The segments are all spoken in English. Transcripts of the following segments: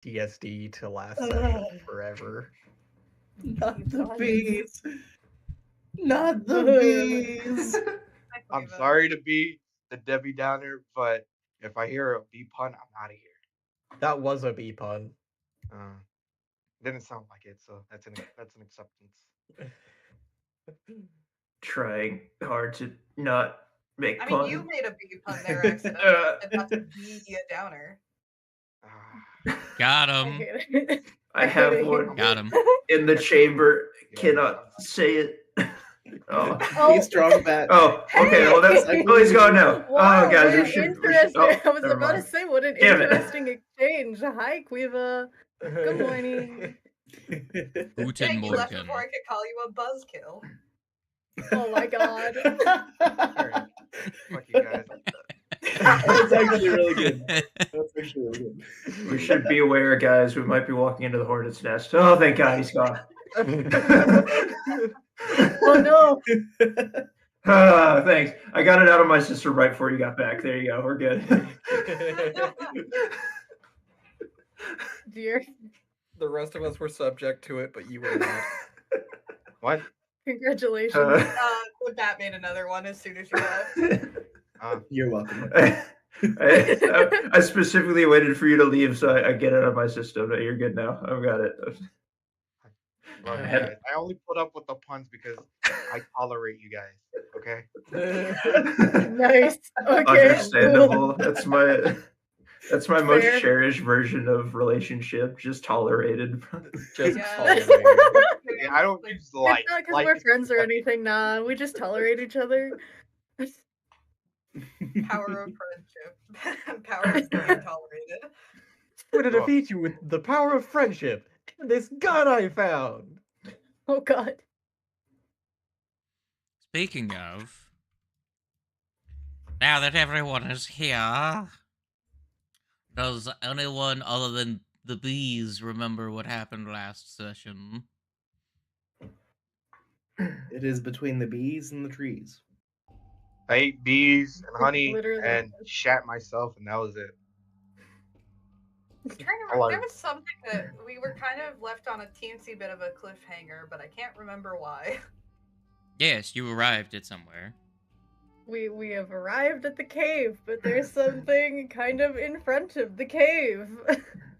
DSD to last session forever. Not the bees. Not the bees. I'm sorry to be the Debbie Downer, but if I hear a bee pun, I'm out of here. That was a bee pun. Didn't sound like it, so that's an acceptance. Trying hard to not make puns. I mean, you made a bee pun there accidentally, and not to be a downer. Got him. I have one. Got him. In the chamber. Cannot say it. Oh. He's strong back. Oh, okay. Well, that's. Oh, he's gone now. Wow, oh, guys, what we should. interesting. I was never about mind. to say, what an Damn it. interesting exchange. Hi, Quiva. Good morning. Guten You left Morgen. before I could call you a buzzkill. Oh my god. Alright. Fuck you guys. That's actually really good. That's actually really good. We should be aware, guys. We might be walking into the hornet's nest. Oh, thank God, he's gone. Oh no. Thanks. I got it out of my system right before you got back. There you go. We're good. Dear. The rest of us were subject to it, but you were not. What? Congratulations. The bat made another one as soon as you left. You're welcome. I specifically waited for you to leave so I get it out of my system. You're good now. I've got it. Well, guys, I only put up with the puns because I tolerate you guys. Okay. Nice. Okay. Understandable. That's my most Fair. cherished version of relationship. Just tolerated. Just Yeah. tolerated. Yeah, I don't use It's like. not because like we're is friends or accepted. anything, nah. We just tolerate each other. Power of friendship. Power of being tolerated. I'm gonna defeat you with the power of friendship and this gun I found. Oh god. Speaking of, now that everyone is here, does anyone other than the bees remember what happened last session? It is between the bees and the trees. I ate bees and honey Literally. and shat myself, and that was it. I'm trying to remember. There was something that we were kind of left on a teensy bit of a cliffhanger, but I can't remember why. Yes, you arrived at somewhere. We have arrived at the cave, but there's something kind of in front of the cave.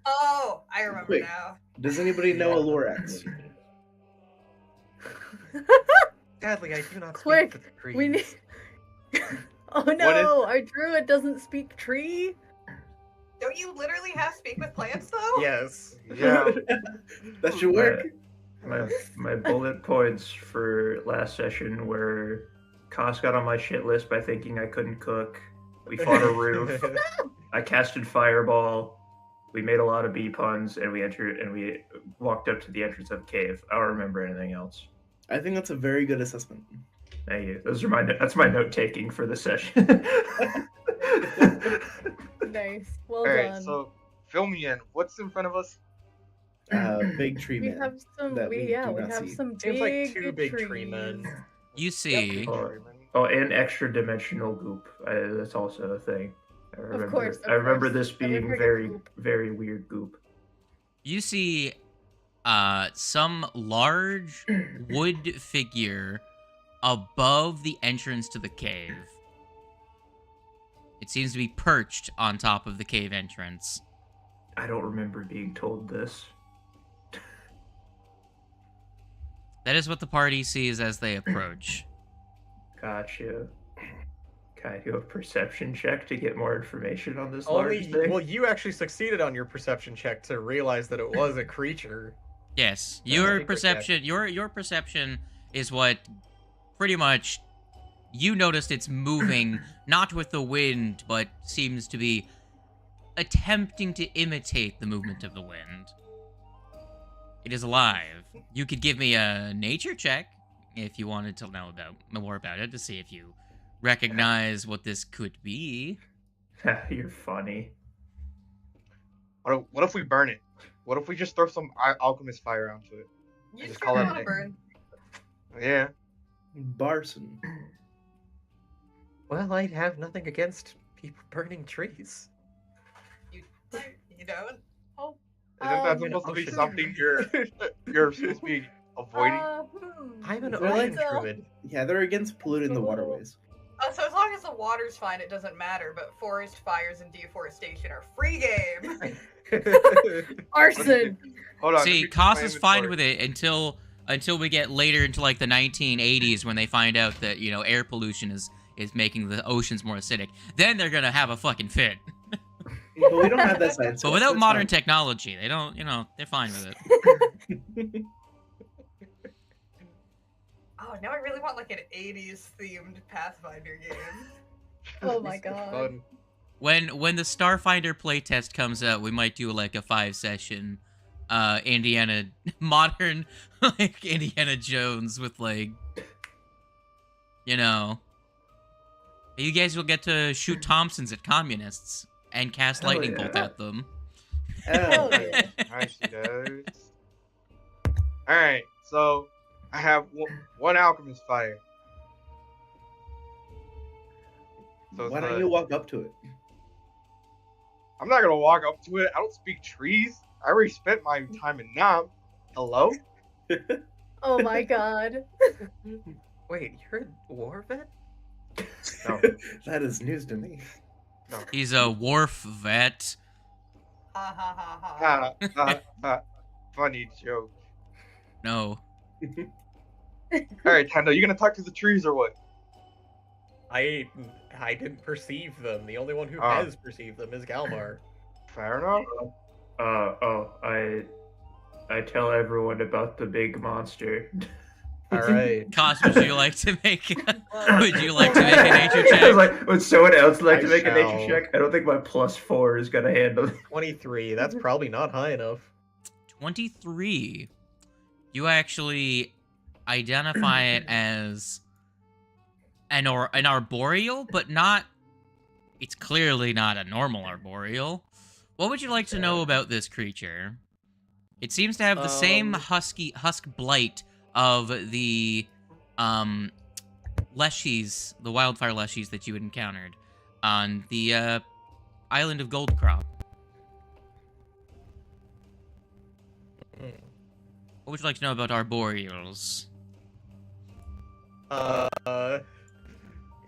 Oh, I remember Wait. now. Does anybody know a Lorax? Sadly, I do not Quick, speak to the trees. we need. Oh no, our druid doesn't speak tree. Don't you literally have speak with plants though? Yes. Yeah. That should work. My bullet points for last session were Koss got on my shit list by thinking I couldn't cook. We fought a roof. I casted fireball. We made a lot of bee puns, and we walked up to the entrance of a cave. I don't remember anything else. I think that's a very good assessment. Thank you. That's my note taking for the session. Nice. Well All right, done. so fill me in. What's in front of us? Big tree we man. have some. that We we have do not see. some Seems like big two big trees. tree men. You see, Oh, and extra dimensional goop. That's also a thing. I remember, course, of I remember course. this being Everybody very, goop. very weird goop. you see, some large wood figure above the entrance to the cave. It seems to be perched on top of the cave entrance. I don't remember being told this. That is what the party sees as they approach. Gotcha. Can I do a perception check to get more information on this Only, large thing? well, you actually succeeded on your perception check to realize that it was a creature. Yes, Yeah, your I think we're perception, your perception is what pretty much you noticed it's moving, not with the wind, but seems to be attempting to imitate the movement of the wind. It is alive. You could give me a nature check if you wanted to know more about it to see if you recognize what this could be. You're funny. What if we burn it? What if we just throw some alchemist fire onto it? You Just sure call it want a to day. burn? Yeah. Barson. Well, I have nothing against people burning trees. You don't? Oh, that supposed to be something you're supposed to be avoiding? I'm an They're ocean like- druid. Yeah, they're against polluting the waterways. So as long as the water's fine, it doesn't matter. But forest fires and deforestation are free game. Arson. Hold on. See, Koss is fine with it until we get later into like the 1980s when they find out that, you know, air pollution is making the oceans more acidic. Then they're gonna have a fucking fit. But we don't have that science. But yet, without so it's modern fine. technology, they don't, you know, they're fine with it. Oh, now I really want like an 80s themed Pathfinder game. Oh my god. Fun. When the Starfinder playtest comes out, we might do like a 5-session Indiana modern like Indiana Jones with like, you know, you guys will get to shoot Thompsons at communists and cast Hell lightning bolt yeah. at them. Oh, yeah. Nice, does. Alright, so I have one alchemist fire. So it's Why don't the- you walk up to it? I'm not gonna walk up to it. I don't speak trees. I already spent my time in Nam. Hello? Oh my god. Wait, you're a war vet? No. That is news to me. He's a wharf vet. Ha ha ha ha. Ha, ha, ha. Funny joke. No. Alright, Tendo, you gonna talk to the trees or what? I didn't perceive them. The only one who Oh. has perceived them is Galmar. Fair enough. I tell everyone about the big monster. All right. Koss, would you like to make would you like to make a nature I was check? like, would someone else like I to make a shall. nature check? I don't think my +4 is gonna handle it. 23. That's probably not high enough. 23. You actually identify it as an arboreal, but not. It's clearly not a normal arboreal. What would you like to know about this creature? It seems to have the same husk blight of the leshies, the wildfire leshies that you had encountered on the island of Goldcrop. What would you like to know about arboreals?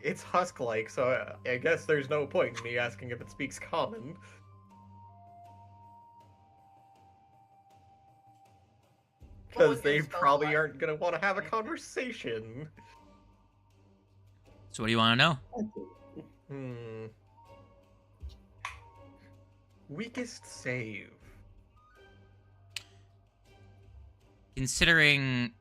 It's husk-like, so I guess there's no point in me asking if it speaks common. What Because would they your spell probably like? aren't gonna want to have a conversation. So what do you want to know? Hmm. Weakest save. Considering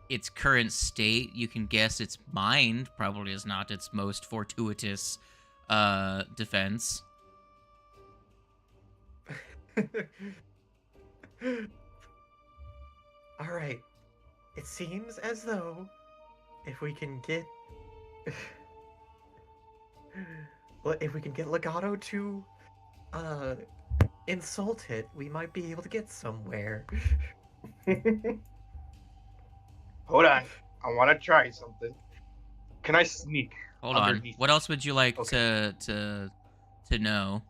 its current state, you can guess its mind probably is not its most fortuitous defense. Alright. It seems as though if we can get Legato to insult it, we might be able to get somewhere. Hold on. I want to try something. Can I sneak? Hold on. Underneath. What else would you like Okay. to know?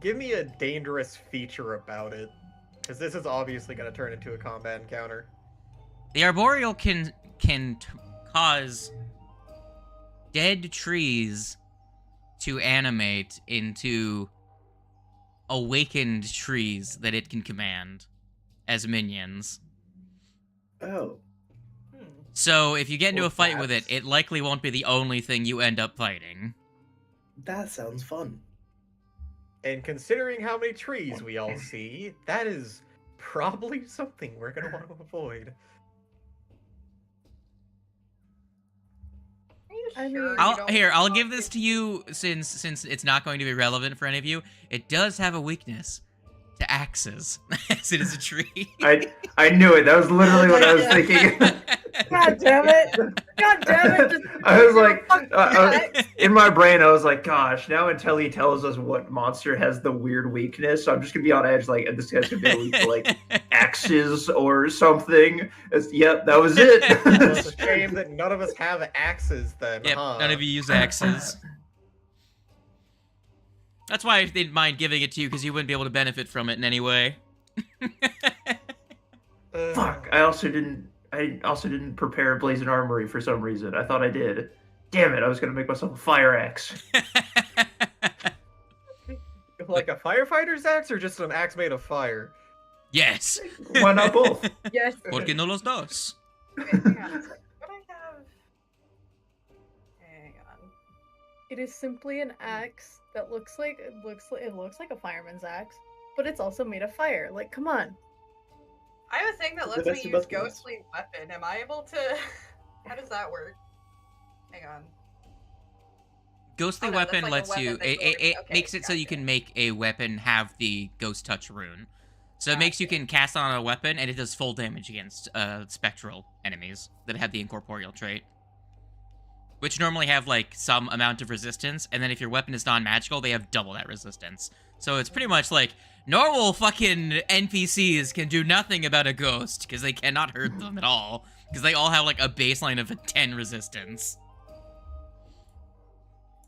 Give me a dangerous feature about it, because this is obviously going to turn into a combat encounter. The arboreal can cause dead trees to animate into awakened trees that it can command as minions. Oh. So if you get into Or a fight with it, bats. it likely won't be the only thing you end up fighting. That sounds fun. And considering how many trees we all see, that is probably something we're going to want to avoid. Are you I mean- sure you I'll don't give want this to you since it's not going to be relevant for any of you. It does have a weakness to axes, as it is a tree. I knew it. That was literally what I was thinking. God damn it! God damn it! I was like, in my brain, I was like, gosh, now until he tells us what monster has the weird weakness, I'm just gonna be on edge, like, this guy's gonna be weak to, like, axes or something. Yep, that was it. It's a shame that none of us have axes then, Yep, huh? none of you use axes. That's why I didn't mind giving it to you, because you wouldn't be able to benefit from it in any way. Fuck, I also didn't prepare Blazing Armory for some reason. I thought I did. Damn it, I was gonna make myself a fire axe. Like a firefighter's axe or just an axe made of fire? Yes. Why not both? Yes. ¿Por qué no los dos? Okay, hang on a sec. What I have? Hang on. It is simply an axe that looks like a fireman's axe, but it's also made of fire. Like, come on. I have a thing that The lets best me of use both worlds. ghostly weapon. Am I able to? How does that work? Hang on. Ghostly Oh, no, that's weapon like a lets weapon you. that It delivers- okay, makes it so you gotcha. can make a weapon have the ghost touch rune. So it makes you Gotcha. can cast on a weapon and it does full damage against spectral enemies that have the incorporeal trait. Which normally have like some amount of resistance, and then if your weapon is non-magical, they have double that resistance. So it's pretty much like normal fucking NPCs can do nothing about a ghost because they cannot hurt them at all because they all have like a baseline of a 10 resistance.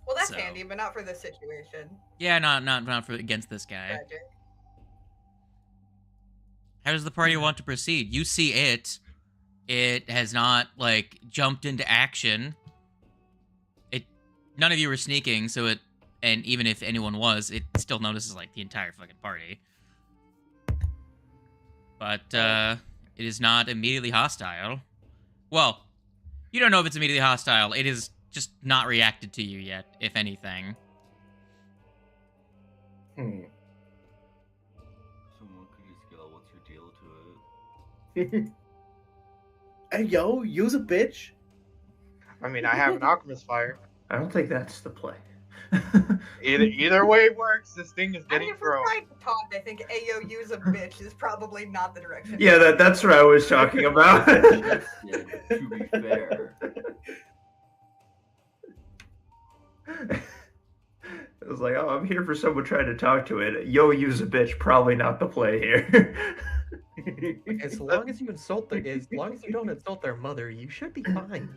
Well, that's So. handy, but not for this situation. Yeah, not for against this guy. Tragic. How does the party want to proceed? You see it. It has not like jumped into action. None of you were sneaking, so it, and even if anyone was, it still notices like the entire fucking party. But it is not immediately hostile. Well, you don't know if it's immediately hostile. It is just not reacted to you yet, if anything. Hmm. Someone could just go, what's your deal to it? Hey, yo, use a bitch. I mean, I have an alchemist fire. I don't think that's the play. Either way works. This thing is I mean, getting if we're thrown. trying to talk, I think Ayo use a bitch is probably not the direction. Yeah, that's what I was talking about. Yeah, to be fair. It was like, oh, I'm here for someone trying to talk to it. Yo, use a bitch, probably not the play here. As long as you don't insult their mother, you should be fine.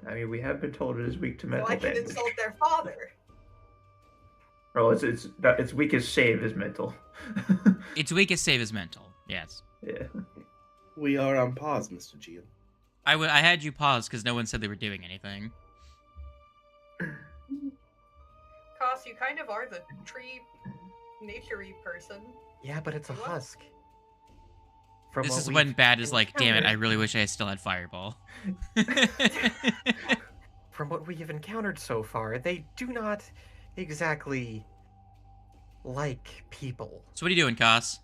I mean, we have been told it is weak to So mental I can damage. insult their father. Oh, its weakest save is mental. Its weakest save is mental. Yes. Yeah. We are on pause, Mr. Gian. I had you pause because no one said they were doing anything. Koss, you kind of are the tree, nature-y person. Yeah, but it's a What? husk. From This what is we've when Bad is like, damn it, I encountered- really wish I still had Fireball. From what we've encountered so far, they do not exactly like people. So what are you doing, Koss?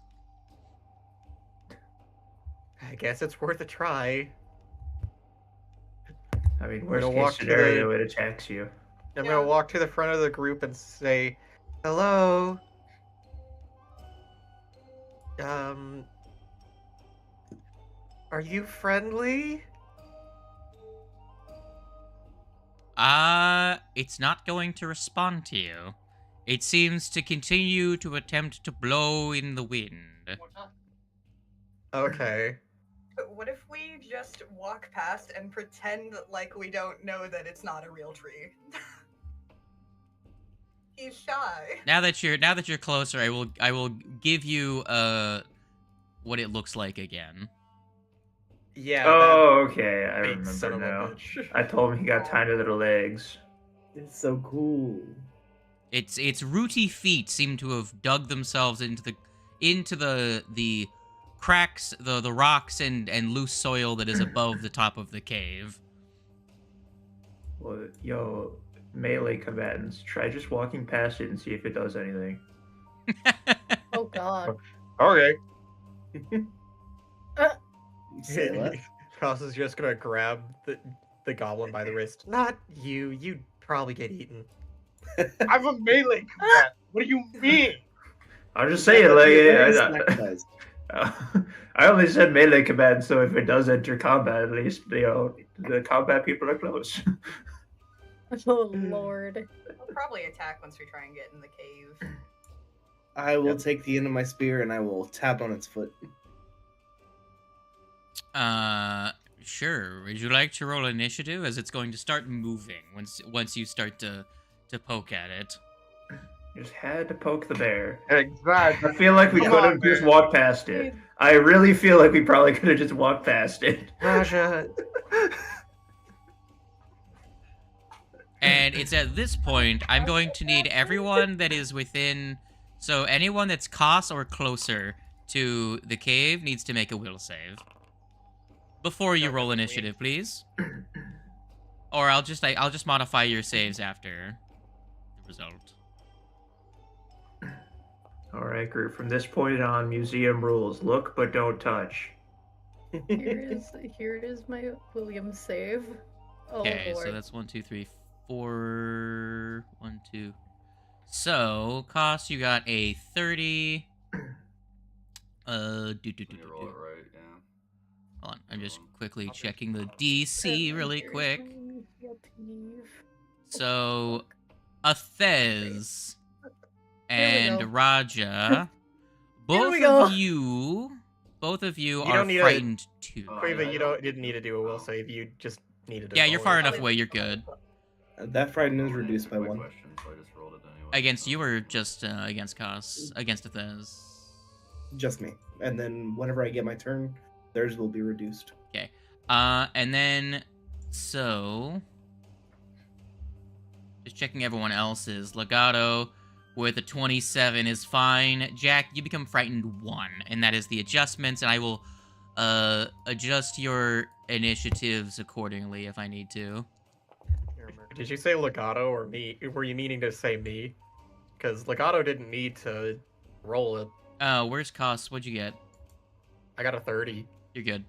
I guess it's worth a try. I mean, We're worst gonna case walk to scenario, the- it attacks you. I'm Yeah. gonna walk to the front of the group and say, "Hello. Are you friendly?" It's not going to respond to you. It seems to continue to attempt to blow in the wind. Okay. But what if we just walk past and pretend like we don't know that it's not a real tree? He's shy. Now that you're closer, I will give you what it looks like again. Yeah. Oh, okay. I that big son remember of a now. bitch. I told him he got tiny little legs. It's so cool. Its rooty feet seem to have dug themselves into the cracks, the rocks and loose soil that is above the top of the cave. Well, yo, melee combatants, try just walking past it and see if it does anything. Oh god. Okay. Say less. Cross is just gonna grab the goblin by the wrist. Not you. You'd probably get eaten. I'm a melee combat. What do you mean? I'm just saying, like, Very I- snack-sized. I only said melee command, so if it does enter combat, at least the combat people are close. Oh lord. We'll probably attack once we try and get in the cave. I will take the end of my spear and I will tap on its foot. Sure. Would you like to roll initiative, as it's going to start moving once you start to poke at it? Just had to poke the bear. Exactly. I feel like we Come could on, have just bear. walked past it. I really feel like we probably could have just walked past it. Raja. And it's at this point I'm going to need everyone that is within. So anyone that's Kos or closer to the cave needs to make a will save. Before you roll initiative, please. Or I'll just modify your saves after the result. Alright, group. From this point on, museum rules. Look, but don't touch. Here is my William save. Oh, Okay, Lord. so that's 1, 2, 3, 4. 1, 2. So, Kos, you got a 30. When you roll it right, yeah. Hold on, I'm just quickly checking the DC really quick. So, Athez and go. Raja, we both go. of you You are don't need a- frightened too. Quiva, you didn't need to do a will save. You just needed to. Yeah, you're far roll it. enough away. You're good. That frighten is Well, reduced by my 1. question, so I just rolled it anyway. Against you or just against Kos? Against Athez. Just me. And then whenever I get my turn, theirs will be reduced. And then, so, just checking everyone else's. Legato with a 27 is fine. Jack, you become frightened 1, and that is the adjustments, and I will adjust your initiatives accordingly if I need to. Did you say Legato or me? Were you meaning to say me? Because Legato didn't need to roll it. Where's Kos? What'd you get? I got a 30. You're good.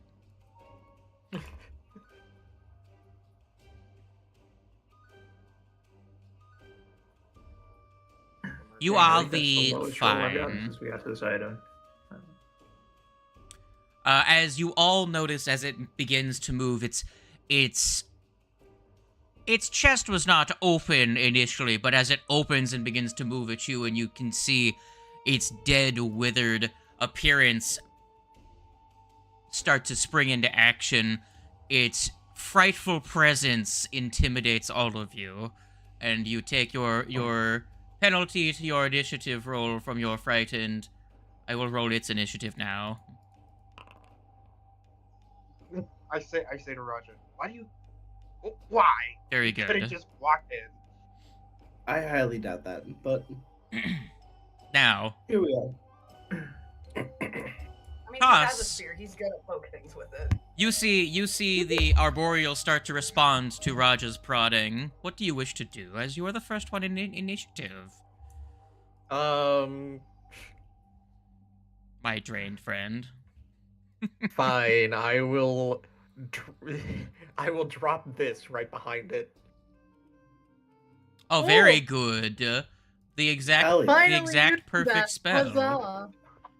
You I are think that's the lowest roll I've gotten fine. since we got to this item. As you all notice as it begins to move, its chest was not open initially, but as it opens and begins to move at you, and you can see its dead, withered appearance start to spring into action, its frightful presence intimidates all of you, and you take your penalty to your initiative roll from your frightened. I will roll its initiative now. I say to Raja, why do you? Why? Very Could have good. just walked in. I highly doubt that, but Now, here we are. I mean, he Kos. has a spear. He's gonna poke things with it. you see the arboreal start to respond to Raja's prodding. What do you wish to do, as you are the first one in initiative? My drained friend. Fine. I will drop this right behind it. Oh, very good. The exact Hell yeah. the Finally, exact you did perfect that. spell. Huzzah.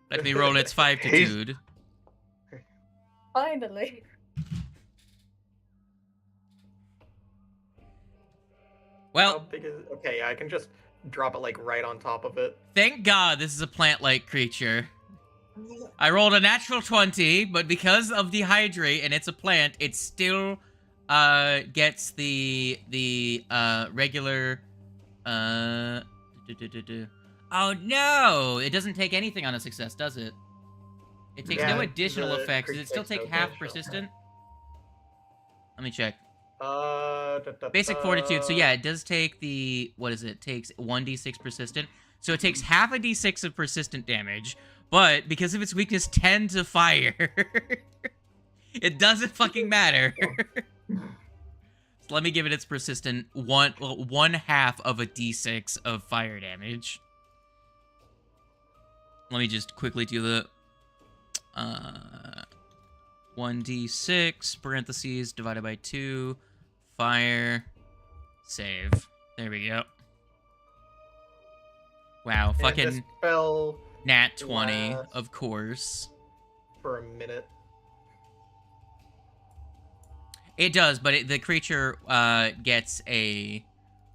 Let me roll its 5-tude. Finally. How Well, big is? Okay, I can just drop it like right on top of it. thank God this is a plant-like creature. I rolled a natural 20, but because of dehydrate and it's a plant, it still gets the regular Oh no! It doesn't take anything on a success, does it? It takes no Yeah, additional the effects. Does it still creature take takes no half additional persistent? Let me check. Da, da, Basic fortitude. So da. yeah, it does take the what is it? It takes 1d6 persistent. So it takes half a d6 of persistent damage, but because of its weakness 10 to fire, it doesn't fucking matter. So let me give it its persistent one half of a d6 of fire damage. Let me just quickly do the 1d6 parentheses divided by 2 fire save. There we go. Wow, And fucking this spell nat 20, lasts- of course. for a minute. It does, but the creature gets a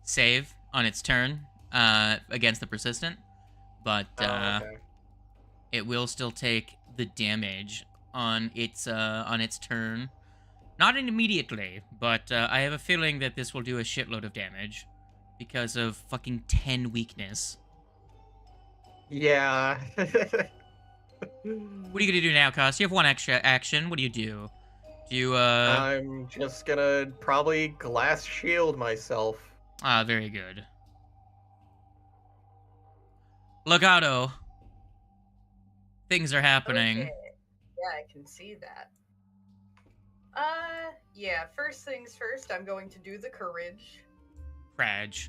save on its turn against the persistent, but Okay. it will still take the damage on its turn. Not immediately, but I have a feeling that this will do a shitload of damage because of fucking 10 weakness. Yeah. What are you gonna do now, Cos? You have one extra action. What do you do? Do you I'm just gonna probably glass shield myself. Ah, very good. Legato. Things are happening. Okay. Yeah, I can see that. Yeah, first things first, I'm going to do the courage. Craj.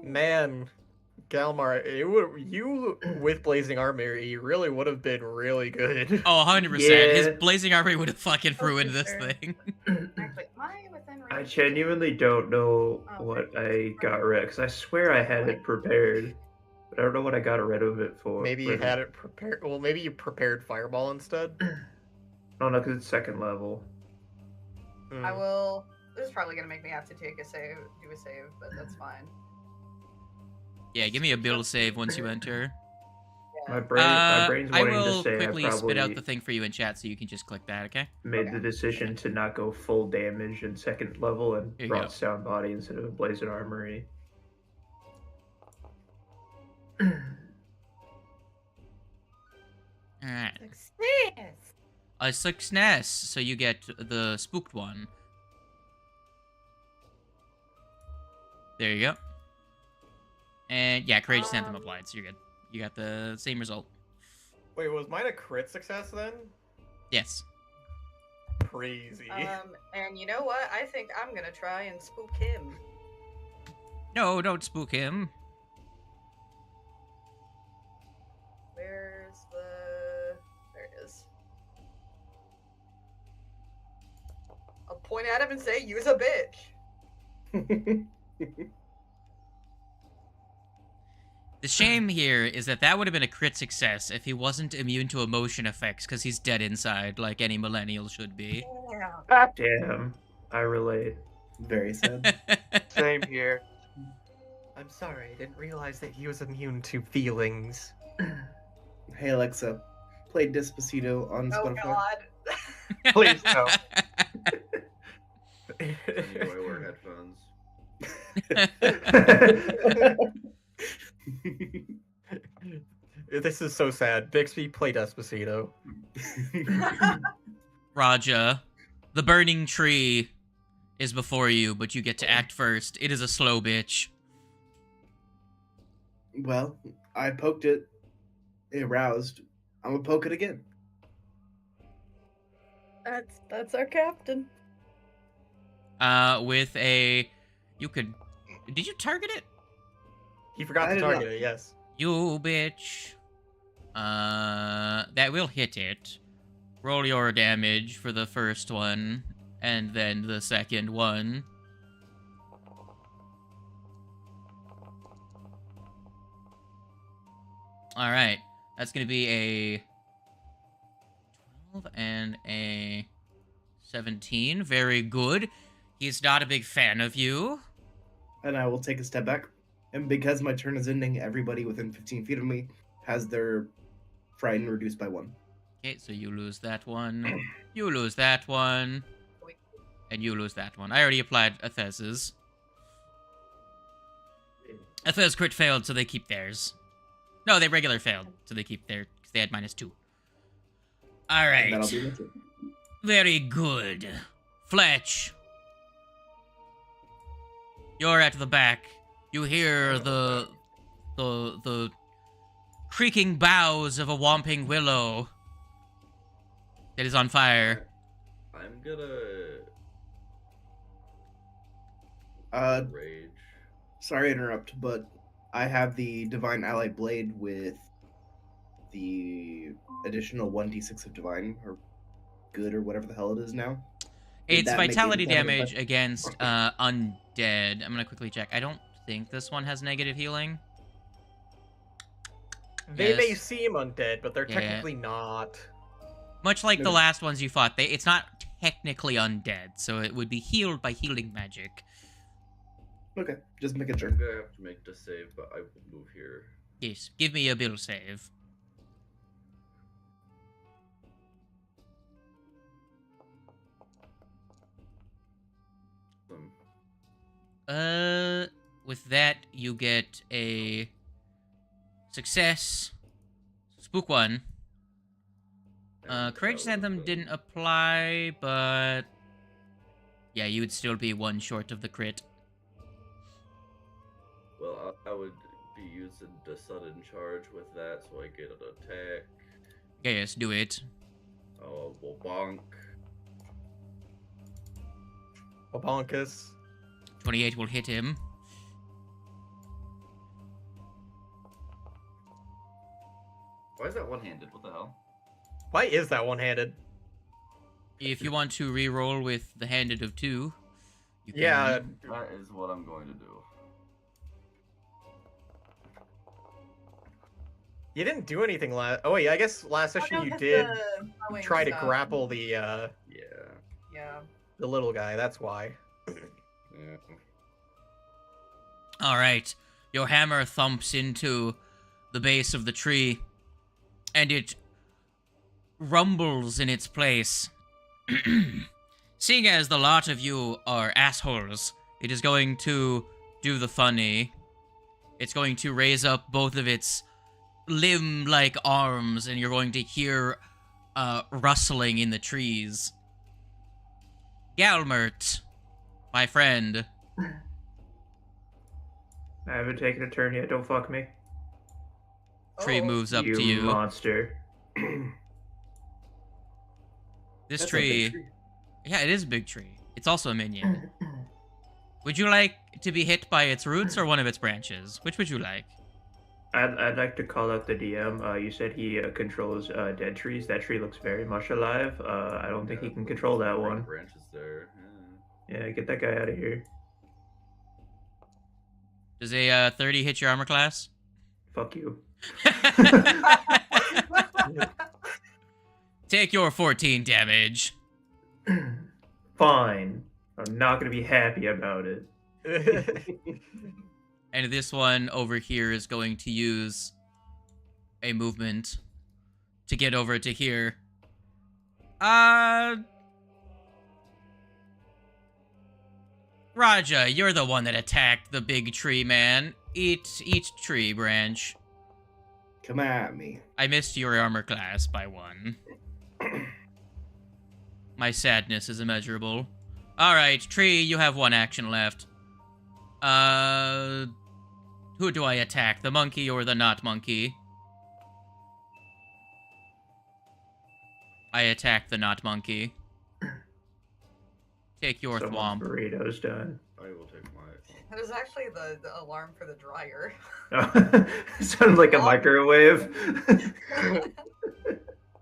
Man, Galmar, you with Blazing Armor, you really would have been really good. Oh, 100%. Yeah. His Blazing Armor would have fucking ruined this sure. thing. Actually, am I within range? I genuinely don't know what I got rid of, because I swear I had it prepared, but I don't know what I got rid of it for. Maybe you had it prepared. Well, maybe you prepared Fireball instead. Oh no, because it's second level. I will. This is probably gonna make me have to do a save, but that's fine. Yeah, give me a build save once you enter. My brain's I wanting will to say quickly I probably spit out the thing for you in chat so you can just click that, okay? made the decision to not go full damage in second level and Here you brought go. Sound Body instead of Blazing Armory. Alright. Success! A success, so you get the spooked one. There you go. And yeah, Courageous Anthem applied, so you're good. You got the same result. Wait, was mine a crit success then? Yes. Crazy. And you know what? I think I'm gonna try and spook him. No, don't spook him. Where's the... There it is. I'll point at him and say, use a bitch! The shame here is that would have been a crit success if he wasn't immune to emotion effects, because he's dead inside, like any millennial should be. Yeah. Damn, I relate. Very sad. Same here. I'm sorry, I didn't realize that he was immune to feelings. Hey Alexa, play Despacito on Oh Spotify. god. Please no. Do I wear headphones? This is so sad. Bixby, play Despacito. Raja, the burning tree is before you, but you get to act first. It is a slow bitch. Well, I poked it. It aroused. I'm gonna poke it again. That's our captain. With a... You could... Did you target it? He forgot I to did target not. it, yes. You bitch. That will hit it. Roll your damage for the first one, and then the second one. Alright. That's gonna be a 12 and a 17. Very good. He's not a big fan of you. And I will take a step back. And because my turn is ending, everybody within 15 feet of me has their frighten reduced by 1. Okay, so you lose that one. You lose that one. And you lose that one. I already applied Athez's. Athez crit failed, so they keep theirs. No, they regular failed, so they keep their... Because they had -2. Alright. That'll be my turn. Very good. Fletch. You're at the back. You hear the creaking boughs of a whomping willow that is on fire. I'm gonna rage. Sorry to interrupt, but I have the Divine Ally Blade with the additional 1d6 of Divine, or good, or whatever the hell it is now. Would It's that make vitality any kind of damage effect? against undead. I'm gonna quickly check. I don't think this one has negative healing. They may Yes. seem undead, but they're Yeah. technically not. Much like the Okay. last ones you fought, it's not technically undead, so it would be healed by healing magic. Okay, just make a sure. I'm gonna have to make the save, but I will move here. Yes, give me a bill save. With that, you get a success. Spook one. Courageous Anthem didn't apply, but yeah, you would still be one short of the crit. Well, I would be using the sudden charge with that, so I get an attack. Yes, do it. Oh, well, bonk. Wabonkus. 28 will hit him. Why is that one-handed? What the hell? Why is that one-handed? If you want to re-roll with the handed of 2, you can. Yeah, That is what I'm going to do. you didn't do anything last. Oh wait, I guess last session you did try to grapple the Yeah. Yeah. the little guy. That's why. Yeah. All right, your hammer thumps into the base of the tree, and it rumbles in its place. Seeing as the lot of you are assholes, it is going to do the funny. It's going to raise up both of its limb-like arms, and you're going to hear rustling in the trees. Galmert, my friend. I haven't taken a turn yet. Don't fuck me. Tree moves up you to you. monster. This That's a big tree, yeah, it is a big tree. It's also a minion. Would you like to be hit by its roots or one of its branches? Which would you like? I'd like to call out the DM. You said he controls dead trees. That tree looks very much alive. I don't think he can control that one. Branches there. Yeah, get that guy out of here. Does a 30 hit your armor class? Fuck you. Take your 14 damage. Fine. I'm not gonna be happy about it. And this one over here is going to use a movement to get over to here. Raja, you're the one that attacked the big tree man. Eat tree branch. Come at me. I missed your armor class by 1. My sadness is immeasurable. Alright, tree, you have 1 action left. Who do I attack? The monkey or the not monkey? I attack the not monkey. Take your Someone's thwomp. burrito's done. I will take my. That was actually the alarm for the dryer. It sounded like a microwave.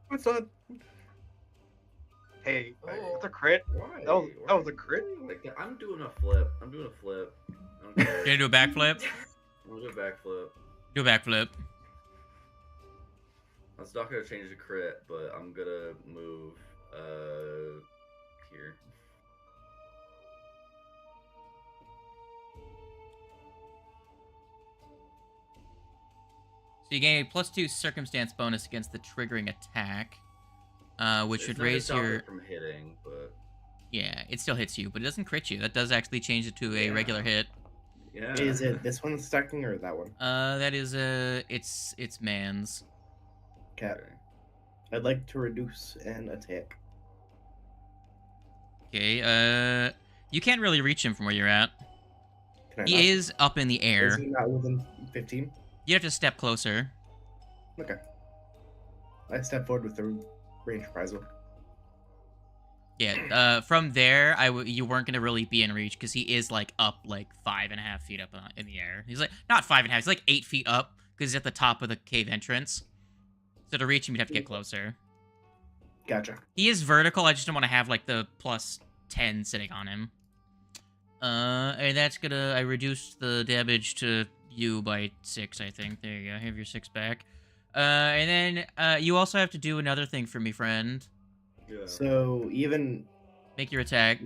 What's on? Hey, Oh. that's a crit. Why? That was a crit. Like that? I'm doing a flip. I'm doing a flip. I don't care. Gonna do a backflip? I'm gonna do a backflip. Do a backflip. That's not gonna change the crit, but I'm gonna move here. So you gain a +2 circumstance bonus against the triggering attack, which It's would not gonna raise stop your... it from hitting, but Yeah, it still hits you, but it doesn't crit you. That does actually change it to a Yeah. regular hit. yeah. Is it this one stacking or that one? That is it's man's. Cat. Okay. I'd like to reduce an attack. Okay, you can't really reach him from where you're at. Can I He not? is up in the air. Is he not within 15? You have to step closer. Okay. I step forward with the range reprisal. Yeah, from there, you weren't gonna really be in reach because he is like up like 5.5 feet up in the air. He's like not 5.5, he's like 8 feet up because he's at the top of the cave entrance. So to reach him, you'd have to get closer. Gotcha. He is vertical. I just don't want to have like the +10 sitting on him. And that's I reduced the damage to you by 6, I think. There you go. Have your 6 back. And then you also have to do another thing for me, friend. Yeah. So even Make your attack.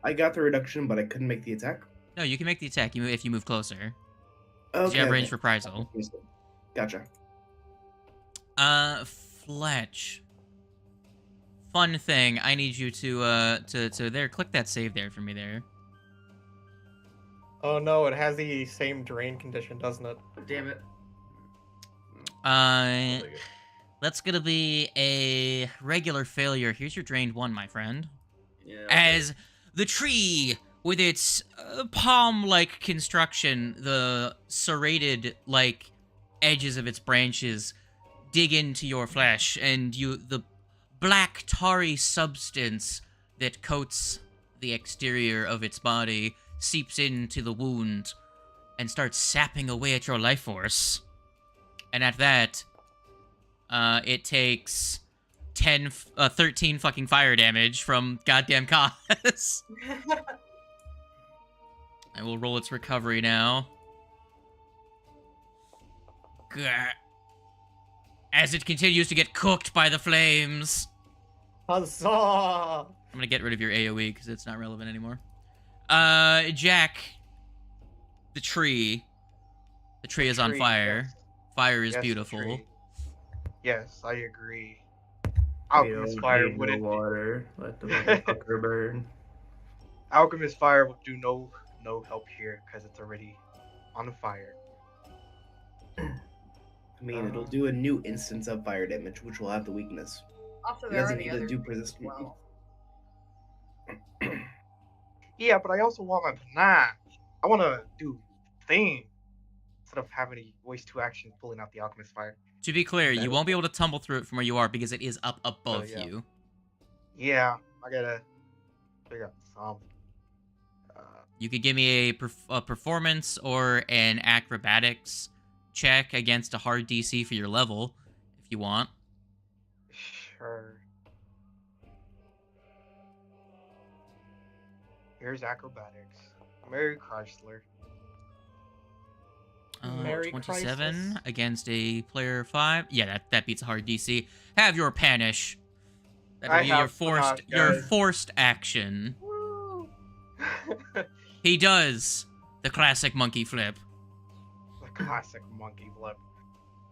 I got the reduction, but I couldn't make the attack. No, you can make the attack if you move closer. 'Cause Okay. you have range okay. reprisal. Gotcha. Fletch. Fun thing. I need you to there. Click that save there for me there. Oh no, it has the same drain condition, doesn't it? Damn it. Uh, I'll take it. that's gonna be a regular failure. Here's your drained one, my friend. Yeah, I'll take As the tree, with its palm-like construction, the serrated, like, edges of its branches dig into your flesh, and the black, tarry substance that coats the exterior of its body seeps into the wound and starts sapping away at your life force. And at that, it takes 13 fucking fire damage from goddamn Kaz. I will roll its recovery now. Gah. As it continues to get cooked by the flames. Huzzah! I'm gonna get rid of your AoE because it's not relevant anymore. Jack, the tree. The tree is on Tree, fire. yes. Fire is Yes, the beautiful. tree. Yes, I agree. We Alchemist don't fire need no wouldn't. water. Let the motherfucker burn. Alchemist fire will do no help here because it's already on fire. I mean, it'll do a new instance of fire damage, which will have the weakness. Also, It there are doesn't the need to other do things as persistent. well. Yeah, but I also want my banana. I want to do thing instead of having to waste 2 actions pulling out the alchemist fire. To be clear, you That'll- won't be able to tumble through it from where you are because it is up above yeah. you. Yeah, I gotta figure out some. You could give me a performance or an acrobatics check against a hard DC for your level, if you want. Sure. Here's acrobatics. Mary Chrysler. Merry 27 Crisis. against a player 5. Yeah, that beats a hard DC. Have your panish. That'll I be your have forced panache, guys. action. Woo! He does the classic monkey flip. The classic monkey flip.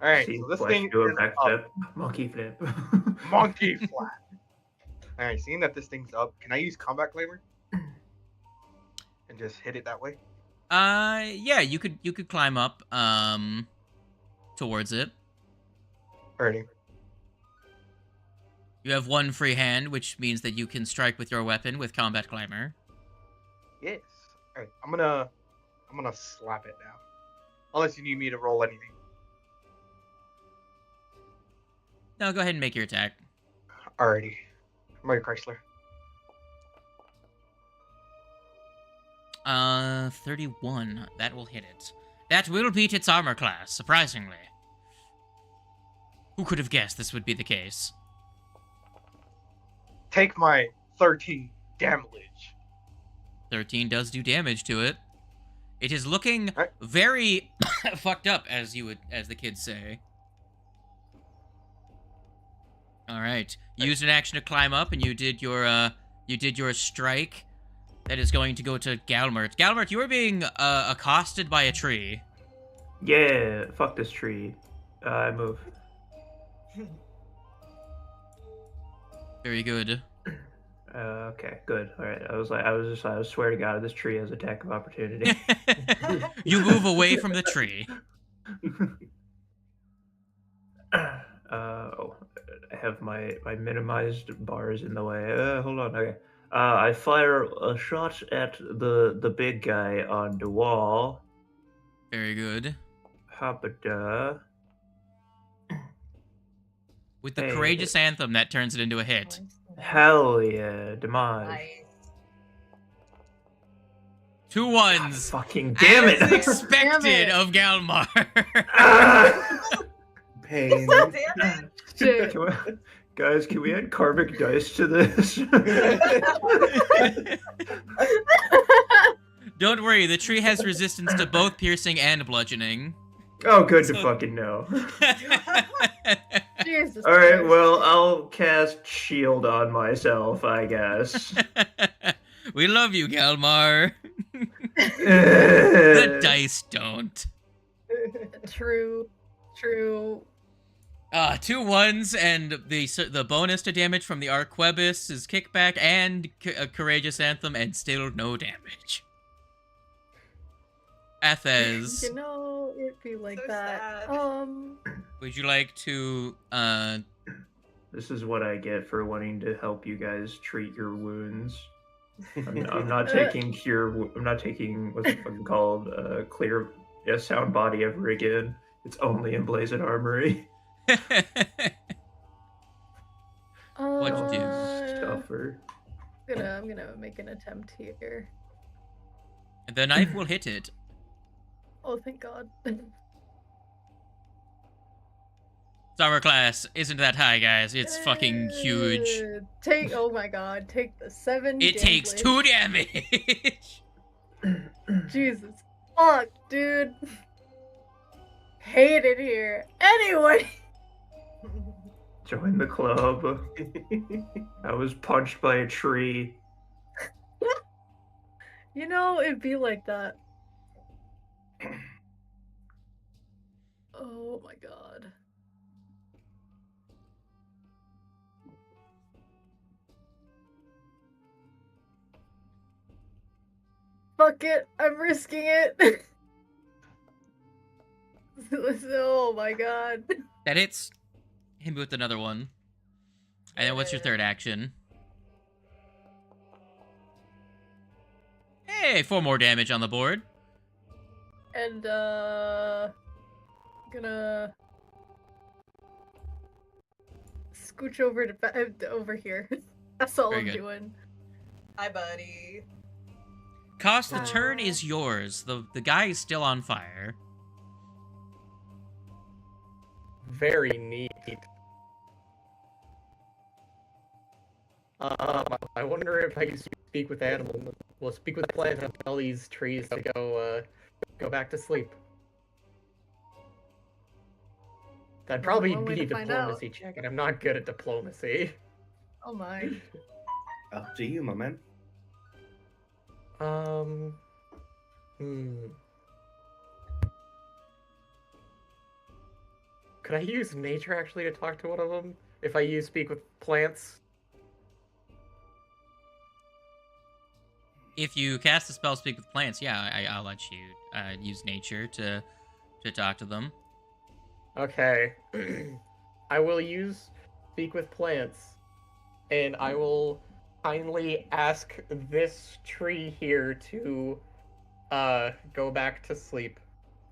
Alright, See so this Flesh thing do a is backstep. up. Monkey flip. Monkey flat. Alright, seeing that this thing's up, can I use combat glamour? And just hit it that way? Yeah, you could climb up, towards it. Alrighty. You have one free hand, which means that you can strike with your weapon with combat climber. Yes. Alright, I'm gonna slap it now. Unless you need me to roll anything. No, go ahead and make your attack. Alrighty. Mary Chrysler. 31. That will hit it. That will beat its armor class, surprisingly. Who could have guessed this would be the case? Take my 13 damage. 13 does do damage to it. It is looking Alright. very fucked up, as the kids say. All right, you used an action to climb up, and you did your strike. That is going to go to Galmert. Galmert, you are being accosted by a tree. Yeah, fuck this tree. I move. Very good. Okay, good. All right. I swear to God, this tree has attack of opportunity. You move away from the tree. Oh, I have my minimized bars in the way. Hold on. Okay. I fire a shot at the big guy on the wall. Very good. Habada. With the Hey. courageous anthem, that turns it into a hit. Hell yeah, demise. Nice. 2 God, ones. fucking damn it! As expected Damn it. of Galmar. Ah! Pain. Damn it. Shit. Guys, can we add karmic dice to this? Don't worry, the tree has resistance to both piercing and bludgeoning. Oh, good to So- fucking know. Jesus All right, Christ. well, I'll cast shield on myself, I guess. We love you, Galmar. The dice don't. True. 2 1s, and the bonus to damage from the Arquebus is kickback and a Courageous Anthem, and still no damage. Athez, You know, it'd be like So that. sad. would you like to This is what I get for wanting to help you guys treat your wounds. I'm not taking I'm not taking what's it fucking called? Clear sound body ever again. It's only in Blazed Armory. What'd you do? Stuffer. I'm gonna make an attempt here. The knife will hit it. Oh, thank God. Its armor class isn't that high, guys. It's fucking huge. Oh my God, take the 7 It takes damage. 2 damage. Jesus. Fuck, dude. Hate it here. Anyway. Join the club. I was punched by a tree. You know, it'd be like that. Oh my God. Fuck it, I'm risking it. Oh my God. That hits. Hit me with another one. And then what's your third action? Hey, 4 more damage on the board. And gonna scooch over to over here. That's all Very I'm good. doing. Hi, buddy. Cost, the turn is yours. The guy is still on fire. Very neat. I wonder if I can speak with animals. Well, speak with plants and tell these trees to go back to sleep. That'd probably one way be to find diplomacy check, and I'm not good at diplomacy. Oh my. Up to you, my man. Could I use nature actually to talk to one of them? If I use speak with plants? If you cast the spell Speak with Plants, yeah, I'll let you use nature to talk to them. Okay. I will use speak with plants, and I will kindly ask this tree here to go back to sleep,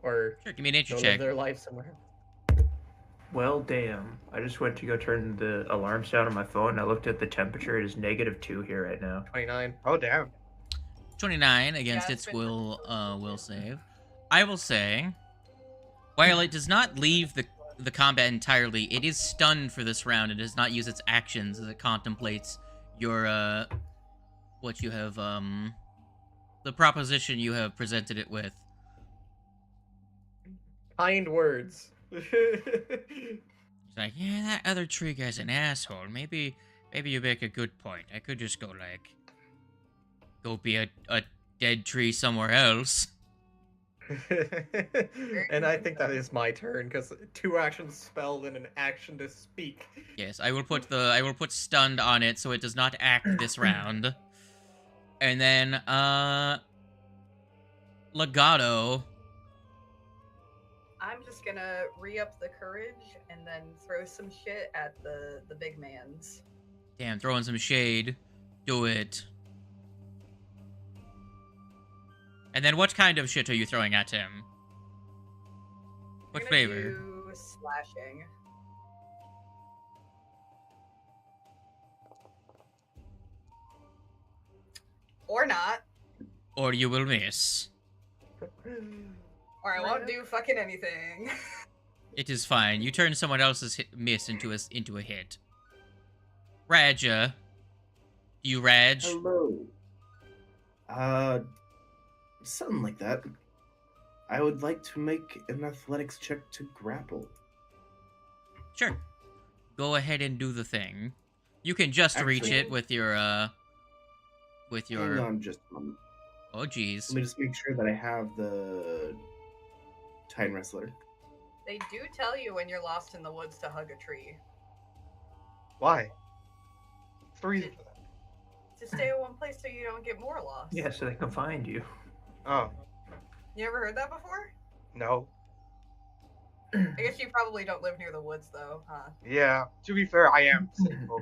or Sure, give me a nature go check. live their life somewhere. Well, damn. I just went to go turn the alarms down on my phone, and I looked at the temperature. It is -2 here right now. 29. Oh damn. 29 against Yeah, its it's been- will save. I will say, while it does not leave the combat entirely, it is stunned for this round. It does not use its actions as it contemplates your what you have the proposition you have presented it with. Kind words. It's like, yeah, that other tree guy's an asshole. Maybe you make a good point. I could just go be a dead tree somewhere else. And I think that is my turn, because 2 actions spelled and an action to speak. Yes, I will put stunned on it so it does not act this round. And then Legato. I'm just gonna re-up the courage and then throw some shit at the big mans. Damn, throwing some shade. Do it. And then what kind of shit are you throwing at him? What I'm gonna flavor? do slashing. Or not. Or you will miss. Or I won't do fucking anything. It is fine. You turn someone else's miss into a hit. Raja. Do you Raj? Hello. Something like that. I would like to make an athletics check to grapple. Sure. Go ahead and do the thing. You can just reach it with your Hang on just a moment. Oh jeez. Let me just make sure that I have the Titan Wrestler. They do tell you when you're lost in the woods to hug a tree. Why? What's the reason for that? To stay in one place so you don't get more lost. Yeah, so they can find you. Oh, You ever heard that before? no. I guess you probably don't live near the woods, though, huh? Yeah, to be fair, I am single.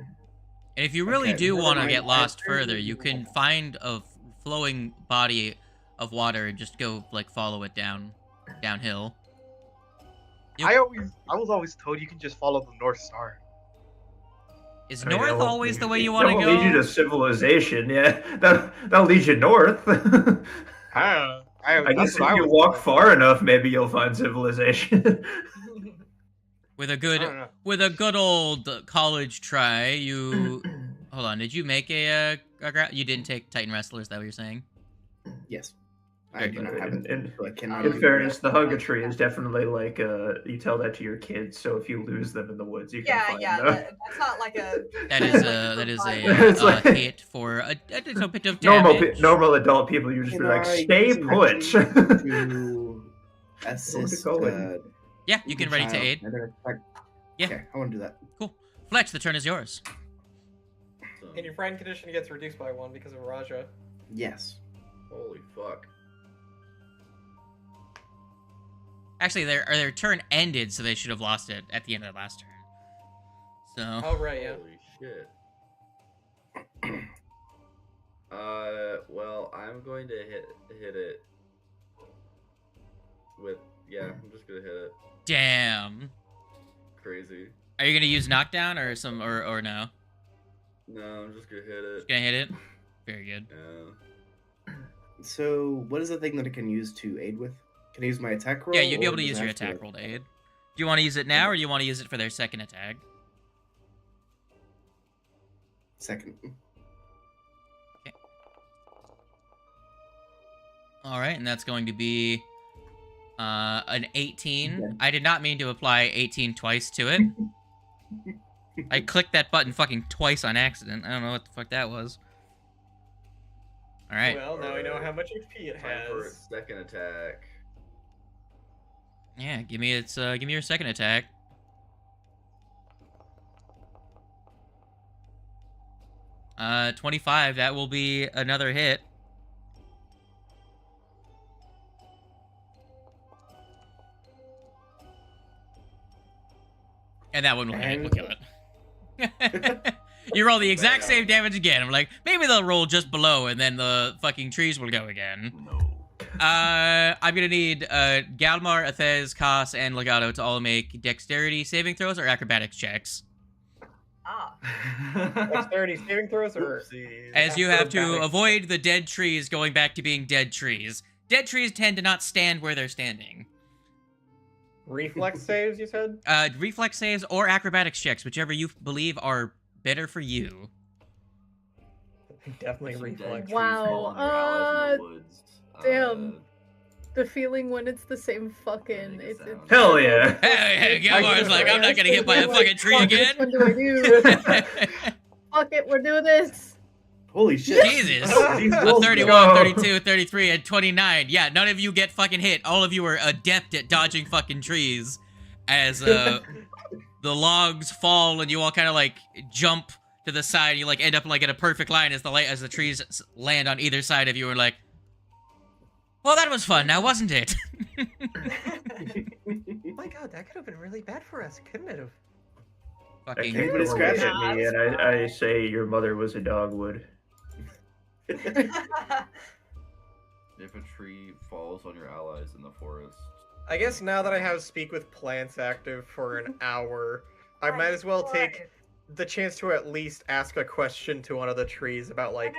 And if you really Okay, do never want to mind. get lost I heard further, you can find a flowing body of water and just go like follow it downhill. I was always told you can just follow the North Star. Is I mean, north that'll always lead the way you that want to will go? lead you to civilization, yeah. That'll lead you north. I guess if you walk far enough, maybe you'll find civilization. With a I don't good know. old college try, you hold on. Did you make you didn't take Titan Wrestler? Is that what you're saying? Yes. I do not have it. In So I cannot in do fairness, that. the hug a tree is definitely like you tell that to your kids. So if you lose them in the woods, you can find them. That's not like a... That is It's a like- hit for a little bit of damage. Normal adult people, you just be Can like, I stay use an put. action to assist. going? Yeah, you can ready to child aid. and then attack? Yeah. Okay, I want to do that. Cool. Fletch, the turn is yours. And your friend condition gets reduced by 1 because of Raja. Yes. Holy fuck. Actually, their turn ended, so they should have lost it at the end of the last turn. So. Oh right, yeah. Holy shit. Well, I'm going to hit it with, yeah, I'm just gonna hit it. Damn. Crazy. Are you gonna use knockdown or or no? No, I'm just gonna hit it. Just gonna hit it. Very good. Yeah. So, what is the thing that I can use to aid with? Can I use my attack roll? Yeah, you'd be or able to does use it your have to- attack roll to aid. Do you want to use it now, or do you want to use it for their second attack? Second. All right, and that's going to be an 18. Yeah. I did not mean to apply 18 twice to it. I clicked that button fucking twice on accident. I don't know what the fuck that was. All right. Well, now we know how much HP it Time for has. its second attack. Yeah, give me your second attack. Uh, 25. That will be another hit. And that one will hit. We'll kill it. You roll the exact same damage again. I'm like, maybe they'll roll just below, and then the fucking trees will go again. No. I'm gonna need Galmar, Athez, Kos, and Legato to all make dexterity saving throws or acrobatics checks. Ah. Dexterity saving throws or As you have to acrobatics? avoid the dead trees going back to being dead trees. Dead trees tend to not stand where they're standing. Reflex saves, you said? Reflex saves or acrobatics checks, whichever you believe are better for you. Definitely Some dead reflex. trees Wow, falling your allies in the woods. damn. The feeling when it's the same fucking. Make a sound. Hell yeah. Hey, Galmar's like, I'm not gonna get by a fucking tree Fuck, again. Which one do I do? Fuck it, we're doing this. Holy shit! Jesus. These A rolls 31, go. 32, 33, and 29. Yeah, none of you get fucking hit. All of you are adept at dodging fucking trees. As the logs fall and you all kind of like jump to the side. You like end up like in a perfect line as the trees land on either side of you. And like, well, that was fun, now wasn't it? My god, that could have been really bad for us, couldn't it have? I Fucking. came Anybody to scratch at me, and I say your mother was a dogwood. If a tree falls on your allies in the forest. I guess now that I have Speak with Plants active for an hour, I might as well take the chance to at least ask a question to one of the trees about, like,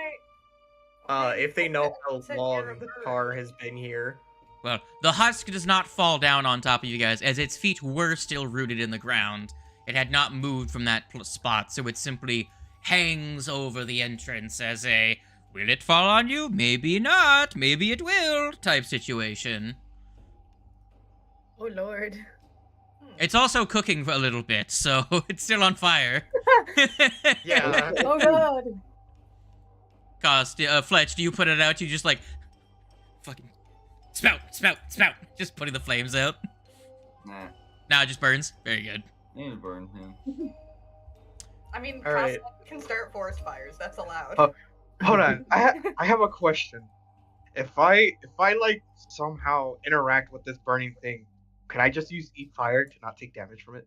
if they know how long the car has been here. Well, the husk does not fall down on top of you guys, as its feet were still rooted in the ground. It had not moved from that spot, so it simply hangs over the entrance as a, will it fall on you? Maybe not, maybe it will, type situation. Oh lord. It's also cooking for a little bit, so it's still on fire. Yeah. Oh god. Cost, Fletch, do you put it out? You just like, fucking, spout, just putting the flames out. Nah, Nah, it just burns. Very good. need to burn him. I mean, All right. Costa can start forest fires. That's allowed. Oh. Hold on, I have a question. If I like somehow interact with this burning thing, can I just use eat fire to not take damage from it?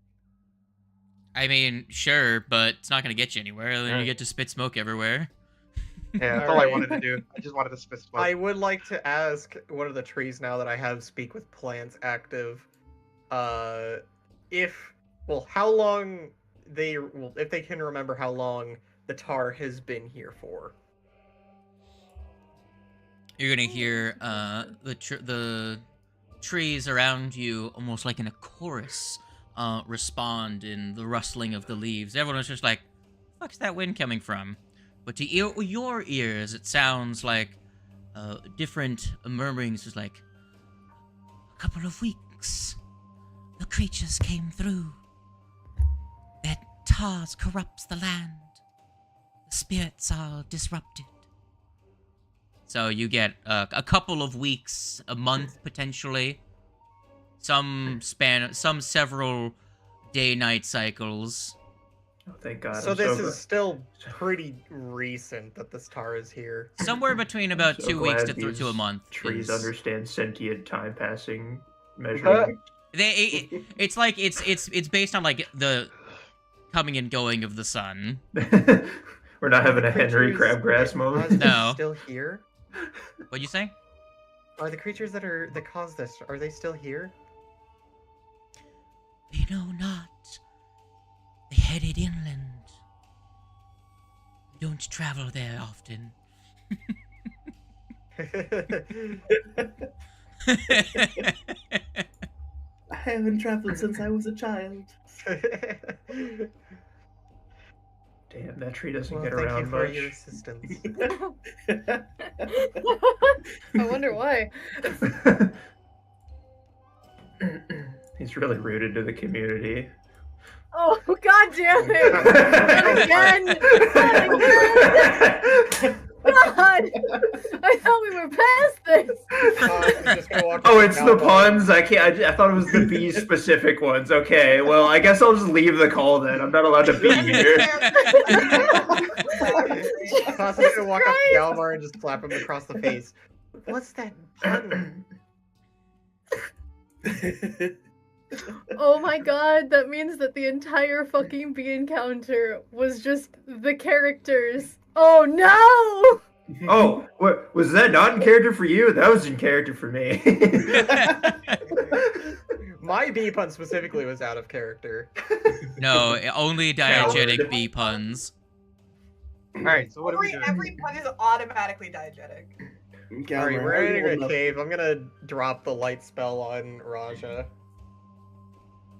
I mean, sure, but it's not gonna get you anywhere. Then you Alright. get to spit smoke everywhere. Yeah, that's all I Alright. wanted to do. I just wanted to spit smoke. I would like to ask one of the trees now that I have speak with plants active, how long if they can remember how long the tar has been here for. You're gonna hear the trees around you, almost like in a chorus, respond in the rustling of the leaves. Everyone's just like, "Fuck's that wind coming from?" But to your ears, it sounds like different murmurings, just like, "A couple of weeks, the creatures came through. Their tars corrupts the land. The spirits are disrupted." So you get a couple of weeks, a month potentially, some several day-night cycles. Oh, thank God. So I'm this so is still pretty recent that this tar is here. Somewhere between about so 2 weeks glad to a these month. Trees is- understand sentient time passing measurement. It's like it's based on like the coming and going of the sun. We're not having a Henry Creatures Crabgrass that moment. caused this No. Still here? What'd you say? Are the creatures that caused this, are they still here? We know not. They headed inland. We don't travel there often. I haven't traveled since I was a child. Damn, that tree doesn't Well, get thank around you for much. your assistance. I wonder why. He's really rooted to the community. Oh god damn it! Not again! God! I thought we were past this! Oh, it's the puns. I can't. I thought it was the bee specific ones. Okay, well, I guess I'll just leave the call then. I'm not allowed to be here. Costa's gonna walk up to Galmar and just slap him across the face. What's that pun? Oh my god, that means that the entire fucking bee encounter was just the characters. Oh no! Oh, what was that not in character for you? That was in character for me. My bee pun specifically was out of character. No, only diegetic Coward. bee puns. Alright, so what are we doing? Every pun is automatically diegetic. Alright, we're entering a cave. I'm gonna drop the light spell on Raja.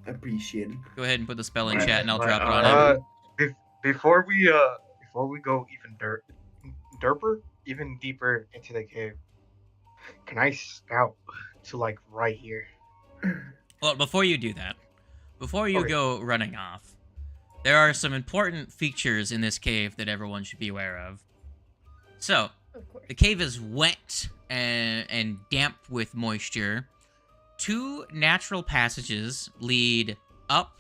Appreciated. Go ahead and put the spell in Right, chat, and I'll right, drop it on him. Before we go even deeper into the cave, can I scout to like right here? Well, before you do that, before you Okay. go running off, there are some important features in this cave that everyone should be aware of. So, Of course. the cave is wet and damp with moisture. 2 natural passages lead up,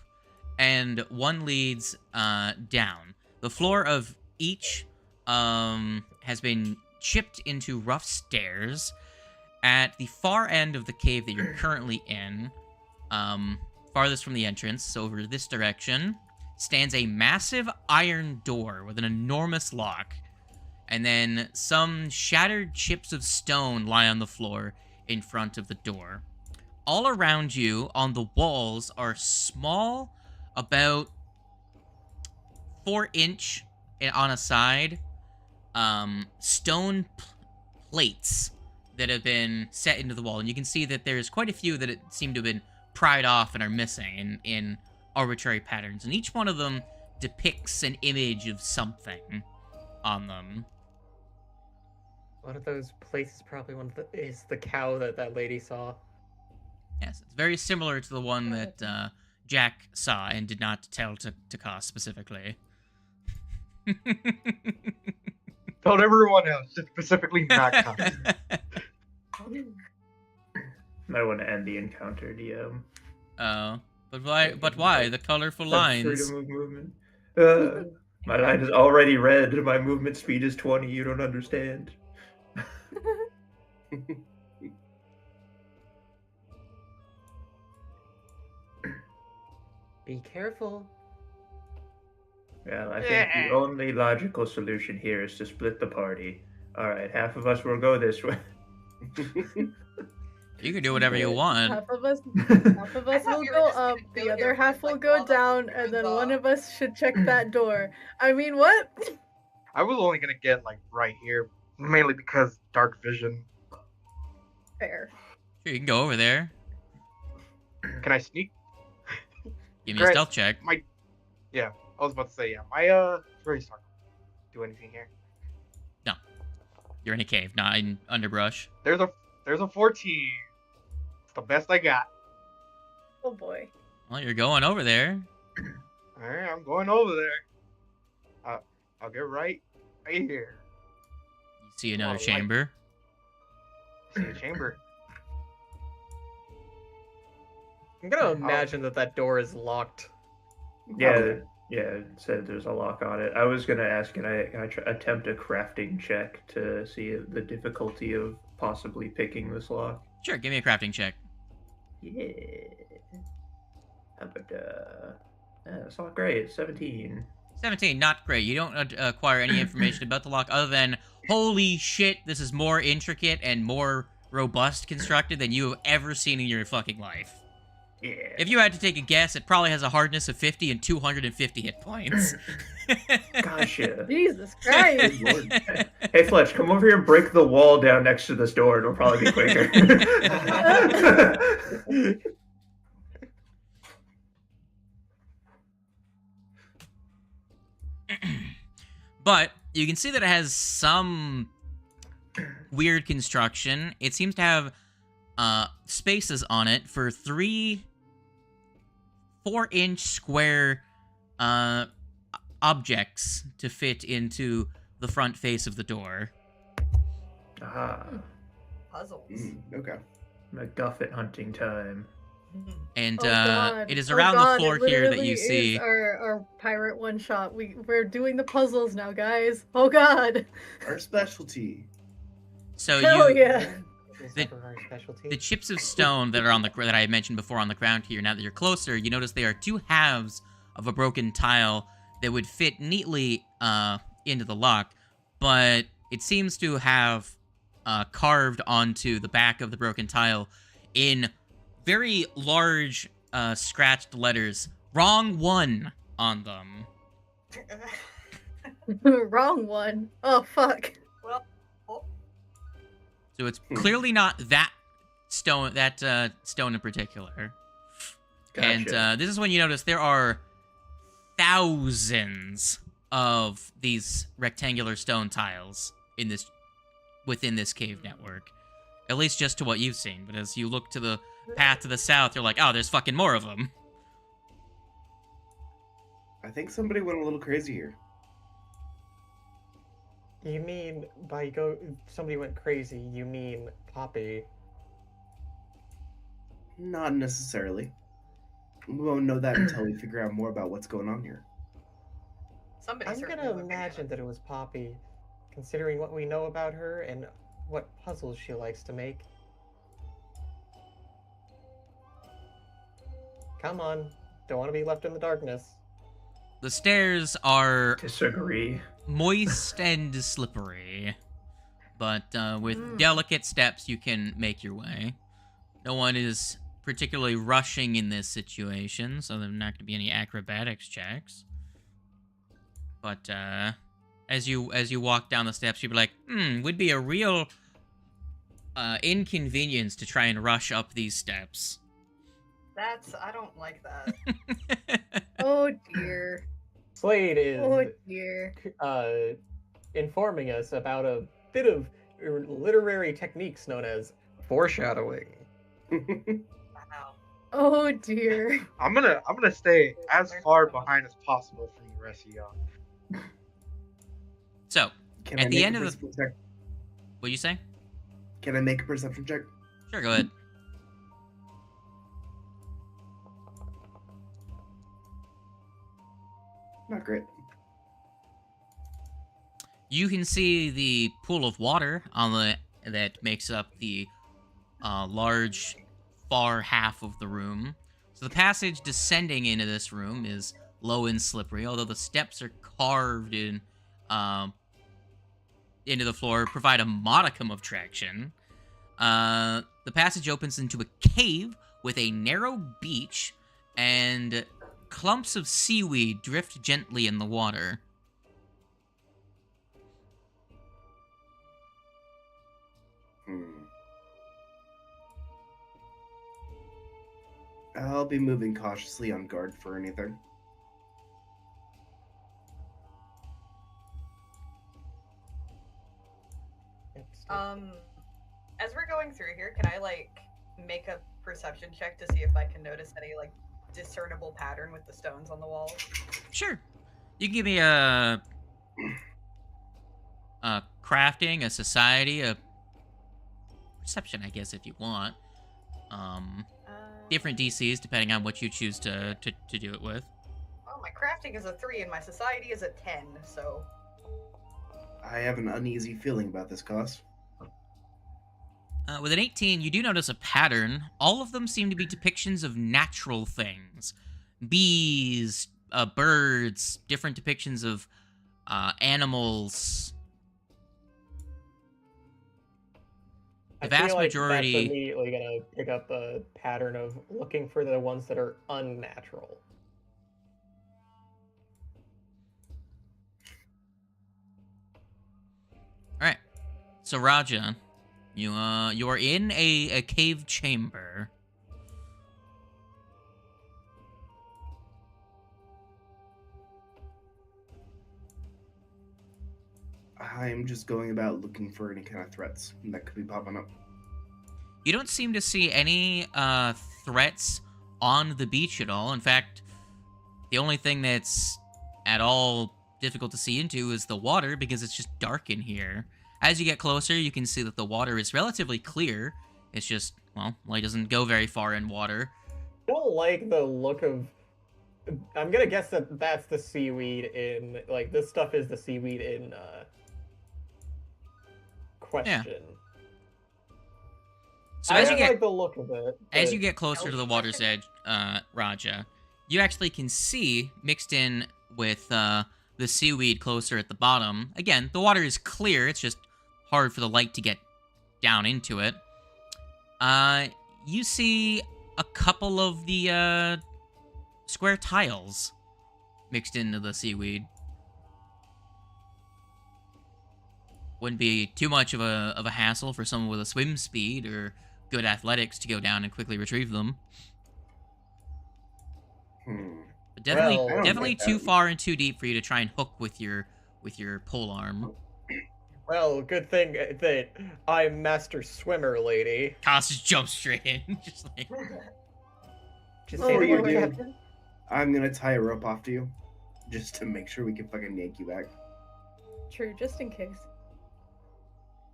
and 1 leads down. The floor of each has been chipped into rough stairs. At the far end of the cave that you're currently in, farthest from the entrance, so over this direction, stands a massive iron door with an enormous lock. And then some shattered chips of stone lie on the floor in front of the door. All around you on the walls are small, about 4-inch on a side, stone plates that have been set into the wall. And you can see that there's quite a few that seem to have been pried off and are missing in arbitrary patterns. And each one of them depicts an image of something on them. One of those places probably is the cow that lady saw. Yes, it's very similar to the one that Jack saw and did not tell to Koss specifically. Told everyone else, just specifically not Koss. I want to end the encounter, DM. Oh, but why? But why the colorful lines? Freedom of movement. My line is already red. My movement speed is 20. You don't understand. Be careful. Well, I think the only logical solution here is to split the party. Alright, half of us will go this way. You can do whatever you want. Half of us will go up, the other half will go down, and then one of us should check that door. I mean, what? I was only gonna get like right here, mainly because dark vision. Fair. Sure, you can go over there. Can I sneak? Give me a stealth check. I was about to say, my very sorry. Do anything here? No. You're in a cave, not in underbrush. There's a 14. It's the best I got. Oh boy. Well, you're going over there. Alright, I'm going over there. I'll get right here. You see another Like- chamber. See a chamber. I'm gonna imagine that door is locked. Yeah, it said there's a lock on it. I was gonna ask, can I attempt a crafting check to see the difficulty of possibly picking this lock? Sure, give me a crafting check. Yeah. But that's not great. 17. 17, not great. You don't acquire any information about the lock other than, holy shit, this is more intricate and more robust constructed than you have ever seen in your fucking life. Yeah. If you had to take a guess, it probably has a hardness of 50 and 250 hit points. Gotcha. Jesus Christ. Hey, Fletch, come over here and break the wall down next to this door. It'll probably be quicker. But you can see that it has some weird construction. It seems to have spaces on it for 3 4-inch square objects to fit into the front face of the door. Ah, Puzzles. Okay. MacGuffin hunting time. And Oh, God. it is Oh, around God, the floor it here that literally you see. is our pirate one shot. We're doing the puzzles now, guys. Oh God. Our specialty. So Hell you, yeah. Is The- that our specialty? the chips of stone that are on the that I mentioned before on the ground here. Now that you're closer, you notice they are 2 halves of a broken tile that would fit neatly into the lock, but it seems to have carved onto the back of the broken tile in very large scratched letters, "Wrong one" on them. Wrong one. Oh fuck. Well, oh, So it's clearly not that stone in particular. And Gotcha. this is when you notice there are thousands of these rectangular stone tiles within this cave network. At least just to what you've seen. But as you look to the path to the south, you're like, oh, there's fucking more of them. I think somebody went a little crazy here. You mean somebody went crazy, you mean Poppy. Not necessarily. We won't know that until we figure out more about what's going on here. somebody I'm certainly gonna would be imagine that it was Poppy, considering what we know about her and what puzzles she likes to make. Come on, don't want to be left in the darkness. The stairs are Disagree. moist and slippery. But with delicate steps, you can make your way. No one is particularly rushing in this situation, so there's not going to be any acrobatics checks. But as you walk down the steps, you'd be like, would be a real inconvenience to try and rush up these steps. I don't like that. Oh dear. Slade is Oh dear. informing us about a bit of literary techniques known as foreshadowing. Wow. Oh dear. I'm gonna stay as far behind as possible from the rest of y'all. So, Can at I the make end a of the... perception check? What'd you say? Can I make a perception check? Sure, go ahead. Not great. You can see the pool of water on the that makes up the large far half of the room. So the passage descending into this room is low and slippery, although the steps are carved in into the floor, provide a modicum of traction. The passage opens into a cave with a narrow beach, and clumps of seaweed drift gently in the water. I'll be moving cautiously on guard for anything. As we're going through here, can I like make a perception check to see if I can notice any like discernible pattern with the stones on the walls? Sure. You can give me a crafting, a society, a perception, I guess, if you want. Different DCs depending on what you choose to do it with. Oh, my crafting is a 3 and my society is a 10, so... I have an uneasy feeling about this cost. With an 18, you do notice a pattern. All of them seem to be depictions of natural things. Bees, birds, different depictions of animals. The vast majority... That's immediately going to pick up a pattern of looking for the ones that are unnatural. Alright. So, Raja, you are in a cave chamber. I'm just going about looking for any kind of threats that could be popping up. You don't seem to see any threats on the beach at all. In fact, the only thing that's at all difficult to see into is the water, because it's just dark in here. As you get closer, you can see that the water is relatively clear. It's just, well, light doesn't go very far in water. I don't like the look of... I'm gonna guess that that's the seaweed in... Like, this stuff is the seaweed in, question. Yeah. So I as you get like the look of it. As you get closer to the water's edge, Raja, you actually can see, mixed in with the seaweed closer at the bottom. Again, the water is clear. It's just hard for the light to get down into it. You see a couple of the square tiles mixed into the seaweed. Wouldn't be too much of a hassle for someone with a swim speed or good athletics to go down and quickly retrieve them. But definitely too far and too deep for you to try and hook with your pole arm. Well, good thing that I'm master swimmer, lady. Kaz just jumps straight in, just like. Just say you do. I'm gonna tie a rope off to you, just to make sure we can fucking yank you back. True, just in case.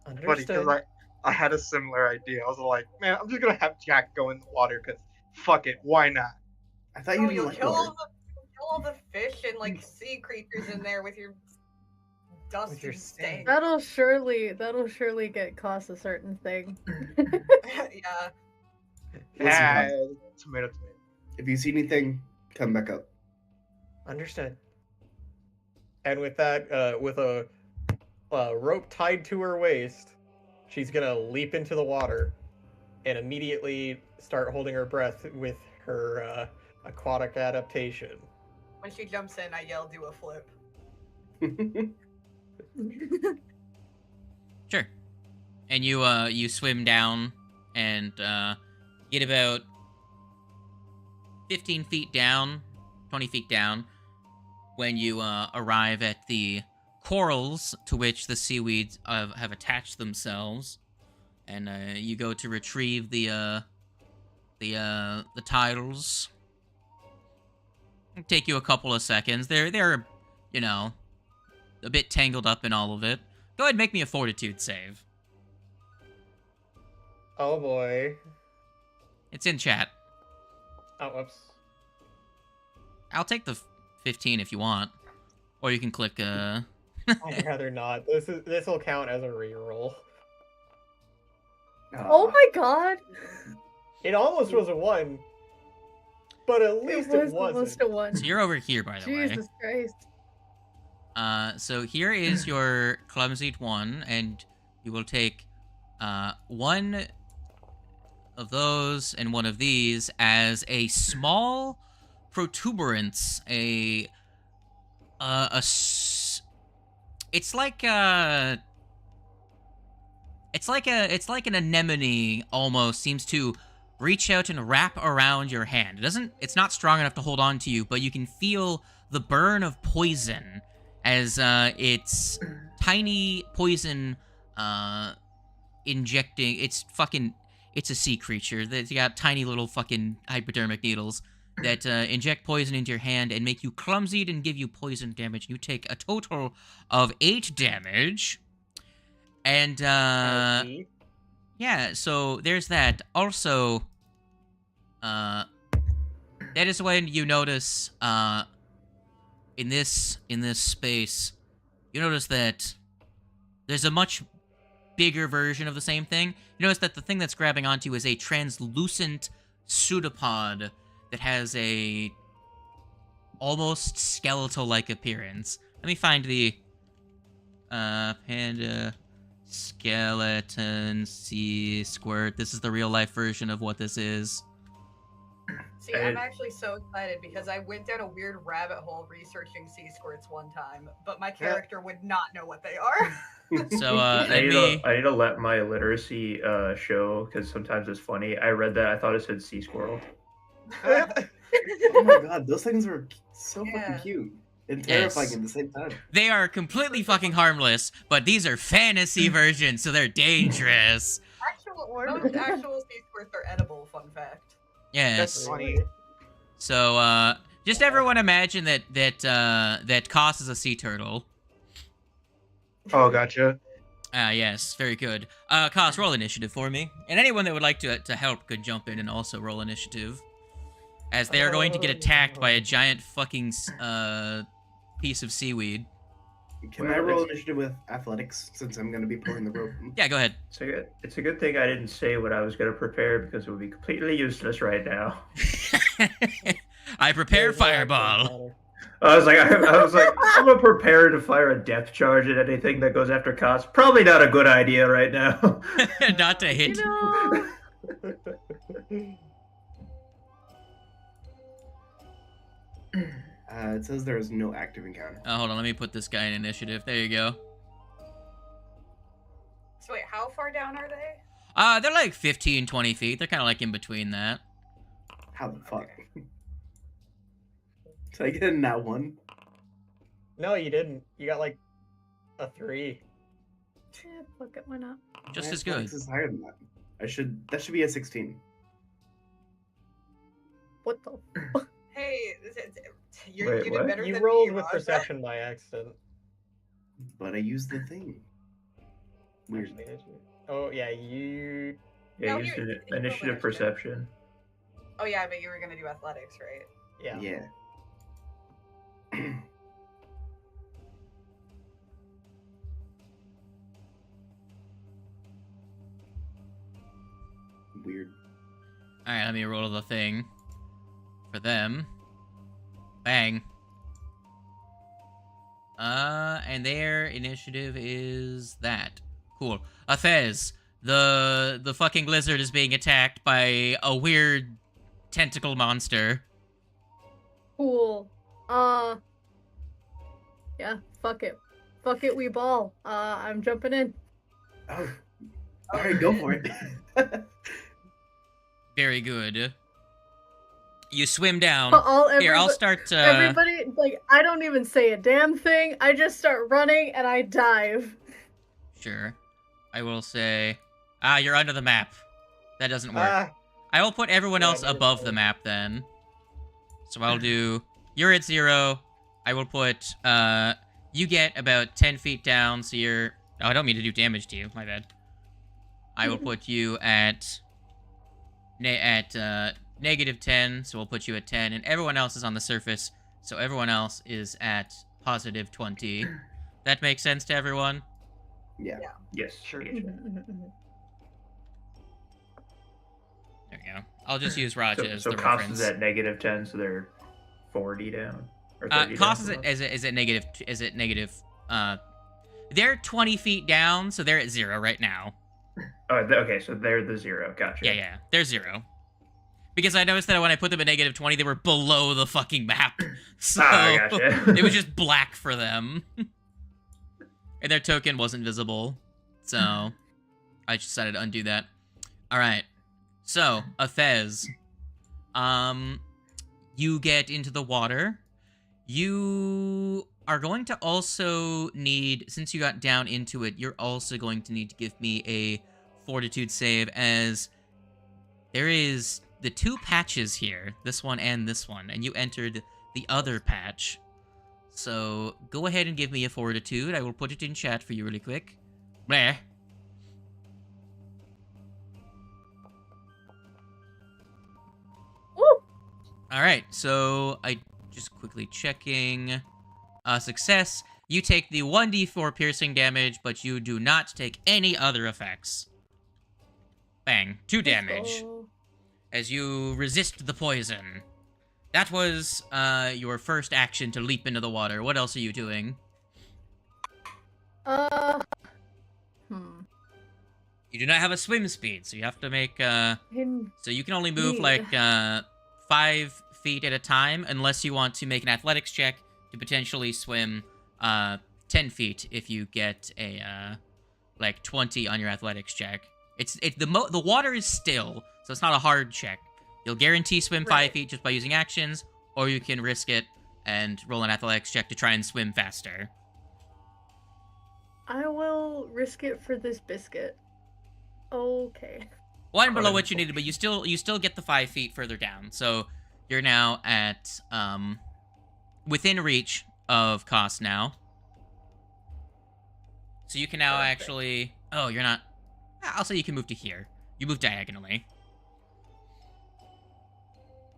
Funny, because I had a similar idea. I was like, man, I'm just gonna have Jack go in the water, because fuck it, why not? I thought you didn't like water. Kill all the fish and like sea creatures in there with your dust and stain. That'll surely get cost a certain thing. Yeah. Tomato. If you see anything, come back up. Understood. And with that, with a rope tied to her waist, she's gonna leap into the water and immediately start holding her breath with her aquatic adaptation. When she jumps in, I yell, "Do a flip." Sure. And you swim down and get about 15 feet down, 20 feet down, when you arrive at the corals to which the seaweeds have attached themselves, and you go to retrieve the the titles. It'll take you a couple of seconds. They're, you know, a bit tangled up in all of it. Go ahead and make me a fortitude save. Oh boy. It's in chat. Oh, whoops. I'll take the 15 if you want. Or you can click, I'd rather not. This will count as a reroll. Oh my god! It almost was a 1. But at least it was wasn't. almost a 1. So you're over here, by the way. Jesus Christ. So here is your clumsied 1, and you will take one of those and one of these as a small protuberance. It's like an anemone almost seems to reach out and wrap around your hand. It's not strong enough to hold on to you, but you can feel the burn of poison as it's tiny poison injecting. It's a sea creature that's got tiny little fucking hypodermic needles that inject poison into your hand and make you clumsied and give you poison damage. You take a total of 8 damage. And, yeah, so there's that. Also, that is when you notice, in this space, you notice that there's a much bigger version of the same thing. You notice that the thing that's grabbing onto you is a translucent pseudopod that has a almost skeletal-like appearance. Let me find the panda skeleton sea squirt. This is the real-life version of what this is. See, I'm actually so excited because I went down a weird rabbit hole researching sea squirts one time, but my character would not know what they are. So, I need to let my literacy show, because sometimes it's funny. I read that, I thought it said sea squirrel. Oh my god, those things are so fucking cute and terrifying at the same time. They are completely fucking harmless, but these are fantasy versions, so they're dangerous. Most actual sea squirts are edible, fun fact. Yes. That's funny. So, just everyone imagine that Koss is a sea turtle. Oh, gotcha. Yes, very good. Koss, roll initiative for me. And anyone that would like to help could jump in and also roll initiative. As they are going to get attacked by a giant fucking piece of seaweed. Can I roll initiative with athletics since I'm going to be pulling the rope? Yeah, go ahead. It's a good thing I didn't say what I was going to prepare because it would be completely useless right now. I prepare fireball. I was like, I'm gonna prepare to fire a depth charge at anything that goes after Koss. Probably not a good idea right now. Not to hit. It says there is no active encounter. Oh, hold on, let me put this guy in initiative. There you go. So wait, how far down are they? They're like 15, 20 feet. They're kind of like in between that. How the fuck? Did I get in that one? No, you didn't. You got like a 3. Yeah, fuck it, why not? Just as good. This is higher than that. That should be a 16. What the? Hey, you Wait, did what? better You than rolled me, with Roz. perception by accident. But I used the thing. Weird. Actually, did you? Oh yeah, you. Yeah, No, use you rolled initiative perception. Oh yeah, but you were gonna do athletics, right? Yeah. Yeah. Weird. Alright, let me roll the thing. For them. Bang. And their initiative is that. Cool. Fez, the fucking lizard is being attacked by a weird tentacle monster. Cool. Yeah, fuck it. Fuck it, we ball. I'm jumping in. Oh. Alright, go for it. Very good. You swim down. Here, I'll start. Everybody, like, I don't even say a damn thing. I just start running and I dive. Sure. I will say. You're under the map. That doesn't work. I will put everyone Yeah, else negative above the 10. map then. So I'll do... You're at 0. I will put... You get about 10 feet down, so you're... Oh, I don't mean to do damage to you. My bad. I will put you at... negative 10, so we'll put you at 10. And everyone else is on the surface, so everyone else is at positive 20. That makes sense to everyone? Yeah. Yes. Sure. I get you. There we go. I'll just use Raja as So the cost reference. is at negative 10, so they're 40 down. Or 30 Cost down. is at negative, they're 20 feet down, so they're at 0 right now. Oh, okay, so they're the 0. Gotcha. Yeah, they're 0. Because I noticed that when I put them at negative 20, they were below the fucking map. So gotcha. it was just black for them. And their token wasn't visible. So I just decided to undo that. Alright. So, Afez. You get into the water. You are going to also need, since you got down into it, you're also going to need to give me a fortitude save, as there is the 2 patches here, this one, and you entered the other patch. So go ahead and give me a fortitude. I will put it in chat for you really quick. Bleh. Woo! Alright, so I just quickly checking. Success. You take the 1d4 piercing damage, but you do not take any other effects. Bang. 2 damage. Go. As you resist the poison. That was your first action to leap into the water. What else are you doing? You do not have a swim speed, so you have to make so you can only move like 5 feet at a time, unless you want to make an athletics check to potentially swim 10 feet if you get a like 20 on your athletics check. The water is still, so it's not a hard check. You'll guarantee swim 5 feet just by using actions, or you can risk it and roll an athletics check to try and swim faster. I will risk it for this biscuit. Okay. One below what you needed, but you still get the 5 feet further down. So you're now at within reach of cost now. So you can now actually... Oh, you're not... I'll say you can move to here. You move diagonally.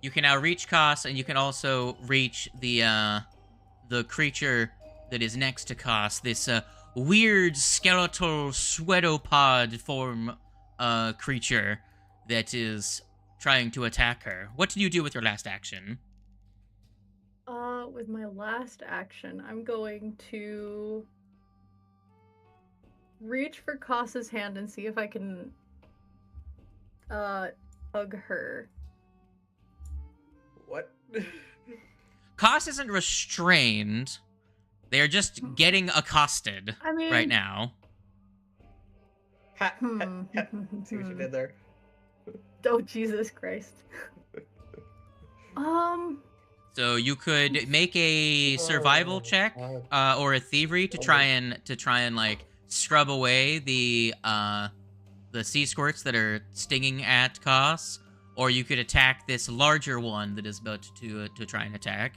You can now reach Koss, and you can also reach the creature that is next to Koss. This weird skeletal sweatopod form creature that is trying to attack her. What did you do with your last action? With my last action, I'm going to reach for Koss's hand and see if I can hug her. What? Koss isn't restrained. They're just getting accosted I mean, right now. See what you did there? Oh, Jesus Christ. So you could make a survival check or a thievery to try and like scrub away the sea squirts that are stinging at Koss, or you could attack this larger one that is about to try and attack.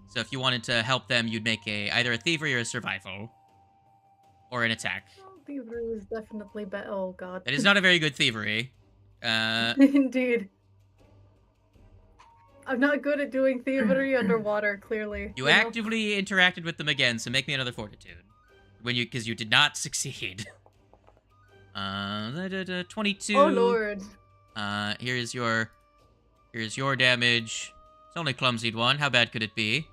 So if you wanted to help them, you'd make either a thievery or a survival, or an attack. Thievery was definitely better. Oh god. That is not a very good thievery. Indeed. I'm not good at doing thievery underwater, clearly. You know? actively interacted with them again, so make me another fortitude. Because you did not succeed. 22. Oh lord. Here's your damage. It's only clumsied 1. How bad could it be?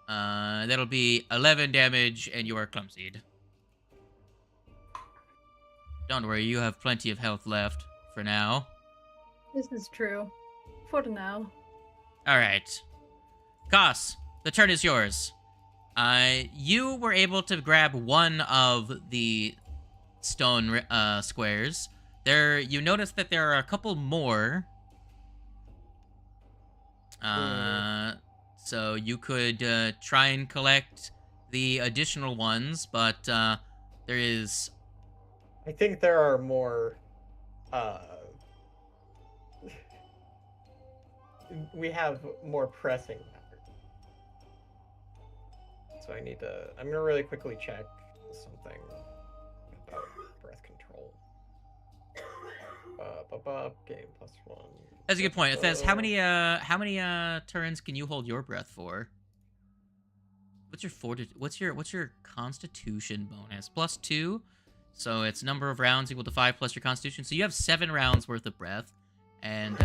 That'll be 11 damage, and you are clumsied. Don't worry, you have plenty of health left for now. This is true. For now. Alright. Koss, the turn is yours. You were able to grab one of the stone squares. You notice that there are a couple more. So you could try and collect the additional ones, but there is... I think there are more we have more pressing matters. So I'm gonna really quickly check something about breath control. Game +1. That's a good point. Thez, how many turns can you hold your breath for? What's your constitution bonus? +2. So it's number of rounds equal to 5 plus your constitution. So you have 7 rounds worth of breath. And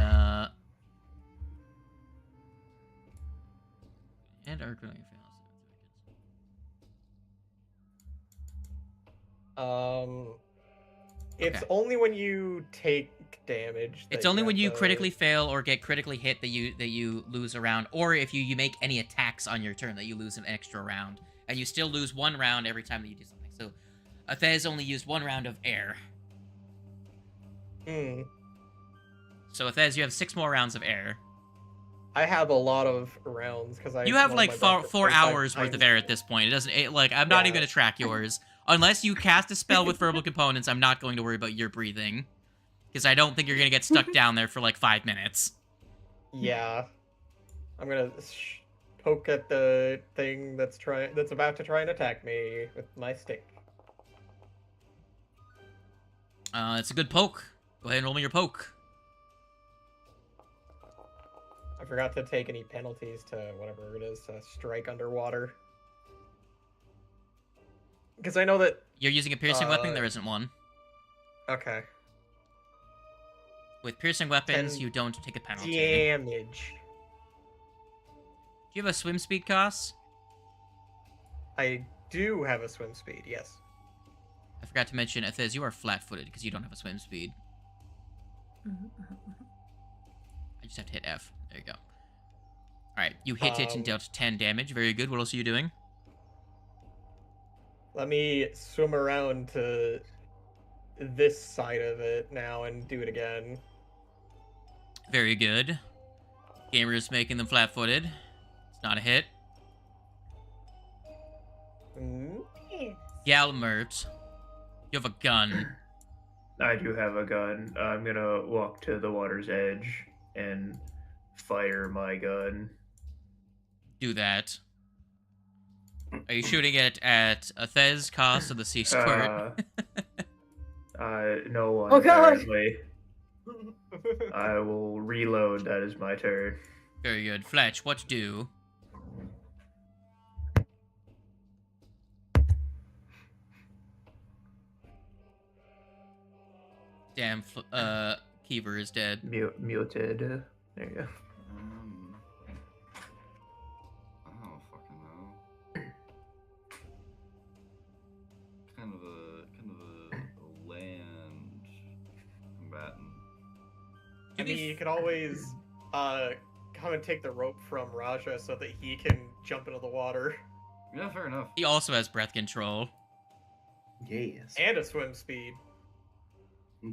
It's Okay. only when you take damage. It's that only when have you the- critically fail or get critically hit that you lose a round, or if you make any attacks on your turn that you lose an extra round, and you still lose 1 round every time that you do something. So, Thez only used 1 round of air. Hmm. So, Thez, you have 6 more rounds of air. I have a lot of rounds because I. You have lost like my four, breath 4 like 5 hours worth of times. air at this point. It doesn't like I'm not even Yeah. gonna track yours unless you cast a spell with verbal components. I'm not going to worry about your breathing because I don't think you're gonna get stuck down there for like 5 minutes. Yeah. I'm gonna poke at the thing that's about to try and attack me with my stick. It's a good poke. Go ahead and roll me your poke. I forgot to take any penalties to whatever it is to strike underwater. Because I know that. You're using a piercing weapon. There isn't one. Okay. With piercing weapons, 10 you don't take a penalty. Damage. Do you have a swim speed, Koss? I do have a swim speed, yes. I forgot to mention, Thez, you are flat-footed because you don't have a swim speed. I just have to hit F. There you go. Alright, you hit it and dealt 10 damage. Very good. What else are you doing? Let me swim around to this side of it now and do it again. Very good. Gamer's making them flat-footed. It's not a hit. Galmert, you have a gun. I do have a gun. I'm gonna walk to the water's edge and fire my gun. Do that. Are you shooting it at a Thez, Koss, or the sea squirt? No one. Oh, God. Apparently. I will reload. That is my turn. Very good. Fletch, what to do? Damn, Keever is dead. Muted. There you go. I don't fucking know. Kind of a land combatant. I mean, you could always come and take the rope from Raja so that he can jump into the water. Yeah, fair enough. He also has breath control. Yes. And a swim speed.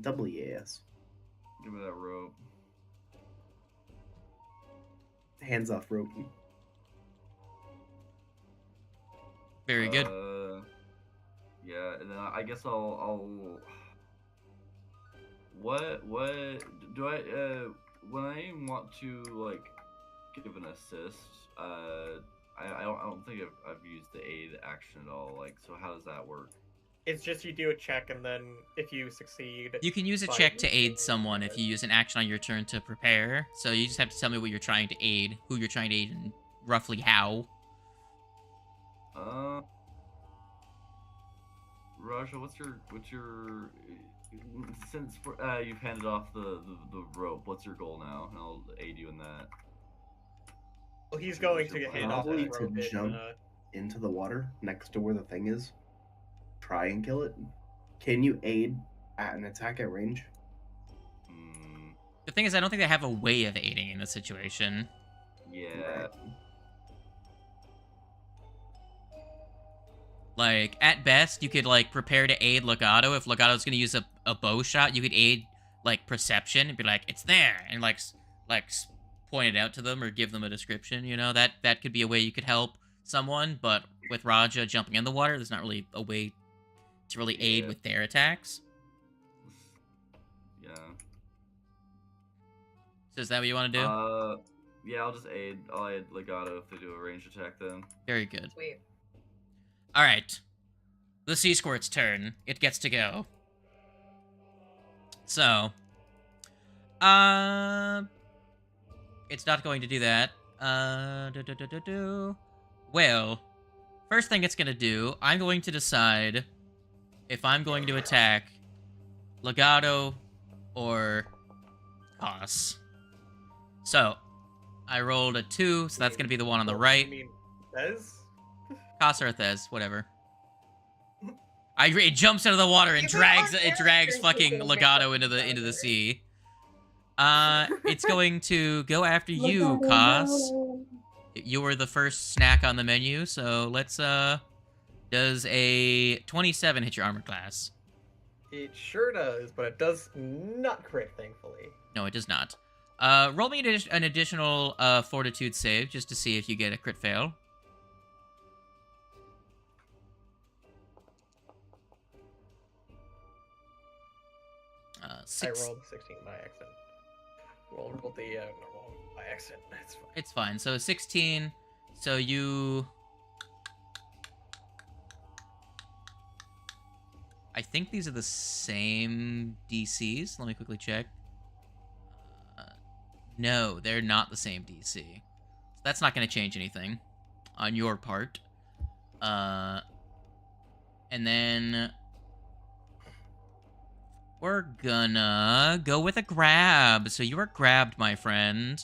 Double yes. Give me that rope. Hands off rope. Very good. Yeah, and then I guess I'll. What do I when I want to like give an assist? I don't think I've used the aid action at all. Like, so how does that work? It's just you do a check, and then if you succeed... You can use a by check to aid using- someone if you use an action on your turn to prepare. So you just have to tell me what you're trying to aid, who you're trying to aid, and roughly how. Raja, what's your since you've handed off the rope, what's your goal now? And I'll aid you in that. Well, he's going to hand off Probably that to rope in, jump into the water next to where the thing is. Try and kill it. Can you aid at an attack at range? The thing is, I don't think they have a way of aiding in this situation. Yeah. Like, at best, you could, like, prepare to aid Legato. If Legato's gonna use a bow shot, you could aid, like, perception and be like, it's there! And, point it out to them or give them a description, you know? That could be a way you could help someone, but with Raja jumping in the water, there's not really a way to really aid with their attacks. Yeah. So is that what you want to do? Yeah, I'll just aid. I'll aid Legato if they do a ranged attack then. Very good. Sweet. All right. The Sea Squirt's turn. It gets to go. So, it's not going to do that. Well, first thing it's gonna do, I'm going to decide if I'm going to attack Legato or Cos. So, I rolled a 2, so that's gonna be the one on the right. I mean, Thez? Cos or Thez, whatever. It jumps out of the water and drags fucking Legato into the sea. It's going to go after you, Cos. You were the first snack on the menu, so let's does a 27 hit your armor class? It sure does, but it does not crit, thankfully. No, it does not. Roll me an additional fortitude save just to see if you get a crit fail. I rolled 16 by accident. Rolled the normal by accident. That's fine. It's fine. So 16. So you... I think these are the same DCs. Let me quickly check. No, they're not the same DC. So that's not going to change anything on your part. And then... we're gonna go with a grab. So you are grabbed, my friend.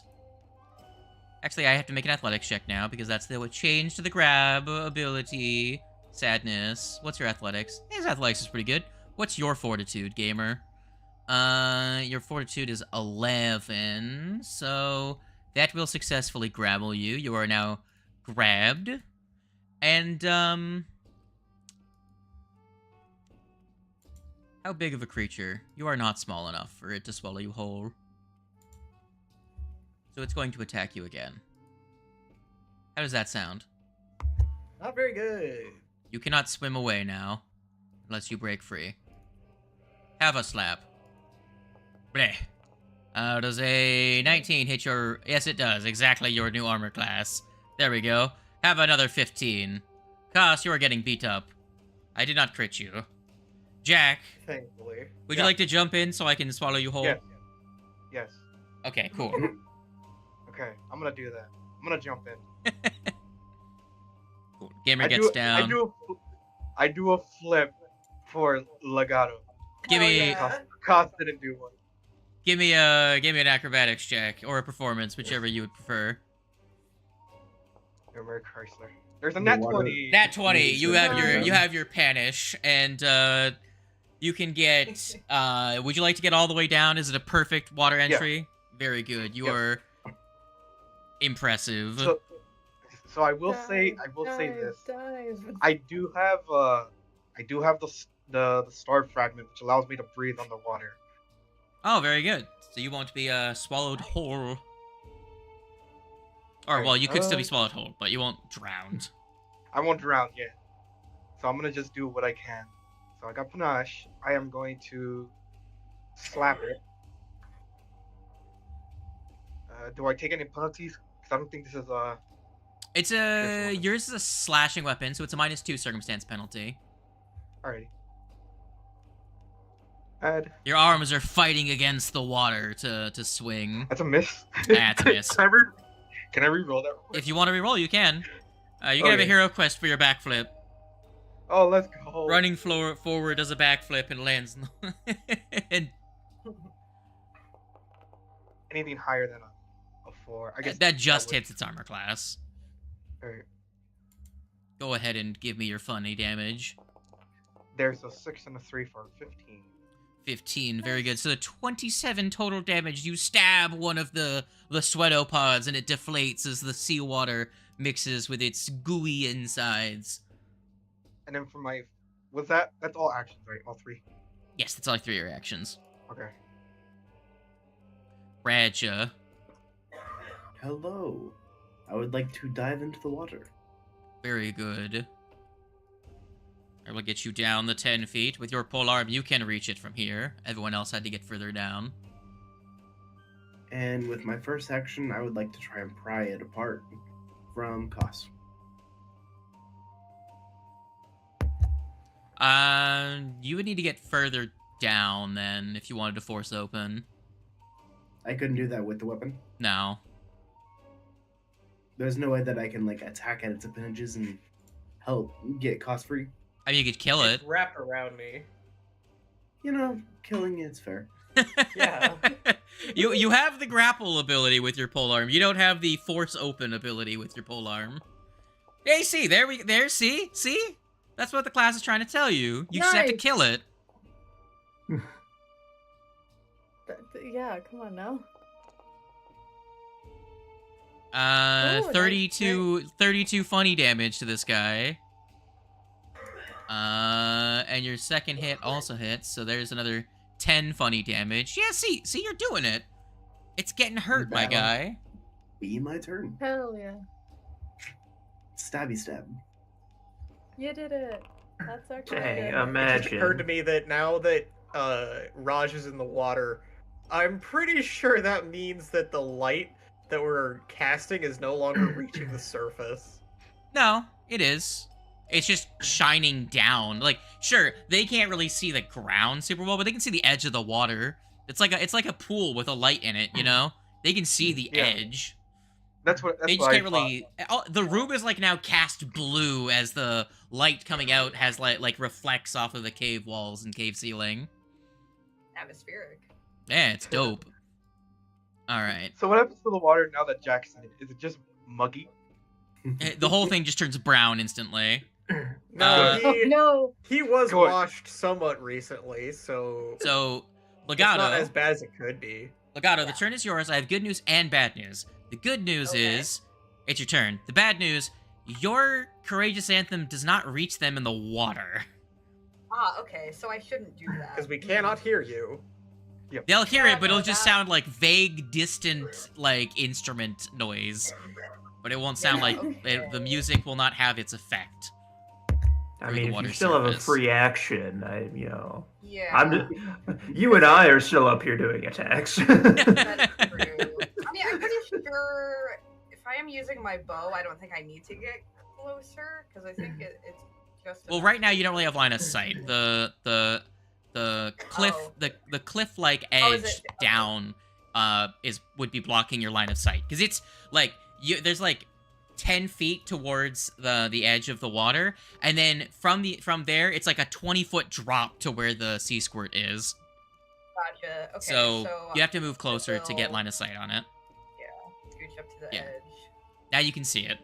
Actually, I have to make an athletics check now because that's what changed to the grab ability. Sadness. What's your athletics? His athletics is pretty good. What's your fortitude, gamer? Your fortitude is 11. So that will successfully grapple you. You are now grabbed. And, how big of a creature? You are not small enough for it to swallow you whole. So it's going to attack you again. How does that sound? Not very good. You cannot swim away now, unless you break free. Have a slap. Bleh. Does a 19 hit your... Yes, it does. Exactly your new armor class. There we go. Have another 15. Cos, you are getting beat up. I did not crit you. Jack, Thankfully. would you like to jump in so I can swallow you whole? Yes. Yes. Okay, cool. Okay, I'm gonna do that. I'm gonna jump in. Cool. Gamer gets down. I do a flip for Legato. Give me, Cost didn't do one. give me an acrobatics check or a performance, whichever you would prefer. Mary Chrysler. There's a nat 20. Nat 20. You have your panish, and you can get. Would you like to get all the way down? Is it a perfect water entry? Yeah. Very good. You are impressive. So I will say this. I do have the star fragment, which allows me to breathe underwater. Oh, very good. So you won't be swallowed whole. Or, well, you could still be swallowed whole, but you won't drown. I won't drown yet. So I'm gonna just do what I can. So I got panache. I am going to slap it. Do I take any penalties? Because I don't think this is a... It's a... Yours is a slashing weapon, so it's a -2 circumstance penalty. Alrighty. Add. Your arms are fighting against the water to swing. That's a miss. That's a miss. Can I re-roll that? If you want to re-roll, you can. You can have a hero quest for your backflip. Oh, let's go. Running forward does a backflip and lands. And anything higher than a 4. I guess that just hits its armor class. Alright. Go ahead and give me your funny damage. There's a 6 and a 3 for 15. 15, very good. So the 27 total damage. You stab one of the sweatopods and it deflates as the seawater mixes with its gooey insides. And then for my... That's all actions, right? All 3? Yes, that's all 3 of your actions. Okay. Radja. Hello. I would like to dive into the water. Very good. I will get you down the 10 feet. With your polearm, you can reach it from here. Everyone else had to get further down. And with my first action, I would like to try and pry it apart from Koss. You would need to get further down then if you wanted to force open. I couldn't do that with the weapon. No. There's no way that I can like attack at its appendages and help get Koss free. I mean, you could kill it. It's wrapped around me. You know, killing it's fair. Yeah. You have the grapple ability with your polearm. You don't have the force open ability with your polearm. Hey, see, see? That's what the class is trying to tell you. You just have to Nice. kill it. Yeah, come on now. Ooh, 32 funny damage to this guy. And your second hit also hits, so there's another 10 funny damage. Yeah, see, you're doing it. It's getting hurt, my guy. Be my turn. Hell yeah. Stabby stab. You did it. That's actually Dang, good. It just imagine. occurred to me that now that Raj is in the water, I'm pretty sure that means that the light that we're casting is no longer reaching the surface. No, it is. It's just shining down. Like, sure, they can't really see the ground super well, but they can see the edge of the water. It's like a pool with a light in it, you know? They can see the Yeah. edge. That's what. That's They just what I can't really. The room is like now cast blue as the light coming out has like reflects off of the cave walls and cave ceiling. Atmospheric. Yeah, it's dope. All right, thought. So what happens to the water now that Jack's in it? Is it just muggy? the whole thing just turns brown instantly. No, Oh no. he was Go on. washed somewhat recently, so So, it's not Legato, as bad as it could be. the turn is yours. I have good news and bad news. The good news Okay. is, it's your turn. The bad news, your courageous anthem does not reach them in the water. Ah, okay, so I shouldn't do that. Because we cannot hear you. They'll hear Yeah, it, but it'll no, just that- sound like vague, distant, like, instrument noise. But it won't sound Yeah, like okay. the music will not have its effect. I through the mean, if water you still have a surface. free action, Yeah. I'm just, you and I are still up here doing attacks. That's true. I mean, I'm pretty sure if I am using my bow, I don't think I need to get closer because I think it's just. Well, enough right now to- you don't really have line of sight. The cliff, Oh. the cliff-like Oh, edge is it? Okay. down would be blocking your line of sight because it's like there's like 10 feet towards the edge of the water, and then from there it's like a 20-foot drop to where the sea squirt is. Gotcha. Okay. So you have to move closer to get will- line of sight on it. Scooch up to the Yeah. edge. Now you can see it.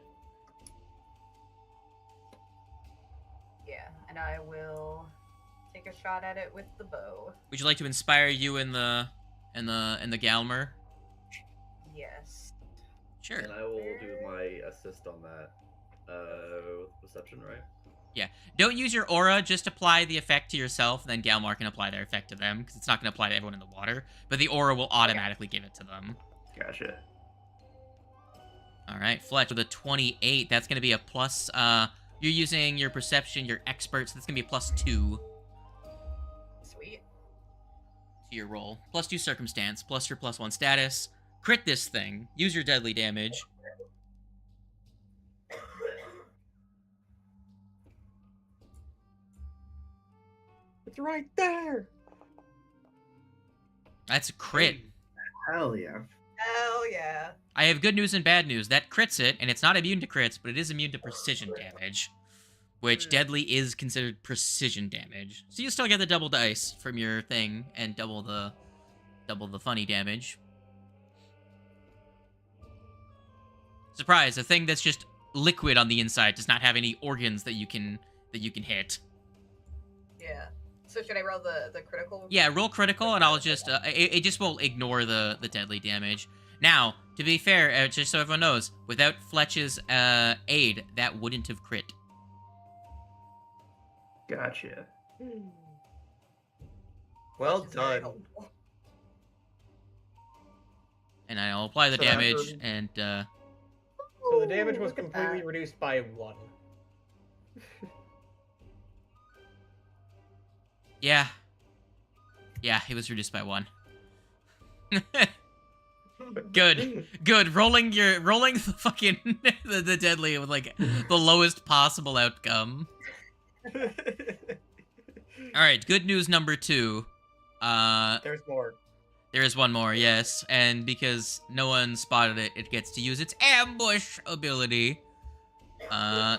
Yeah, and I will take a shot at it with the bow. Would you like to inspire you in the Galmer? Yes. Sure. And I will do my assist on that. With perception, right? Don't use your aura, just apply the effect to yourself, then Galmar can apply their effect to them, because it's not going to apply to everyone in the water, but the aura will automatically give it to them. Gotcha. Alright, Fletch, with a 28, that's going to be a plus, you're using your perception, your expert, so that's going to be a +2 to Sweet. your roll. +2 circumstance, plus your +1 status. Crit this thing, use your deadly damage. It's right there. That's a crit. Hell yeah. Hell yeah. I have good news and bad news. That crits it, and it's not immune to crits, but it is immune to precision damage. Which deadly is considered precision damage. So you still get the double dice from your thing, and double the funny damage. Surprise, a thing that's just liquid on the inside does not have any organs that you can hit. Yeah. So should I roll the critical? Yeah, roll critical, and I'll just it just will ignore the deadly damage. Now, to be fair, just so everyone knows, without Fletch's aid, that wouldn't have crit. Gotcha. Well Which is very done. helpful. And I'll apply the So that damage, would- and So the damage Ooh, was look at completely that. reduced by 1. yeah, it was reduced by 1. Good. Rolling the fucking the deadly with like the lowest possible outcome. All right, good news number 2. There's more. There is one more, yes, and because no one spotted it, it gets to use its ambush ability.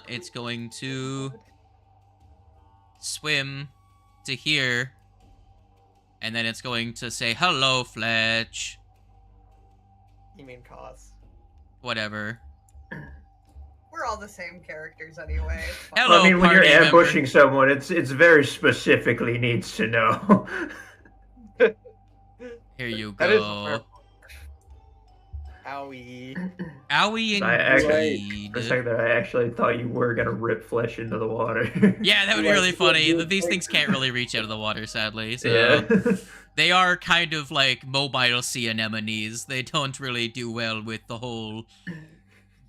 It's going to swim to here, and then it's going to say, "Hello, Fletch." You mean Cos? Whatever. We're all the same characters anyway. It's fine. Hello, I mean, when you're party member. ambushing someone, it's very specifically needs to know. Here you That is go. fair. Owie. Owie So I actually, indeed. for a second there, I actually thought you were gonna rip Flesh into the water. Yeah, that would be Like, really funny. you- These things can't really reach out of the water, sadly. So Yeah. they are kind of like mobile sea anemones. They don't really do well with the whole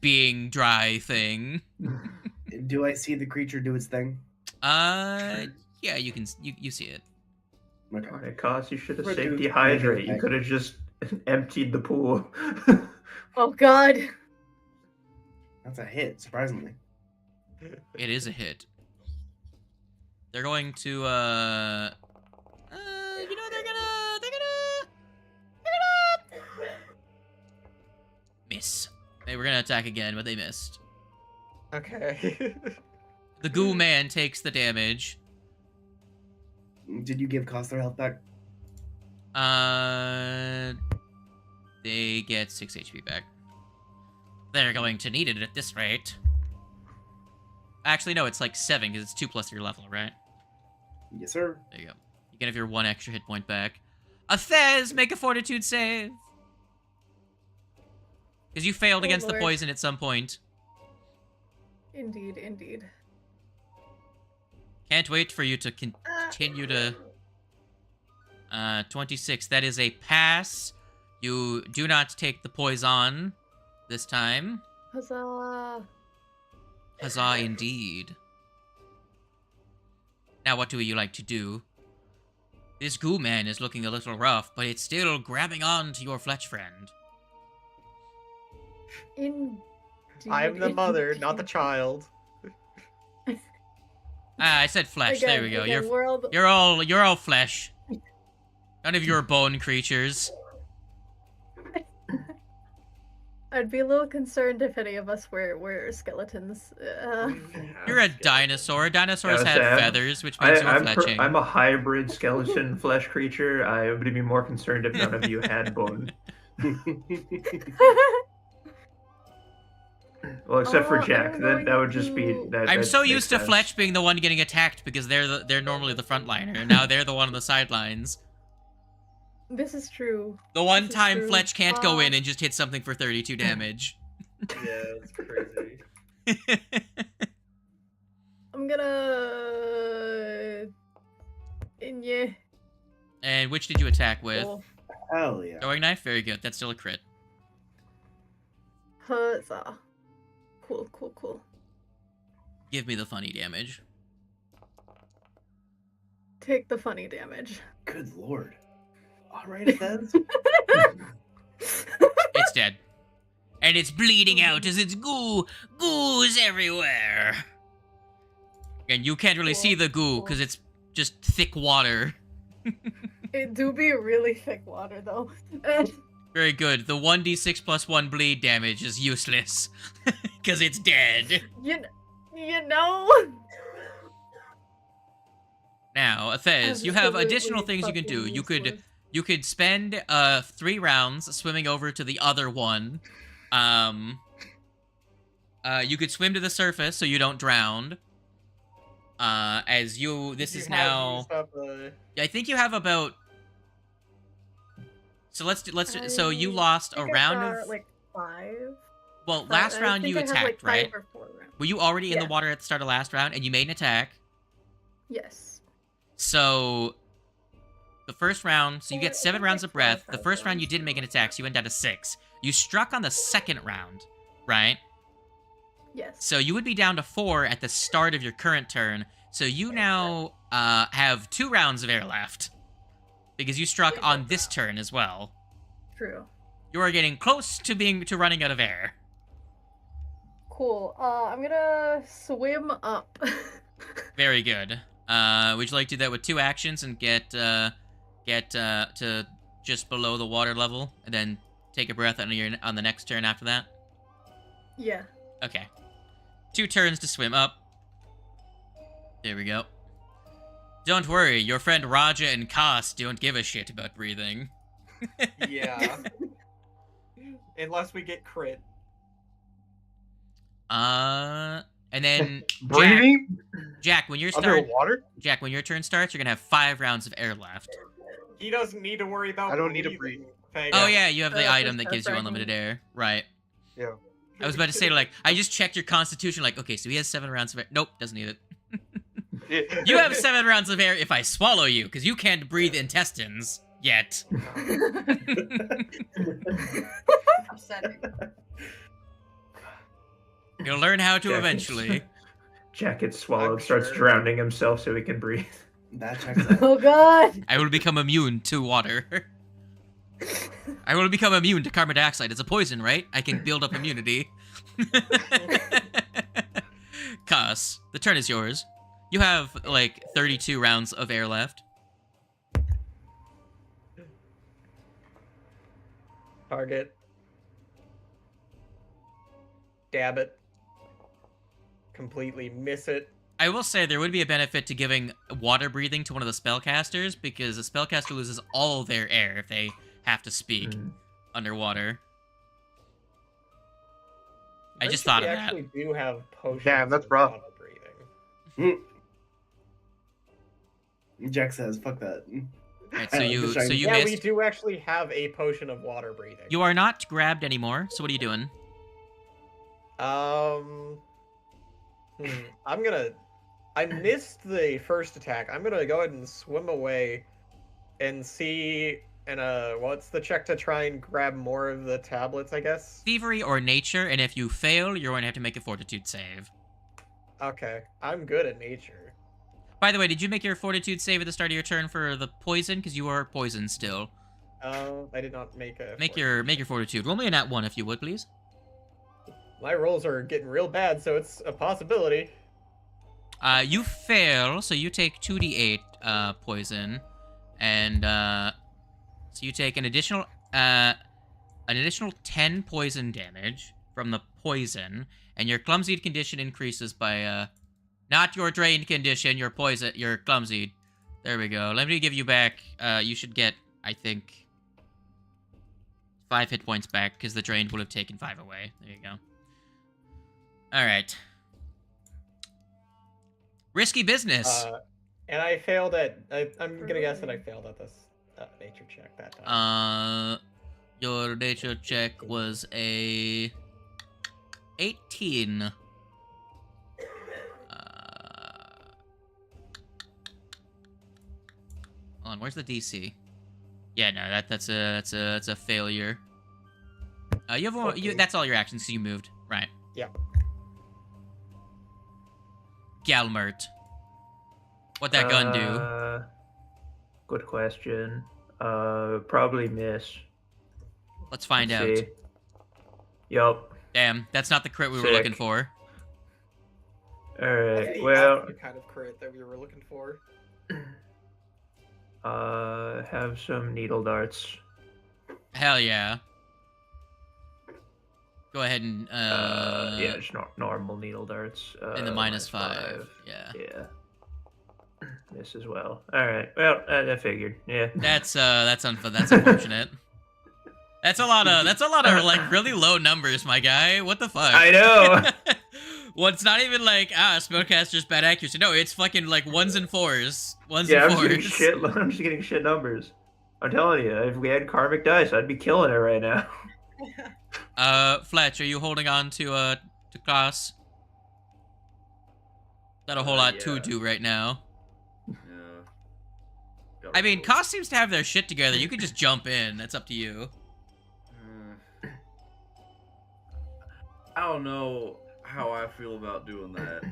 being dry thing. Do I see the creature do its thing? Yeah, you can you see it. Okay. Darn it, Cos, you should have We're saved doing- dehydrate. You okay. could have just emptied the pool. Oh god. That's a hit, surprisingly. It is a hit. They're going to you know they're gonna miss. They were gonna attack again, but they missed. Okay. The goo man takes the damage. Did you give Cost their health back? They get 6 HP back. They're going to need it at this rate. Actually, no, it's like 7 because it's 2 plus your level, right? Yes, sir. There you go. You can have your 1 extra hit point back. Athez, make a fortitude save. Because you failed Oh, against the Lord. poison at some point. Indeed, indeed. Can't wait for you to continue to... 26, that is a pass. You do not take the poison this time. Huzzah. Huzzah indeed. Now what do you like to do? This goo man is looking a little rough, but it's still grabbing on to your Fletch friend. Indeed. I'm the mother, not the child. Ah, I said flesh. Again, There we go. again, we're all the- You're all flesh. None of your bone creatures. I'd be a little concerned if any of us were skeletons. You're a dinosaur. Dinosaurs Yeah, had Sam. feathers, which means you're fletching. I'm a hybrid skeleton flesh creature. I would be more concerned if none of you had bone. Well, except for I'm Jack. That would just be going that. I'm that so makes used to sense. Fletch being the one getting attacked because they're normally the frontliner, and now they're the one on the sidelines. This is true. The one This is time true. Fletch can't go in and just hit something for 32 damage. Yeah, it's crazy. I'm gonna. Yeah. And which did you attack with? Cool. Hell yeah. Throwing knife? Very good. That's still a crit. Huzzah. Cool, cool, cool. Give me the funny damage. Take the funny damage. Good lord. Alright, Athez. It's dead. And it's bleeding out as it's goos everywhere. And you can't really see the goo because it's just thick water. It do be really thick water though. Very good. The 1d6 plus 1 bleed damage is useless because it's dead. you know. Now, Athez, you have additional Absolutely things you can do. fucking You useless. could spend 3 rounds swimming over to the other one. You could swim to the surface so you don't drown. This You is have now. used up, I think you have about. So so you lost I a think round I've got, of. like 5. Well, last round you attacked, right? 5 or 4 rounds. Were you already in the Yeah. water at the start of last round and you made an attack? Yes. So the first round, so you Or get I 7 think rounds like of breath. 5 The first round you rounds. didn't make an attack, so you went down to 6. You struck on the second round, right? Yes. So you would be down to 4 at the start of your current turn. So you now have 2 rounds of air left. Because you struck on this turn as well. True. You are getting close to running out of air. Cool. I'm gonna swim up. Very good. Would you like to do that with 2 actions and get to just below the water level, and then take a breath on the next turn after that? Yeah. Okay. 2 turns to swim up. There we go. Don't worry, your friend Raja and Kas don't give a shit about breathing. Yeah. Unless we get crit. And then Breathing Jack, when your underwater. Jack, when your turn starts, you're gonna have 5 rounds of air left. He doesn't need to worry about. I don't need to breathing. breathe. Oh yeah, you have the That's item that gives you fragment. unlimited air. Right. Yeah. I was about to say, like, I just checked your constitution, like, okay, so he has 7 rounds of air. Nope, doesn't need it. You have 7 rounds of air if I swallow you, because you can't breathe intestines yet. Upsetting. You'll learn how to Jack eventually. Jack gets swallowed, I'm starts sure. drowning himself so he can breathe. That checks out. Oh god. I will become immune to water. I will become immune to carbon dioxide. It's a poison, right? I can build up immunity. Kas, the turn is yours. You have, like, 32 rounds of air left. Target. Dab it. Completely miss it. I will say there would be a benefit to giving water breathing to one of the spellcasters, because the spellcaster loses all their air if they have to speak underwater. I just thought of We that. actually do have potions. Damn, that's of rough. water breathing. Jack says, "Fuck that." Right, I so like you the shiny- you Yeah, we missed. do actually have a potion of water breathing. You are not grabbed anymore. So what are you doing? I missed the first attack. I'm gonna go ahead and swim away and see. And what's the check to try and grab more of the tablets? I guess. Thievery or nature, and if you fail, you're going to have to make a fortitude save. Okay, I'm good at nature. By the way, did you make your fortitude save at the start of your turn for the poison? Because you are poisoned still. I did not make a. Make your fortitude. Roll me a nat 1 if you would, please. My rolls are getting real bad, so it's a possibility. You fail, so you take 2d8 poison, and so you take an additional 10 poison damage from the poison, and your clumsy condition increases by not your drained condition, your clumsy. There we go. Let me give you back. You should get, I think, 5 hit points back because the drained would have taken 5 away. There you go. All right. Risky business. And I failed at. I'm gonna guess that I failed at this nature check that time. Your nature check was a 18. Hold on, where's the DC? Yeah, no, that's a failure. You have one. Okay. That's all your actions. So you moved, right? Yeah. Galmert. What that gun do? Good question. Probably miss. Let's find Let's out. see. Yup. Damn, that's not the crit we were Sick. looking for. Alright, The well, opposite kind of crit that we were looking for. have some needle darts. Hell yeah. Go ahead and Yeah, just normal needle darts. in the -5. Yeah. Yeah. Miss as well. Alright, well, I figured. Yeah. That's unfortunate. That's a lot of like really low numbers, my guy. What the fuck? I know! Well, it's not even like spellcaster's bad accuracy. No, it's fucking like 1s and 4s. Yeah, I'm just getting shit numbers. I'm telling you, if we had karmic dice, I'd be killing it right now. Fletch, are you holding on to Klaus? Got a whole lot to Yeah. do right now. Yeah. I mean, Klaus seems to have their shit together. You could just jump in. That's up to you. I don't know how I feel about doing that.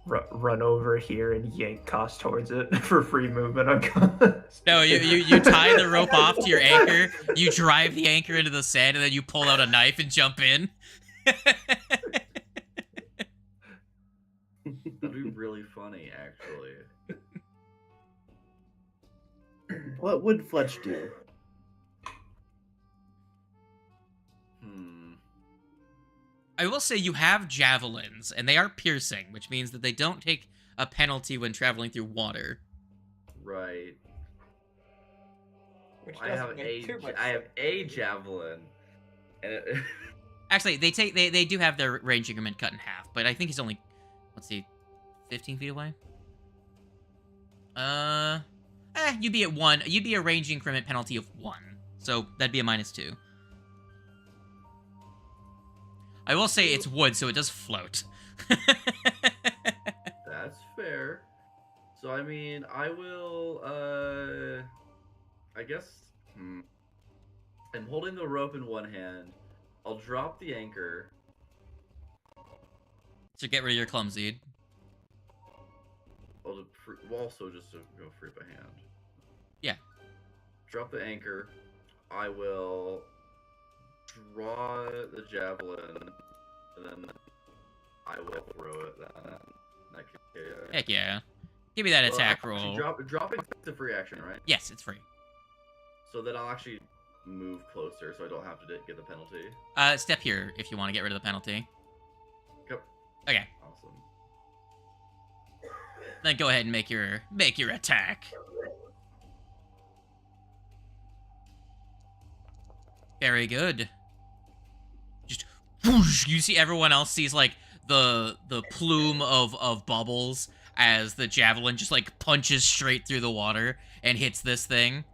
run over here and yank Koss towards it for free movement on Koss. No, you tie the rope off to your anchor, you drive the anchor into the sand, and then you pull out a knife and jump in. That'd be really funny, actually. What would Fletch do? I will say you have javelins, and they are piercing, which means that they don't take a penalty when traveling through water. Right. Which I doesn't have make too much I have sense. a javelin. And it, Actually, they do have their range increment cut in half, but I think he's only, let's see, 15 feet away? You'd be at 1. You'd be a range increment penalty of 1. So that'd be a -2. I will say it's wood, so it does float. that's fair. So I mean, I will. I guess. I'm holding the rope in one hand. I'll drop the anchor. So get rid of your clumsy. I'll also just to go free by hand. Yeah. Drop the anchor. I will draw the javelin, and then I will throw it. Heck yeah. Give me that attack actually, roll. Dropping is a free action, right? Yes, it's free. So then I'll actually move closer, so I don't have to get the penalty. Step here if you want to get rid of the penalty. Yep. Okay. Awesome. Then go ahead and make your attack. Very good. Just whoosh, you see everyone else sees like the plume of bubbles as the javelin just like punches straight through the water and hits this thing.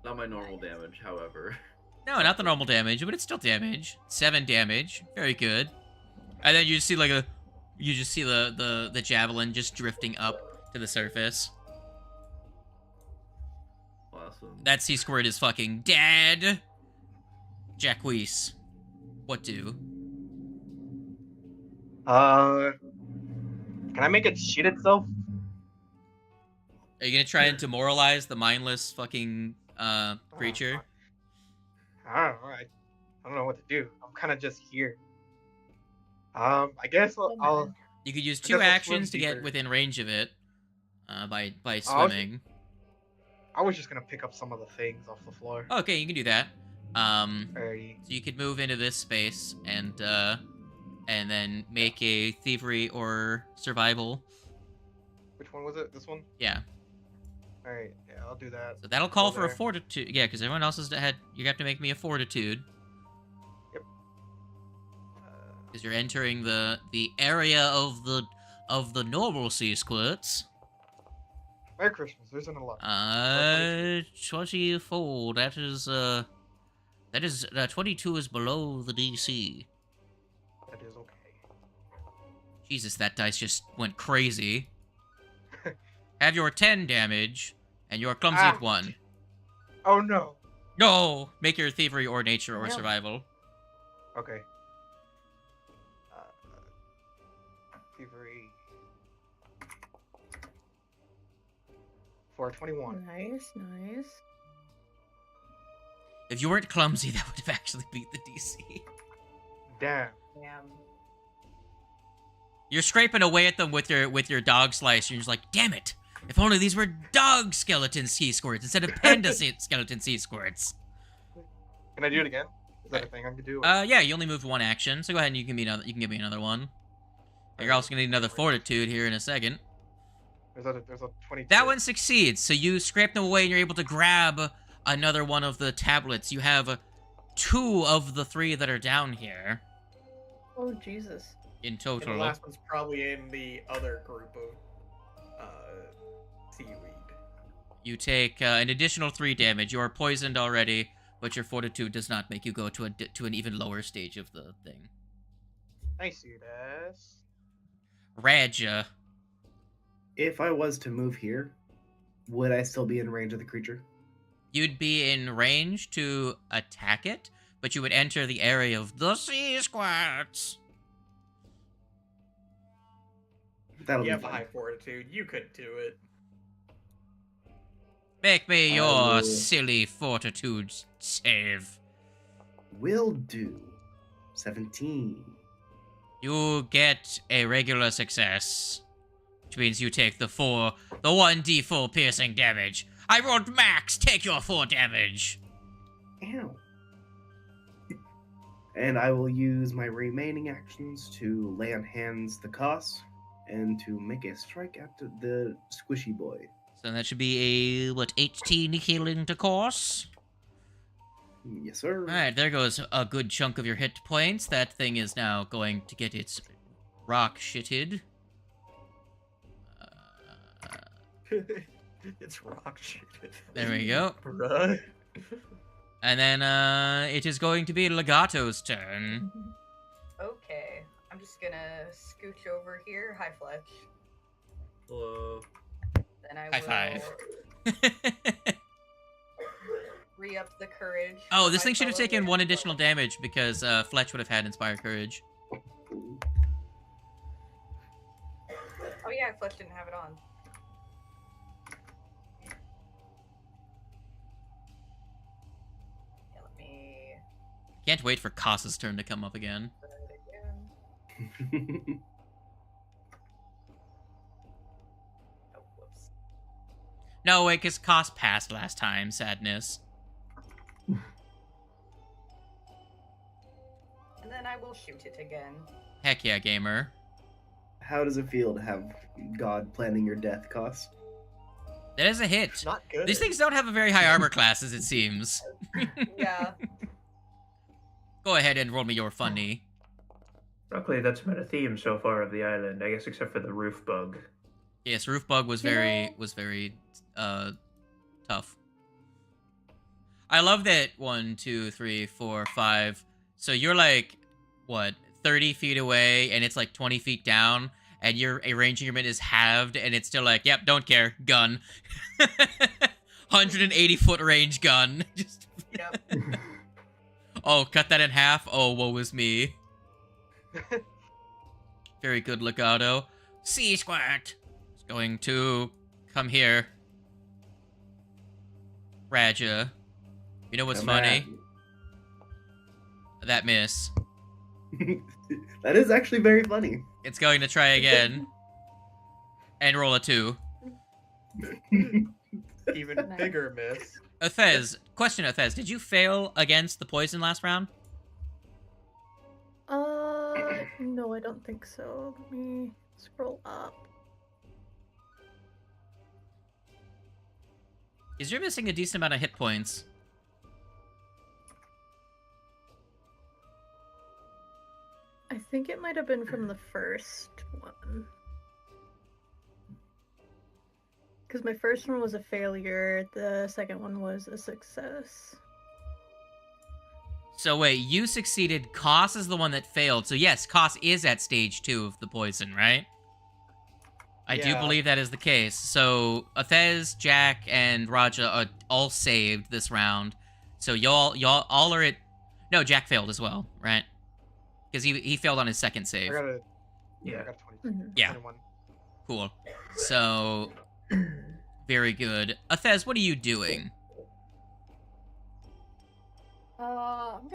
Not my normal damage, however. No, not the normal damage, but it's still damage. 7 damage. Very good. And then you just see like the javelin just drifting up to the surface. Awesome. That sea squirt is fucking dead. Jacquees, what do? Can I make it shit itself? Are you gonna try and demoralize the mindless fucking creature? I don't know. I don't know what to do. I'm kind of just here. I guess I'll You could use I 2 guess I'll swim actions to get deeper. within range of it. By swimming. I was just gonna pick up some of the things off the floor. Okay, you can do that. Alrighty. So you could move into this space and then make a thievery or survival. Which one was it? This one? Yeah. Alright, yeah, I'll do that. So that'll call Go for a there. fortitude. Yeah, because everyone else has had. You have to make me a fortitude because you're entering the area of the normal sea squirts. Merry Christmas. There isn't a lot. 24. That is 22 is below the DC. That is okay. Jesus, that dice just went crazy. Have your 10 damage and your clumsy Ah. 1. Oh no. No, make your thievery or nature or Yeah. survival. Okay. Thievery. For 21. Nice, nice. If you weren't clumsy, that would have actually beat the DC. Damn. Damn. You're scraping away at them with your dog slice. You're just like, damn it! If only these were dog skeleton sea squirts instead of panda skeleton sea squirts. Can I do it again? Is that a thing I can do? Yeah, you only moved 1 action, so go ahead and you can give me another one. You're also gonna need another fortitude here in a second. There's a 22. That one succeeds, so you scrape them away and you're able to grab another one of the tablets. You have 2 of the 3 that are down here Oh, Jesus. in And the total. last one's probably in the other group of seaweed. You take an additional 3 damage. You are poisoned already, but your fortitude does not make you go to an even lower stage of the thing. I see that. Raja. If I was to move here, would I still be in range of the creature? You'd be in range to attack it, but you would enter the area of the sea squirts. That'll You be have fun. high fortitude. You could do it. Make me I your will- silly fortitude save. Will do. 17. You get a regular success, which means you take the 1d4 piercing damage. I rolled max. Take your 4 damage. Ow. And I will use my remaining actions to lay on hands the Cos and to make a strike at the squishy boy. So that should be a 18 healing to course. Yes, sir. Alright, there goes a good chunk of your hit points. That thing is now going to get its rock shitted. It's rock shit. There we go. Bruh. And then it is going to be Legato's turn. Okay, I'm just gonna scooch over here. Hi, Fletch. Hello. Then I High will five. re-up the courage. Oh, for this my thing should have fellow taken 1 hero. additional damage because Fletch would have had Inspire Courage. Oh yeah, Fletch didn't have it on. Yeah, let me Can't wait for Kos's turn to come up again. put it again. Oh, whoops. No, wait, because Kos passed last time. Sadness. And then I will shoot it again. Heck yeah, gamer. How does it feel to have God planning your death, Cos? That is a hit. It's not good. These things don't have a very high armor class, as it seems. Yeah. Go ahead and roll me your funny. Luckily, that's been a theme so far of the island, I guess, except for the roof bug. Yes, roof bug was very tough. I love that 1, 2, 3, 4, 5. So you're like, what, 30 feet away, and it's like 20 feet down, and your range increment is halved, and it's still like, yep, don't care, gun. 180-foot range gun. Just Yep. oh, cut that in half. Oh, woe is me. Very good, Legato. Sea Squirt is going to come here. Raja. You know what's Come funny? That miss. That is actually very funny. It's going to try again. And roll a 2. Even Nice. bigger miss. Athez, question Athez, did you fail against the poison last round? No, I don't think so. Let me scroll up. Because you're missing a decent amount of hit points. I think it might have been from the first one. Because my first one was a failure, the second one was a success. So wait, you succeeded. Kos is the one that failed. So yes, Kos is at stage 2 of the poison, right? I do Yeah. believe that is the case. So Athez, Jack, and Raja are all saved this round. So y'all all are at. No, Jack failed as well, right? Because he failed on his second I save. got a Yeah. I got 20. Mhm. Yeah. 21. Cool. So very good. Athez, what are you doing? I'm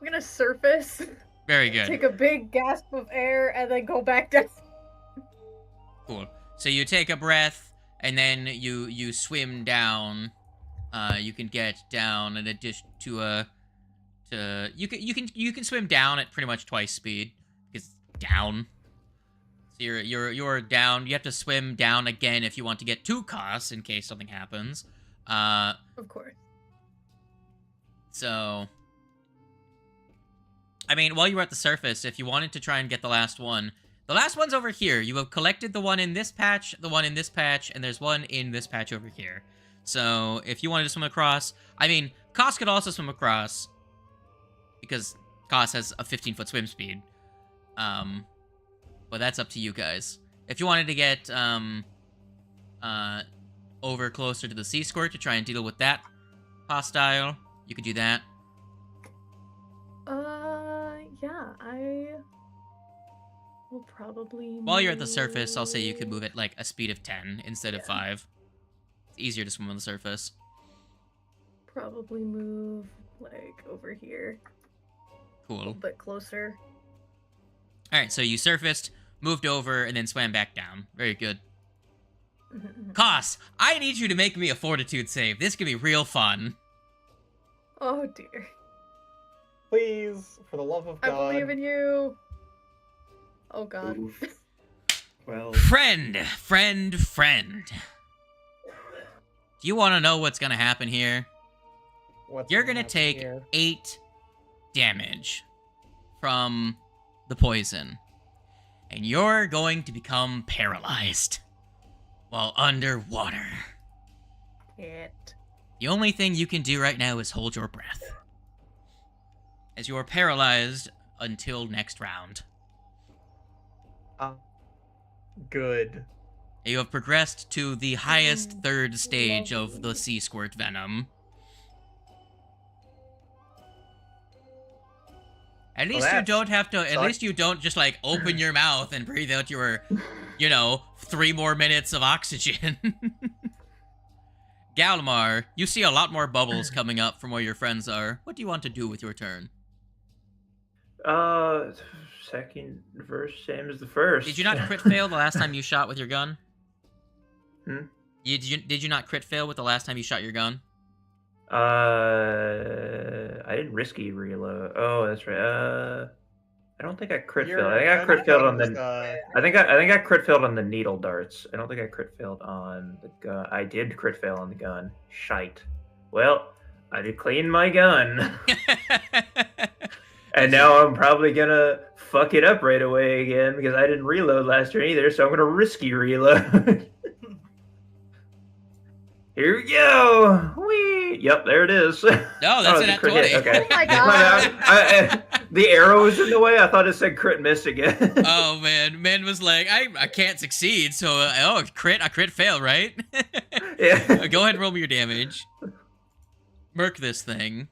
gonna surface, Very good. take a big gasp of air, and then go back down. Cool. So you take a breath, and then you swim down. You can get down in addition to you can swim down at pretty much twice speed because down. So you're down. You have to swim down again if you want to get to Kos in case something happens. Of course. So I mean, while you were at the surface, if you wanted to try and get the last one's over here. You have collected the one in this patch, the one in this patch, and there's one in this patch over here. So if you wanted to swim across, I mean, Kos could also swim across because Kos has a 15-foot swim speed. But that's up to you guys. If you wanted to get over closer to the sea squirt to try and deal with that hostile, you could do that. Yeah, We'll probably While you're at the surface, I'll say you could move at like a speed of 10 instead of Yeah. 5. It's easier to swim on the surface. probably move like over here, a Cool. little bit closer. Alright, so you surfaced, moved over, and then swam back down. Very good. Koss, I need you to make me a fortitude save. This could be real fun. Oh dear. Please, for the love of I God. believe in you. Oh god. Oof. Well, Friend. Do you want to know what's gonna happen here? What's You're gonna happen take here? 8 damage from the poison. And you're going to become paralyzed while underwater. It. The only thing you can do right now is hold your breath, as you are paralyzed until next round. Good. You have progressed to the highest third stage of the sea squirt venom. At least you that's don't have to. At suck. least you don't just like open your mouth and breathe out your, 3 more minutes of oxygen. Galmar, you see a lot more bubbles coming up from where your friends are. What do you want to do with your turn? Second verse, same as the first. Did you not crit fail the last time you shot with your gun? Hmm? Did you not crit fail with the last time you shot your gun? I didn't risky reload. Oh, that's right. I don't think I crit Your failed. I think I gun crit failed on was, the. I think I crit failed on the needle darts. I don't think I crit failed on the gun. I did crit fail on the gun. Shite. Well, I did clean my gun, and now I'm probably gonna fuck it up right away again because I didn't reload last turn either. So I'm gonna risky reload. Here we go. Whee! Yep, there it is. No, that's Oh, an it's a at crit 20. hit. Okay. Oh my My god. bad. The arrow was in the way. I thought it said crit miss again. Oh man, man was like, I can't succeed, so I crit fail, right? Yeah. Go ahead and roll me your damage. Merc this thing.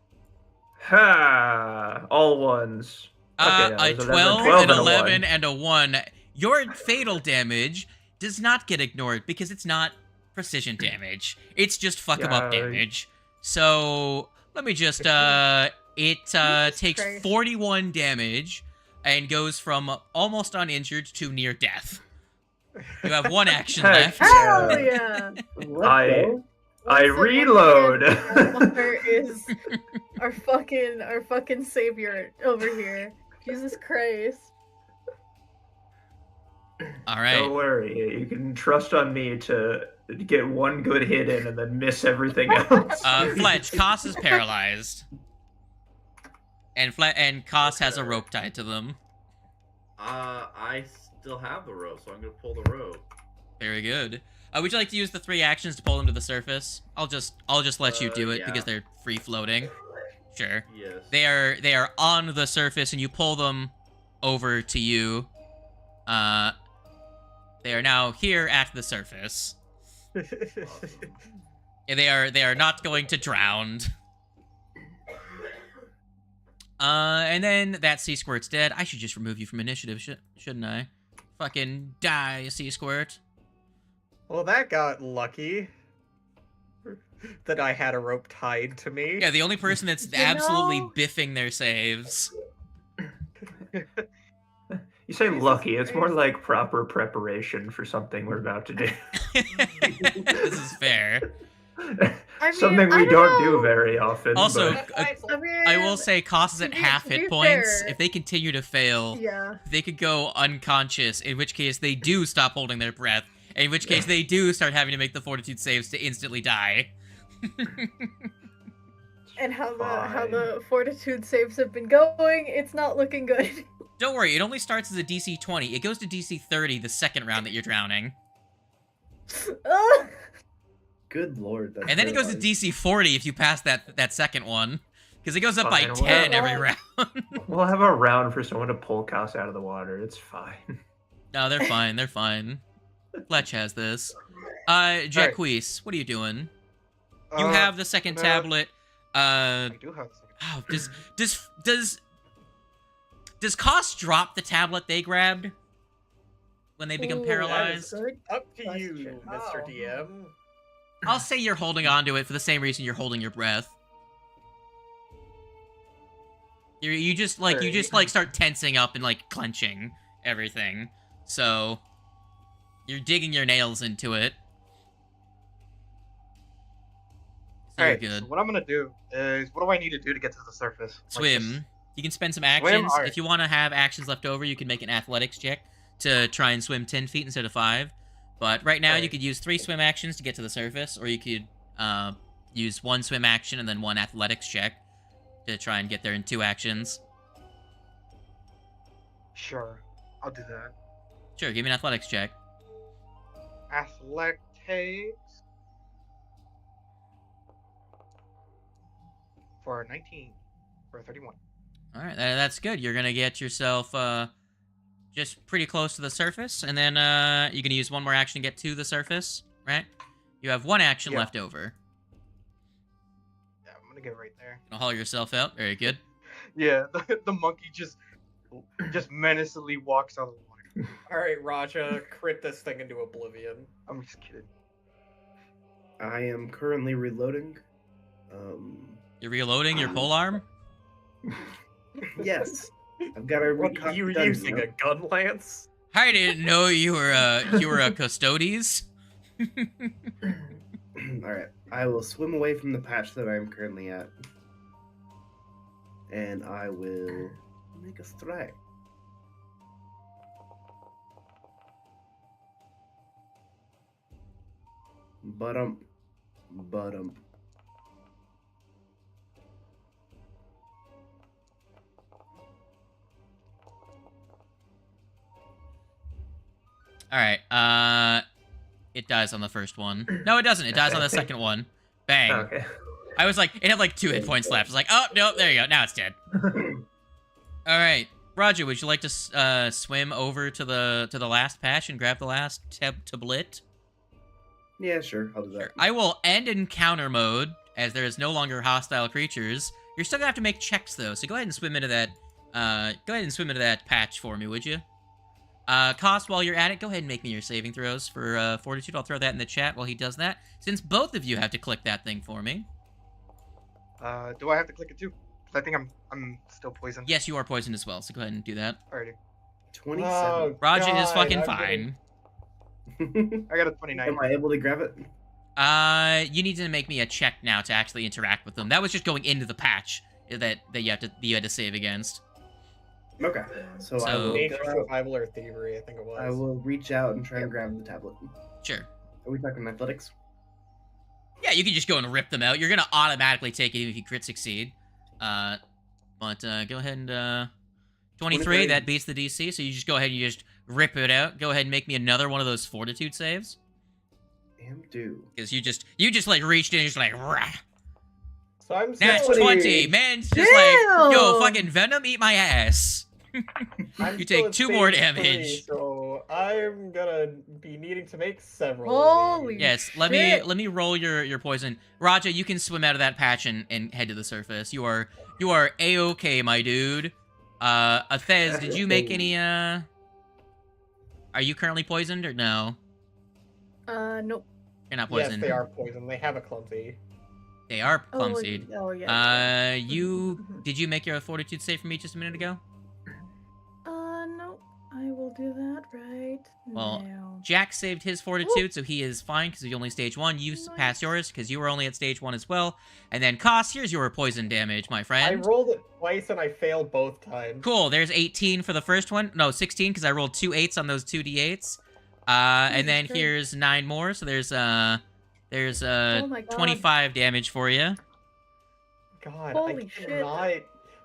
Ha! All ones. Okay, A it was 12, 12 an and a 11, 1. and a 1. Your fatal damage does not get ignored because it's not precision damage. It's just fuck 'em up Yeah. damage. So let me just it takes Christ. 41 damage and goes from almost uninjured to near death. You have 1 action Heck left. Hell yeah. I Once reload. There is our fucking savior over here. Jesus Christ. All right. Don't worry. You can trust on me to get 1 good hit in and then miss everything else. Fletch, Koss is paralyzed. And Koss has a rope tied to them. I still have the rope, so I'm gonna pull the rope. Very good. Would you like to use the 3 actions to pull them to the surface? I'll just let you do it Yeah. because they're free floating. Sure. Yes. They are on the surface and you pull them over to you. They are now here at the surface. And they are not going to drown. And then that sea squirt's dead. I should just remove you from initiative, shouldn't I? Fucking die, sea squirt. Well, that got lucky. That I had a rope tied to me. Yeah, the only person that's You absolutely know- biffing their saves. You say Jesus lucky. It's more Christ. like proper preparation for something we're about to do. This is fair. Something we I don't know. do very often. Also, but- That's I mean, I will say Koss is at to be- half to be hit points. fair- If they continue to fail, Yeah. they could go unconscious, in which case they do stop holding their breath, in which case they do start having to make the fortitude saves to instantly die. And how Fine. the fortitude saves have been going, it's not looking good. Don't worry, it only starts as a DC 20. It goes to DC 30 the second round that you're drowning. Ugh. Good lord. That's And then it goes to terrifying. DC 40 if you pass that second one. Because it goes up by Fine, 10 every whatever. round. We'll have a round for someone to pull Koss out of the water. It's fine. No, they're fine, they're fine. Fletch has this. Jacquees, what are you doing? You have the second no. tablet. I do have the second. Oh, does Koss drop the tablet they grabbed? when they become Ooh, paralyzed? Good Up to you, question. Mr. Oh. DM. I'll say you're holding on to it for the same reason you're holding your breath. You just like start tensing up and like clenching everything. So you're digging your nails into it. So you're Alright, good. so what I'm gonna do is, what do I need to do to get to the surface? Like, Swim. just- You can spend some Swim? actions. Alright. If you want to have actions left over, you can make an athletics check to try and swim 10 feet instead of 5. But right now, you Alright. could use 3 swim actions to get to the surface, or you could use 1 swim action and then 1 athletics check to try and get there in 2 actions. Sure, I'll do that. Sure, give me an athletics check. Athletics for 19 for 31. All right, that's good. You're gonna get yourself just pretty close to the surface, and then you can use 1 more action to get to the surface, right? You have 1 action Yeah. left over. Yeah, I'm gonna get right there. Gonna haul yourself out. Very good. Yeah, the monkey just menacingly walks out of the water. Alright, Raja, crit this thing into oblivion. I'm just kidding. I am currently reloading. You're reloading your polearm? Yes. I've got a What, recock you were gun using now. a gun lance? I didn't know you were a custodes. Alright, I will swim away from the patch that I am currently at. And I will make a strike. Bottom. All right. It dies on the first one. No, it doesn't. It dies on the second one. Bang. Okay. I was like, it had like 2 hit points left. I was like, oh no, there you go. Now it's dead. All right, Roger, would you like to swim over to the last patch and grab the last tablet? Yeah, sure, I'll do that. Sure. I will end encounter mode as there is no longer hostile creatures. You're still gonna have to make checks though, so go ahead and swim into that. Go ahead and swim into that patch for me, would you? Cost, while you're at it, go ahead and make me your saving throws for Fortitude. I'll throw that in the chat while he does that, since both of you have to click that thing for me. Do I have to click it too? 'Cause I think I'm still poisoned. Yes, you are poisoned as well, so go ahead and do that. Alrighty. 27. Oh, Roger is God, fucking I'm fine. I got a 29. Am I able to grab it? You need to make me a check now to actually interact with them. That was just going into the patch that you had to save against. Okay. So, I So- will Nature, go out, survival, or thievery, I think it was. I will reach out and try and grab the tablet. Sure. Are we talking athletics? Yeah, you can just go and rip them out. You're gonna automatically take it even if you crit succeed. But go ahead and 23. 23. That beats the DC. So you just go ahead and you just rip it out. Go ahead and make me another one of those Fortitude saves. Am due. Because you just like reached in and just like rah. So I'm That's still- 20. Man's just like, yo, Damn! fucking Venom, eat my ass. I'm You still take at 2 more stage 3, damage. so I'm gonna be needing to make several. Holy of these. Yes, let me roll your poison. Raja, you can swim out of that patch and head to the surface. You are A-okay, my dude. Athez, did you make any Are you currently poisoned or no? Nope. You're not Yes, poisoned. they are poisoned. They have a clumsy. They are Oh, clumsied. yeah. Did you make your Fortitude save for me just a minute ago? No. I will do that right Well, now. Jack saved his Fortitude, so he is fine because he's only stage 1. You Nice. passed yours because you were only at stage 1 as well. And then Koss, here's your poison damage, my I friend. rolled it twice and I failed both times. Cool, there's 18 for the first one. No, 16 because I rolled 2 8s on those 2 d8s. And then Great. here's 9 more, so there's Oh my God. 25 damage for you. God, Holy I shit. cannot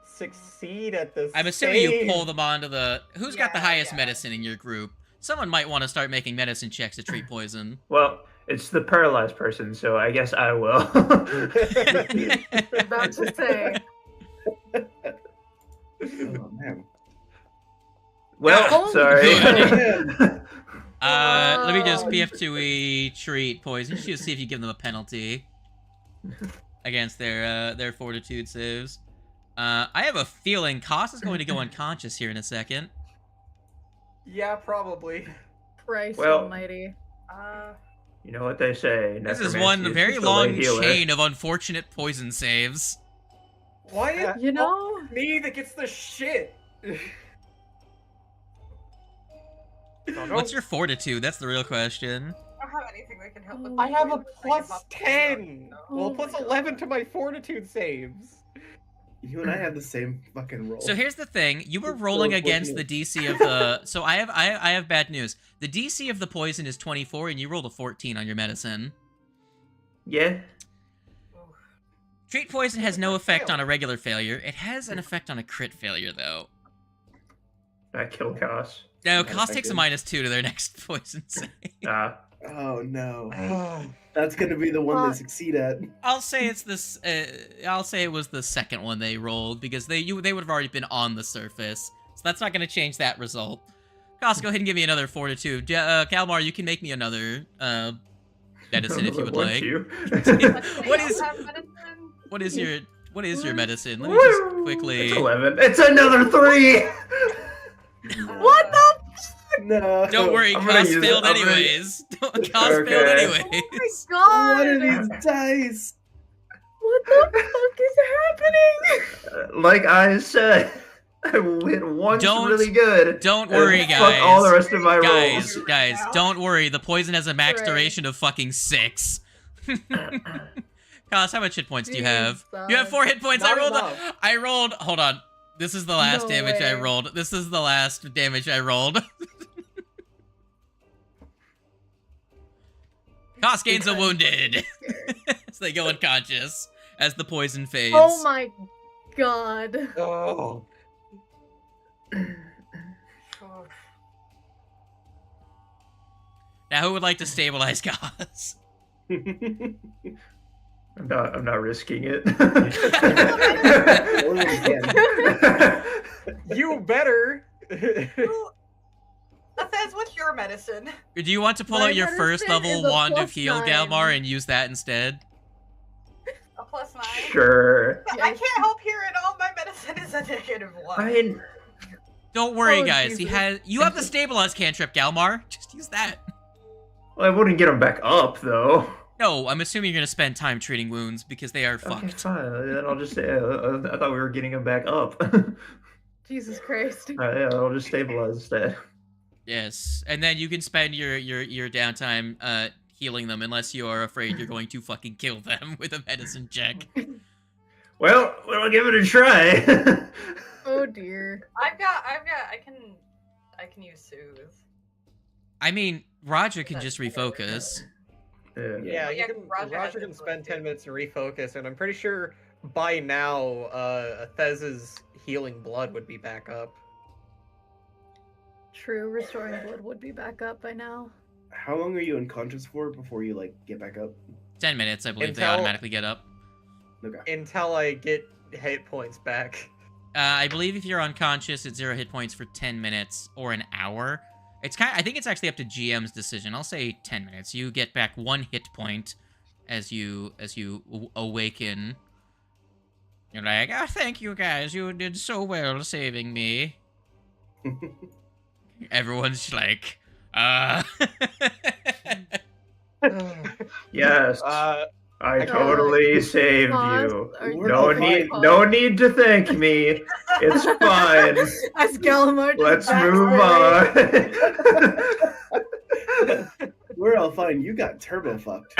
succeed at this. I'm assuming you stage. pull them onto the... Who's got the Yeah, highest yeah. medicine in your group? Someone might want to start making medicine checks to treat poison. Well, it's the paralyzed person, so I guess I will. About to say. Oh man. well, Holy sorry. shit. Let me just Oh. PF2E treat poison just to see if you give them a penalty against their Fortitude saves. I have a feeling Koss is going to go unconscious here in a second. Yeah, probably. Christ Well- almighty. You know what they say. This is necromancy one is very just a late long healer. chain of unfortunate poison saves. Why is You know? me that gets the shit? What's your fortitude? That's the real question. I don't have anything that can help with I have a poison, so I give plus up. 10. Well, Oh plus my 11 God. to my fortitude saves. You and I have the same fucking roll. So here's the thing: you were It's so rolling against the unfortunate. DC of the. So I have bad news. The DC of the poison is 24, and you rolled a 14 on your medicine. Yeah. Treat poison has no effect on a regular failure. It has an effect on a crit failure, though. I kill Cos. No, Not Cost takes a effective. -2 to their next poison save. Oh no. That's gonna be the one they succeed at. I'll say it's this. I'll say it was the second one they rolled because they would have already been on the surface, so that's not going to change that result. Cost, go ahead and give me another fortitude. Kalmar, you can make me another medicine if you would Want like. you? What is- Have medicine? What is your medicine? Let me just quickly. It's 11. It's another 3. What the? No. Don't worry, I'm gonna Cost use it. failed I'm gonna- anyways. Cost failed Okay. anyways. God! What are these dice? What the fuck is happening? Like I said, I will hit once Don't- really good. Don't and worry, fuck all the guys. rest of my rolls. Guys, don't worry. The poison has a max Right. duration of fucking 6. Cost, how much hit points do you have? You have Jesus. 4 hit points. Not I enough. rolled. Hold on. This is the last No damage I way. rolled. This is the last damage I rolled. Cost gains a wounded. As they go unconscious as the poison fades. Oh my god. Oh. Now, who would like to stabilize Cost? I'm not risking it. You better. Athens, what's your medicine? Do you want to pull My out your first medicine level is a wand of plus heal, 9. Galmar, and use that instead? A +9? Sure. I can't help here at all. My medicine is a -1. I mean, Don't worry, Oh, guys. Jesus. You have the stabilize cantrip, Galmar. Just use that. well, I wouldn't get him back up though. No, I'm assuming you're gonna spend time treating wounds because they are Okay, fucked. fine. Then I'll just say I thought we were getting him back up. Jesus Christ. Yeah, I'll just stabilize instead. Yes, and then you can spend your downtime healing them unless you are afraid you're going to fucking kill them with a medicine check. Well, we'll give it a try. Oh dear. I can use soothe. I mean, Roger can just refocus. Yeah. Yeah, Yeah, Roger has can influence spend too. 10 minutes to refocus, and I'm pretty sure by now, Thez's healing blood would be back up. True, restoring blood would be back up by now. How long are you unconscious for before you like get back up? 10 minutes, I believe they Until- automatically get up. Okay. Until I get hit points back. I believe if you're unconscious, it's 0 hit points for 10 minutes or an hour. I think it's actually up to GM's decision. I'll say 10 minutes. You get back 1 hit point as you awaken. You're like, oh, thank you guys. You did so well saving me. Everyone's like, Yes, I totally saved Pause. you. Are you No okay? No need to thank me. It's fine. As Gallimard Let's just move backstory. on. We're all fine. You got turbo fucked.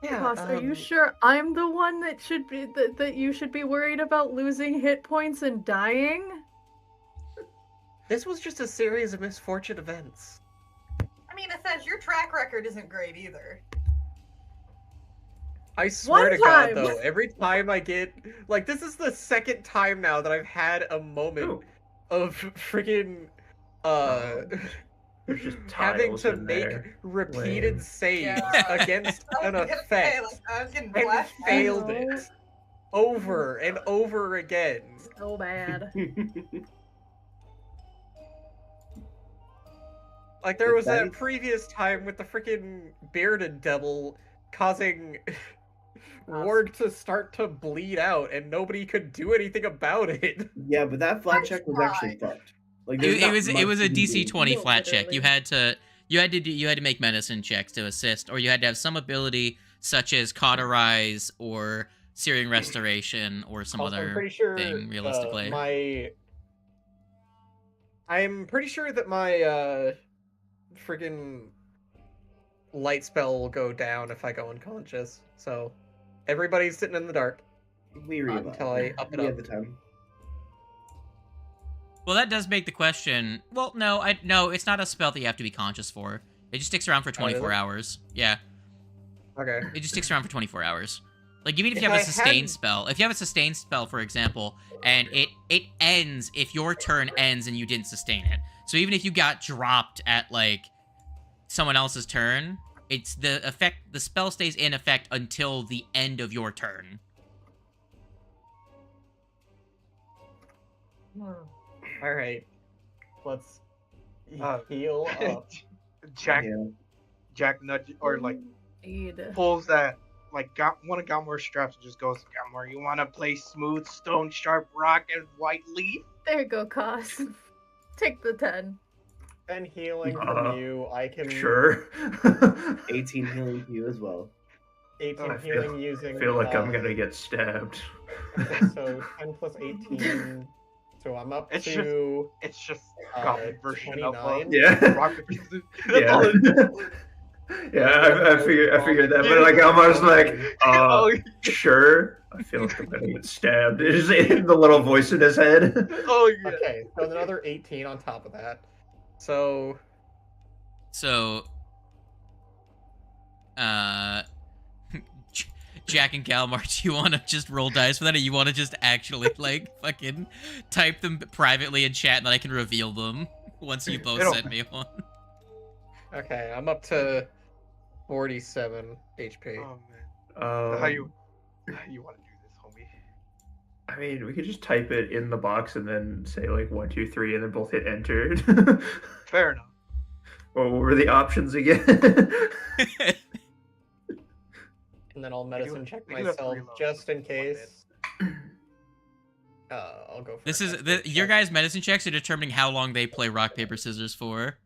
Boss, are you sure I'm the one that should be that you should be worried about losing hit points and dying? This was just a series of misfortune events. I mean, Athens, your track record isn't great either. I swear One to God, time. though, every time I get like, this is the second time now that I've had a moment Ooh. of freaking There's just having tiles to in make there. repeated Lame. saves Yeah. against I an was gonna say, effect like, I was getting and flashbacks. failed I know. it over and over again. So bad. Like there was That that previous time with the freaking bearded devil causing Ward to start to bleed out and nobody could do anything about it. Yeah, but that flat check was actually fucked. Like there's not It was much a you can DC do. 20 No, flat check. literally. You had to make medicine checks to assist, or you had to have some ability such as cauterize or searing restoration or some Also, I'm other pretty sure thing. Realistically, I'm pretty sure that my friggin' light spell will go down if I go unconscious. So everybody's sitting in the dark We until I up it we up. have the time. well, that does make the question. Well, no, it's not a spell that you have to be conscious for. It just sticks around for 24 it? hours. Yeah, Okay. it just sticks around for 24 hours. Like, even if you If have a I sustained hadn't- spell, if you have a sustained spell, for example, and it ends if your turn ends and you didn't sustain it. So even if you got dropped at, like, someone else's turn, it's the spell stays in effect until the end of your turn. All right. Let's Uh, heal up. Jack Yeah. Jack nudge or like Indeed. pulls that like got one of Galmore's straps and just goes, Galmore, you wanna play smooth stone sharp rock and white leaf? There you go, Cos. Take the 10. And healing from you, I can Sure. 18 healing to you as well. 18 I healing using. feel like I'm gonna get stabbed. Okay, so 10 plus 18. So I'm up It's to It's just goblin version of 29. Yeah. rock paper scissors. That's Yeah. all it- Yeah, I figured that, but like I'm just like, oh, sure. I feel like I'm gonna get stabbed. It's in the little voice in his head. oh yeah. Okay, so another 18 on top of that. So So, Jack and Galmar, do you want to just roll dice for that, or you want to just actually, like, fucking type them privately in chat and then I can reveal them once you both It'll- send me one? okay, I'm up to 47 HP. Oh man. How you wanna do this, homie? I mean, we could just type it in the box and then say like 1, 2, 3, and then both hit enter. Fair enough. Well, what were the options again? And then I'll medicine check we can have myself 3 loads just in in 1 case. I'll go for This a is medicine your check. guys' medicine checks are determining how long they play rock paper scissors for.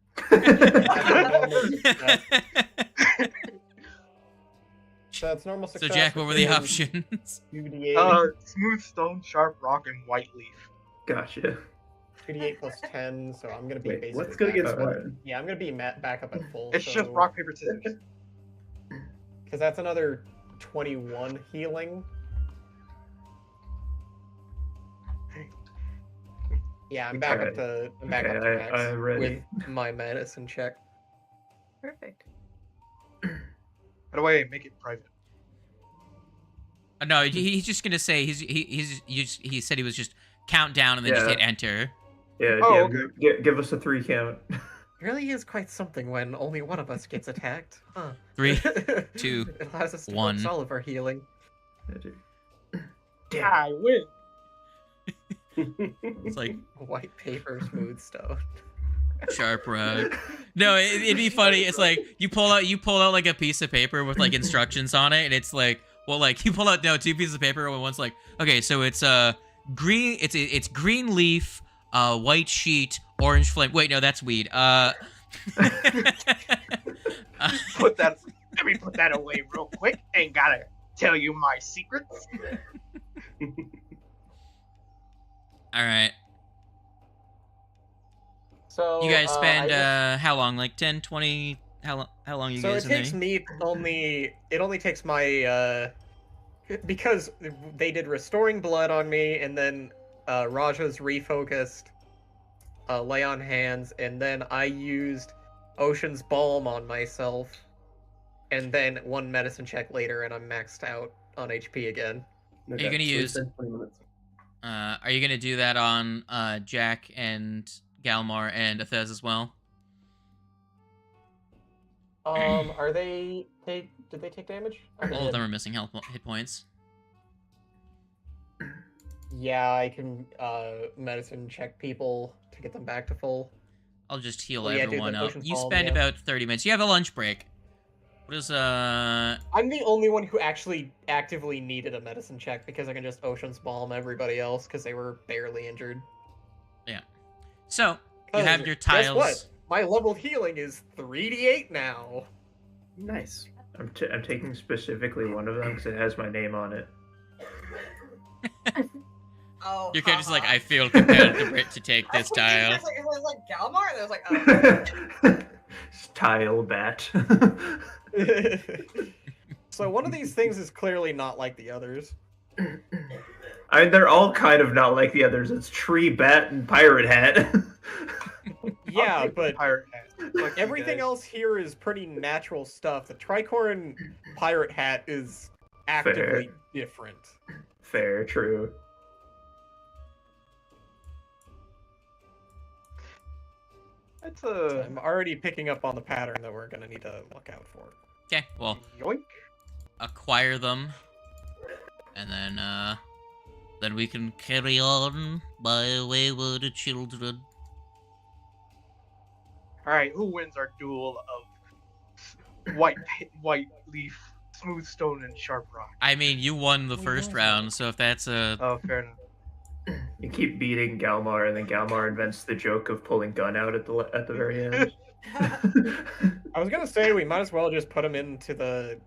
So it's normal So success. Jack, what were the with options? 2d8, Smooth stone, sharp rock, and white leaf. Gotcha. 2d8 plus 10, so I'm gonna be Wait, basically. what's good back against up what? at- Yeah, I'm gonna be back up at full. It's just rock, paper, scissors. Because that's another 21 healing. Yeah, I'm back up Okay. to I'm back Okay, up to max I'm ready. with my medicine check. Perfect. By the way, make it private. No, he's just gonna say he said he was just count down and then just Yeah. hit enter. Yeah, Oh, give us a 3 count. It really is quite something when only one of us gets attacked. Huh. 3, 2, It allows us to 1. focus all of our healing. I win. It's like White paper, smooth stone. sharp rock. No, it'd be funny. It's like you pull out like a piece of paper with like instructions on it, and it's like, well, like you pull out 2 pieces of paper, and one's like, okay, so it's green, it's green leaf, white sheet, orange flame. Wait, no, that's weed. Let me put that away real quick. Ain't gotta tell you my secrets. All right. So You guys I spend just- how long? Like 10, 20? How long you So guys it in takes there? me only takes my because they did restoring blood on me, and then Raja's refocused lay on hands, and then I used Ocean's Balm on myself, and then 1 medicine check later, and I'm maxed out on HP again. Are you gonna use? 20 minutes. Are you gonna do that on Jack and Galmar and Athez as well? Are they did they take damage? Oh, they All of did. them are missing hit points. Yeah, I can medicine check people to get them back to full. I'll just heal Oh, yeah, dude, everyone the up. potion's You bomb, spend yeah. about 30 minutes. You have a lunch break. What is I'm the only one who actually actively needed a medicine check because I can just Ocean's Balm everybody else because they were barely injured. So You have your Guess tiles. what? My leveled healing is 3d8 now. Nice. I'm taking specifically one of them because it has my name on it. Oh, Your character's like, haha. I feel compelled to take this I tile. was like, it was like Galmar, and I was like, oh. Tile bat. So one of these things is clearly not like the others. I mean, they're all kind of not like the others. It's tree, bat, and pirate hat. Yeah, I'll take the but pirate hat. Fuck you everything guys. else here is pretty natural stuff. The tricorn pirate hat is actively different. Fair, true. That's I'm already picking up on the pattern that we're gonna need to look out for. Okay, well, yoink. acquire them, and then we can carry on by wayward children. All right, who wins our duel of white leaf, smooth stone, and sharp rock? I mean, you won the first round, so if that's a Oh, fair enough. You keep beating Galmar, and then Galmar invents the joke of pulling gun out at the very end. I was gonna say we might as well just put him into the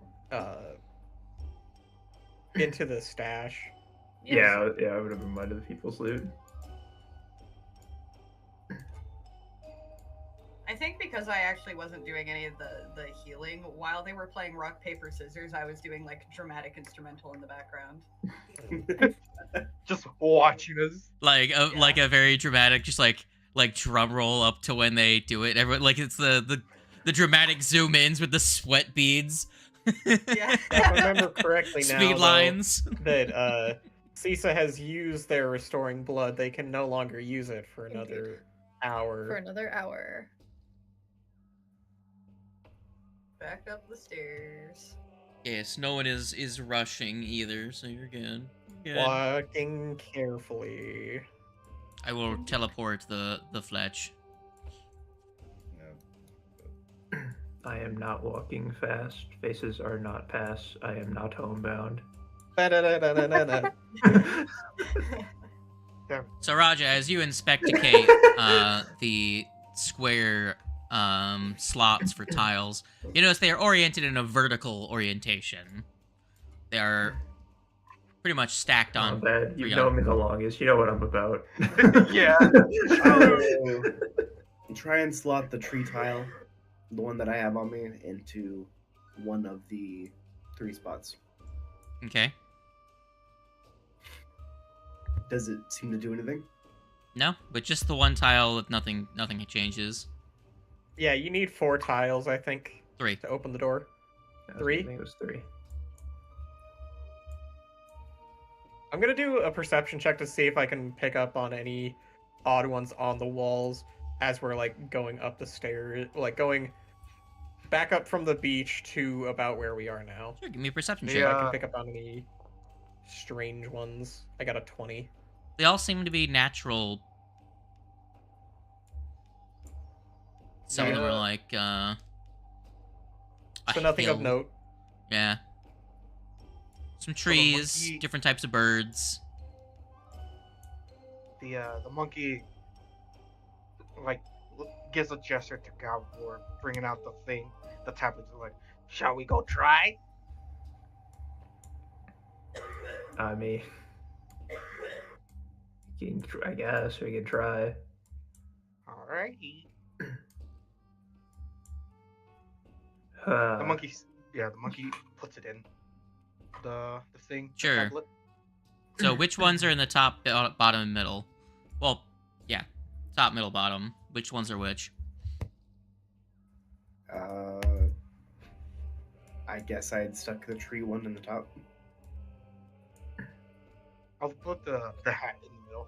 stash. Yeah, I would have reminded the people's loot. I think because I actually wasn't doing any of the healing while they were playing rock, paper, scissors, I was doing like dramatic instrumental in the background. Just watching us. like a very dramatic, just like drum roll up to when they do it. Everyone like it's the dramatic zoom ins with the sweat beads. Yeah. If I remember correctly now, Speed though, lines. that Cisa has used their restoring blood, they can no longer use it for another hour. For another hour. Back up the stairs. Yes, no one is rushing either, so you're good. Good. Walking carefully. I will teleport the Fletch. I am not walking fast. Faces are not pass. I am not homebound. Ba-da-da-da-da-da. So Raja, as you inspecticate the square slots for tiles, you notice they are oriented in a vertical orientation. They are pretty much stacked on. Bad. You've three known on- me the longest. You know what I'm about. Yeah. I'll try and slot the tree tile, the one that I have on me, into one of the 3 spots. Okay. Does it seem to do anything? No, but just the one tile. Nothing changes. Yeah, you need 4 tiles, I think, 3. to open the door. I 3? think it was 3. I'm gonna do a perception check to see if I can pick up on any odd ones on the walls as we're like going up the stairs, like going back up from the beach to about where we are now. Sure, give me a perception See check. if I Yeah. can pick up on any strange ones. I got a 20. They all seem to be natural. Some of them are Yeah. like a So nothing of hill. note. Yeah. Some trees, monkey- different types of birds. The monkey like gives a gesture to Galvor, bringing out the thing, the tablets. Like, shall we go try? I mean, I guess we can try. Alrighty. Uh, The monkey puts it in the thing. the Sure. tablet. So which ones are in the top, bottom, and middle? Well, yeah, top, middle, bottom. Which ones are which? I guess I had stuck the tree one in the top. I'll put the hat in the middle.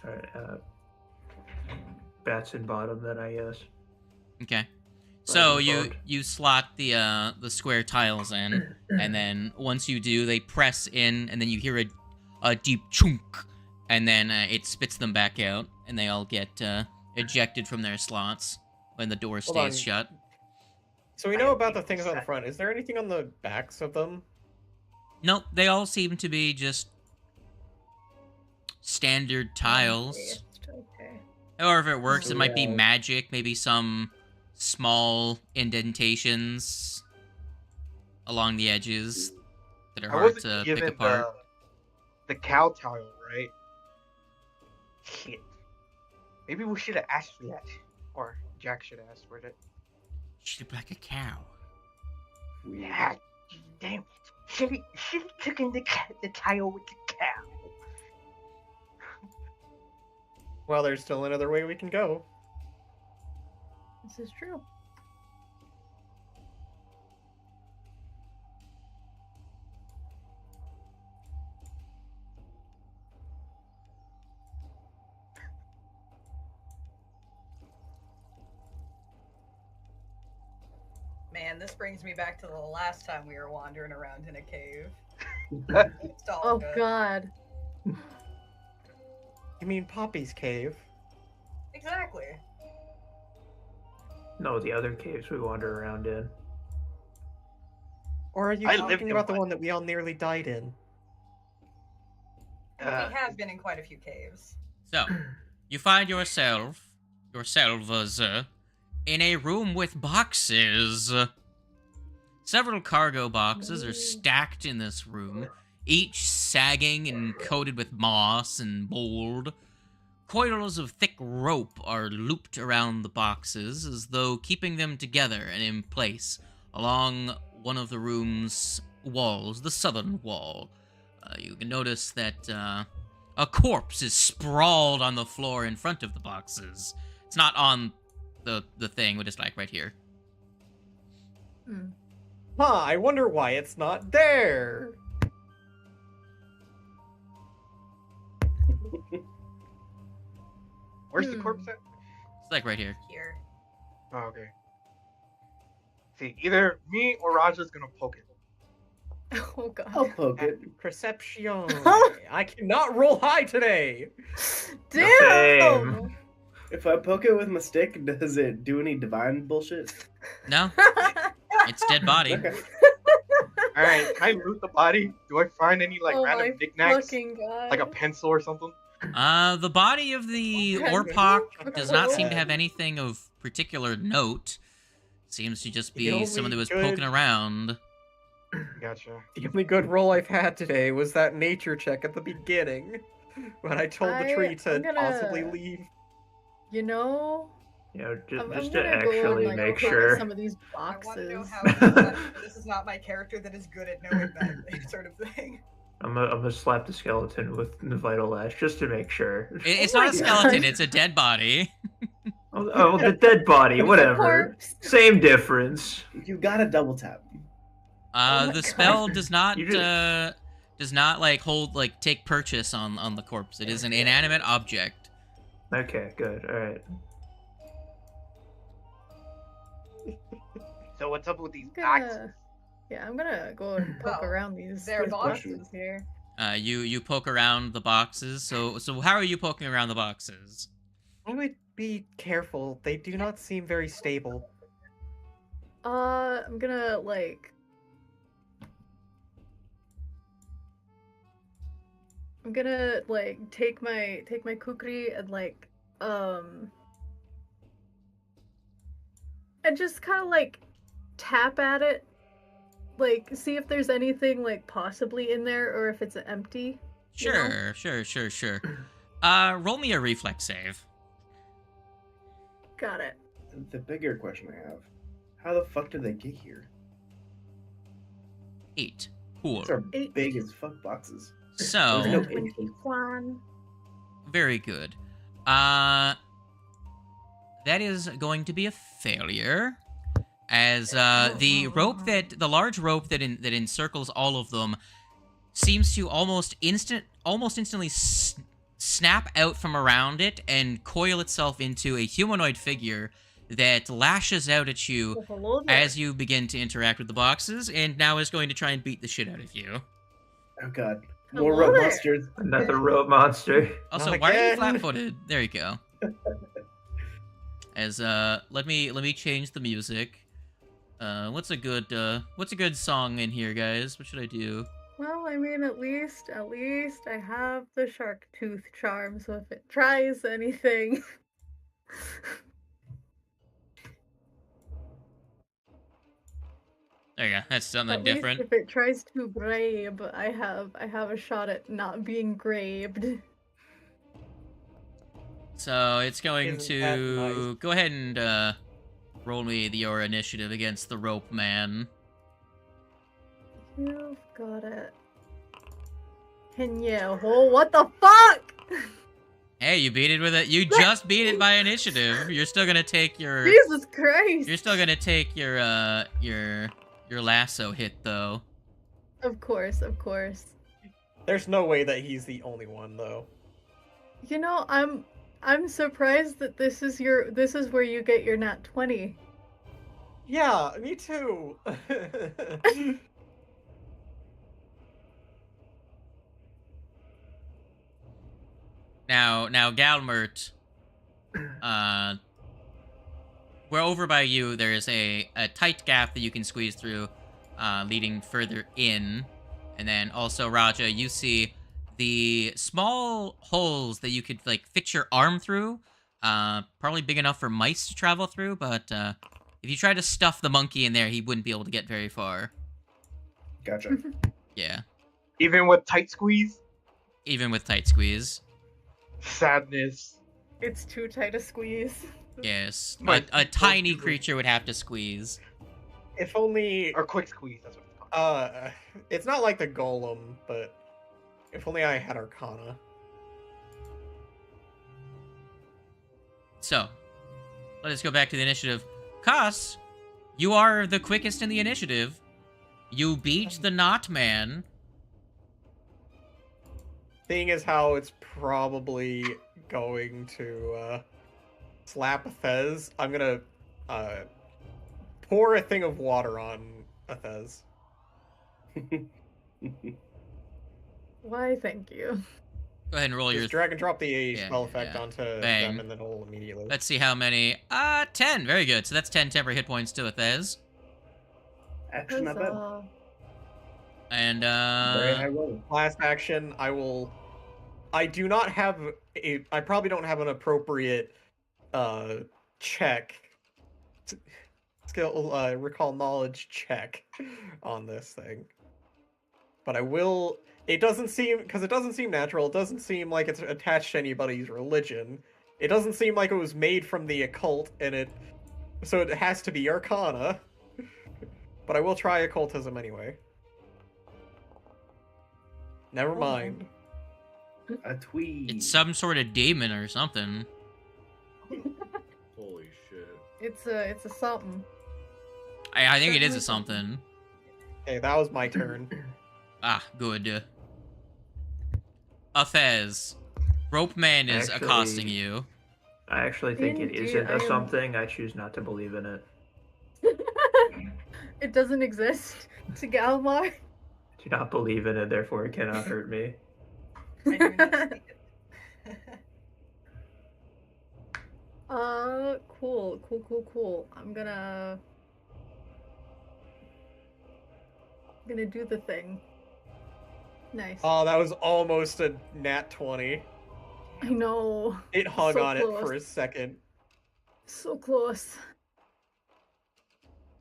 Alright, bats in bottom then, I guess. Okay. So By you default. slot the square tiles in, and then once you do, they press in, and then you hear a deep chunk, and then it spits them back out, and they all get ejected from their slots when the door Hold on. stays shut. So we know about the things on the front. Is there anything on the backs of them? Nope, they all seem to be just standard tiles. Okay. However it works, it might be Yeah. magic, maybe some small indentations along the edges that are I hard wasn't to pick given apart. the cow tile, right? Shit. Maybe we should have asked for that. Or Jack should have asked for it. She looked like a cow. Yeah, damn it. Should have taken the tile with the cow. Well, there's still another way we can go. This is true. Man, this brings me back to the last time we were wandering around in a cave. It's all Oh good. god. You mean Poppy's cave? Exactly. No, the other caves we wander around in. Or are you I lived talking in about the one. one that we all nearly died in? We have been in quite a few caves. So, you find yourselves, in a room with boxes. Several cargo boxes are stacked in this room, each sagging and coated with moss and mold. Coils of thick rope are looped around the boxes as though keeping them together and in place along one of the room's walls, the southern wall. You can notice that a corpse is sprawled on the floor in front of the boxes. It's not on the thing, but it's like right here. Huh, I wonder why it's not there. Where's the corpse at? It's like right here. Here. Oh, okay. See, either me or Raja's gonna poke it. Oh god. I'll poke it. Perception. I cannot roll high today. Damn! If I poke it with my stick, does it do any divine bullshit? No, it's dead body. Okay. Alright, can I loot the body? Do I find any like Oh random my knickknacks? fucking god. Like a pencil or something? The body of the Okay. Orpok does not seem to Okay. have anything of particular note. Seems to just The be someone that only was good- poking around. Gotcha. The only good roll I've had today was that nature check at the beginning. When I told the tree to I'm gonna- possibly leave. You know, You know, I'm just to gonna go and, actually like, make look at sure. some of these I want to know boxes. how it is that this is not my character that is good at knowing that sort of thing. I'm gonna slap the skeleton with the vital lash just to make sure. It's Oh not my a skeleton, God. it's a dead body. Oh, the dead body, whatever. Corpse. Same difference. You gotta double tap. my The spell God. does not You just- does not like take purchase on the corpse. It is an inanimate object. Okay, good. All right. So what's up with these I'm boxes? gonna, yeah, I'm gonna go and poke Well, around these they're these boxes. boxes here. You poke around the boxes. So how are you poking around the boxes? I would be careful. They do not seem very stable. I'm gonna like. I'm gonna like take my kukri and like and just kind of like tap at it, like see if there's anything like possibly in there or if it's empty. You know? Sure. Roll me a reflex save. Got it. The bigger question I have: how the fuck did they get here? 8. Cool. These are 8. big as fuck boxes. So There's no 21. very good. That is going to be a failure, as the large rope that encircles all of them seems to almost instantly snap out from around it and coil itself into a humanoid figure that lashes out at you Well, hello there. as you begin to interact with the boxes, and now is going to try and beat the shit out of you. Oh god, Hello more rope there. monsters. Another rope monster. Also, Not why are you again. flat-footed? There you go. As let me change the music. What's a good song in here, guys? What should I do? Well, I mean, at least I have the shark tooth charm, so if it tries anything, There you go. That's something At different. least if it tries to grab, I have a shot at not being grabbed. So it's going Isn't that to nice? go ahead and roll me your initiative against the rope man. You've got it. Can you? Oh, what the fuck? Hey, you beat it with it. You just beat it by initiative. You're still gonna take your. Jesus Christ! You're still gonna take your lasso hit though. Of course, of course. There's no way that he's the only one, though. You know, I'm surprised that this is where you get your nat 20. Yeah, me too. Now, Galmert, we're over by you. There is a tight gap that you can squeeze through, leading further in. And then also, Raja, you see the small holes that you could, like, fit your arm through. Probably big enough for mice to travel through, but if you try to stuff the monkey in there, he wouldn't be able to get very far. Gotcha. Yeah, Even with tight squeeze, even with tight squeeze. sadness. It's too tight a squeeze. Yes, Might a be tiny possible. creature would have to squeeze. If only. Or quick squeeze, that's what it's called. It's not like the golem, but if only I had Arcana. So, let us go back to the initiative. Kas, you are the quickest in the initiative. You beat the Knot Man. Seeing as how it's probably going to slap Thez, I'm gonna pour a thing of water on Thez. Why, thank you. Go ahead and roll your... Just drag and drop the Yeah, spell effect yeah. onto Bang. them, and then it'll immediately. Let's see how many... 10. Very good. So that's 10 temporary hit points to Thez. Actually, not bad. Huzzah. And, Very high roll. Last action, I do not have a. I probably don't have an appropriate check. Skill, recall knowledge check on this thing. But I will. It doesn't seem, because it doesn't seem natural. It doesn't seem like it's attached to anybody's religion. It doesn't seem like it was made from the occult, so it has to be Arcana. But I will try occultism anyway. Never mind. A tweed. it's some sort of demon or something. Holy shit. It's a something. I think it is a something. Okay, that was my turn. Ah, good. Thez. Rope Man is Actually- accosting you. I actually think it Indeed, isn't I a am- something. I choose not to believe in it. It doesn't exist to Galmar. Do not believe in it, therefore it cannot hurt me. I do not speak it. Cool. I'm gonna do the thing. Nice. Oh, that was almost a nat 20. I know. It hung So on it for close. a second. So close.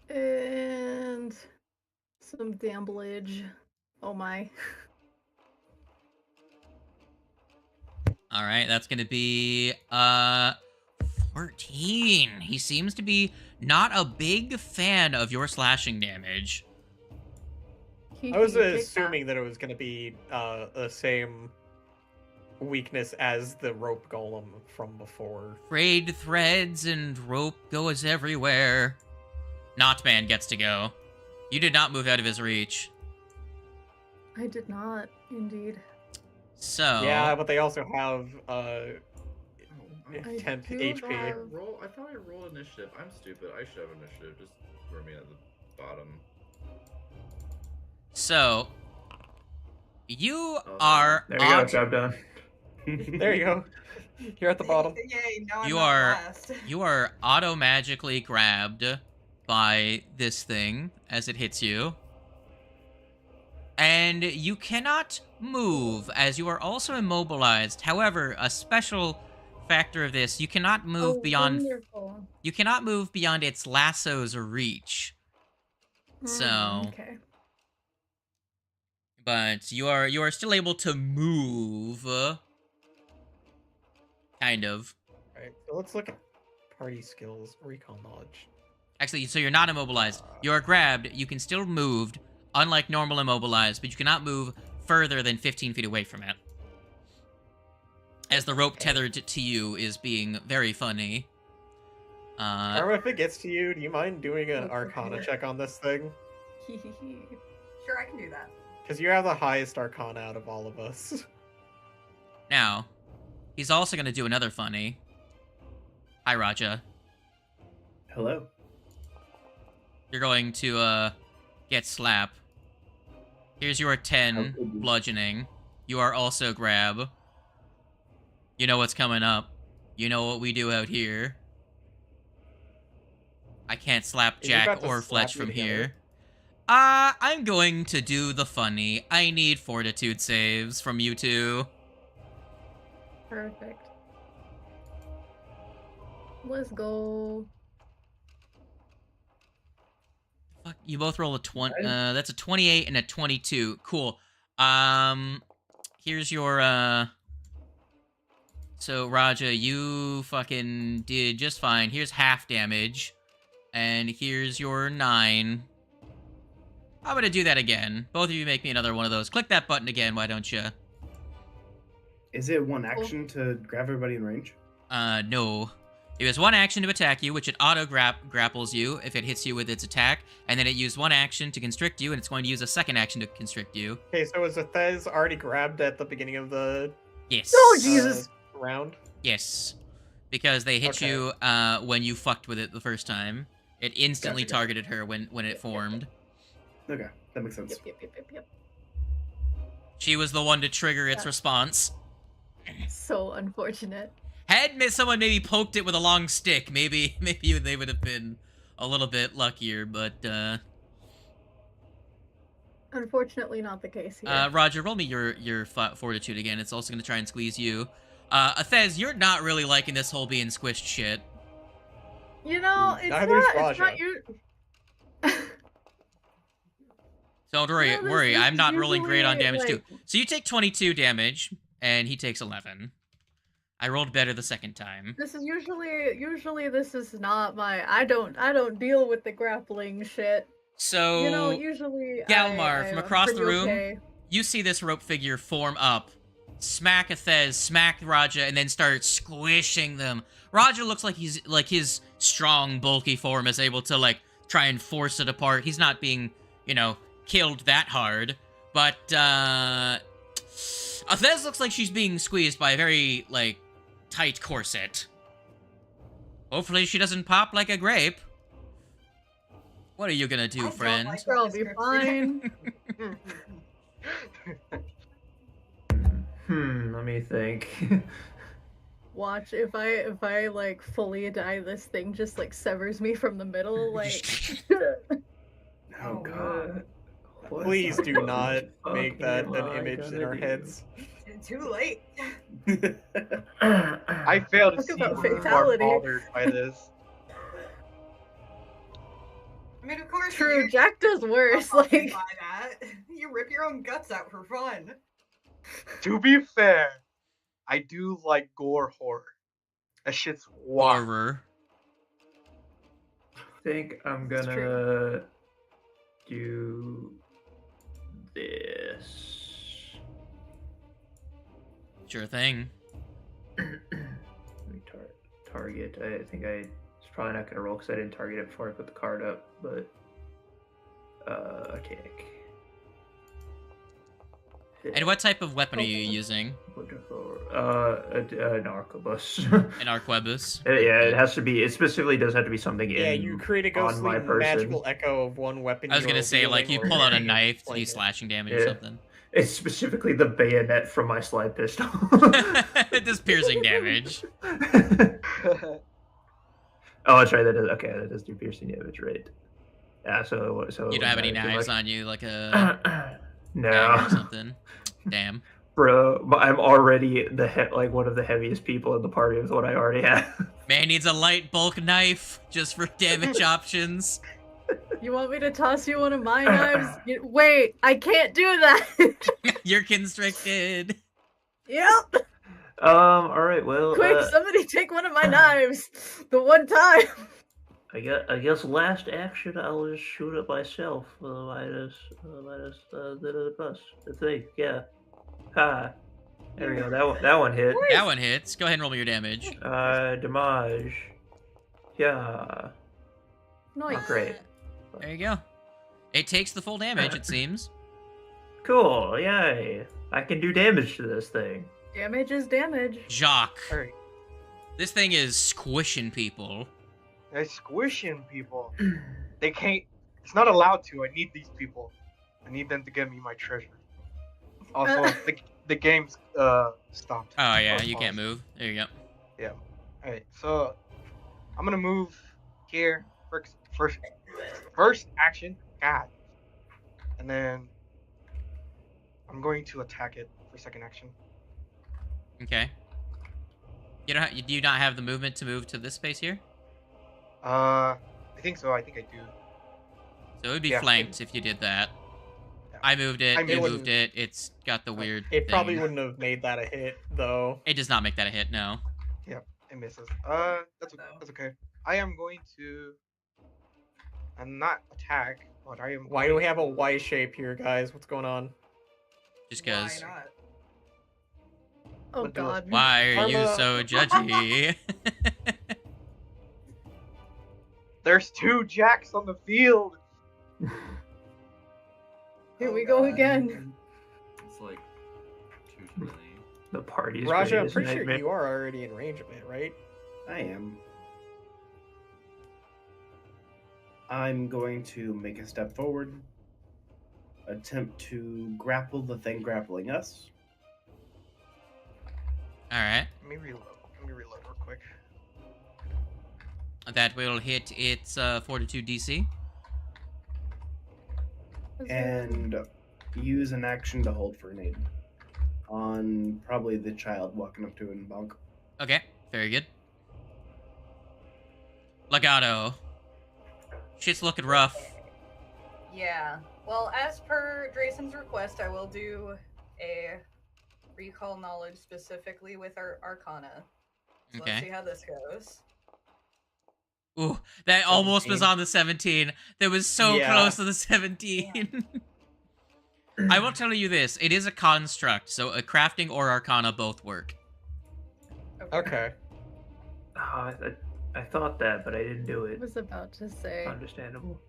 And some damage. Oh my. All right, that's going to be 14. He seems to be not a big fan of your slashing damage. I was Take that. assuming that it was going to be the same weakness as the rope golem from before. Frayed threads and rope goes everywhere. Knotman gets to go. You did not move out of his reach. I did not, indeed. So Yeah, but they also have I temp do HP. have- I thought I rolled initiative. I'm stupid. I should have initiative. Just throw me at the bottom. So you Oh, are There you go, job done. There you go. You're at the bottom. Yay, now I'm You not are- last. you are auto-magically grabbed by this thing as it hits you. And you cannot move as you are also immobilized. However, a special factor of this, you cannot move beyond. Wonderful. You cannot move beyond its lasso's reach. So, Okay. but you are still able to move, kind of. Right. So let's look at party skills, recall knowledge. Actually, so you're not immobilized. You are grabbed. You can still move, unlike normal immobilized, but you cannot move further than 15 feet away from it. As the rope tethered to you is being very funny. Karma, if it gets to you, do you mind doing an Arcana check on this thing? Sure, I can do that. Because you have the highest Arcana out of all of us. Now, he's also going to do another funny. Hi, Raja. Hello. You're going to, get slap. Here's your 10 bludgeoning. You are also grab. You know what's coming up. You know what we do out here. I can't slap Jack or Fletch from here. I'm going to do the funny. I need fortitude saves from you two. Perfect. Let's go. Fuck, you both roll a 20. That's a 28 and a 22. Cool. Here's your, So, Raja, you fucking did just fine. Here's half damage. And here's your 9. I'm gonna do that again. Both of you make me another one of those. Click that button again, why don't you? Is it one action to grab everybody in range? No. It was one action to attack you, which it auto-grapples you if it hits you with its attack, and then it used one action to constrict you, and it's going to use a second action to constrict you. Okay, so was Athez already grabbed at the beginning of the Yes. Oh, Jesus! round? Yes. Because they hit Okay. you when you fucked with it the first time. It instantly Gotcha. targeted her when it formed. Okay, that makes sense. Yep. She was the one to trigger its response. So unfortunate. Had someone maybe poked it with a long stick, maybe they would have been a little bit luckier, but Unfortunately not the case here. Roger, roll me your fortitude again. It's also going to try and squeeze you. Athez, you're not really liking this whole being squished shit. You know, it's Neither is not Raja. your... Don't No, worry. this I'm is not rolling great on usually, damage too. like- So you take 22 damage, and he takes 11. I rolled better the second time. This is usually this is not my I don't deal with the grappling shit. So, You know, usually Galmar, from across the pretty room, okay. you see this rope figure form up, smack Athez, smack Raja, and then start squishing them. Raja looks like his strong, bulky form is able to, like, try and force it apart. He's not being, killed that hard. But, Athez looks like she's being squeezed by a very, like, tight corset. Hopefully she doesn't pop like a grape. What are you gonna do, I don't friend? like Sure, I'll that be description. fine. Let me think. Watch if I like fully die, this thing just like severs me from the middle. Like, Oh god. Please do not make that am an I image in gonna our do? heads. Too late. I fail to Talk see about who are fatality. bothered by this. I mean, of course. true, you're Jack does worse. not bothered Like, by that. You rip your own guts out for fun. To be fair, I do like gore horror. That shit's wild. Horror. I think I'm It's gonna do this. Sure thing. Let me target. I think it's probably not gonna roll because I didn't target it before I put the card up, but a kick. And what type of weapon are you using? An arquebus. An arquebus? Yeah, it has to be. It specifically does have to be something Yeah, in. you create a on ghostly my person. magical echo of one weapon. I was you're gonna say, like, you wielding pull or out a carrying and knife to flank do it. slashing damage or Yeah. something. It's specifically the bayonet from my slide pistol. It does piercing damage. Oh, that's right. That does do piercing damage, right? Yeah. So You don't have any do knives like- on you, like a dagger or No. something. Damn. Bro, I'm already like one of the heaviest people in the party with what I already have. Man needs a light bulk knife just for damage options. You want me to toss you one of my knives? Wait, I can't do that. You're constricted. Yep. All right. Well, Quick, somebody take one of my knives. The one time. I guess last action I'll just shoot it myself. Minus the plus. The thing. Yeah. Ha. There we go. That one hit. That one hits. Go ahead and roll me your damage. Damage. Yeah. Nice. Oh, great. There you go. It takes the full damage, it seems. Cool. Yay. I can do damage to this thing. Damage is damage. Jacques. Alright. This thing is squishing people. They're squishing people. They can't. It's not allowed to. I need these people. I need them to give me my treasure. Also, the game's stopped. Oh yeah, you Paused. can't move. There you go. Alright, so I'm gonna move here first action. God. And then I'm going to attack it for second action. Okay. You do you not have the movement to move to this space here? I think so. I think I do. So it would be Yeah. flanked if you did that. Yeah. I moved it. I You mean, moved it. It's got the weird. It probably thing. wouldn't have made that a hit, though. It does not make that a hit. No. It misses. That's okay. I am going to. I'm not attack, but I am. Why do we have a Y shape here, guys? What's going on? Just because. Why not? Oh What do I- god. Why are you Karma. so judgy? There's 2 jacks on the field. Here Oh, we go God. again. It's like too many. The party's Raja, I'm greatest pretty sure nightmare. you are already in range of it, right? I am. I'm going to make a step forward, attempt to grapple the thing grappling us. All right. Let me reload real quick. That will hit its fortitude DC. And use an action to hold for an aid on probably the child walking up to it and bonk. Okay. Very good. Legato. Shit's looking rough. Yeah. Well, as per Drayson's request, I will do a recall knowledge specifically with our Arcana. So let's see Okay. how this goes. Ooh, that almost was 17. on the 17. That was so Yeah. close to the 17. I will tell you this. It is a construct, so a crafting or arcana both work. Okay. Oh, I thought that, but I didn't do I it. was about to say. Understandable.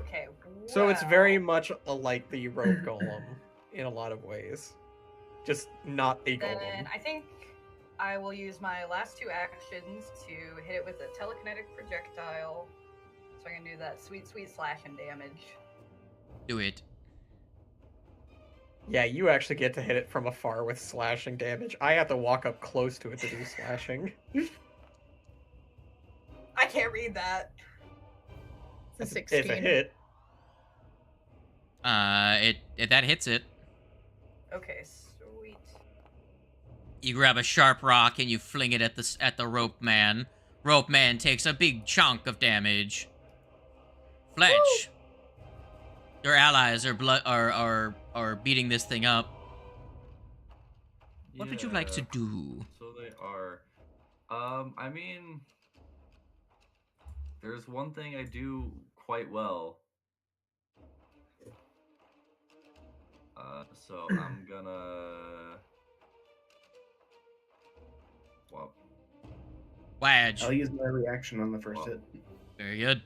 Okay. So it's wow. very much like the rope golem in a lot of ways. Just not a Then golem. I think I will use my last 2 actions to hit it with a telekinetic projectile. So I can do that sweet slashing damage. Do it. Yeah, you actually get to hit it from afar with slashing damage. I have to walk up close to it to do slashing. I can't read that. It's a It's a 16. hit. That hits it. Okay, sweet. You grab a sharp rock and you fling it at the rope man. Rope man takes a big chunk of damage. Fletch. Your allies are beating this thing up. What would you like to Yeah, do? So they are. I mean, there's one thing I do quite well. So I'm gonna. Well, Wadge. I'll use my reaction on the first hit. Very good.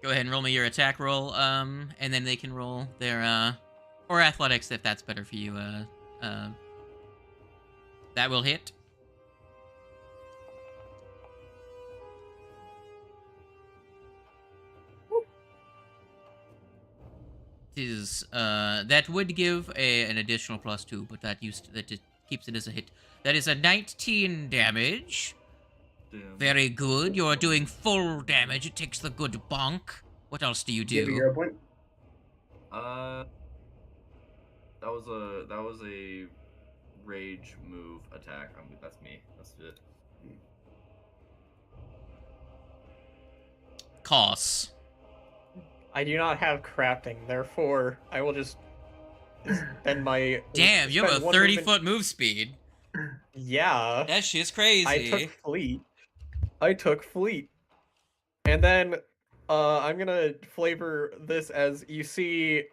Go ahead and roll me your attack roll, and then they can roll their, or athletics if that's better for you, that will hit. That would give an additional +2, but that just keeps it as a hit. That is a 19 damage. damn. Very good. You're doing full damage. It takes the good bonk. What else do you Give me do? your point. That was a rage move attack. That's me. That's it. Costs. I do not have crafting, therefore I will just spend my. Damn, you have spend a one 30-foot move speed. Yeah. That shit's crazy. I took fleet. And then I'm gonna flavor this as you see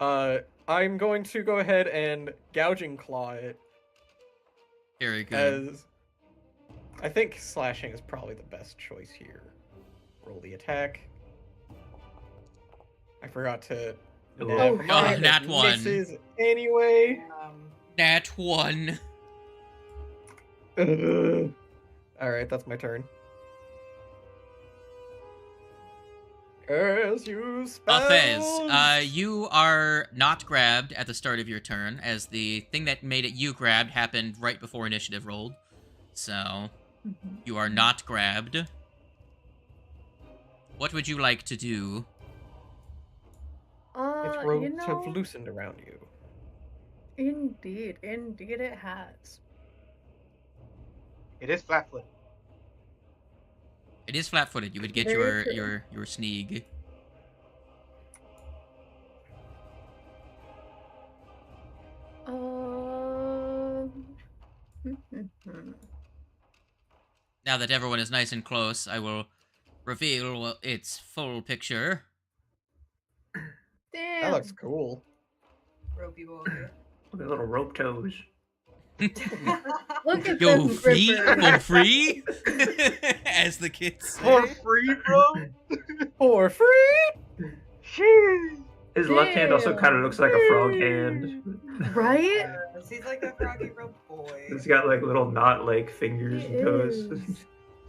I'm going to go ahead and gouging claw it. Very good. As I think slashing is probably the best choice here. Roll the attack. I forgot to. Oh, nat 1. Misses anyway. Nat 1. Alright, that's my turn. As you spells. Fez, you are not grabbed at the start of your turn, as the thing that made it you grabbed happened right before initiative rolled. So, you are not grabbed. What would you like to do? Its robes have loosened around you. Indeed it has. It is flat-footed. It is flat-footed. You would get Very your sneak. Now that everyone is nice and close, I will reveal its full picture. Damn. That looks cool. Ropey boy. Look at little rope toes. Look at Yo, them free? grippers. For free? As the kids say. For free, bro? For free? Jeez. His left hand also kind of looks like a frog hand. Right? Yes, he's like a froggy rope boy. It's got like little knot-like fingers and It toes. is.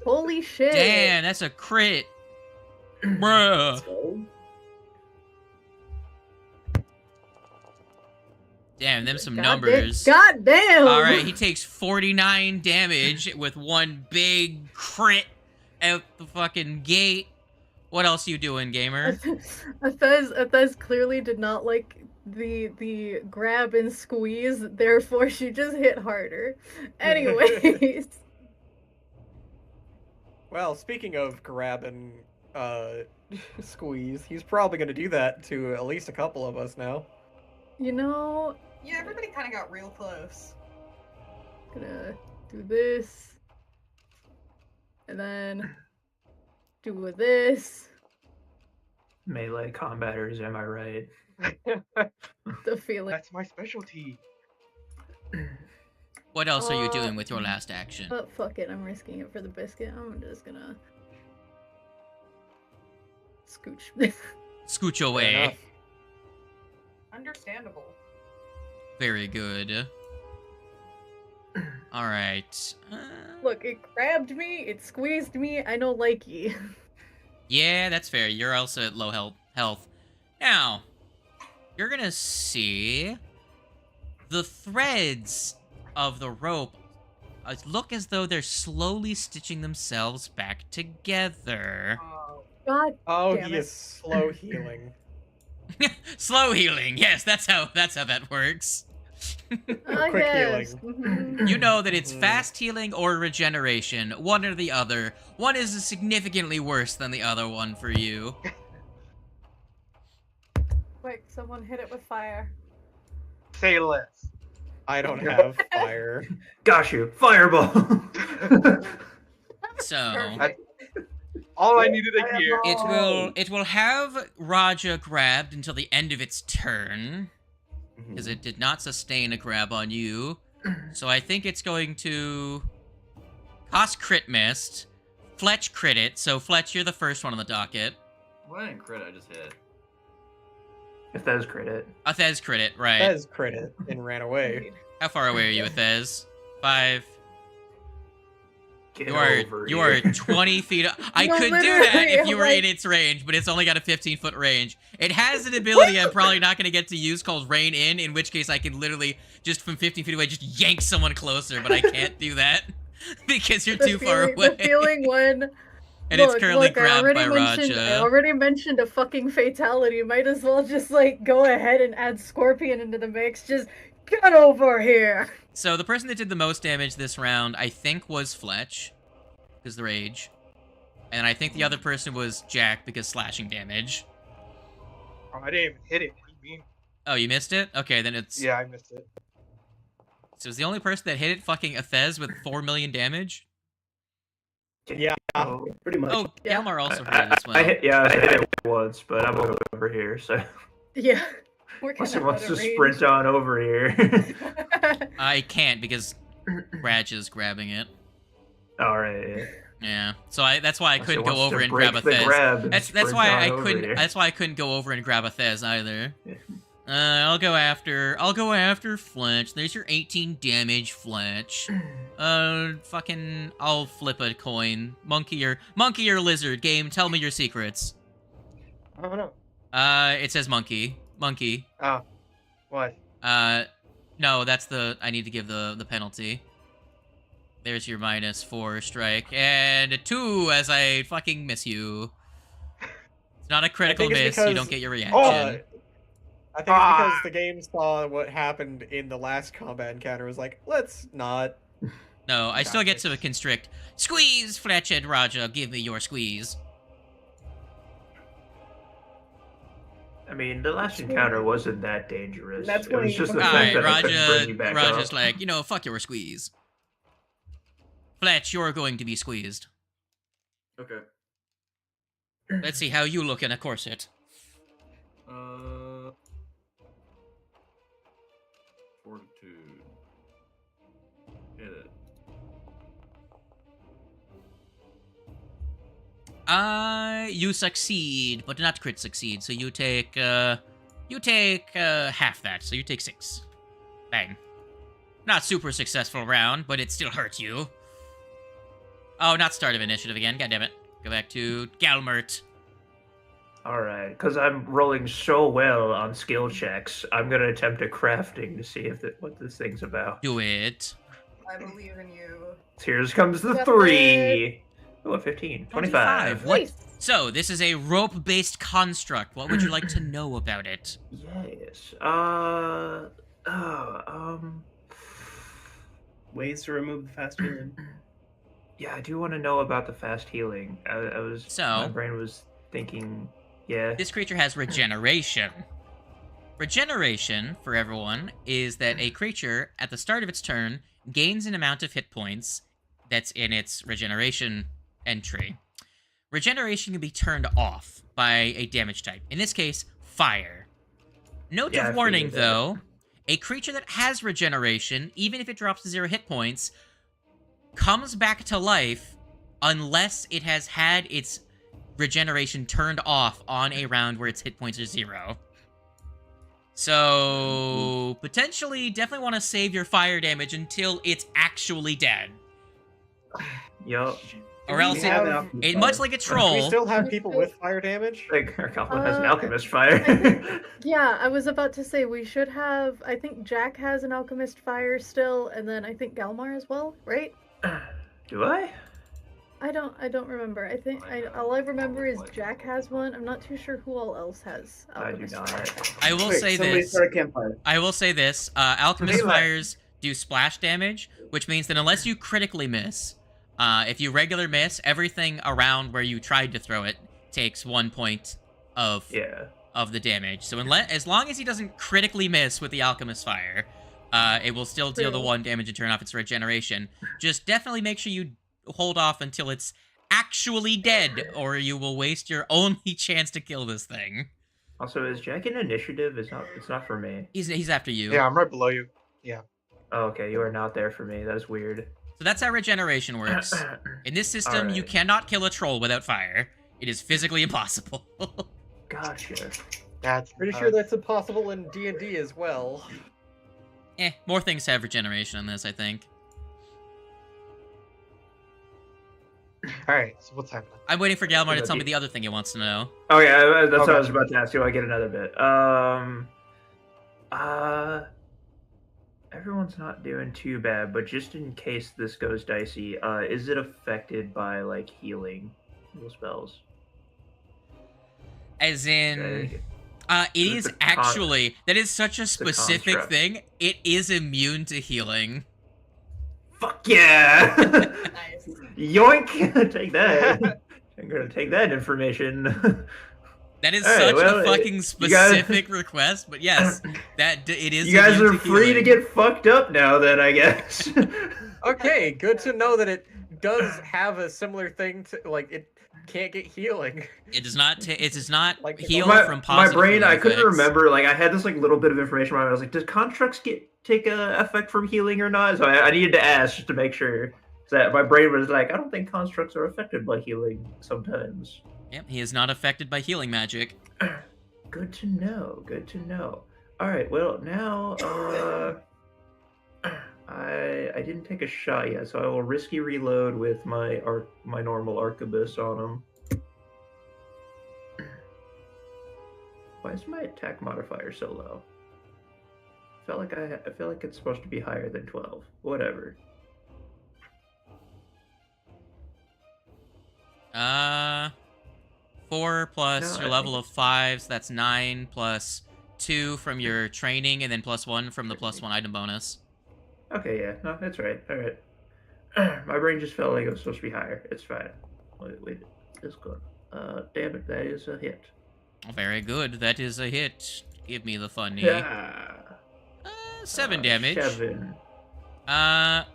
Holy shit. Damn, that's a crit. Bruh. Damn, them some numbers. God damn. Alright, he takes 49 damage with one big crit out the fucking gate. What else you doing, gamer? Athez clearly did not like the grab and squeeze, therefore she just hit harder. Anyways. Well, speaking of grab and squeeze, he's probably gonna do that to at least a couple of us now. You know, Yeah, everybody kind of got real close. gonna do this. And then do this. Melee combaters, am I right? The feeling. That's my specialty. What else are you doing with your last action? But fuck it, I'm risking it for the biscuit. I'm just gonna scooch. Scooch Fair away. enough. Understandable. Very good. Alright. Look, it grabbed me, it squeezed me, I know likey. Yeah, that's fair. You're also at low health. Now, you're gonna see the threads of the rope look as though they're slowly stitching themselves back together. God Oh, damn he it. is slow healing. Slow healing. Yes, that's how that works. I Quick guess. healing. Mhm. You know that it's fast healing or regeneration, one or the other. One is significantly worse than the other one for you. Quick, someone hit it with fire. Say less. I don't have fire. Got you. Fireball. So All I needed to hear. it will have Raja grabbed until the end of its turn, because it did not sustain a grab on you. So I think it's going to cost crit missed. Fletch crit it. So Fletch, you're the first one on the docket. Well, I didn't crit, I just hit. If that is credit. Athez crit it, right. Fez crit it and ran away. How far away are you, Athez? 5. Get You are over you here. are 20 feet. I No, could do that literally, if you were in like- its range, but it's only got a 15-foot range. It has an ability I'm probably not going to get to use called Rein in which case I can literally just from 15 feet away just yank someone closer, but I can't do that because you're too far away. The feeling when And it's currently grabbed by I Raja. already mentioned a fucking fatality. Might as well just, like, go ahead and add Scorpion into the mix. Just get over here. So the person that did the most damage this round, I think, was Fletch, because the rage. And I think the other person was Jack, because slashing damage. Oh, I didn't even hit it. What do you mean? Oh, you missed it? Okay, then it's... Yeah, I missed it. So is the only person that hit it fucking Athez with 4 million damage? Yeah. Pretty much. Oh, Galmar also hit it as well. I hit it once, but I'm over here, so... Yeah. We're Unless kind he of wants out to of range. sprint on over here. I can't, because Raj is grabbing it. Alright. Yeah, so that's why I Unless he couldn't go wants over to and grab a break the grab Thez. and That's sprint why on I over couldn't. here. That's why I couldn't go over and grab a Thez either. Yeah. I'll go after Fletch. There's your 18 damage, Fletch. I'll flip a coin. Monkey or lizard. Game, tell me your secrets. I don't know. It says monkey. Monkey. Oh. What? No, that's I need to give the penalty. There's your -4 strike. And a 2 as I fucking miss you. It's not a critical it's miss, because- you don't get your reaction. I think it's because the game saw what happened in the last combat encounter. Was like, let's not. No, I still get to constrict. Squeeze, Fletch and Raja, give me your squeeze. I mean, the last encounter wasn't that dangerous. That's It was when- just the Alright, fact that I couldn't bring you back Raja's up. like, fuck your squeeze. Fletch, you're going to be squeezed. Okay. Let's see how you look in a corset. Fortitude. Hit it. You succeed, but not crit succeed. So you take half that. So you take 6. Bang. Not super successful round, but it still hurt you. Oh, not start of initiative again. God damn it. Go back to Galmert. Alright, because I'm rolling so well on skill checks, I'm going to attempt a crafting to see what this thing's about. Do it. I believe in you. Here comes the Got 3! Oh, a 15. 25. What? Nice. So, this is a rope-based construct. What would you like to know about it? Yes. Ways to remove the fast healing. Yeah, I do want to know about the fast healing. My brain was thinking, yeah. This creature has regeneration. Regeneration, for everyone, is that a creature, at the start of its turn, gains an amount of hit points that's in its regeneration entry. Regeneration can be turned off by a damage type. In this case, fire. Note Yeah, of I warning, figured that. though, a creature that has regeneration, even if it drops to 0 hit points, comes back to life unless it has had its regeneration turned off on a round where its hit points are 0. So, potentially, definitely want to save your fire damage until it's actually dead. Yup. Or else We have it, an alchemist it fire. much like a Do we troll. still have people with fire damage? Like, our goblin has an I alchemist fire. think- Yeah, I was about to say we should have. I think Jack has an alchemist fire still, and then I think Galmar as well, right? Do I? I don't remember. I think all I remember is Jack has one. I'm not too sure who all else has I do alchemist not. fire. I will Quick, say somebody this. start a campfire. I will say this. Alchemist Melee. fires do splash damage, which means that unless you critically miss, if you regular miss, everything around where you tried to throw it takes 1 point of Yeah. the damage. So as long as he doesn't critically miss with the alchemist fire, it will still deal the True. 1 damage and turn off its regeneration. Just definitely make sure you hold off until it's actually dead, or you will waste your only chance to kill this thing. Also, is Jack in initiative? It's not for me. He's after you. Yeah, I'm right below you. Oh, okay, you are not there for me. That is weird. So that's how regeneration works. In this system, you Alright. cannot kill a troll without fire. It is physically impossible. Gotcha. That's Pretty sure that's impossible in D&D as well. More things have regeneration in this, I think. All right. So what's happening? I'm waiting for Galmar to Yeah, tell me the- the other thing he wants to know. Oh yeah, that's what I was Okay. about to ask. Do I get another bit? Everyone's not doing too bad, but just in case this goes dicey, is it affected by like healing? little spells? As in, Okay. it It's is a actually, that is such a specific construct. thing. It is immune to healing. Fuck yeah! Nice. Yoink! Take that. I'm gonna take that information. That is All right, such well, a fucking you guys- specific request, but yes, it is. You guys immune are to free to healing. get fucked up now, then, I guess. Okay, good to know that it does have a similar thing to like it can't get healing. It does not. It does not Like, heal my, from my positive. brain, healing I couldn't effects. remember. Like, I had this like little bit of information where I was like, does constructs take a effect from healing or not? So I needed to ask just to make sure. So that my brain was like, I don't think constructs are affected by healing sometimes. Yep, he is not affected by healing magic. Good to know. Good to know. All right. Well, now I didn't take a shot yet, so I will risky reload with my normal arquebus on him. Why is my attack modifier so low? I feel like it's supposed to be higher than 12. Whatever. 4 plus No, your I level think of 5, so that's 9 plus 2 from your training, and then plus 1 from the plus 1 item bonus. Okay, yeah, no, that's right. All right. My brain just felt like it was supposed to be higher. It's fine. Wait, it's good. Damn it, that is a hit. Very good. That is a hit. Give me the funny. Yeah. 7 damage. 7. Are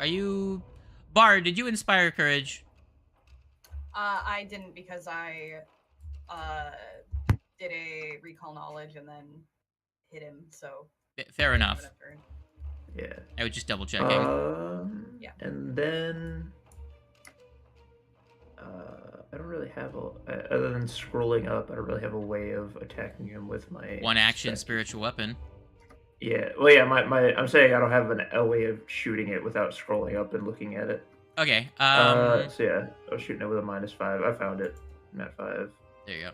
you... Bard, did you inspire courage? I didn't because I did a recall knowledge and then hit him, so. Fair enough. Whatever. Yeah. I was just double checking. Yeah. And then I don't really have other than scrolling up. I don't really have a way of attacking him with my One action spec- spiritual weapon. Yeah. Well, yeah. I'm saying I don't have a way of shooting it without scrolling up and looking at it. Okay. So yeah, I was shooting it with a -5. I found it. I'm at 5. There you go.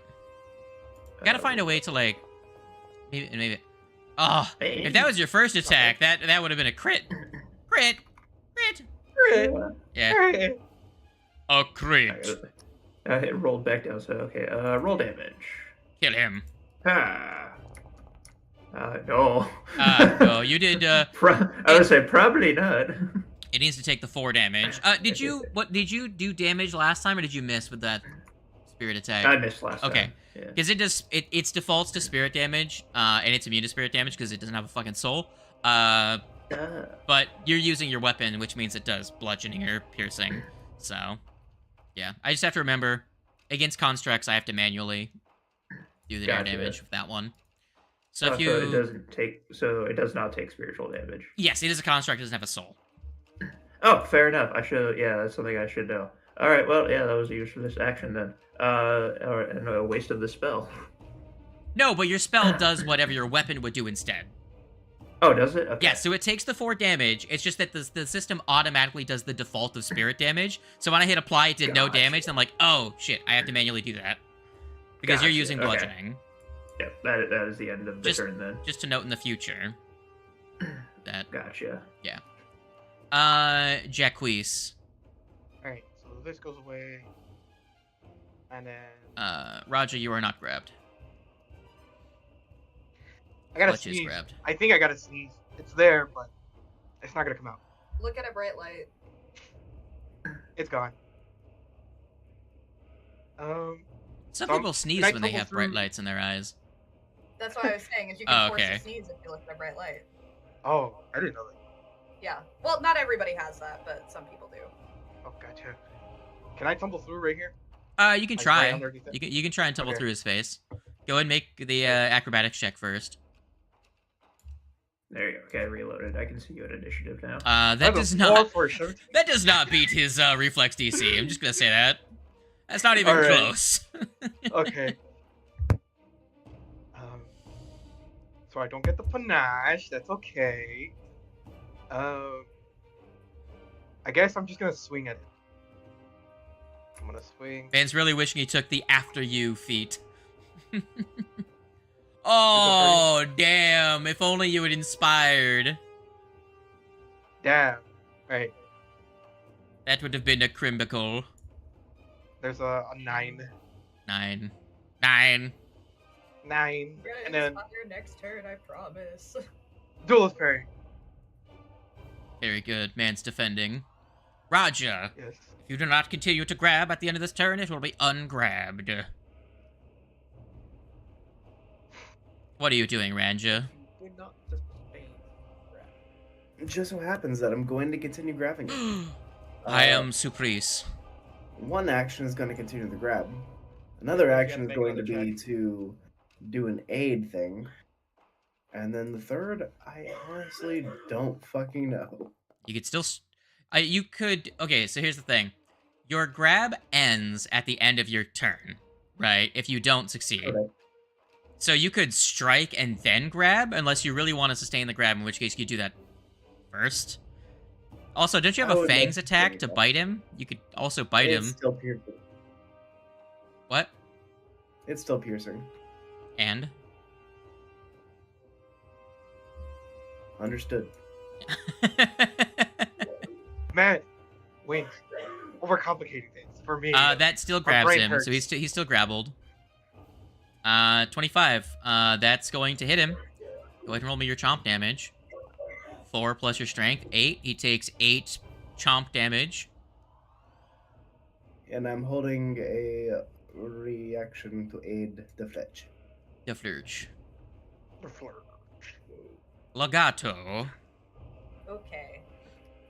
Gotta find a way to like, maybe. Oh, if that was your first attack, that would have been a crit. Crit. Yeah. Alright. A crit. It rolled back down. So okay. Roll damage. Kill him. Ah. No. No, you did. I would say probably not. It needs to take the 4 damage. Did you do damage last time, or did you miss with that spirit attack? I missed last time. Okay. Yeah. Because it defaults to spirit damage, and it's immune to spirit damage because it doesn't have a fucking soul. But you're using your weapon, which means it does bludgeoning or piercing. So, yeah. I just have to remember, against constructs, I have to manually do the air Gotcha. damage with that one. So if So it does not take spiritual damage. Yes, it is a construct, it doesn't have a soul. Oh, fair enough. That's something I should know. All right, well, yeah, that was the use for this action then. And a waste of the spell. No, but your spell does whatever your weapon would do instead. Oh, does it? Okay. Yeah, so it takes the 4 damage. It's just that the system automatically does the default of spirit damage. So when I hit apply, it did no Gotcha. damage. And I'm like, oh, shit, I have to manually do that. Because you're Gotcha, using okay. bludgeoning. Yeah, that is the end of the turn then. Just to note in the future. That, Gotcha. Jacquees. Alright, so this goes away. And then Roger, you are not grabbed. I gotta Clutch is sneeze. grabbed. I think I gotta sneeze. It's there, but it's not gonna come out. Look at a bright light. It's gone. Some So, people sneeze can I when they tumble have bright through- lights in their eyes. That's what I was saying, is you can Oh, force okay. a sneeze if you look at a bright light. Oh, I didn't know that. Yeah. Well, not everybody has that, but some people do. Oh, gotcha. Can I tumble through right here? You can Like, try. right underneath it? You can try and tumble Okay. through his face. Go ahead and make the acrobatics check first. There you go. Okay, I reloaded. I can see you at initiative now. That That's a does 4 not for a shirt. that does not beat his reflex DC. I'm just gonna say that. That's not even Alright. close. Okay. So I don't get the panache. That's okay. I guess I'm just gonna swing at it. I'm gonna swing. Ben's really wishing he took the after you feat. Oh, damn. If only you had inspired. Damn. Right. That would have been a crimbicle. There's a 9. 9. And It's then on your next turn, I promise. Duelist Parry. Very good. Man's defending. Raja, Yes. if you do not continue to grab at the end of this turn, it will be ungrabbed. What are you doing, Ranja? Did not just bang. It just so happens that I'm going to continue grabbing it. I am Surprise. One action is going to continue the grab. Another action is make going to another be check. to do an aid thing. And then the third, I honestly don't fucking know. You could still... you could... Okay, so here's the thing. Your grab ends at the end of your turn, right? If you don't succeed. Okay. So you could strike and then grab, unless you really want to sustain the grab, in which case you do that first. Also, don't you have I a would fangs like to attack do to that. bite him? You could also bite It's him. still piercing. What? It's still piercing. And? Understood. Man, wings. Overcomplicating things for me. That still grabs brain him, so hurts. he's still grappled. 25. That's going to hit him. Go ahead and roll me your chomp damage. 4 plus your strength, 8. He takes 8 chomp damage. And I'm holding a reaction to aid the fletch. The flurge. The flirt. Legato. Okay.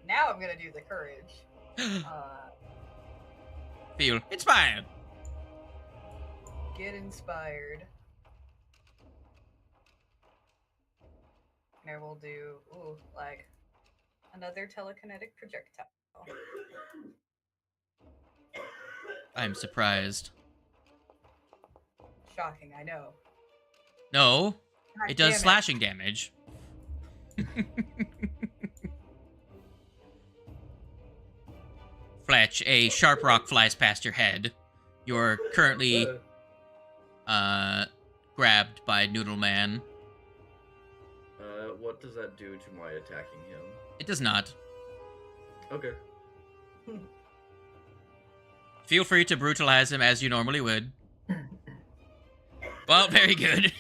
Now I'm gonna do the courage. Feel inspired. Get inspired. And I will do, like, another telekinetic projectile. I'm surprised. Shocking, I know. No, God it does damn slashing damage. Fletch, a sharp rock flies past your head. You're currently grabbed by Noodle Man. What does that do to my attacking him? It does not. Okay. Feel free to brutalize him as you normally would. Well, very good.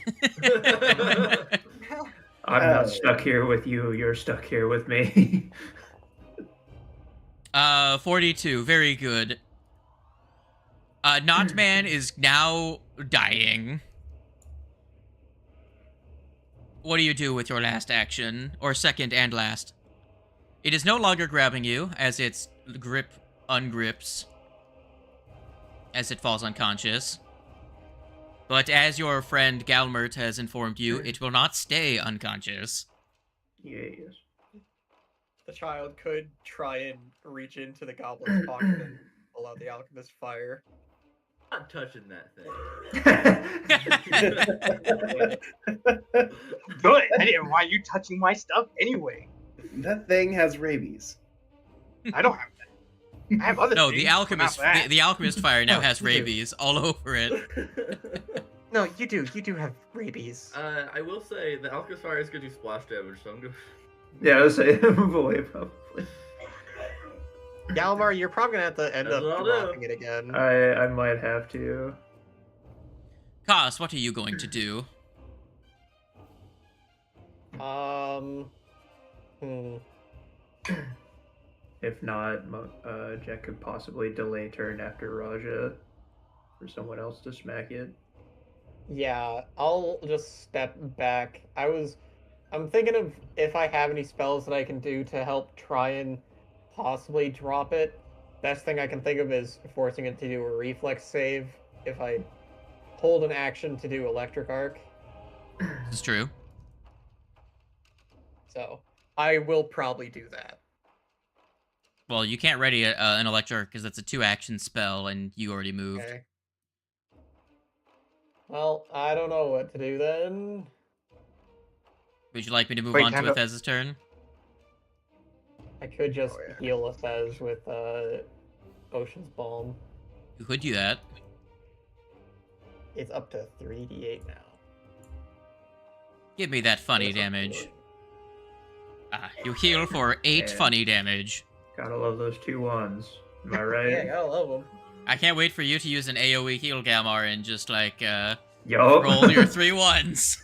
I'm not stuck here with you. You're stuck here with me. 42. Very good. Knotman is now dying. What do you do with your last action? Or second and last? It is no longer grabbing you, as its grip ungrips. As it falls unconscious. But as your friend Galmert has informed you, it will not stay unconscious. Yes. The child could try and reach into the goblin's pocket and pull out the alchemist fire. I'm not touching that thing. Good. I didn't want you touching my stuff anyway. That thing has rabies. I don't have that. I have other No, things. the alchemist, but not that. the alchemist fire now Oh, has you do. rabies all over it. No, you do have rabies. I will say the alchemist fire is going to do splash damage, so I'm going. Yeah, I was saying move away probably. Galmar, you're probably gonna have to end That's up what I'll do. dropping it again. I might have to. Kos, what are you going to do? If not, Jack could possibly delay turn after Raja for someone else to smack it. Yeah, I'll just step back. I'm thinking of if I have any spells that I can do to help try and possibly drop it. Best thing I can think of is forcing it to do a reflex save if I hold an action to do electric arc. This is true. So I will probably do that. Well, you can't ready an electric because that's a 2-action spell, and you already moved. Okay. Well, I don't know what to do then. Would you like me to move Wait, on to time to- Athez's turn? I could just Oh, yeah. heal Athez with Ocean's Balm. You could do that. It's up to 3d8 now. Give me that funny That's up to damage. it. You heal for 8 Yeah. funny damage. Gotta love those 2 1s. Am I right? Yeah, I love them. I can't wait for you to use an AoE heal Gamar and just like Yo. roll your 3 ones.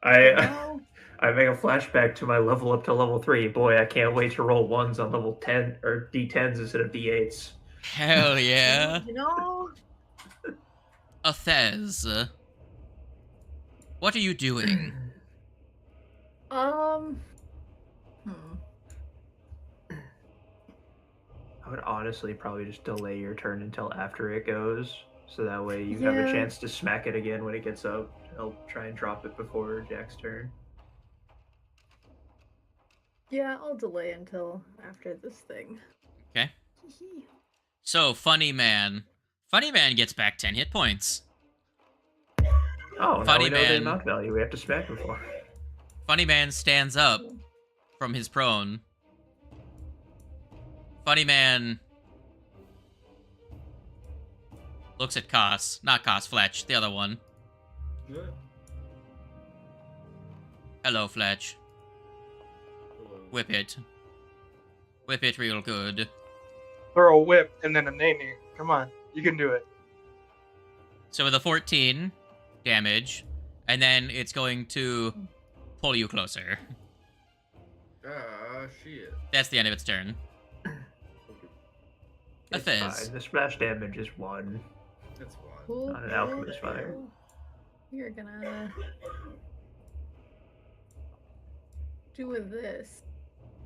I make a flashback to my level up to level 3. Boy, I can't wait to roll 1s on level 10 or D10s instead of D8s. Hell yeah. You know? Athez, what are you doing? I would honestly probably just delay your turn until after it goes, so that way you have a chance to smack it again when it gets up. I'll try and drop it before Jack's turn. Yeah, I'll delay until after this thing. Okay. So, Funny Man. Funny Man gets back 10 hit points. Oh, now Funny we know the Man. amount value we have to smack him for. Funny Man stands up from his prone. Funny Man looks at Koss. Not Koss, Fletch, the other one. Good. Hello, Fletch. Hello. Whip it. Whip it real good. Throw a whip and then a nay-nay. Come on, you can do it. So with a 14 damage, and then it's going to pull you closer. Ah, shit. That's the end of its turn. A It's fizz. fine. The splash damage is 1. That's fine. Cool. On an alchemist fire. You're gonna do with this.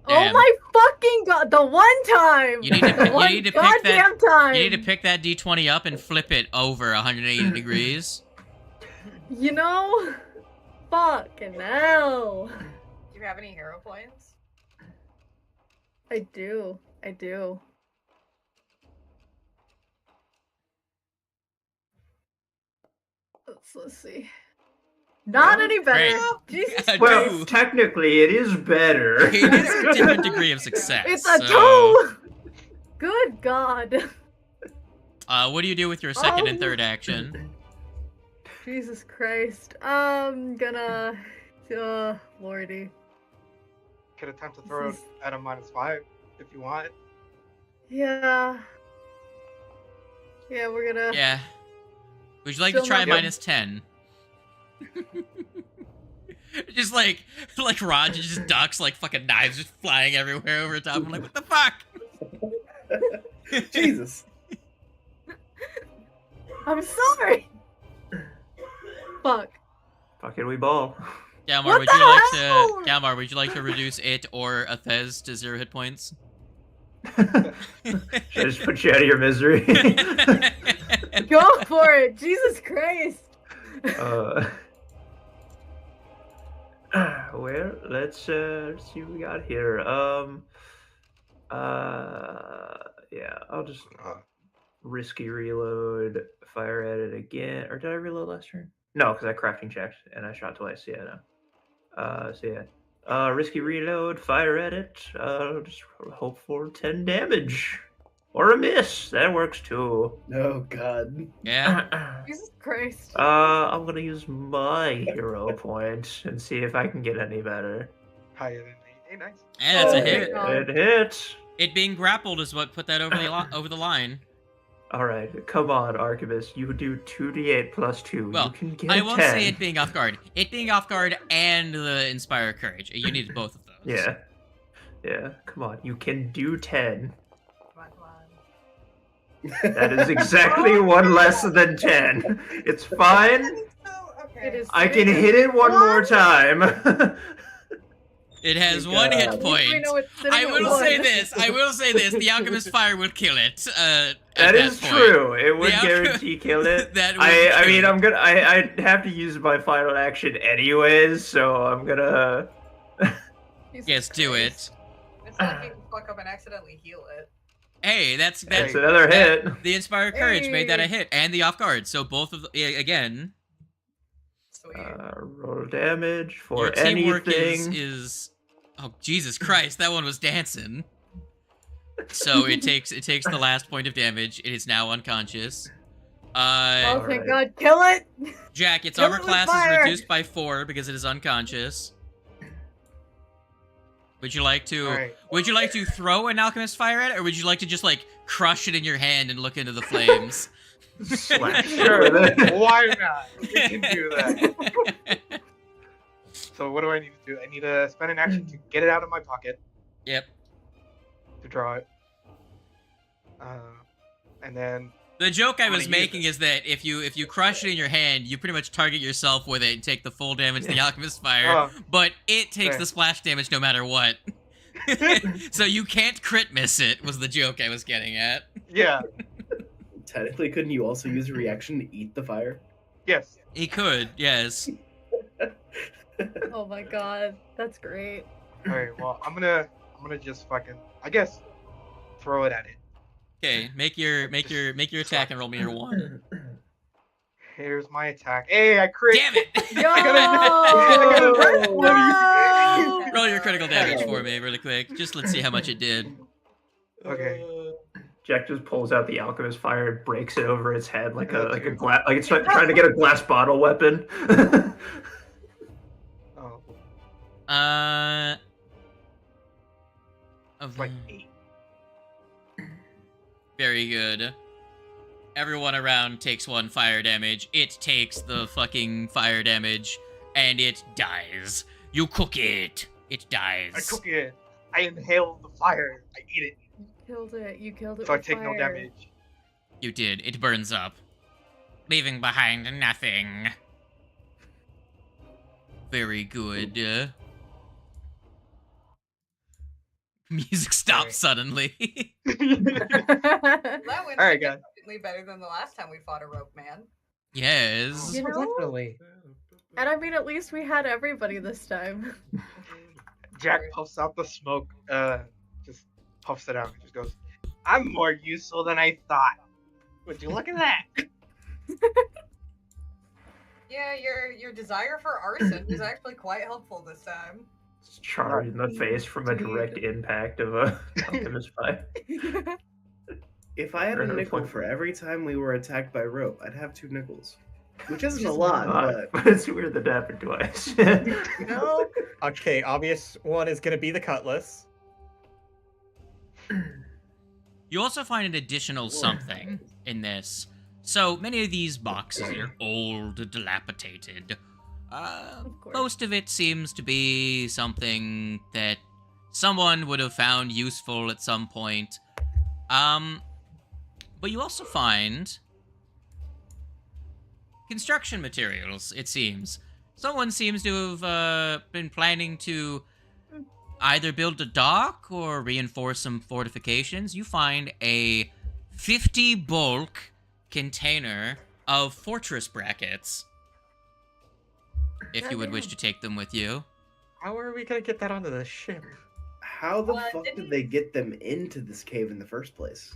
Damn. Oh my fucking god! The one time. You need to the pick- you one need to pick that- goddamn time. You need to pick that d20 up and flip it over 180 degrees. You know, fucking hell. Do you have any hero points? I do. I do. Let's see. Not any better. Jesus. I Well, do. technically, it is better. It is a different degree of success. It's a so, 2. Good God. what do you do with your second and third action? Jesus Christ. I'm gonna. Lordy. Could attempt to throw it at a -5 if you want. Yeah. Yeah, we're gonna. Yeah. Would you like to Still try not- -10? Just like Raj just ducks, like fucking knives just flying everywhere over top. I'm like, what the fuck? Jesus. I'm sorry. Fuck. Fucking we ball. Galmar, What would the you like hell? to Galmar, would you like to reduce it or Athez to 0 hit points? Should I just put you out of your misery? Go for it. Jesus Christ. Well, let's see what we got here. Yeah, I'll just risky reload, fire at it again. Or did I reload last turn? No, because I crafting checked and I shot twice. Yeah, no. So yeah, risky reload, fire at it. Just hope for 10 damage or a miss. That works too. Oh God. Yeah. Jesus Christ. I'm gonna use my hero point and see if I can get any better. Higher than 8. Nice. And that's Oh a my hit. God. It hit. It being grappled is what put that over the line. All right, come on, Archivist. You do 2d8 plus 2. Well, you can get I a won't 10. say it being off guard. It being off guard and the Inspire Courage. You needed both of those. Yeah. Yeah, come on. You can do 10. Come on. That is exactly one less than 10. It's fine. Okay. It is. I can hit it one more time. It has Thank one God. hit I point. know it's sitting I at will one. say this. I will say this. The Alchemist Fire will kill it. At That is point. true. It would The guarantee kill it. That would I kill mean, it. I'm gonna. I have to use my final action anyways, so I'm gonna. Jesus Yes, do it. Christ. It's not like you can fuck up and accidentally heal it. Hey, that's That's another hit. The Inspired Courage made that a Hey. hit, and the off guard. So both of again. Sweet. Roll damage for Your teamwork anything. is oh Jesus Christ, that one was dancing. So it takes the last point of damage. It is now unconscious. Oh, thank Alright. God. Kill it. Jack, its Kill armor it with class fire. is reduced by 4 because it is unconscious. Would you like to? Alright. Would you like to throw an alchemist fire at it, or would you like to just like crush it in your hand and look into the flames? Slash it Sure. with it. Why not? We can do that. So what do I need to do? I need to spend an action to get it out of my pocket Yep. to draw it. And then The joke I I'm gonna was use making is that if you crush it in your hand, you pretty much target yourself with it and take the full damage of the alchemist fire. Oh. But it takes Fair. the splash damage no matter what. So you can't crit miss it. Was the joke I was getting at. yeah, Technically, couldn't you also use a reaction to eat the fire? yes. He could, yes. Oh my god, that's great. All right. Well, I'm gonna just fucking, I guess, throw it at it. Okay, make your attack and roll me your 1. Here's my attack. Hey, I crit. Damn it! Yo! Oh! No! Roll your critical damage for me really quick. Just let's see how much it did. Okay. Jack just pulls out the alchemist fire and breaks it over its head like a glass, like it's trying to get a glass bottle weapon. Oh, Of it's like 8. Very good. Everyone around takes 1 fire damage. It takes the fucking fire damage, and it dies. You cook it. It dies. I cook it. I inhale the fire. I eat it. You killed it So I with take no fire. damage. You did. It burns up, leaving behind nothing. Very good. Music stops suddenly. That went Alright, guys. significantly better than the last time we fought a rope man. Yes. You know? Definitely. And I mean, at least we had everybody this time. Jack puffs out the smoke. Just puffs it out. Just goes, I'm more useful than I thought. Would you look at that? Yeah, your desire for arson was actually quite helpful this time. It's charged in the face from a direct impact of a alchemist fire. If I had a Or nickel point. for every time we were attacked by rope, I'd have 2 nickels. Which isn't a Just lot, But it's weird that happened twice. No. Okay, obvious one is gonna be the cutlass. You also find an additional something in this. So many of these boxes are old, dilapidated. Of course. Most of it seems to be something that someone would have found useful at some point. But you also find construction materials, it seems. Someone seems to have been planning to either build a dock or reinforce some fortifications. You find a 50 bulk container of fortress brackets. If you would wish to take them with you. How are we gonna get that onto the ship? how the fuck did they get them into this cave in the first place?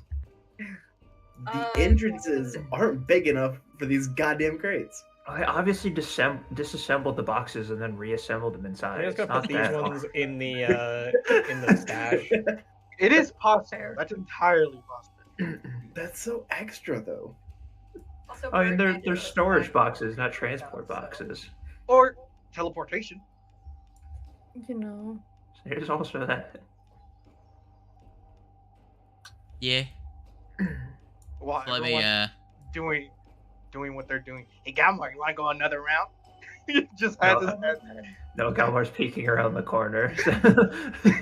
The entrances aren't big enough for these goddamn crates. I obviously disassembled the boxes and then reassembled them inside. I'm just It's gonna not put these that ones hard. in the stash. It is possible. That's entirely possible. That's so extra, though. Also, I mean, very they're good storage with boxes, not so- transport boxes. Or teleportation. You know. There's also that. Yeah. Well, Let me, everyone's doing what they're doing. Hey, Galmar, you want to go another round? He just has his head. No, Galmar's peeking around the corner.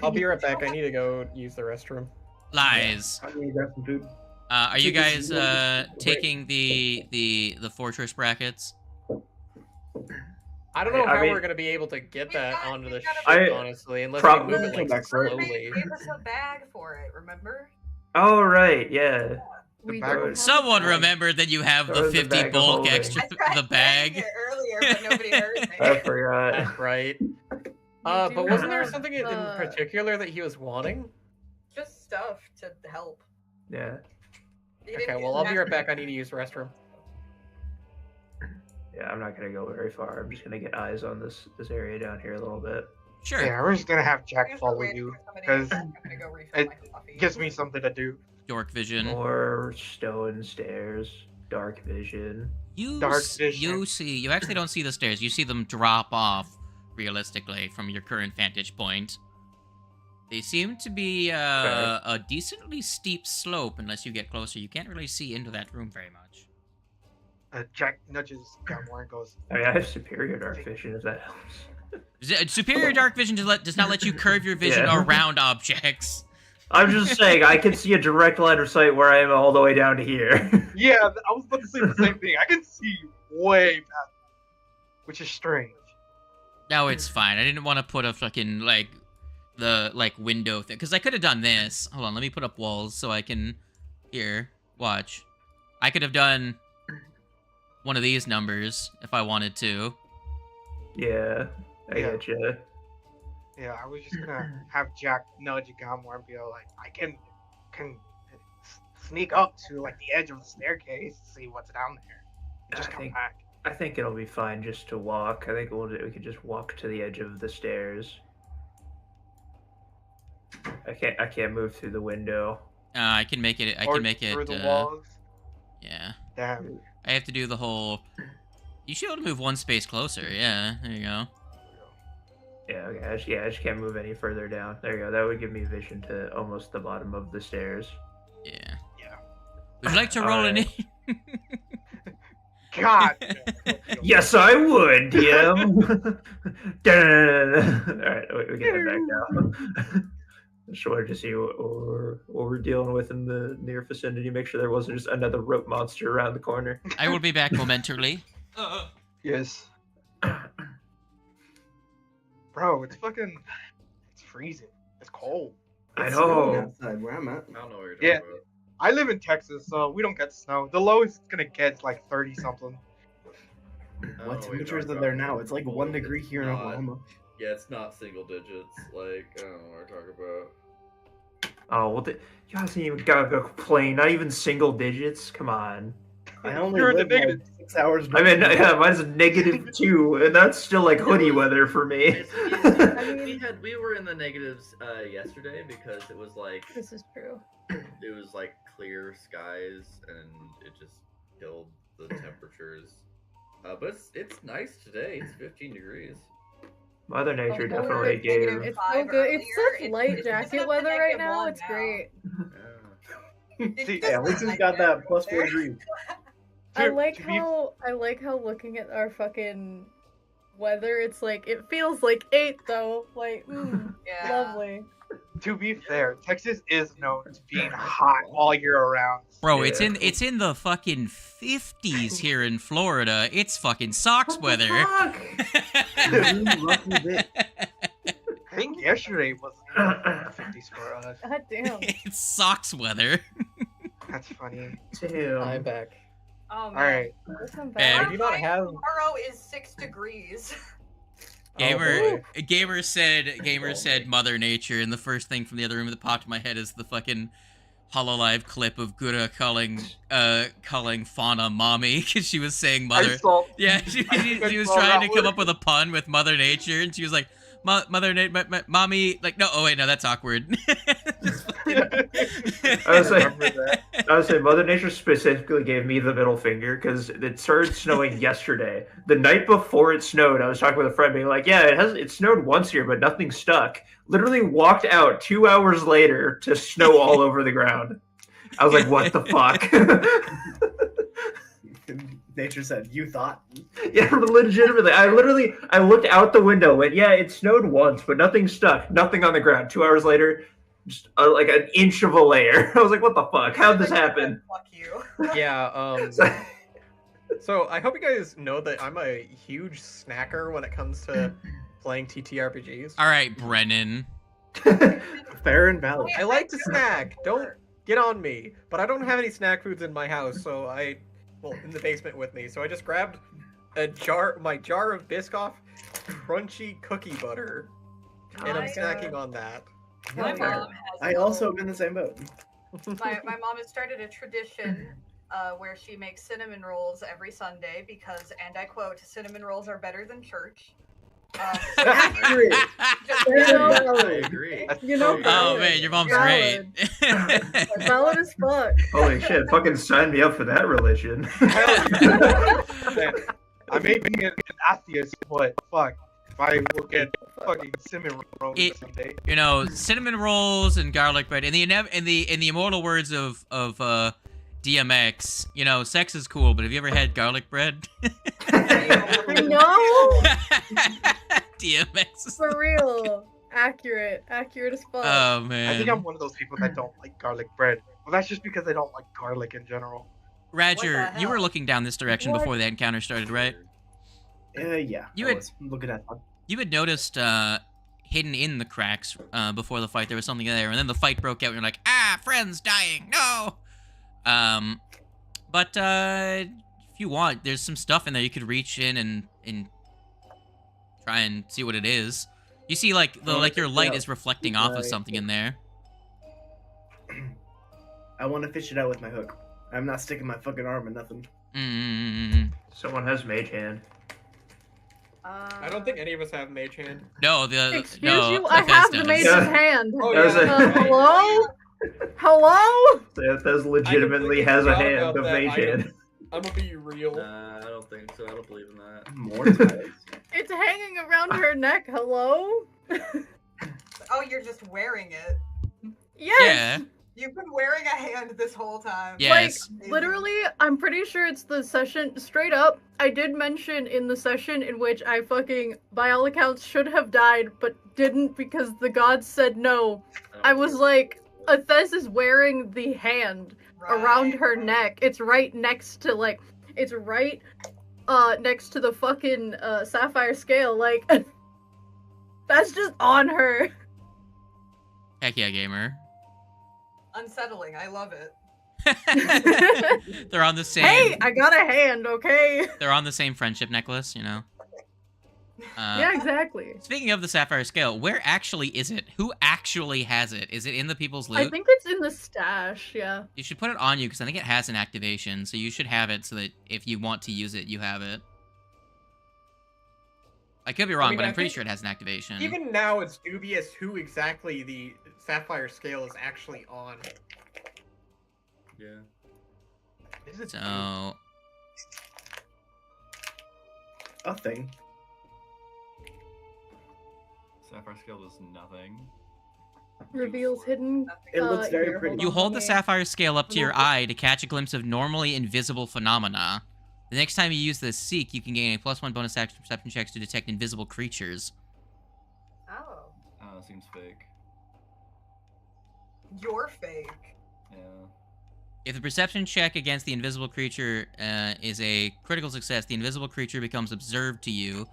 I'll be right back. I need to go use the restroom. Lies. I'm gonna grab some food. Are you This guys is really- taking the fortress brackets? I don't know I how mean- we're gonna be able to get that got- onto we the got ship, a- honestly, unless Prob- we move it like Back slowly. They gave us a bag for it, remember? Oh, right, yeah. We bag don't of- have Someone that. remembered that you have Or the the 50 bag of bulk holding. extra, I tried the saying bag. it earlier, but nobody heard me. I forgot. That's right. We But do wasn't there have something in the- particular that he was wanting? Just stuff to help. Yeah. He didn't Okay, use well, I'll be right that- back. I need to use the restroom. Yeah, I'm not gonna go very far. I'm just gonna get eyes on this area down here a little bit. Sure. Yeah, we're just gonna have Jack Here's follow the way you for somebody because else. I'm gonna go refill it my coffee. gives me something to do. Dork vision. More stone stairs, dark vision. Dark vision. You actually don't see the stairs. You see them drop off realistically from your current vantage point. They seem to be a decently steep slope. Unless you get closer, you can't really see into that room very much. Jack nudges Gamora and goes, I mean, I have superior dark vision, if that helps. Superior dark vision does not let you curve your vision Yeah. around objects. I'm just saying, I can see a direct line of sight where I am all the way down to here. yeah, I was about to say the same thing. I can see way past, which is strange. No, it's fine. I didn't want to put a fucking, the window thing. Because I could have done this. Hold on, let me put up walls so I can... Here, watch. I could have done one of these numbers if I wanted to. Yeah, I Yeah. get you. Yeah, I was just gonna have Jack nudge Gamora and be like, I can sneak up to like the edge of the staircase, see what's down there, and just I come think- back. I think it'll be fine just to walk. I think we could just walk to the edge of the stairs. I can't move through the window. I can make it... I Or can make it... through the walls. Yeah. Damn. I have to do the whole... You should be able to move one space closer. Yeah, there you go. Yeah, okay. I just can't move any further down. There you go. That would give me vision to almost the bottom of the stairs. Yeah. Yeah. Would you like to roll Alright. an... God. Yes, I would, DM. Alright, we get it back now. Just wanted to see what we're dealing with in the near vicinity. Make sure there wasn't just another rope monster around the corner. I will be back momentarily. Yes. Bro, it's freezing. It's cold. I It's snowing know. outside where I'm at. I don't know what you're Yeah. talking about. I live in Texas, so we don't get snow. The lowest it's gonna get is like 30 something. I don't know What you're temperatures talking are there about. now? It's like 1 degree here in Not- Oklahoma. Yeah, it's not single digits. Like, I don't know what you're talking about. Oh, well, you guys ain't even gotta go complain. Not even single digits. Come on. I only You're in the live like negative. 6 hours. I mean, yeah, mine's a -2, and that's still like hoodie weather for me. We were in the negatives yesterday because it was like This is true. it was like clear skies and it just killed the temperatures. But it's nice today. It's 15 degrees. Mother Nature Oh, definitely it's gave. negative. It's so Five good. It's earlier. such light It's jacket up weather to right -1 now. It's now. great. Yeah. See, Yeah, at least it's got that plus 4 degrees. I To- like to be- how looking at our fucking weather, it's like it feels like 8 though. Like, Yeah. lovely. To be fair, Texas is known to being hot all year around. Bro, Yeah. it's in the fucking 50s here in Florida. It's fucking socks weather. Lucky bit. I think yesterday was in the 50s for us. God damn. It's socks weather. That's funny. Damn. I'm back. Oh man. All right. Listen And- back. I do not have. Tomorrow is 6 degrees. Gamer boy. Gamer said Mother Nature, and the first thing from the other room that popped in my head is the fucking HoloLive clip of Gura calling Fauna mommy because she was saying mother. I saw. Yeah, she I was saw trying that to come one. up with a pun with Mother Nature, and she was like, mommy, like, no, oh wait, no, that's awkward. Just fucking- I was like, Remember that? I would say Mother Nature specifically gave me the middle finger because it started snowing yesterday. The night before it snowed, I was talking with a friend being like, yeah, it snowed once here, but nothing stuck. Literally walked out 2 hours later to snow all over the ground. I was like, what the fuck? Nature said, "You thought." Yeah, legitimately. I looked out the window, went, yeah, it snowed once, but nothing stuck. Nothing on the ground. 2 hours later, just like an inch of a layer. I was like, what the fuck? How'd this happen? Fuck you. Yeah. So I hope you guys know that I'm a huge snacker when it comes to playing TTRPGs. All right, Brennan. Fair and valid. I like to snack. Don't get on me. But I don't have any snack foods in my house, so in the basement with me. So I just grabbed my jar of Biscoff crunchy cookie butter, and I'm My, snacking on that. My Fair. mom has I also am in the same boat. my mom has started a tradition where she makes cinnamon rolls every Sunday because, and I quote, cinnamon rolls are better than church. Accurate. Fair and I valid. agree. That's You know, so Oh good. man, your mom's Valid. great. Valid as fuck. Holy shit, fucking sign me up for that religion. Hell yeah. I may be an atheist, but fuck. If I will get fucking cinnamon rolls someday. You know, cinnamon rolls and garlic bread. In the immortal words of DMX, you know, sex is cool, but have you ever had garlic bread? I know. DMX. For real. Accurate as fuck. Oh man. I think I'm one of those people that don't like garlic bread. Well, that's just because I don't like garlic in general. Roger, What the you were hell? looking down this direction What? before the encounter started, right? Yeah. You I had- was looking at one. You had noticed hidden in the cracks before the fight there was something there, and then the fight broke out and you're like, friends dying, no! But if you want, there's some stuff in there you could reach in and try and see what it is. You see, like, your light is reflecting off of something in there. I want to fish it out with my hook. I'm not sticking my fucking arm in nothing. Someone has mage hand. I don't think any of us have mage hand. No, Excuse no, you? I Fez have the does. mage's Yeah. hand. Oh, There's yeah. a- Hello? Hello? That legitimately has a forgot hand about of that. mage hand. I'm gonna be real. Nah, I don't think so. I don't believe in that. More times. It's hanging around her neck. Hello? Oh, you're just wearing it. Yes. Yeah. You've been wearing a hand this whole time. Yes. Like, literally, I'm pretty sure it's the session, straight up, I did mention in the session in which I fucking, by all accounts, should have died, but didn't because the gods said no. I was like, Athes is wearing the hand around her neck. It's right next to, like, it's right, next to the fucking, sapphire scale, like, that's just on her. Heck yeah, gamer. Unsettling. I love it. They're on the same. Hey, I got a hand, okay? They're on the same friendship necklace, you know. Yeah, exactly. Speaking of the sapphire scale, where actually is it? Who actually has it? Is it in the people's loot? I think it's in the stash, yeah. You should put it on you because I think it has an activation, so you should have it so that if you want to use it, you have it. I could be wrong, mean, but I I'm pretty think sure it has an activation. Even now, it's dubious who exactly the sapphire scale is actually on. Yeah. Is it? So, A thing. Sapphire scale does nothing. Reveals hidden. It looks very here, pretty. hold you on, hold let the me- sapphire scale up to your eye to catch a glimpse of normally invisible phenomena. The next time you use the Seek, you can gain a +1 bonus action perception checks to detect invisible creatures. Oh. Seems fake. You're fake. Yeah. If the perception check against the invisible creature is a critical success, the invisible creature becomes observed to you.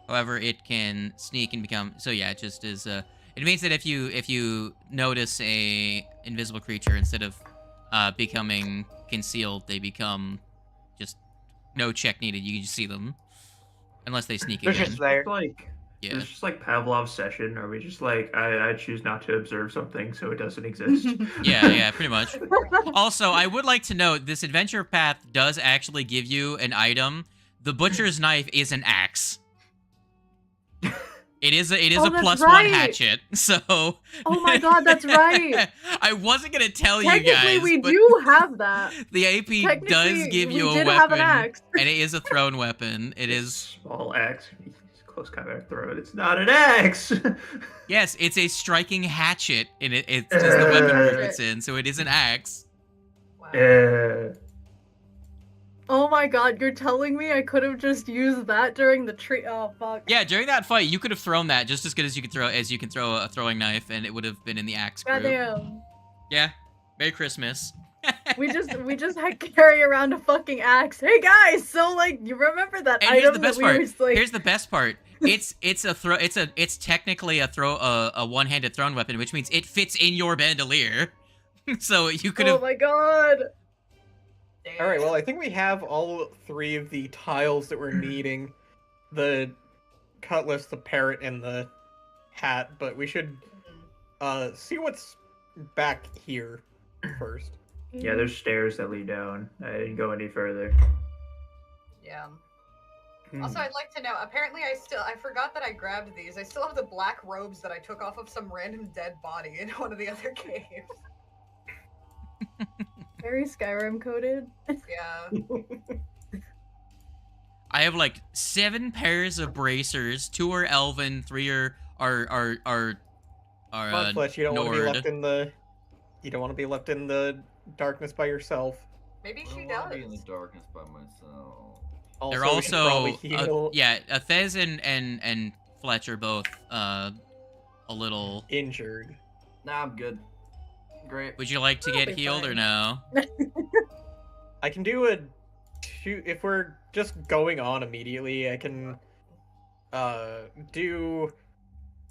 However, it can sneak and become. So yeah, it just is. It means that if you notice a invisible creature, instead of becoming concealed, they become just no check needed. You can just see them, unless they sneak They're again. just there. It's like Yeah. it's just like Pavlov's session, or we just like I choose not to observe something so it doesn't exist. Yeah, pretty much. Also, I would like to note this adventure path does actually give you an item. The butcher's knife is an axe. It is a Oh, that's +1 right. hatchet. So. Oh my god, that's right. I wasn't gonna tell you Technically, guys. we but do have that. The AP Technically, does give you we a did weapon, have an axe. and it is a thrown weapon. It is. Small axe. Close combat throw it. It's not an axe. Yes, it's a striking hatchet, and it's just the weapon group it's in, so it is an axe. Wow. Oh my god, you're telling me I could have just used that during the tree? Oh fuck. Yeah, during that fight, you could have thrown that just as good as you can throw a throwing knife, and it would have been in the axe group. Goddamn. Yeah. Merry Christmas. We just had to carry around a fucking axe. Hey guys, so like you remember that And here's item the best that we part. was like Here's the best part. It's technically a one-handed thrown weapon, which means it fits in your bandolier. So you could oh have. my god. All right. Well, I think we have all three of the tiles that we're needing: the cutlass, the parrot, and the hat. But we should see what's back here first. Yeah, there's stairs that lead down. I didn't go any further. Yeah. Hmm. Also, I'd like to know. Apparently, I forgot that I grabbed these. I still have the black robes that I took off of some random dead body in one of the other caves. Very Skyrim coded. Yeah. I have like 7 pairs of bracers. 2 are elven, 3 are Come on, Fletch, you don't want to be Nord. left in the. You don't want to be left in the darkness by yourself. Maybe I she don't want to be in the does. darkness by myself. They're we should probably also heal yeah, Thez and Fletch are both a little. injured. Nah, I'm good. Great. Would you like to I'll get be healed or fine. no? I can do a two if we're just going on immediately. I can do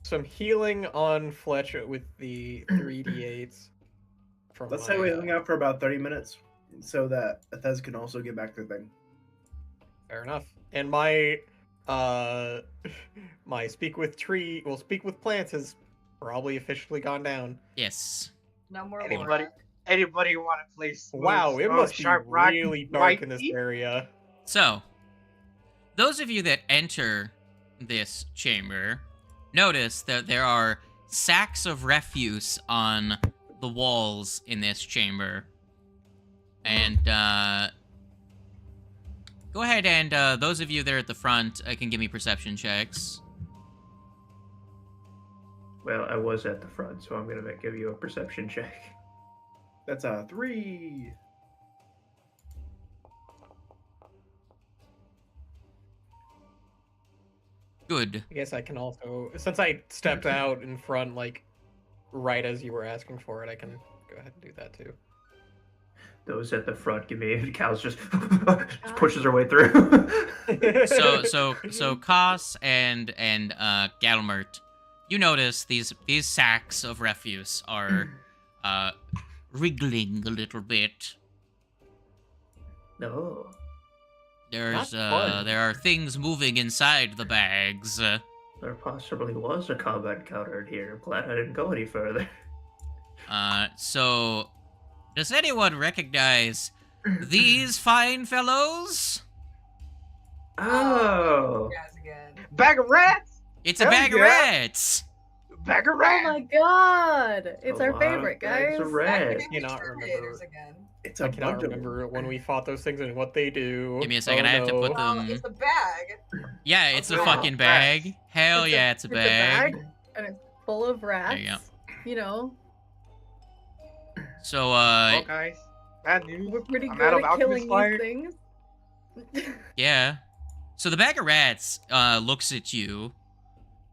some healing on Fletch with the 3d8s. From Let's my, say we hang out for about 30 minutes so that Thez can also get back to the thing. Fair enough. And my my speak with plants has probably officially gone down. Yes. No more Anybody, luck. anybody want to play smooth, Wow, it slow, must be sharp rock really dark in this wifey? area. So, those of you that enter this chamber notice that there are sacks of refuse on the walls in this chamber. And, go ahead and, those of you there at the front can give me perception checks. Well, I was at the front, so I'm gonna give you a perception check. That's a 3. Good. I guess I can also, since I stepped out in front, like, right as you were asking for it, I can go ahead and do that too. Those at the front give me. Cal's just pushes her way through. So Kos and Galmert, you notice these sacks of refuse are wriggling a little bit. No. There's Not fun. there are things moving inside the bags. There possibly was a combat encounter in here. I'm glad I didn't go any further. So does anyone recognize these fine fellows? Oh. Guys again. Bag of rats. It's a Hell bag of yeah. rats. Bag of Oh rats. my god! It's A our lot of favorite, bags guys. of rats. Back to Cannot Terminators remember. again. It's I a cannot bunch of remember when we fought those things and what they do. Give me a second, Oh, I have to no. put Well, them. it's a bag. Yeah, it's a Wow. fucking bag. Rats. Hell yeah, it's a bag. And it's full of rats. you go. You know, So Well, guys, bad news. we're pretty I'm good out of at killing alchemist fire. these things. yeah. So the bag of rats looks at you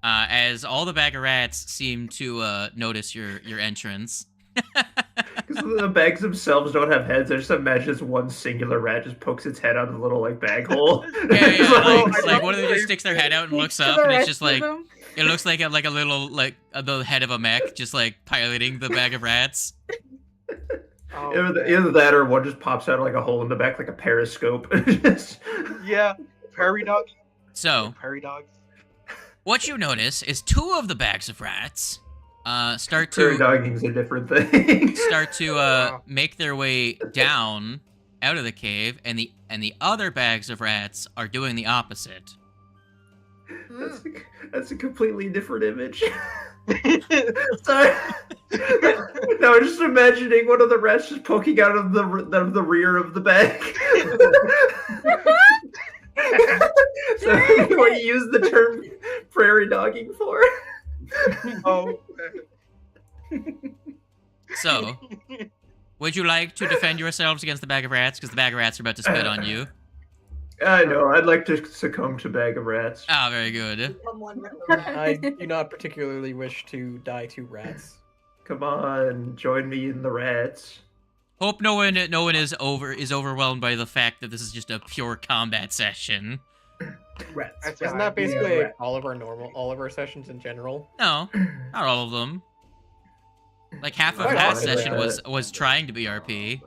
as all the bag of rats seem to notice your entrance. Because the bags themselves don't have heads. I just imagine this one singular rat just pokes its head out of the little like bag hole. Yeah, It's like one of them just sticks their head out and looks To up, the and it's rest just of like them. it looks like a little the head of a mech, just like piloting the bag of rats. Oh, Either that or one just pops out like a hole in the back like a periscope. Just- yeah, prairie dog. So Prairie dogs. what you notice is 2 of the bags of rats start Prairie to dogging's a different thing. Wow. make their way down out of the cave, and the other bags of rats are doing the opposite. That's a completely different image. Sorry. No, I'm just imagining one of the rats just poking out of the rear of the bag. So what you use the term prairie dogging for? Oh. So, would you like to defend yourselves against the bag of rats? Because the bag of rats are about to spit on you. I know. I'd like to succumb to bag of rats. Ah, very good. Someone with the rat. I do not particularly wish to die to rats. Come on, join me in the rats. Hope no one is overwhelmed by the fact that this is just a pure combat session. Rats. That's Isn't fine. that basically Yeah, all of our sessions in general? No, not all of them. Like half of Quite that honestly, session was trying to be RP.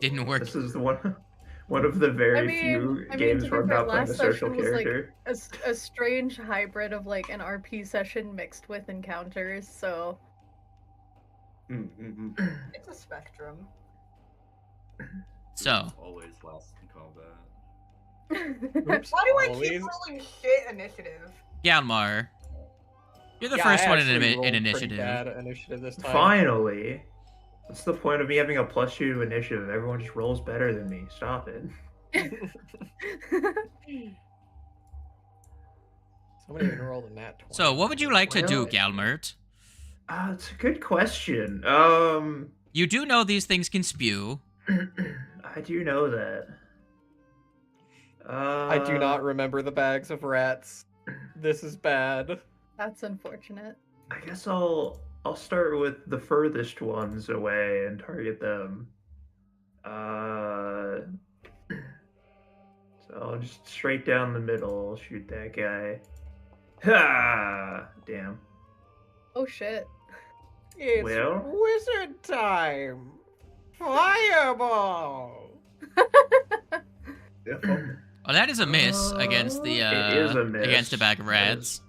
Didn't work. This is the one of the very few games to where I'm be fair, not playing a last social session was, like, character. a strange hybrid of like an RP session mixed with encounters. So It's a spectrum. So, Always last in combat. Oops, Why do I always. keep rolling shit initiative? Galmar, you're the Yeah, first I one actually in rolled pretty initiative. bad initiative this time. Finally. What's the point of me having a +2 to initiative? Everyone just rolls better than me. Stop it. Somebody even rolled a nat 20. So, what would you like to do, Well, Galmert? It's a good question. You do know these things can spew. I do know that. I do not remember the bags of rats. This is bad. That's unfortunate. I guess I'll start with the furthest ones away and target them. So I'll just straight down the middle, shoot that guy. Ha! Damn. Oh shit. It's Well? wizard time! Fireball! Yeah, fuck. Well, that is a miss against the It is a miss. against a bag of That rats. is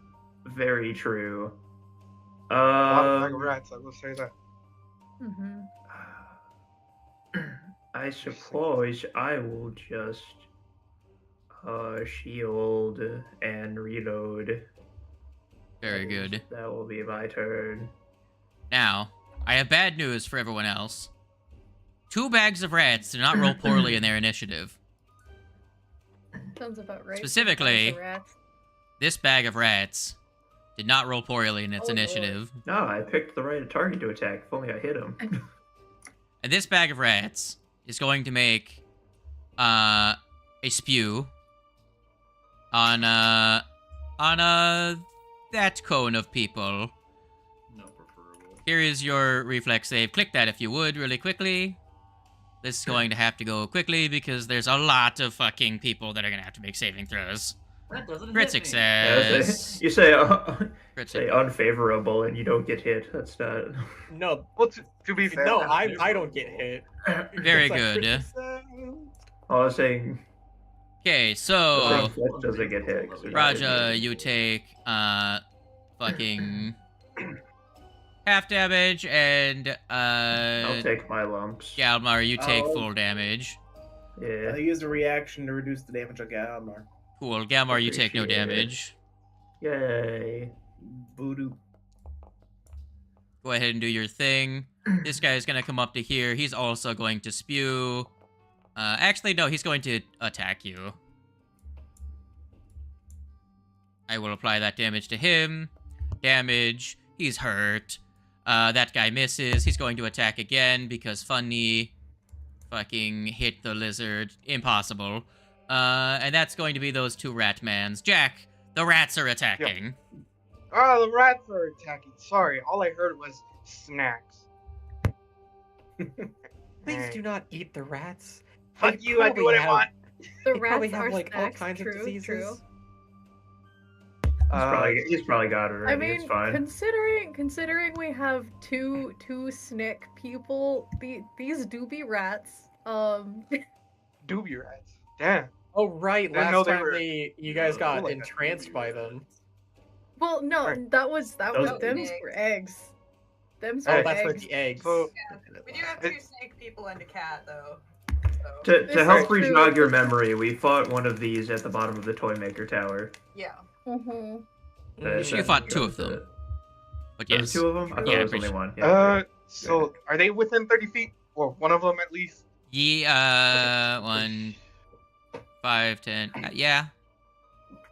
very true. A lot of bag of rats, I will say that. Mm-hmm. I suppose I will just shield and reload. Very good. That will be my turn. Now, I have bad news for everyone else. 2 bags of rats did not roll poorly in their initiative. Sounds about right. Specifically- Bunch of rats. This bag of rats did not roll poorly in its Oh, Lord. initiative. No, I picked the right target to attack. If only I hit him. And this bag of rats is going to make a spew on that cone of people. No preferable. Here is your reflex save. Click that if you would, really quickly. This is going to have to go quickly because there's a lot of fucking people that are going to have to make saving throws. That doesn't Crit hit me. success. You say Crit say success. unfavorable and you don't get hit. That's not. No, Well, to be fair, no, I don't get hit. Very It's like good. 50%. I was saying. Okay, so Fletch doesn't get hit. 'cause there's not Raja, any- you take fucking half damage, and I'll take my lumps. Galmar, you take Oh. full damage. Yeah. I used a reaction to reduce the damage on Galmar. Cool, Galmar, you take no Appreciate it. damage. Yay. Voodoo. Go ahead and do your thing. This guy is gonna come up to here. He's also going to spew. Actually, no, he's going to attack you. I will apply that damage to him. Damage. He's hurt. That guy misses. He's going to attack again because funny. Fucking hit the lizard. Impossible. And that's going to be those 2 rat mans. Jack, the rats are attacking. Oh, the rats are attacking. Sorry, all I heard was snacks. Please do not eat the rats. Fuck They you, I do probably what I have- want. The They probably rats have are like all snacks. kinds True, of diseases. true. He's probably got it I already. mean, It's fine. considering we have two snick people, these do be rats. Doobie rats. Damn. Oh right, Didn't know last they time were- you guys got like that. entranced by them. Well, no, Right. that was Those- them's were eggs. Them's Oh, were that's for eggs. the eggs. So, We do have 2 snake people and a cat, though. So, To This help is true. re-jog your memory, we fought one of these at the bottom of the Toy Maker Tower. yeah. Mhm. You fought 2 of them. But There yes. was 2 of them? I thought Yeah, there was pretty only sure. one. Yeah, so are they within 30 feet? Or one of them at least? Yeah, 1, 5, 10. Yeah.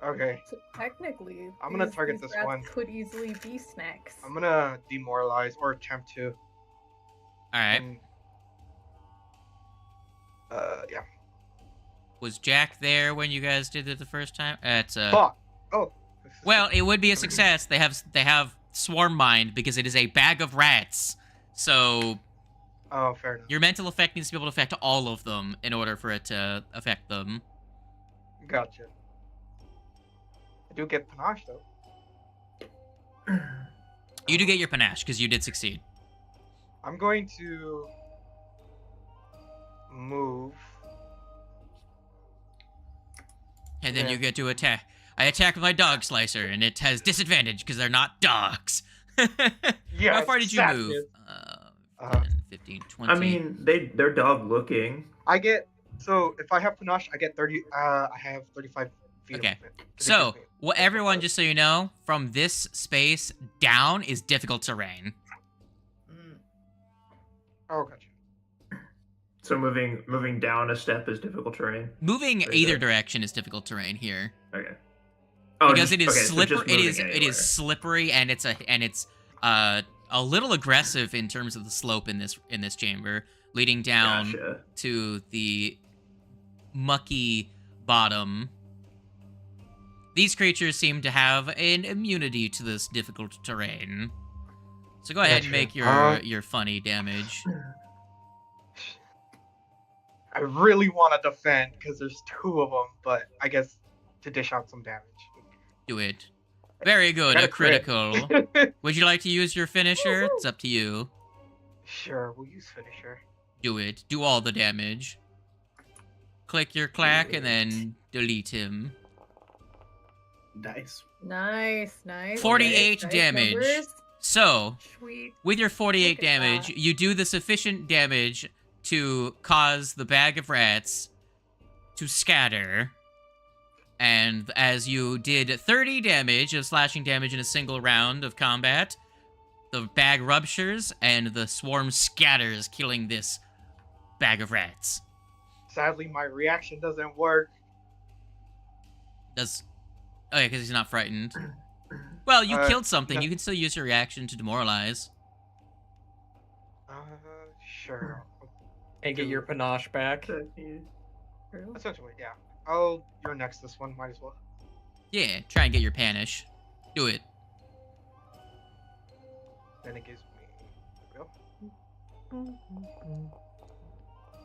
Okay. So technically, I'm gonna these- target these this rats one. Could easily be snacks. I'm gonna demoralize or attempt to. Alright. And, yeah. Was Jack there when you guys did it the first time? It's Fuck. Oh. well, it would be a success. They have swarm mind because it is a bag of rats. So Oh, fair enough. your mental effect needs to be able to affect all of them in order for it to affect them. Gotcha. I do get panache though. You do get your panache because you did succeed. I'm going to move. And then Yeah. you get to attack. I attack with my dog slicer, and it has disadvantage because they're not dogs. Yeah. How far did you exactly. move? Uh, 10, 15, 20. I mean, they're dog looking. I get so if I have panache, I get 30. I have 35 feet. Okay. Of movement. So, what everyone, just so you know, from this space down is difficult terrain. Oh, gotcha. So moving down a step is difficult terrain. Moving Right either there. direction is difficult terrain here. Okay. Oh, because it is okay, so slippery. just It moving is anywhere. slippery, and it's a little aggressive in terms of the slope in this chamber, leading down Gotcha. to the mucky bottom. These creatures seem to have an immunity to this difficult terrain. So go ahead and make your funny damage. I really want to defend because there's 2 of them, but I guess to dish out some damage. Do it. Very good, Got a a crit. critical. Would you like to use your finisher? It's up to you. Sure, we'll use finisher. Do it. Do all the damage. Click your clack and then delete him. Dice. Nice, nice. 48 Nice damage. numbers. So, Sweet. with your 48 Look at damage, that. you do the sufficient damage to cause the bag of rats to scatter. And as you did 30 damage of slashing damage in a single round of combat, the bag ruptures and the swarm scatters, killing this bag of rats. Sadly, my reaction doesn't work. Does... Oh yeah, because he's not frightened. Well, you killed something. no. You can still use your reaction to demoralize. Sure. And get your panache back. Essentially, yeah. Oh, you're next this one, might as well. Yeah, try and get your panish. Do it. Then it gives me...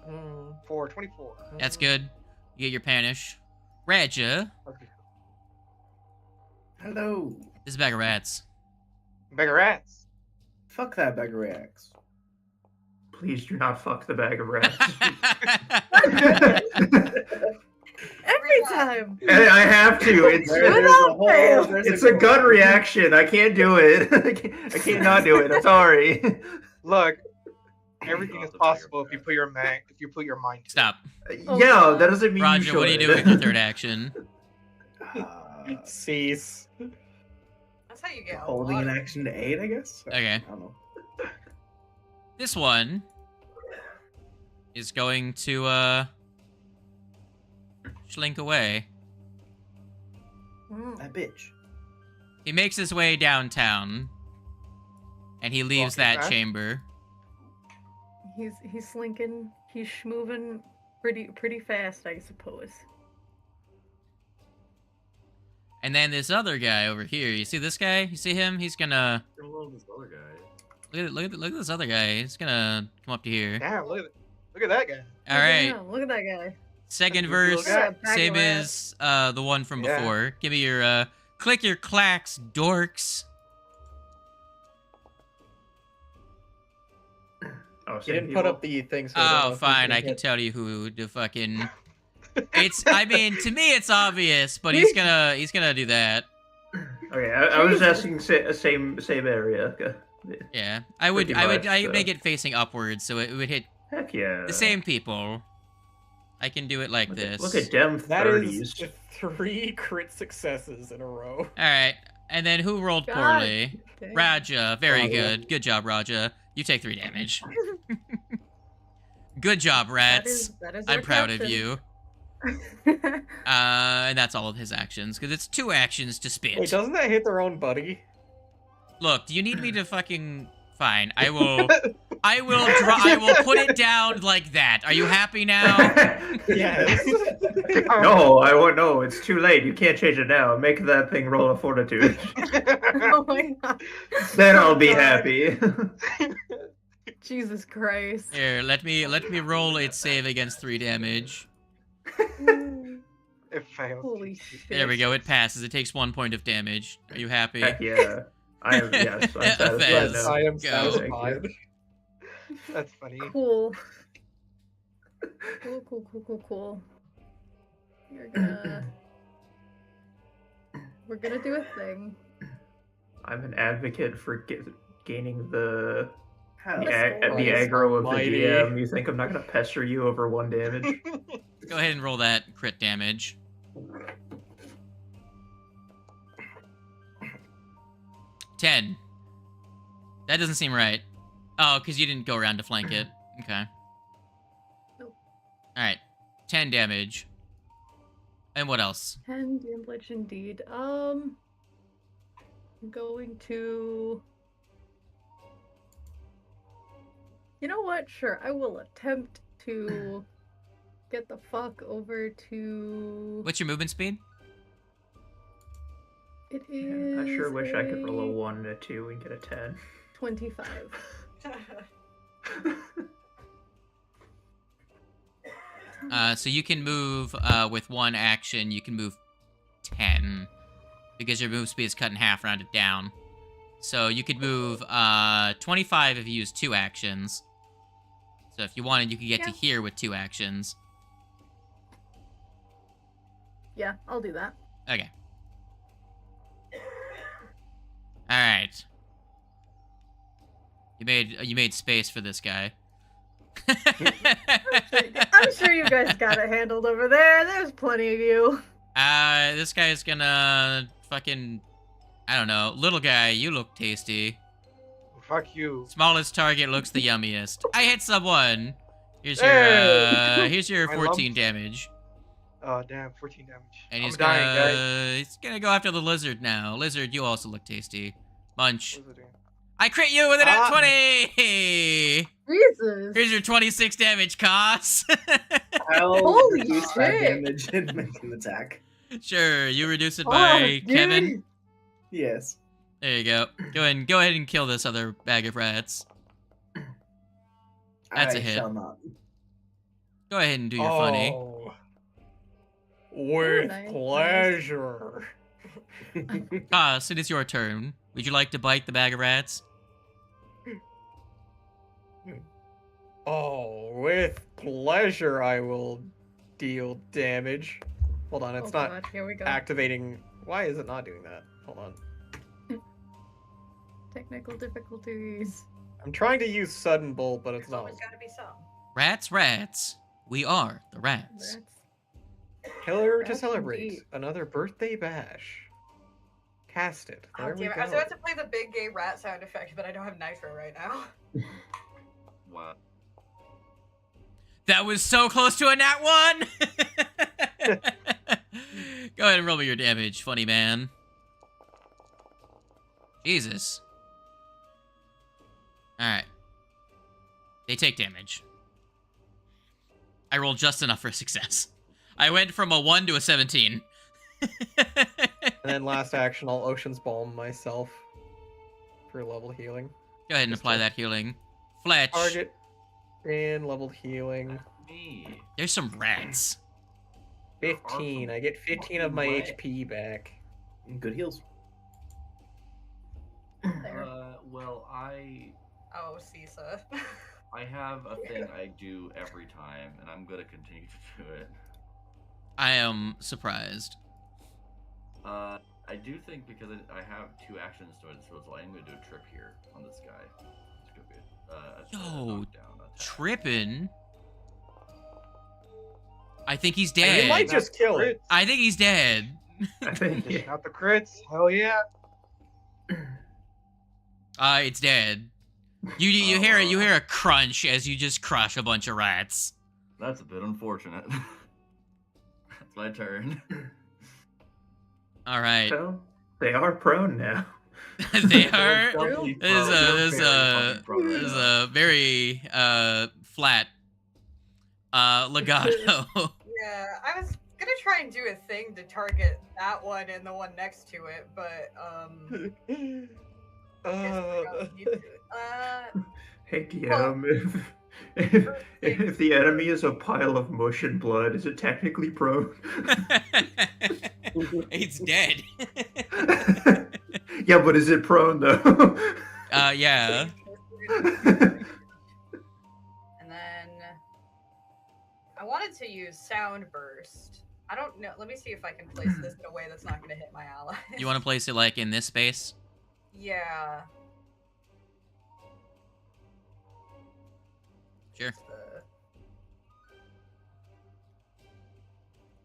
Mm. 424. That's good. You get your panish. Raja, Okay. Hello. this is a bag of rats. Bigger rats. Fuck that bag of reacts. Please do not fuck the bag of rats. Every time. I have to. It's Without fail. it's a gut reaction. I can't do it. I can't not do it. I'm sorry. Look, everything is possible if you put your mind. If you put your mind. To Stop. Oh, Yeah, God. that doesn't mean you Roger, should. what are you doing with your third action? Cease. That's how you get a Holding lot an of- action to 8, I guess. Okay. I don't know. This one is going to, slink away. Mm. That bitch. He makes his way downtown, and he leaves Walking that fast? chamber. He's slinking. He's moving pretty fast, I suppose. And then this other guy over here, you see this guy? You see him? He's gonna... I love this other guy. Look at this other guy. He's gonna come up to here. Damn, look at that guy. All right. Damn, look at that guy. Second Look at verse, that bag of same rats. as the one from Yeah. before. Give me your click your clacks, dorks. Oh, You same didn't people? put up the thing. So I don't know Oh, if he's fine. gonna I can hit. tell you who the fucking. It's. I mean, to me, it's obvious, but he's gonna do that. Okay, I was asking same area. Okay. Yeah, I would. Pretty I would. much, I so. would make it facing upwards, so it would hit Heck yeah. the same people. I can do it like Look this. Look at them That 30s. is 3 crit successes in a row. All right, and then who rolled God poorly? Damn. Raja. Very Raja. good. Good job, Raja. You take 3 damage. Good job, rats. That is I'm our proud of captain. you. And that's all of his actions, because it's 2 actions to spit. Wait, doesn't that hit their own buddy? Look, do you need me to fucking... Fine, I will put it down like that. Are you happy now? Yes. No, I won't know. It's too late. You can't change it now. Make that thing roll a fortitude. Oh my God. Then I'll be God. happy. Jesus Christ. Here, let me roll its save against 3 damage. It failed. Holy shit. There we go, it passes. It takes 1 point of damage. Are you happy? Heck yeah. I am, yes. I'm satisfied Fez. Yes, now. I am Go. satisfied. That's funny. Cool. Cool. We're gonna do a thing. I'm an advocate for gaining the How the, Yes, the always. aggro of the Almighty. DM. You think I'm not gonna pester you over 1 damage? Go ahead and roll that crit damage. 10. That doesn't seem right. Oh, because you didn't go around to flank it. Okay. Nope. Alright. 10 damage. And what else? 10 damage indeed. I'm going to. You know what? Sure, I will attempt to get the fuck over to. What's your movement speed? It I is. sure wish I could roll a 1 and a 2 and get a 10. 25. So you can move with one action. You can move 10 because your move speed is cut in half, rounded down. So you could move 25 if you use 2 actions. So if you wanted, you could get to here with 2 actions. Yeah, I'll do that. Okay. All right. You made space for this guy. I'm sure you guys got it handled over there. There's plenty of you. This guy's gonna fucking, I don't know, little guy. You look tasty. Fuck you. Smallest target looks the yummiest. I hit someone. Here's Hey! your My 14 lumps. damage. Oh damn, 14 damage. And I'm he's dying, guys. he's gonna go after the lizard now. Lizard, you also look tasty. Munch. What was I doing? I crit you with an Ah. 20! Jesus. Here's your 26 damage, Cos. I'll Holy reduce that shit. damage and make an attack. Sure, you reduce it Oh, by dude. Kevin. Yes. There you go. Go ahead and kill this other bag of rats. That's I a hit. shall not. Go ahead and do your funny. Oh. With nice, nice. pleasure. Cos, it is your turn. Would you like to bite the bag of rats? Oh, with pleasure I will deal damage. Hold on, it's Oh not God, here we go. activating. Why is it not doing that? Hold on. Technical difficulties. I'm trying to use sudden bolt, but it's There's not. always gotta be some. Rats, rats. We are the rats. Killer to That's celebrate. indeed. Another birthday bash. Cast it. Oh, There we damn it. go. I was about to play the big gay rat sound effect, but I don't have nitro right now. Wow. That was so close to a nat 1! Go ahead and roll me your damage, funny man. Jesus. Alright. They take damage. I rolled just enough for success. I went from a 1 to a 17. And then last action, I'll Ocean's Balm myself for level healing. Go ahead and Just apply to- that healing. Fletch. Target and level healing. Me. There's some rats. 15. I get 15 of my What? HP back. Good heals. There. Well, I Oh, Sisa. have a thing I do every time, and I'm gonna continue to do it. I am surprised. I do think because I have 2 actions to it, so I'm gonna do a trip here on this guy. It's gonna be a Yo, knockdown attack. Trippin'. I think he's And you dead. might just kill it. I think he's dead. I think, Dishing out the crits. Hell yeah. It's dead. You hear a crunch as you just crush a bunch of rats. That's a bit unfortunate. That's my turn. All right. so they are prone now. They are. Doubly This is prone. Very this is fucking prone a very flat legato. Yeah, I was gonna try and do a thing to target that one and the one next to it, but guess we don't need to. Hey Guillaume, if the enemy is a pile of mush and blood, is it technically prone? It's dead. Yeah, but is it prone though? Yeah. And then I wanted to use sound burst. I don't know. Let me see if I can place this in a way that's not going to hit my allies. You want to place it like in this space? Yeah. Sure. It's the-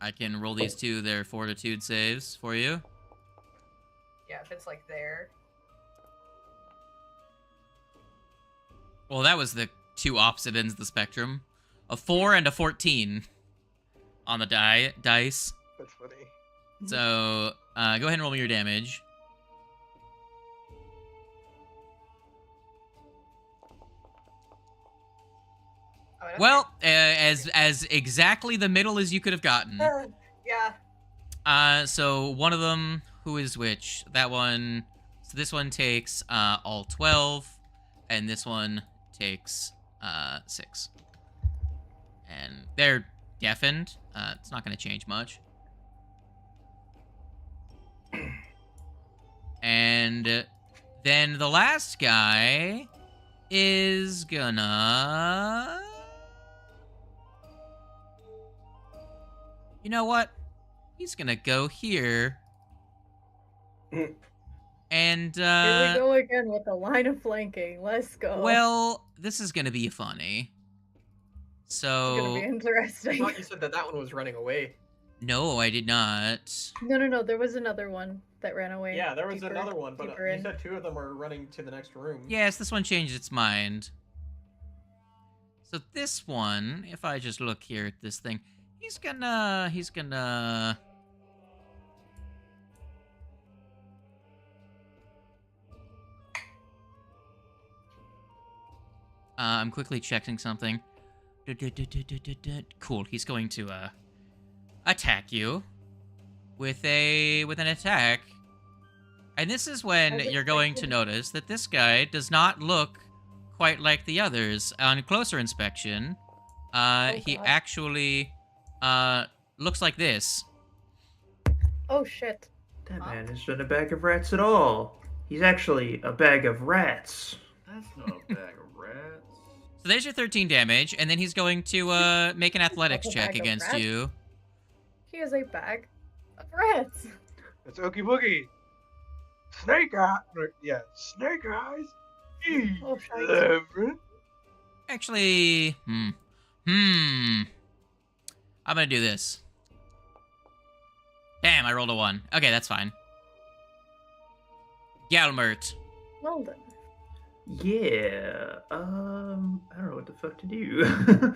I can roll these two their fortitude saves for you. Yeah, if it's like there. Well, that was the two opposite ends of the spectrum. A 4 and a 14 on the dice. But That's funny. So, go ahead and roll me your damage. Oh, I don't Well, as exactly the middle as you could have gotten. yeah. So one of them, who is which? That one. So this one takes all 12, and this one takes 6. And they're deafened. It's not going to change much. And then the last guy is gonna... You know what? He's gonna go here. And, Here we go again with the line of flanking. Let's go. well, this is gonna be funny. It's gonna be So... I interesting. thought you said that one was running away. No, I did not. No. There was another one that ran away. Yeah, there was deeper- another one, but deeper you in. said 2 of them are running to the next room. Yes, this one changed its mind. So this one, if I just look here at this thing, he's gonna... I'm quickly checking something. Cool, he's going to, attack you with an attack. And this is when As you're going to expected. notice that this guy does not look quite like the others. On closer inspection, he God. actually, looks like this. Oh shit. That man isn't a bag of rats at all. He's actually a bag of rats. That's not a bag of rats. So there's your 13 damage, and then he's going to, make an athletics Like a check bag of against rats? you. He is a bag of rats. It's Ookie Boogie. Snake Eyes. Yeah, Snake Eyes. Oh, shite. 11. Actually, I'm gonna do this. Damn, I rolled a 1. Okay, that's fine. Galmert. Well done. Yeah. I don't know what the fuck to do.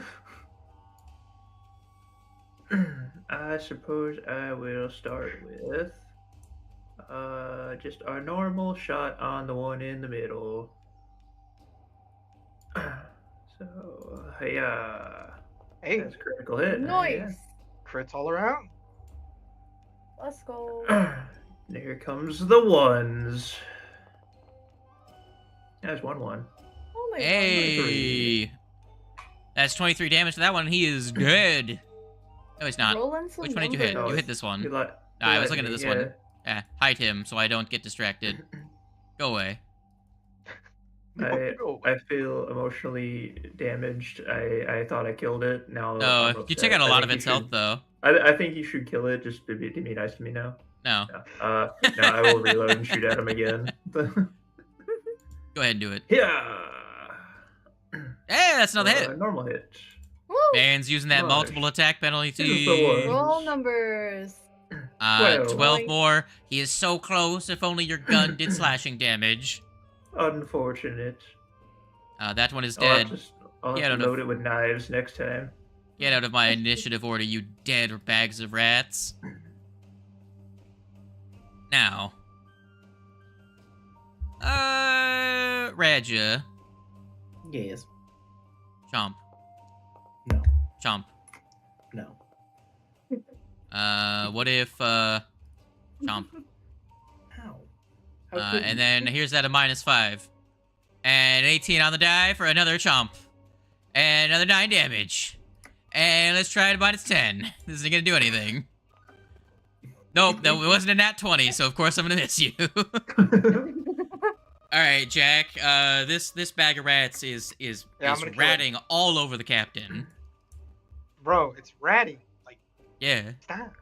I suppose I will start with just our normal shot on the one in the middle. So, yeah. Hey, That's a critical hit. Nice. crits all around. Let's go. Here comes the ones. There's 1-1. Oh my Hey! That's 23 damage to that one. He is dead. No, he's God. not. Rolling some Which one did you hit? numbers. You hit this one. You li- Nah, I you was let looking at me, this yeah. one. Hide him so I don't get distracted. Go away. Go I away. feel emotionally damaged. I thought I killed it. Now No, I'm you upset. took out a I lot think of you its health, should- though. I think you should kill it just to be nice to me now. No. No, I will reload and shoot at him again. Go ahead and do it. Yeah. Hey, that's another hit. Normal hit. Woo! Man's using that Nice. multiple attack penalty. Here's the one. Roll numbers. 12 12. more. He is so close. If only your gun did slashing damage. Unfortunate. That one is I'll have dead. to, I'll Yeah, have to no, no. load it with knives next time. Get out of my initiative order, you dead bags of rats. Now. Raja. Yes. Chomp. No. Chomp. No. What if, Chomp. How? How could And you? then here's that a -5. And 18 on the die for another chomp. And another 9 damage. And let's try it -10. This isn't gonna do anything. Nope, that wasn't a nat 20, so of course I'm gonna miss you. Alright, Jack, this bag of rats is Yeah, I'm gonna kill it. ratting all over the captain. Bro, it's ratty. Like, Yeah. stop.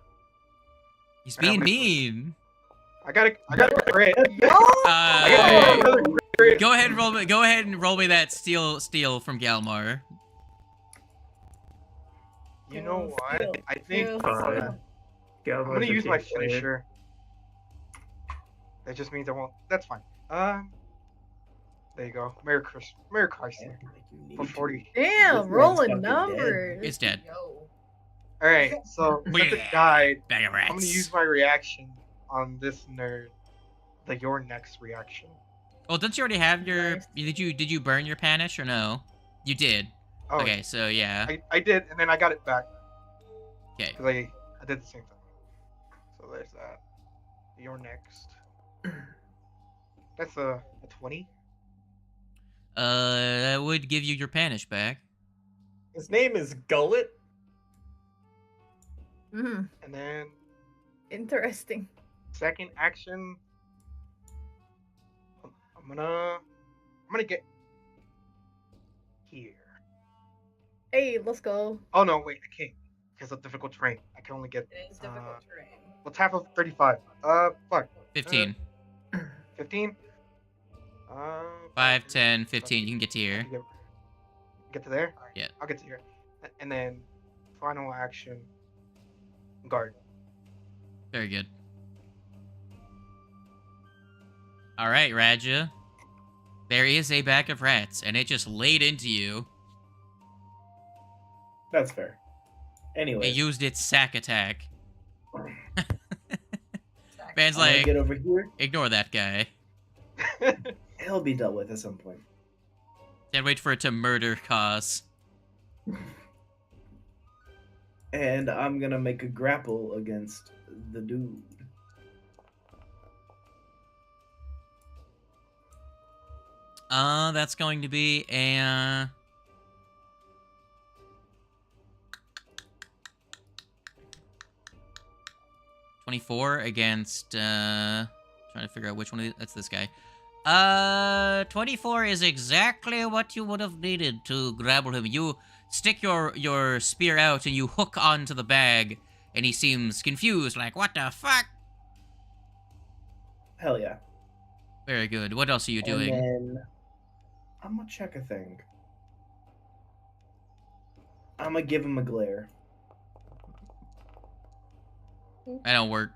He's I'm being gonna- mean. I got a crit. I Uh, got another crit. go ahead and roll me that steal from Galmar. You know what? Steal. I think Steal. Fine. I'm gonna use my finisher. That just means I won't. That's fine. There you go. Merry Christmas. Merry Christmas. For 40. Damn, This rolling man's fucking dead. numbers. It's dead. Yo. All right, so since it died, Bag of I'm gonna rats. use my reaction on this nerd. Your next reaction. Well, don't you already have your? Nice. Did you burn your panish or no? You did. Oh, Okay, so yeah. I did, and then I got it back Okay. because I did the same thing. So there's that. You're next. That's a 20. That would give you your panish back. His name is Gullet. Mm, And then interesting. second action, I'm gonna get here. Hey, let's go. Oh no, wait, I can't because of difficult terrain. I can only get. It is difficult terrain. What's half of 35? Fuck. 15. 15. 5, 10, 15. You can get to here. Get to there. All right, Yeah. I'll get to here, and then final action, guard. Very good. All right, Raja. There is a bag of rats, and it just laid into you. That's fair. Anyway, It used its sack attack. Man's I'm gonna like, get over here. ignore that guy. He'll be dealt with at some point. Can't wait for it to murder Cause. And I'm gonna make a grapple against the dude. That's going to be a... 24 against, trying to figure out which one that's this guy. 24 is exactly what you would have needed to grapple him. You stick your spear out and you hook onto the bag, and he seems confused, like, what the fuck? Hell yeah. Very good. What else are you doing? And then I'm gonna check a thing. I'm gonna give him a glare. That don't work.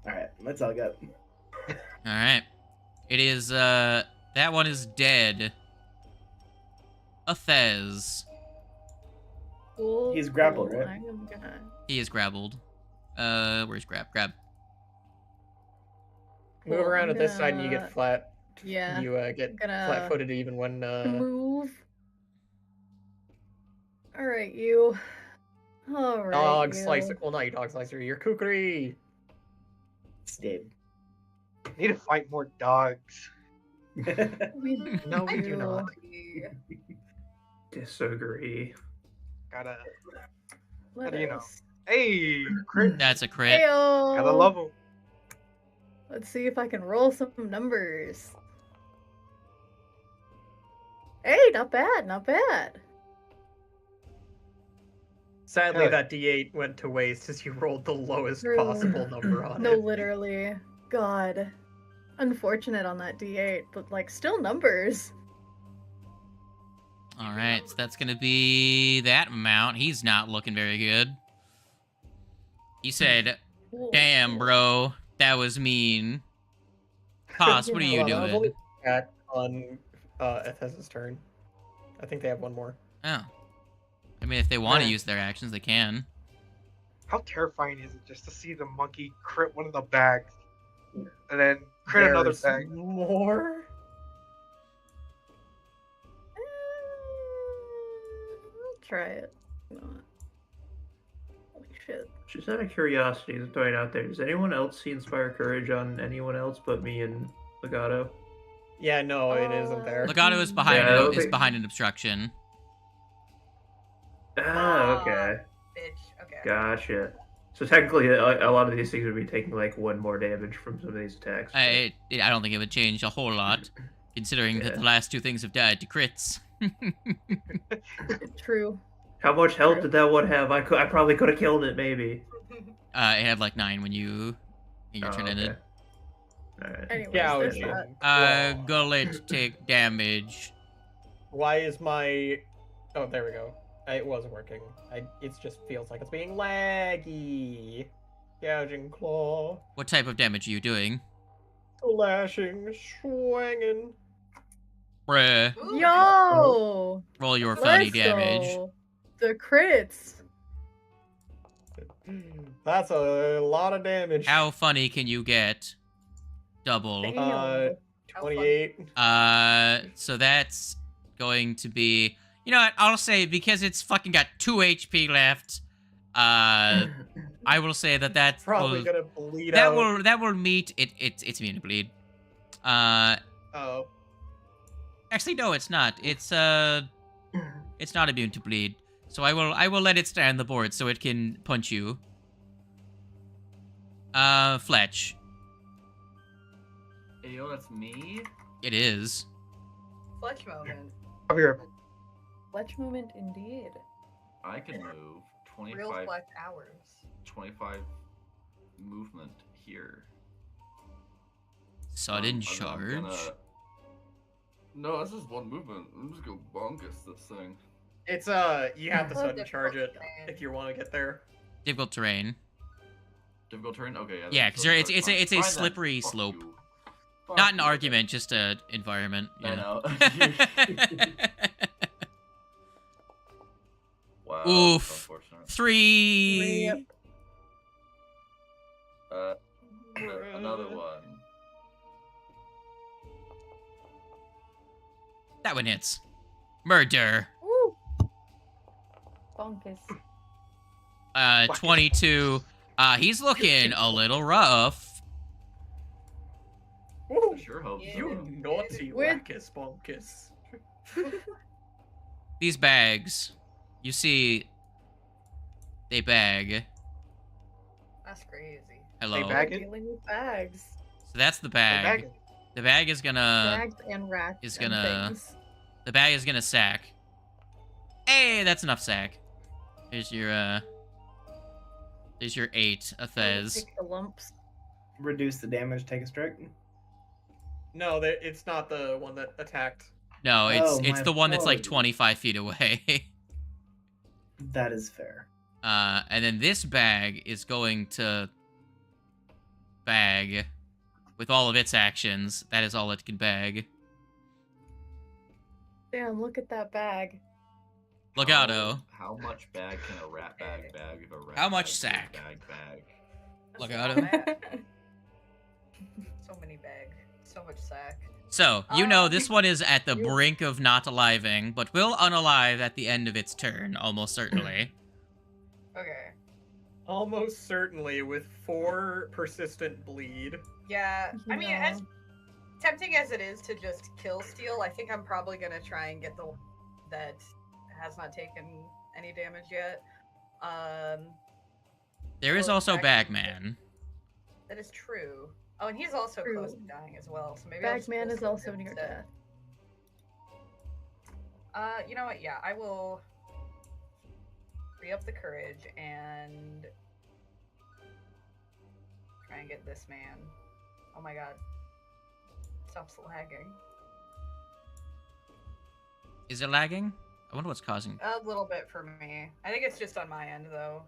Alright, that's all I got. Alright. It is, that one is dead. Athez. Cool. He's grappled, cool. right? I am gonna. He is grappled. Where's grab? Grab. Move Cool, around I'm to this side and you gonna- get flat. Yeah. You get gonna flat-footed even when Move. All right, you. All right. dog you. slicer. Well, not you dog slicer. You're kukri. It's dead. Need to fight more dogs. We No, we do do. not. Disagree. Gotta. Let How do you know? us- Hey, crit. That's a crit. Heyo. Gotta love them. Let's see if I can roll some numbers. Hey, not bad, not bad. Sadly, Good. that D8 went to waste as you rolled the lowest True. possible number on No, it. literally. God. Unfortunate on that D8, but like still numbers. Alright, so that's gonna be that amount. He's not looking very good. He said, Cool. damn, bro, that was mean. Koss, what are you Hold on, I was only doing? back on Ethes's turn. I think they have one more. Oh. I mean, if they want to Yeah. use their actions, they can. How terrifying is it just to see the monkey crit one of the bags, and then crit another There's bag? more. I'll try it. Why not? Holy shit. Just out of curiosity, throwing it out there, does anyone else see Inspire Courage on anyone else but me and Legato? Yeah, no, it isn't there. Legato is behind Yeah, I don't is think- behind an obstruction. Ah, okay. Bitch. Okay. Gotcha. So technically, a lot of these things would be taking like one more damage from some of these attacks. I don't think it would change a whole lot, considering that Yeah. the last two things have died to crits. True. How much health did that one have? I probably could have killed it, maybe. It had like 9 when your turn ended. Alright. Anyways, Yeah, there's okay. that. Gullet take damage. Why is my... Oh, there we go. It was working. It just feels like it's being laggy. Gouging claw. What type of damage are you doing? Slashing, swinging. Bruh. Ooh. Yo! Roll your funny Let's damage. go. The crits. That's a lot of damage. How funny can you get? Double. Damn. 28. So that's going to be. You know what? I'll say because it's fucking got 2 HP left. I will say that Probably will, gonna bleed out. that will meet it. It's immune to bleed. Oh. Actually, no, it's not. It's not immune to bleed. So I will let it stay on the board so it can punch you. Fletch. Hey, yo, that's me? It is. Fletch moment. Come here. Fletch moment indeed. I can move Real 25, flex hours. 25 movement here. Sudden And charge. I'm gonna... No, this is one movement. I'm just gonna bonkus this thing. It's you have to Oh, sudden difficult charge it terrain. if you want to get there. Difficult terrain. Difficult terrain? Okay, yeah. Yeah, that's because fine. it's a Fine then. slippery Fuck slope. you. Fuck Not an you. argument, just a environment. You I know. know. Wow. Oof. that's unfortunate. 3. Another one. That one hits. Murder. Woo! Bonkus. 22. He's looking a little rough. Ooh, I sure hope Yeah. so. you naughty We're- wackus bonkus. These bags. You see. They bag. That's crazy. Hello. They bag it? Dealing with bags. So that's the They bag. bag it. The bag is gonna. Bags and rats. is and gonna- things. The bag is gonna sack. Hey, that's enough sack. Here's your 8, a Thez. Take the lumps. Reduce the damage, take a strike. No, it's not the one that attacked. No, Oh, it's my the one that's like apologies. 25 feet away. That is fair. And then this bag is going to bag with all of its actions. That is all it can bag. Damn, look at that bag. Look out, oh. How much bag can a rat bag bag if a rat How much bag sack? bag? Look That's out, not oh. bad. So many bag. So much sack. So, you know Um, this one is at the you- brink of not aliving, but will unalive at the end of its turn, almost certainly. Okay. Almost certainly with 4 persistent bleed. Yeah. I mean, Yeah. as tempting as it is to just kill Steel, I think I'm probably gonna try and get the one that has not taken any damage yet. There is Well, also back- Bagman. That is true. Oh, and he's also True. close to dying as well. So maybe I'll just Bagman kill is also him near instead. death. You know what? Yeah, I will free up the courage and try and get this man. Oh my god. Stops lagging. Is it lagging? I wonder what's causing. A little bit for me. I think it's just on my end though.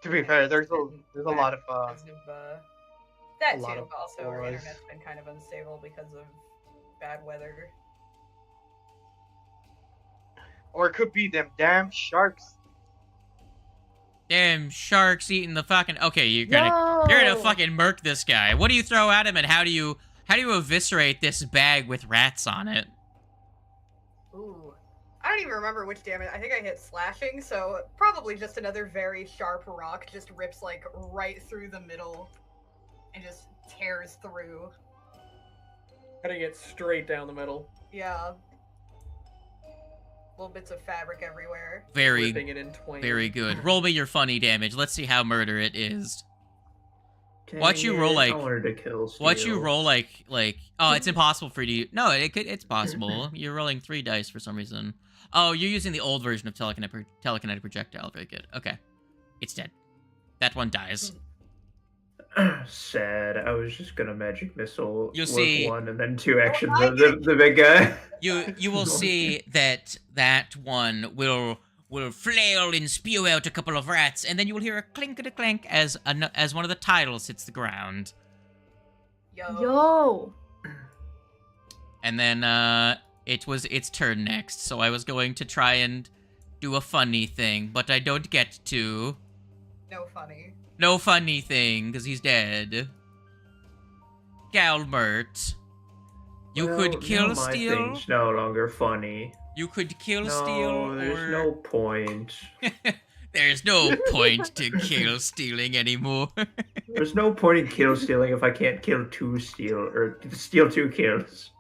To be fair, there's a lot of Because of, that a lot too. of Also, our noise. internet's been kind of unstable because of bad weather. or it could be them damn sharks. Damn sharks eating the fucking. Okay, you're gonna fucking murk this guy. What do you throw at him, and how do you eviscerate this bag with rats on it? Ooh. I don't even remember which damage. I think I hit slashing, so probably just another very sharp rock just rips like right through the middle and just tears through. Cutting it straight down the middle. Yeah. Little bits of fabric everywhere. Ripping it in twain. Very good. Roll me your funny damage. Let's see how murder it is. Watch you Dang roll it, like- I wanted to kill Watch you Steel. roll like oh, it's impossible for you to. No, it's possible. You're rolling 3 dice for some reason. Oh, you're using the old version of telekinetic projectile. Very good. Okay, it's dead. That one dies. Sad. I was just gonna magic missile. You'll with see- 1 and then 2 actions I of the big guy. You will see that one will flail and spew out a couple of rats, and then you will hear a clink and a clank as one of the titles hits the ground, Yo. and then it was its turn next. So I was going to try and do a funny thing, but I don't get to. No funny. No funny thing, because he's dead. Galmert. You Well, could now kill my Steel. thing's no longer funny. You could kill No, Steel, there's or... no point. There's no point to kill stealing anymore. There's no point in kill stealing if I can't kill 2 steal, or steal 2 kills.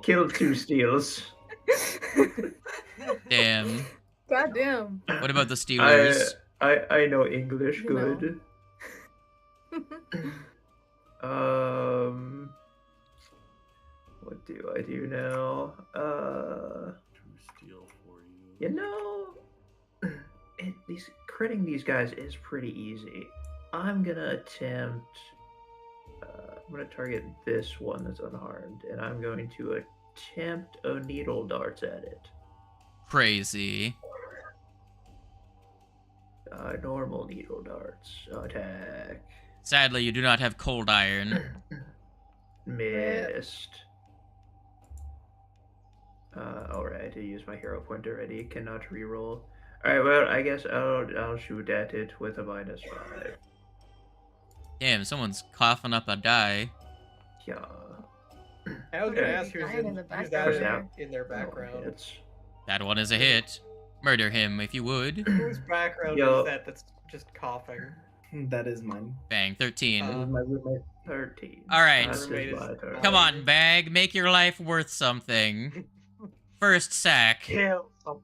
Kill 2 steals. Damn. Goddamn. What about the Steelers? I know English You know. good. What do I do now? Steal for you. You know, critting these guys is pretty easy. I'm gonna attempt. I'm gonna target this one that's unharmed, and I'm going to attempt a needle darts at it. Crazy. Normal needle darts attack. Sadly, you do not have cold iron. Missed. Alright, I used my hero point already. Cannot reroll. Alright, well, I guess I'll shoot at it with a -5. Damn, someone's coughing up a die. Yeah. I was gonna Okay. ask who's Dying in the that background. in their background. It's That one is a hit. Murder him if you would. Whose background Yo. is that that's just coughing? That is mine. Bang, 13. That is my roommate. 13. All right. That's Roommate is- my turn. Come on, Bag. Make your life worth something. First sack. Kill someone.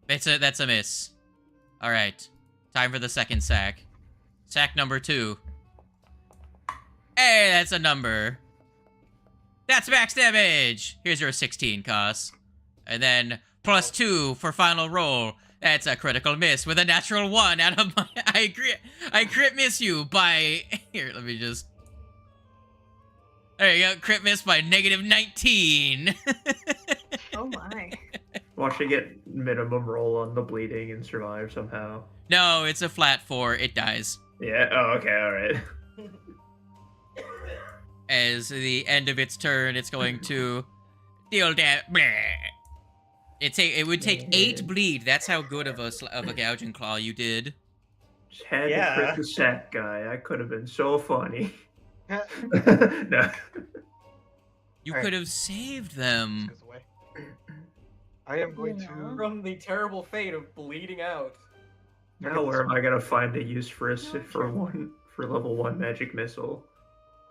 That's a miss. All right. Time for the second sack. Sack number 2. Hey, that's a number. That's max damage. Here's your 16 cost. And then +2 for final roll. That's a critical miss with a natural 1 out of my... I crit miss you by... Here, let me just... There you go. Crit miss by -19. Oh my. Watch it get minimum roll on the bleeding and survive somehow. No, it's a flat 4. It dies. Yeah, oh, okay, alright. As the end of its turn, it's going to deal damage. It would take 8 bleed. That's how good of a gouging claw you did. Just had Yeah. to crit the sack guy. I could have been so funny. No. You Alright. could have saved them. Goes away. I am going Yeah. to. From the terrible fate of bleeding out. Now where am I gonna find a use for level 1 magic missile?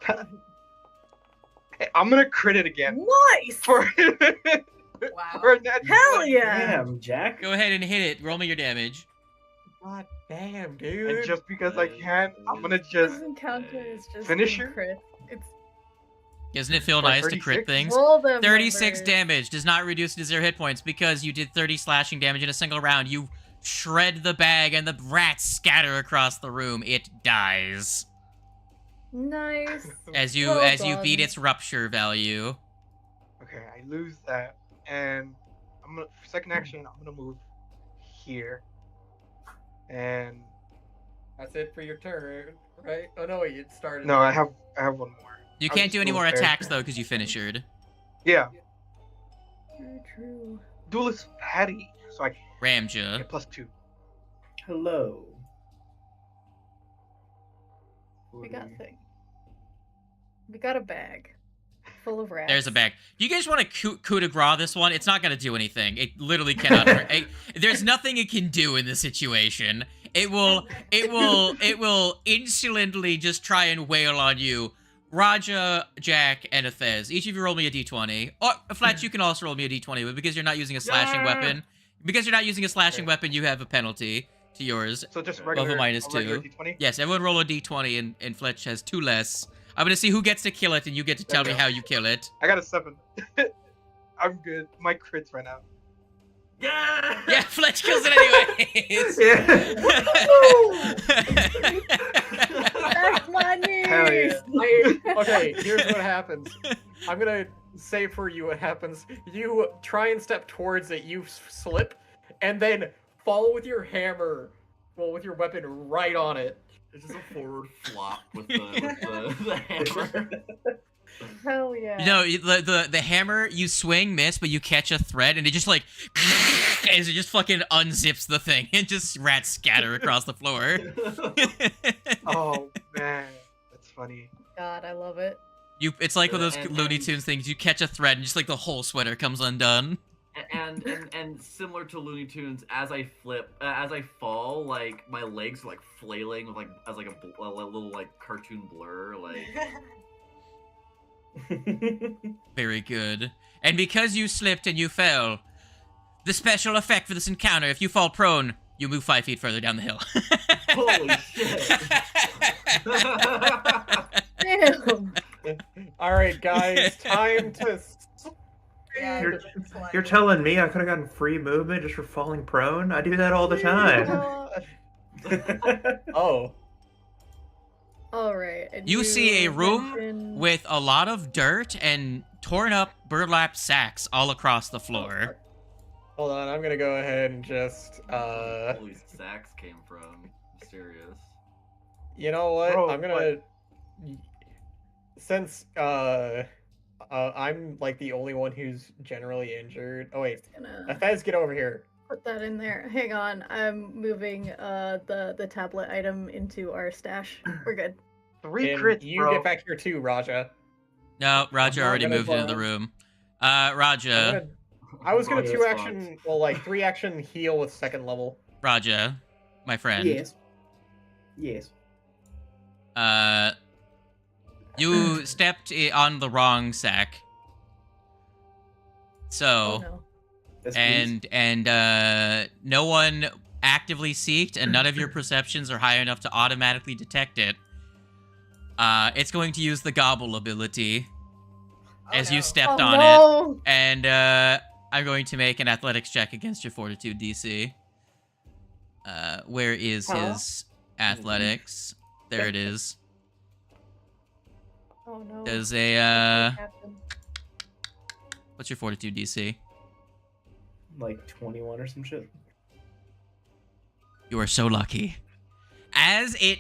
Hey, I'm gonna crit it again Nice! for Wow. for a natural Hell one. yeah! Damn, Jack. Go ahead and hit it. Roll me your damage. God damn, dude. And just because I can, I'm gonna just Doesn't count as just Finisher? crit. It's Doesn't it feel For nice to crit 36? things? roll them 36 numbers. damage does not reduce to 0 hit points because you did 30 slashing damage in a single round. You shred the bag and the rats scatter across the room. It dies Nice. as you Well beat done. its rupture value. Okay, I lose that, and I'm gonna for second action. I'm gonna move here, and That's it for your turn, right? Oh no, wait, it started. no, I have one more. You I'll can't just do any move more there. attacks though because you finished. Yeah, True, true. duelist Patty, so I Rammed ya. get +2. Hello. We got thing. We got a bag full of rats. There's a bag. Do you guys want to coup de grace this one? It's not going to do anything. It literally cannot hurt. There's nothing it can do in this situation. It will insolently just try and wail on you. Raja, Jack, and Athez. Each of you roll me a d20. Or, Fletch, you can also roll me a d20, but because you're not using a slashing weapon, you have a penalty to yours. So just Well, regular, the minus a regular 2. D20. Yes, everyone roll a d20, and Fletch has 2 less. I'm gonna see who gets to kill it, and you get to tell me Okay. how you kill it. I got a 7. I'm good. My crits right now. Yeah! Yeah, Fletch kills it anyways. That's money. Hell yeah. Okay, here's what happens. I'm gonna say for you what happens. You try and step towards it, you slip, and then fall with your hammer, well, with your weapon right on it. It's just a forward flop with the hammer. Hell yeah. No, the hammer, you swing, miss, but you catch a thread, and it just like, as it just fucking unzips the thing, and just rats scatter across the floor. Oh man, that's funny. God, I love it. It's like one of those And- Looney Tunes things. You catch a thread, and just like the whole sweater comes undone. And similar to Looney Tunes, as I fall, like my legs are like flailing with like as like a little like cartoon blur, like. Very good. And because you slipped and you fell, the special effect for this encounter, if you fall prone, you move 5 feet further down the hill. Holy shit! Damn. All right, guys, time to. Yeah, You're, it's like- you're telling me I could have gotten free movement just for falling prone? I do that all the time. Oh, Alright. and You see a room mentioned- with a lot of dirt and torn up burlap sacks all across the floor. hold on. I'm gonna go ahead and just. All these sacks came from mysterious. You know what? Bro, I'm gonna. Since I'm like the only one who's generally injured. Oh wait, Gonna Fez, get over here. put that in there. Hang on, I'm moving the tablet item into our stash. We're good. 3 And crits, you bro. get back here too, Raja. No, Roger I'm not already gonna moved into the borrow- room. I'm Raja, gonna- I was gonna Raja's 2 action, well, like 3 action heal with 2nd level. Raja, my friend. Yes. Yes. You stepped on the wrong sack. Oh So, no. Yes, please. and no one actively seeked, and none of your perceptions are high enough to automatically detect it. It's going to use the gobble ability Oh, as you no. stepped Oh, on it, no. and I'm going to make an athletics check against your fortitude DC. Where is his athletics? There it is. Oh no. Does Poor a captain. what's your fortitude DC? Like 21 or some shit. You are so lucky. As it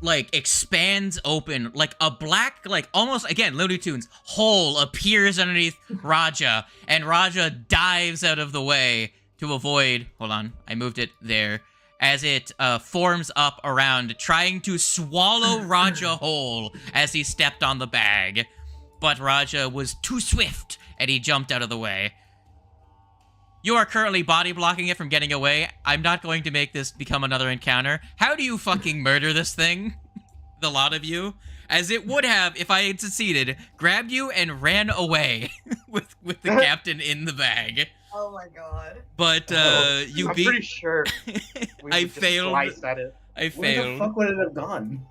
like expands open, like a black, like almost again Looney Tunes hole appears underneath Raja, and Raja dives out of the way to avoid. Hold on, I moved it there. As it forms up around, trying to swallow Raja whole as he stepped on the bag, but Raja was too swift and he jumped out of the way. You are currently body blocking it from getting away. I'm not going to make this become another encounter. How do you fucking murder this thing? The lot of you? As it would have, if I had succeeded, grabbed you and ran away with the captain in the bag. Oh my god. But you I'm beat. pretty sure we I would just failed. slice at it. I Where the failed. fuck would it have gone?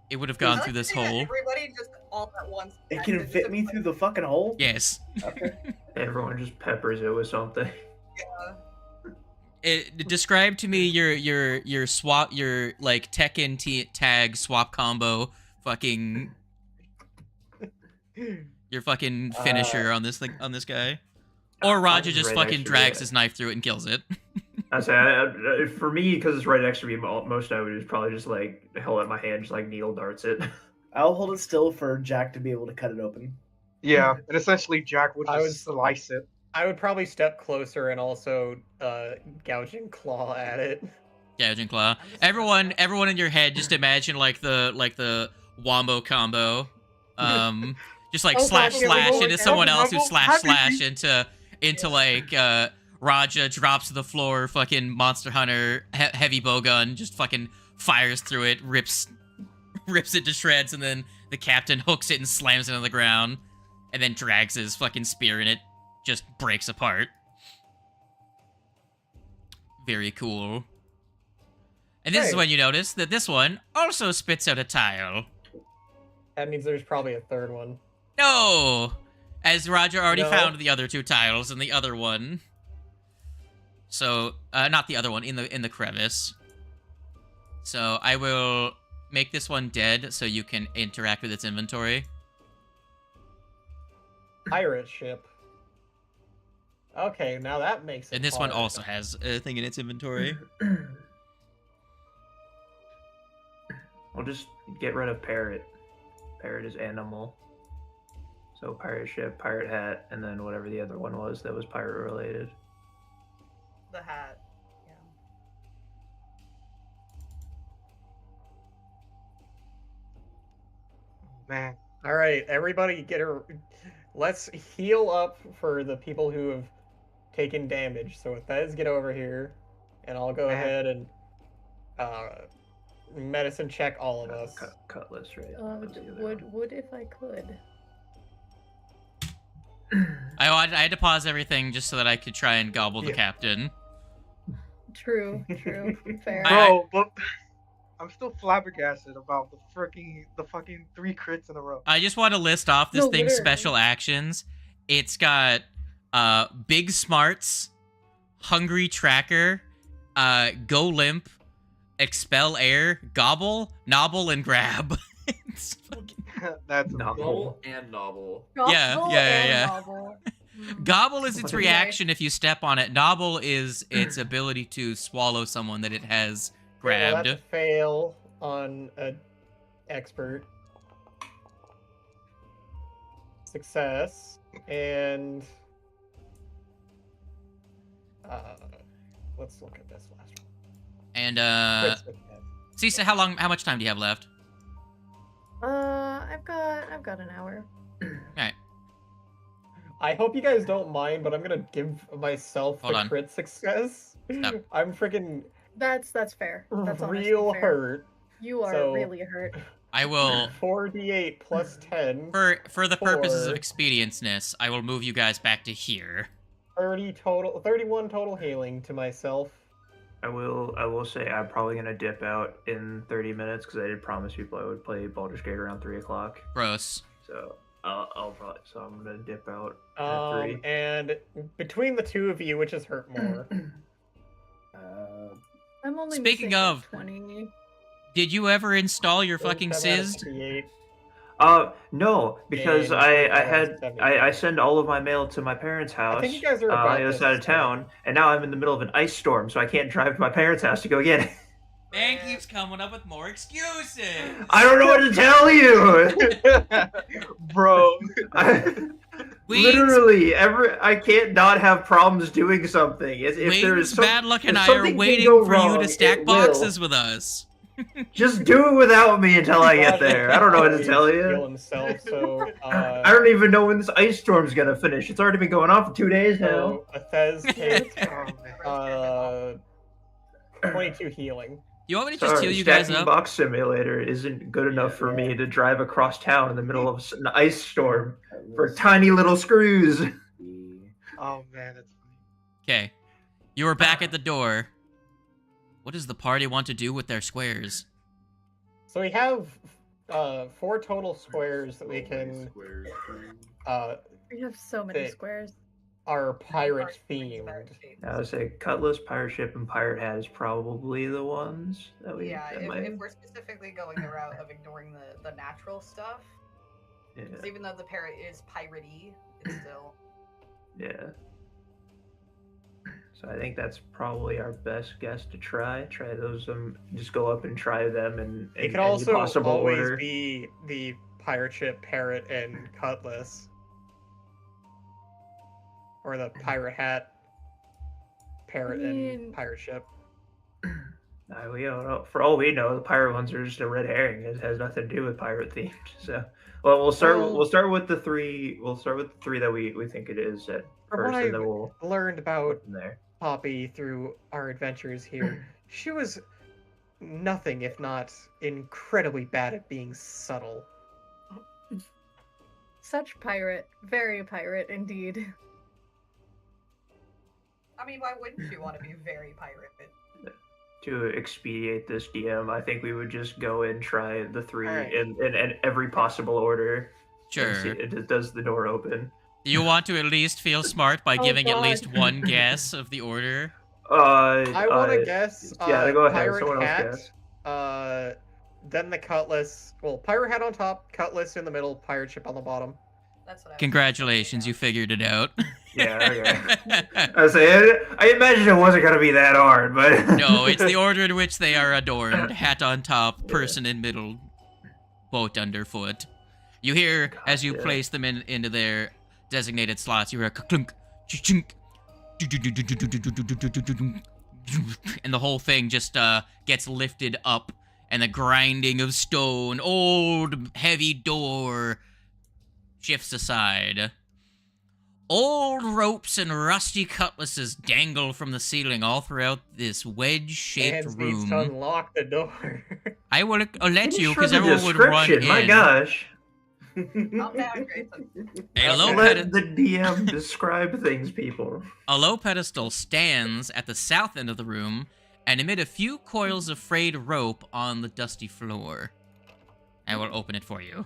It would have I gone like through to this say that hole. Everybody just all at once. It can fit me through the fucking hole? Yes. Okay. Everyone just peppers it with something. Describe to me your swap, your like Tekken tag swap combo, fucking your fucking finisher on this thing, on this guy. Or Raja just right fucking next to drags it. his knife through it and kills it. I say, for me, because it's right next to me, most I would do is probably just like held out my hand, just like needle darts it. I'll hold it still for Jack to be able to cut it open. Yeah, and essentially Jack would I just was- slice it. I would probably step closer and also gouging claw at it. Gouging claw. Everyone in your head, just imagine like the wombo combo. Just like Oh, slash God, here we slash go into again. someone else who Wombo, slash happy slash feet. into like Raja drops to the floor, fucking Monster Hunter heavy bowgun just fucking fires through it, rips it to shreds, and then the captain hooks it and slams it on the ground, and then drags his fucking spear and it just breaks apart. Very cool. And this is Hey. when you notice that this one also spits out a tile. That means there's probably a third one. No! As Roger already No. found the other two tiles in the other one. So, not the other one, in the crevice. So, I will make this one dead so you can interact with its inventory. Pirate ship. Okay, now that makes it And this one hard. also has a thing in its inventory. I'll just get rid of Parrot. parrot is animal. So pirate ship, pirate hat, and then whatever the other one was that was pirate related. The hat. Yeah. Man, All right, everybody, let's heal up for the people who have taken damage. So with Thez, get over here, and I'll go Man. ahead and medicine check all of us. Cutlass, right? That was the other one. Would if I could. I had to pause everything just so that I could try and gobble the Yeah. captain. True. Fair. bro, but I'm still flabbergasted about the fucking 3 crits in a row. I just want to list off this No, thing's literally. special actions. It's got Big Smarts, Hungry Tracker, Go Limp, Expel Air, Gobble, Nobble, and Grab. It's fucking... That's No. Novel and novel. Yeah, Gospel yeah, and yeah. novel. Gobble is its Okay. reaction if you step on it. Nobble is its ability to swallow someone that it has grabbed. Well, that's a fail on an expert. Success. And let's look at this last one. And Crit success. Cisa, how much time do you have left? I've got an hour. Alright. I hope you guys don't mind, but I'm gonna give myself Hold the on. crit success. Stop. I'm freaking That's fair. That's honestly real fair. hurt. You are So- really hurt. I will 4d8 plus 10. for the purposes of 4. expedienceness, I will move you guys back to here. 31 total healing to myself. I will say I'm probably gonna dip out in 30 minutes because I did promise people I would play Baldur's Gate around 3 o'clock. Gross. So I'm gonna dip out at 3. And between the two of you, which has hurt more? I'm only Speaking missing, like, of- 20. Did you ever install your fucking 7 out of SISD? 58. No, because And I send all of my mail to my parents' house. I think you guys are on about the other this, side of so- town, and now I'm in the middle of an ice storm, so I can't drive to my parents' house to go get it. Man keeps coming up with more excuses. I don't know what to tell you. Bro. Literally, I can't not have problems doing something. If there is Wings, Bad Luck, and if I are something can waiting go for you wrong, to stack it will. boxes with us. Just do it without me until I get there. I don't know what to tell Heal you. himself, so, I don't even know when this ice storm's gonna finish. It's already been going on for 2 days now. so Athez takes Oh, man. 22 healing. You want me to just Sorry, heal you guys Stacking up? Box Simulator isn't good enough for me to drive across town in the middle of an ice storm for tiny little screws. Oh man, that's funny. Okay. You are back at the door. What does the party want to do with their squares? So we have 4 total squares that we can We have so many They- squares. are pirate themed. I would say Cutlass, Pirate Ship, and Pirate Hat is probably the ones that we. Yeah, that if might- we're specifically going the route of ignoring the natural stuff, yeah, 'cause even though the parrot is piratey, it's still. yeah. So I think that's probably our best guess to try. Try those. Just go up and try them in It could any also possible always order. be the pirate ship, parrot, and cutlass, or the pirate hat, parrot, mean- and pirate ship. We don't know. For all we know, the pirate ones are just a red herring. It has nothing to do with pirate themed. So, well, we'll start. Well- We'll start with the 3. We'll start with the 3 that we think it is at From what first, and then I've we'll learned go about from there. Poppy through our adventures here, she was nothing if not incredibly bad at being subtle. Such pirate. Very pirate indeed. I mean, why wouldn't you want to be very pirate? To expedite this DM, I think we would just go and try the 3 Alright. in every possible order. Sure. And see, does the door open? You want to at least feel smart by Oh, giving at God. least one guess of the order? I want to guess. yeah, go ahead. Pirate Someone else hat. guess. Then the cutlass. Well, pirate hat on top, cutlass in the middle, pirate ship on the bottom. That's what I was Congratulations, thinking. you figured it out. Yeah, okay. I imagine it wasn't gonna be that hard, but No, it's the order in which they are adorned. Hat on top, person in middle, boat underfoot. You hear, as you Gotcha. place them into their designated slots, you hear a clunk, chink, and the whole thing just gets lifted up, and the grinding of stone, old heavy door shifts aside. Old ropes and rusty cutlasses dangle from the ceiling all throughout this wedge-shaped Hands needs to room. unlock the door. I will let Finish you, for because the everyone would run description, in. My gosh. Not bad, Grayson. A low, Let the DM describe things, people. a low pedestal stands at the south end of the room, and amid a few coils of frayed rope on the dusty floor. I will open it for you.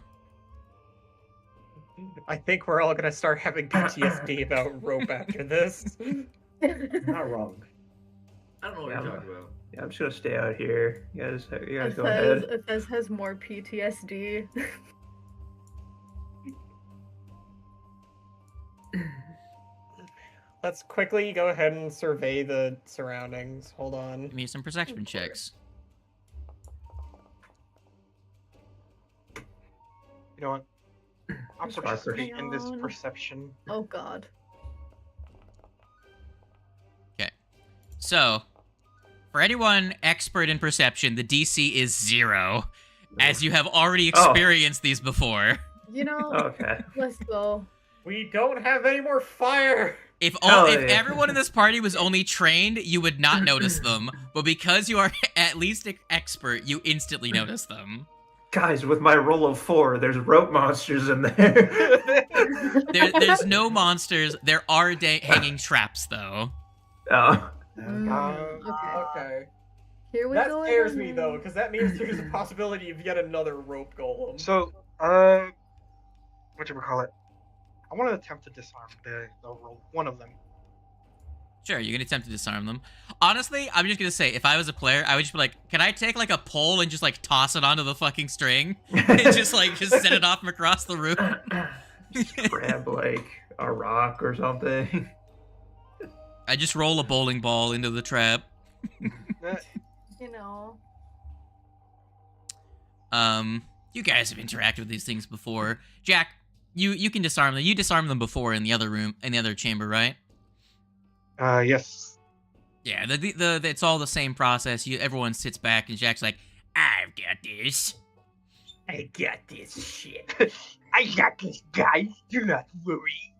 I think we're all gonna start having PTSD about rope after this. Not wrong. I don't know what Yeah. you're talking about. Yeah, I'm just gonna stay out here. You guys go Fez, ahead. Fez has more PTSD. Let's quickly go ahead and survey the surroundings. Hold on. Give me some perception checks. You know what? I'll Just participate in this Hang on. perception. Oh god. So, for anyone expert in perception, the DC is 0, as you have already Oh. experienced these before. You know, Okay. let's go. We don't have any more fire. If Hell if yeah. everyone in this party was only trained, you would not notice them. But because you are at least expert, you instantly notice them. Guys, with my roll of 4, there's rope monsters in there. There's no monsters. There are hanging traps, though. Oh. Okay. Okay. Here we That go. scares again. me though, because that means there's a possibility of yet another rope golem. So, whatchamacallit? I want to attempt to disarm one of them. Sure, you can attempt to disarm them. Honestly, I'm just gonna say, if I was a player, I would just be like, can I take like a pole and just like toss it onto the fucking string? And just set it off from across the room? Just grab like a rock or something. I just roll a bowling ball into the trap. You know. You guys have interacted with these things before. Jack, you can disarm them. You disarmed them before in the other room, in the other chamber, right? Yes. Yeah, it's all the same process. Everyone sits back, and Jack's like, "I've got this. I got this shit. I got this, guys. Do not worry.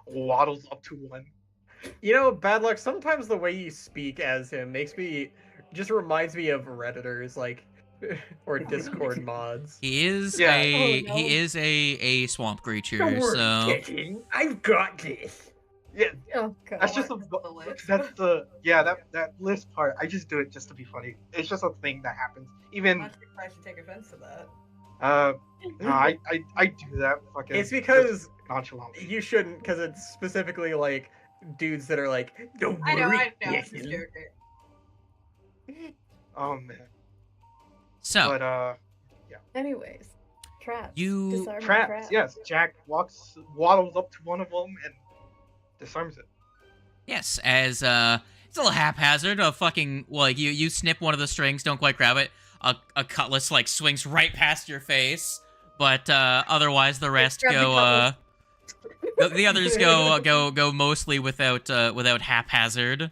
Waddles up to one. You know, Bad Luck, sometimes the way you speak as him just reminds me of Redditors, like, or Discord mods. He is Yeah. a Oh, no. he is a swamp creature. Don't worry, So kitten. I've got this. Yeah, Oh god. that's just The list. that's that list part. I just do it just to be funny. It's just a thing that happens. I'm Even not sure if I should take offense to that. no, I do that fucking. It's because just nonchalantly. you shouldn't, because it's specifically like dudes that are like, don't I know, worry, I know, it's kitten." just joking. Oh man. so But Anyways, traps. You- Disarm the traps. Yes, Jack waddles up to one of them and disarms it. yes, as it's a little haphazard. A fucking you snip one of the strings, don't quite grab it. A cutlass like swings right past your face, but otherwise the rest grab the go cutlass. the others go mostly without haphazard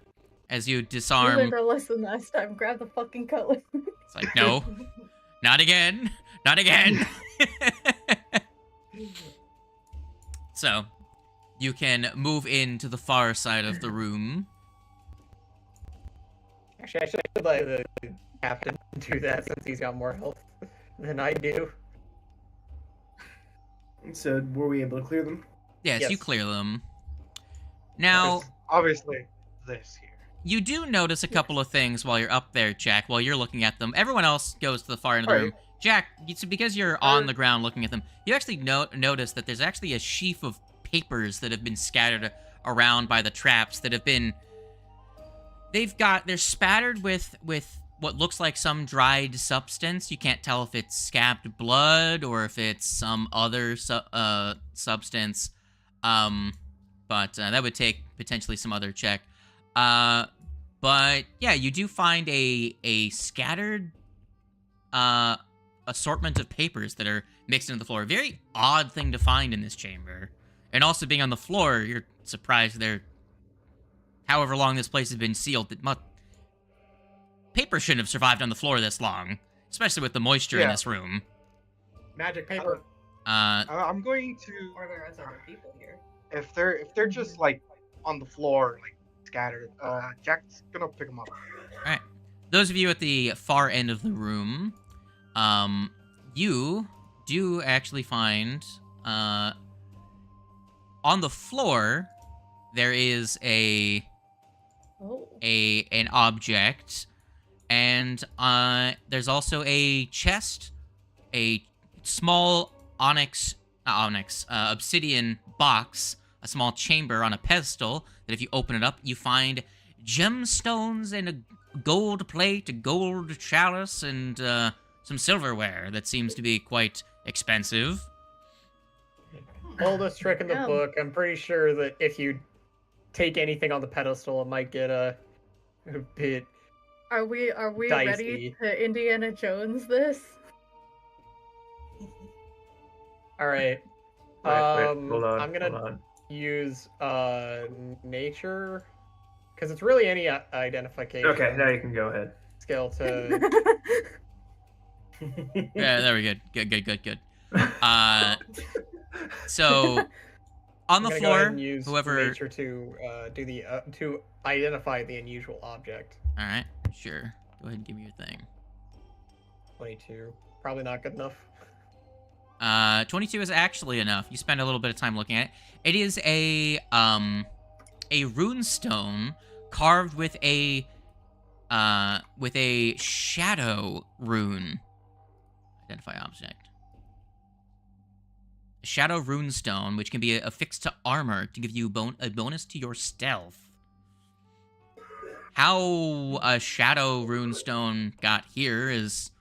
as you We disarm. learned our lesson last time. Grab the fucking cutlass. It's like, no, not again, not again. So, you can move into the far side of the room. Actually, I should let the captain do that since he's got more health than I do. So, were we able to clear them? Yes, you Yes. clear them. Now, Because obviously, this here. you do notice a couple of things while you're up there, Jack, while you're looking at them. Everyone else goes to the far end of the room. Jack, because you're on the ground looking at them, you actually notice that there's actually a sheaf of papers that have been scattered around by the traps that have been... They're spattered with what looks like some dried substance. You can't tell if it's scabbed blood or if it's some other substance. But that would take potentially some other check. But yeah, you do find a scattered assortment of papers that are mixed into the floor. Very odd thing to find in this chamber. And also being on the floor, you're surprised there. However long this place has been sealed, paper shouldn't have survived on the floor this long, especially with the moisture in this room. Magic paper. I'm going to. Or there is other people here. If they're just like on the floor, like scattered, Jack's gonna pick them up. All right. Those of you at the far end of the room, you do actually find on the floor there is an object, and there's also a chest, a small obsidian box, a small chamber on a pedestal that if you open it up, you find gemstones and a gold plate, a gold chalice, and some silverware that seems to be quite expensive. Oldest trick in the book. I'm pretty sure that if you take anything on the pedestal, it might get a bit. Are we dicey. ready to Indiana Jones this? All right. Wait, hold on. I'm gonna hold on. use nature, because it's really any identification. Okay, now you can go ahead. Skill to. Yeah, there we go. Good. So on the I'm gonna go ahead floor, and use whoever. nature to do the to identify the unusual object. All right, sure. Go ahead and give me your thing. 22. Probably not good enough. 22 is actually enough. You spend a little bit of time looking at it. It is a rune stone carved with a shadow rune. Identify object. A shadow rune stone, which can be affixed to armor to give you a bonus to your stealth. How a shadow rune stone got here is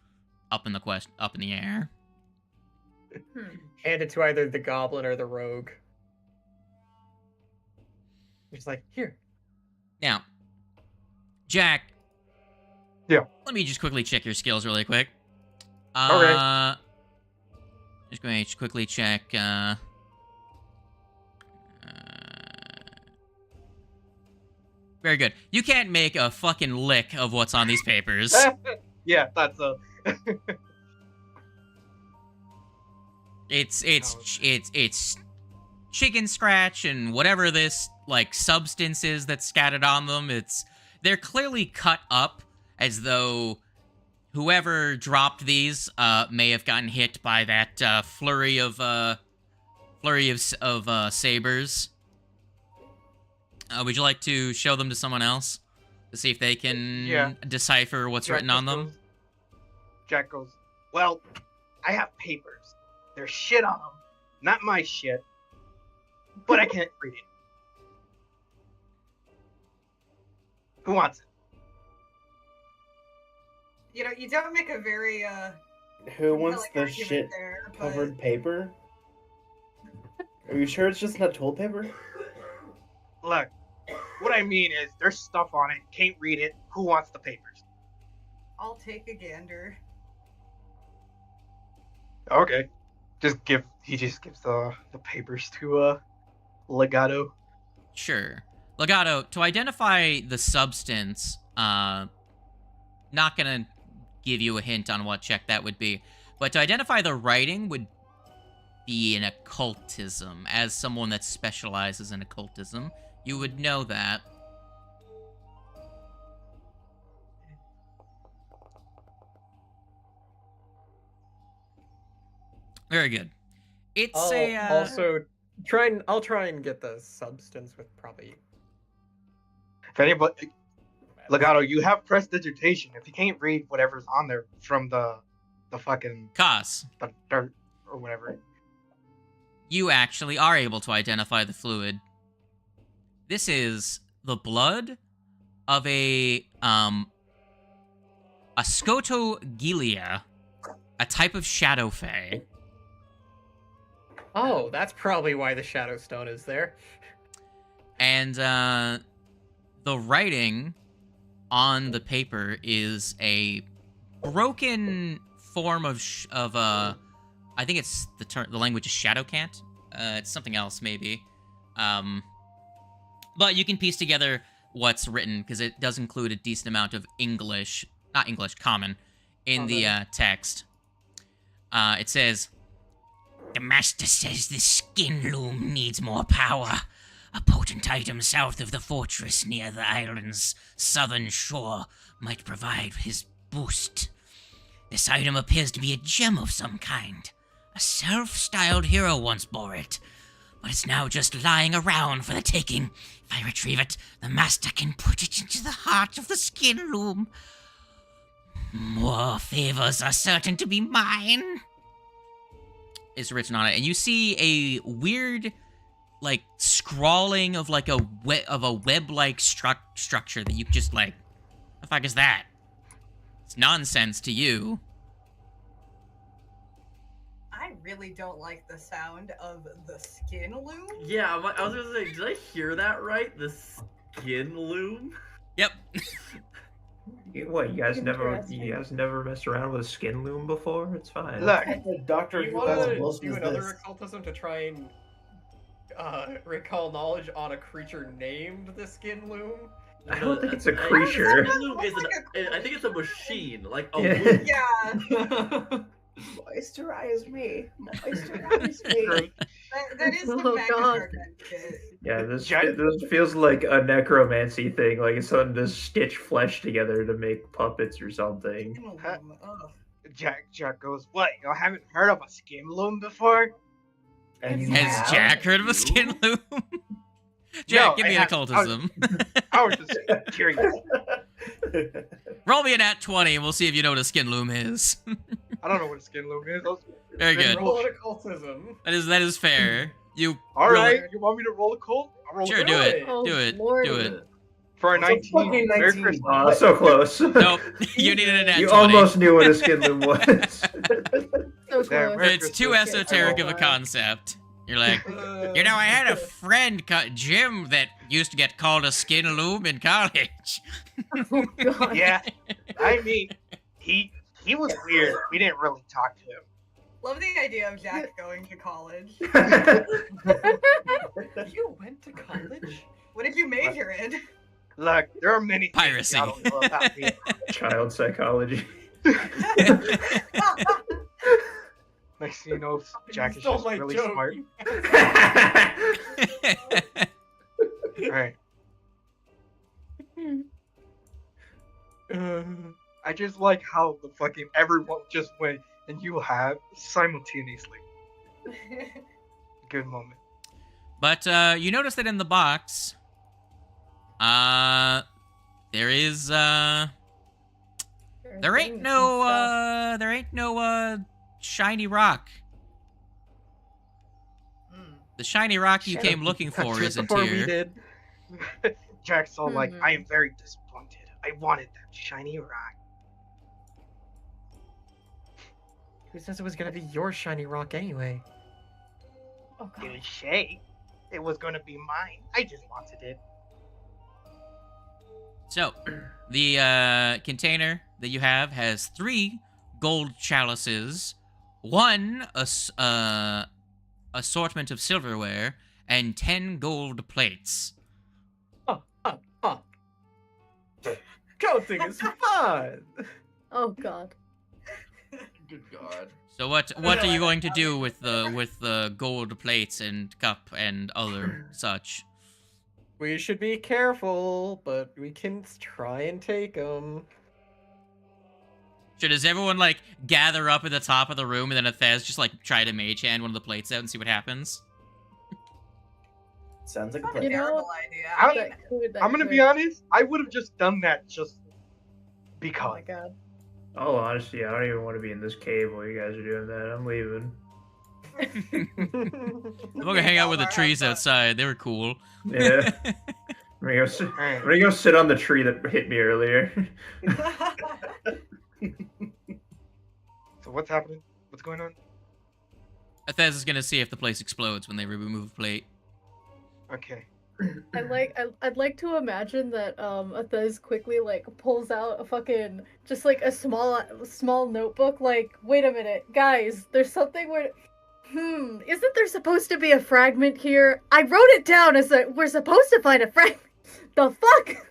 up in the air. Hand it to either the goblin or the rogue. He's like, here. Now, Jack. Yeah. Let me just quickly check your skills really quick. Okay. Just going to quickly check. Very good. You can't make a fucking lick of what's on these papers. Yeah, that's a. It's chicken scratch and whatever this like substance is that's scattered on them. They're clearly cut up as though whoever dropped these may have gotten hit by that flurry of sabers. Would you like to show them to someone else to see if they can decipher what's written on them? Jack goes, well, I have papers. There's shit on them. Not my shit. But I can't read it. Who wants it? You know, you don't make a very Who wants the argument shit there, but- covered paper? Are you sure it's just not toilet paper? Look, what I mean is there's stuff on it. Can't read it. Who wants the papers? I'll take a gander. Okay. He just gives the papers to Legato. Sure. Legato, to identify the substance, not gonna give you a hint on what check that would be, but to identify the writing would be in occultism. As someone that specializes in occultism, you would know that. Very good. It's I'll try and get the substance with probably. If anybody, Legato, you have prestidigitation. If you can't read whatever's on there from the fucking Cos. the dirt or whatever. You actually are able to identify the fluid. This is the blood of a Scotogelia, a type of shadow fae. Oh, that's probably why the shadow stone is there. And the writing on the paper is a broken form of I think it's the language is Shadowcant. It's something else maybe. But you can piece together what's written because it does include a decent amount of English, not English, common, in the text. It says, "The master says the skin loom needs more power. A potent item south of the fortress near the island's southern shore might provide his boost. This item appears to be a gem of some kind. A self-styled hero once bore it, but it's now just lying around for the taking. If I retrieve it, the master can put it into the heart of the skin loom. More favors are certain to be mine," is written on it. And you see a weird, like, scrawling of like a web-like structure that you just like, the fuck is that? It's nonsense to you. I really don't like the sound of the skin loom. Yeah, I was gonna say, did I hear that right? The skin loom? Yep. What, you guys never messed around with a skin loom before? It's fine. Look, Doctor Do you Who want has to most do of another this. occultism to try and recall knowledge on a creature named the Skin Loom? I don't think it's a creature. Skin loom is I think it's a machine, like a Yeah. loom. Yeah, Moisturize me. Moisturize me. that is the Oh, Magnus God. Arcane shit. Yeah, this Jack- feels like a necromancy thing, like it's something to stitch flesh together to make puppets or something. Skin Huh? loom, ugh. Jack goes, "What? Y'all haven't heard of a skin loom before?" And you Has have Jack heard of a skin loom? Jack, No, give I me an have- occultism. I was just curious. Roll me an at 20 and we'll see if you know what a skin loom is. I don't know what a skin loom is. Very good. Roll an occultism. That is fair. You All roll right, it. you want me to roll a colt? I'll roll Sure, a do colt. it. Oh, Do it. Lord. Do it. For a It's a 19. fucking Merry 19. Christmas. So close. Nope. You needed an at You 20. almost knew what a skin loom was. So There, close. Merry It's too Christmas. esoteric of a Oh, concept. You're like, you know, I had a friend, Jim, that used to get called a skin loom in college. Oh, God. Yeah, I mean, he was weird. We didn't really talk to him. Love the idea of Jack going to college. You went to college? What did you major in? Look, there are many things Piracy. y'all don't know about me. Child psychology. Next thing you know, Jack You is stole just my really joke, smart. you- All right. I just like how the fucking everyone just went and you have simultaneously. Good moment. But you notice that in the box, there is there ain't no shiny rock. Hmm. The shiny rock you came looking for isn't here. Jack's all like, Mhm. I am very disappointed. I wanted that shiny rock. Who says it was gonna be your shiny rock anyway? Oh, God. Didn't say it was gonna be mine. I just wanted it. So, the container that you have has 3 gold chalices, 1 assortment of silverware, and 10 gold plates. Counting is fun! Oh, God. Good God. So what are you going to do with the gold plates and cup and other such? We should be careful, but we can try and take them. Sure, does everyone like gather up at the top of the room and then Athez just like try to mage hand one of the plates out and see what happens? Sounds like a Not a plan. You know- terrible idea. I- I mean, I'm gonna be honest. I would have just done that just Oh, because. my God. All honesty, I don't even want to be in this cave while you guys are doing that. I'm leaving. I'm gonna hang out with the trees outside. They were cool. Yeah. I'm gonna Alright. go sit on the tree that hit me earlier. So what's happening? What's going on? Athez is gonna see if the place explodes when they remove a plate. Okay. I'd like to imagine that Athez quickly like pulls out a fucking just like a small notebook. Like, wait a minute, guys, there's something where. Isn't there supposed to be a fragment here? I wrote it down as we're supposed to find a fragment. The fuck?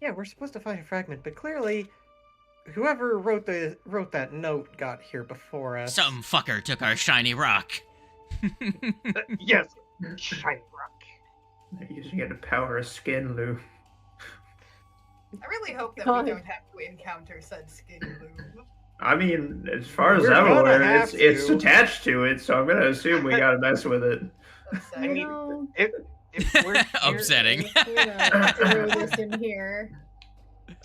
Yeah, we're supposed to find a fragment, but clearly, whoever wrote that note got here before us. Some fucker took our shiny rock. Yes, shiny rock. They're using it to power a skin loom. I really hope that God. we don't have to encounter said skin loom. I mean, as far as We're I'm gonna aware, have it's to. attached to it, so I'm gonna assume we gotta mess with it. I mean, No, if we're here, Upsetting. we're gonna throw this in here.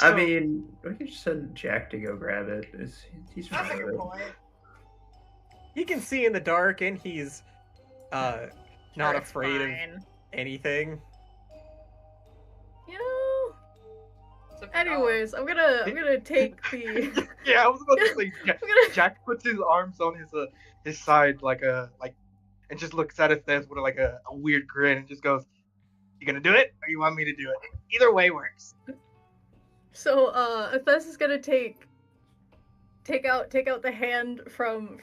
I So- mean, we can just send Jack to go grab it. He's That's a fine with good it. point. He can see in the dark, and he's not Sure, it's afraid of fine. anything. You know. It's a good Anyways, I'm gonna take the. yeah, I was about to say Jack, I'm gonna. Jack puts his arms on his side and just looks at Athez with like a weird grin and just goes, "You gonna do it, or you want me to do it? Either way works." So Athes is gonna take out the hand from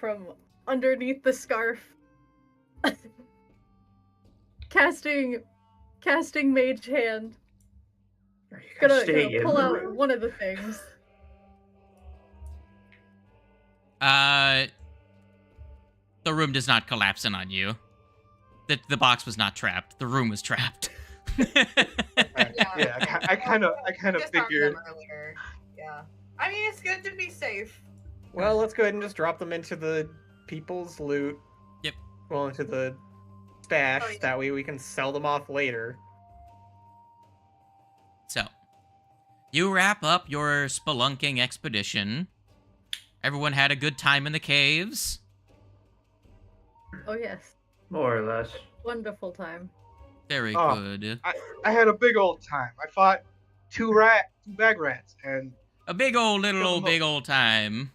underneath the scarf. casting mage hand. Are you guys Gonna staying in pull the out room? one of the things. The room does not collapse in on you. The box was not trapped. The room was trapped. Yeah, I kind of Disarmed figured. them earlier. Yeah. I mean, it's good to be safe. Well, let's go ahead and just drop them into the people's loot. Yep. Well, into the stash. Oh, yeah. That way we can sell them off later. So, you wrap up your spelunking expedition. Everyone had a good time in the caves. Oh yes, More or less. wonderful time. Very Oh. good. I had a big old time. I fought two bag rats, and A big old time.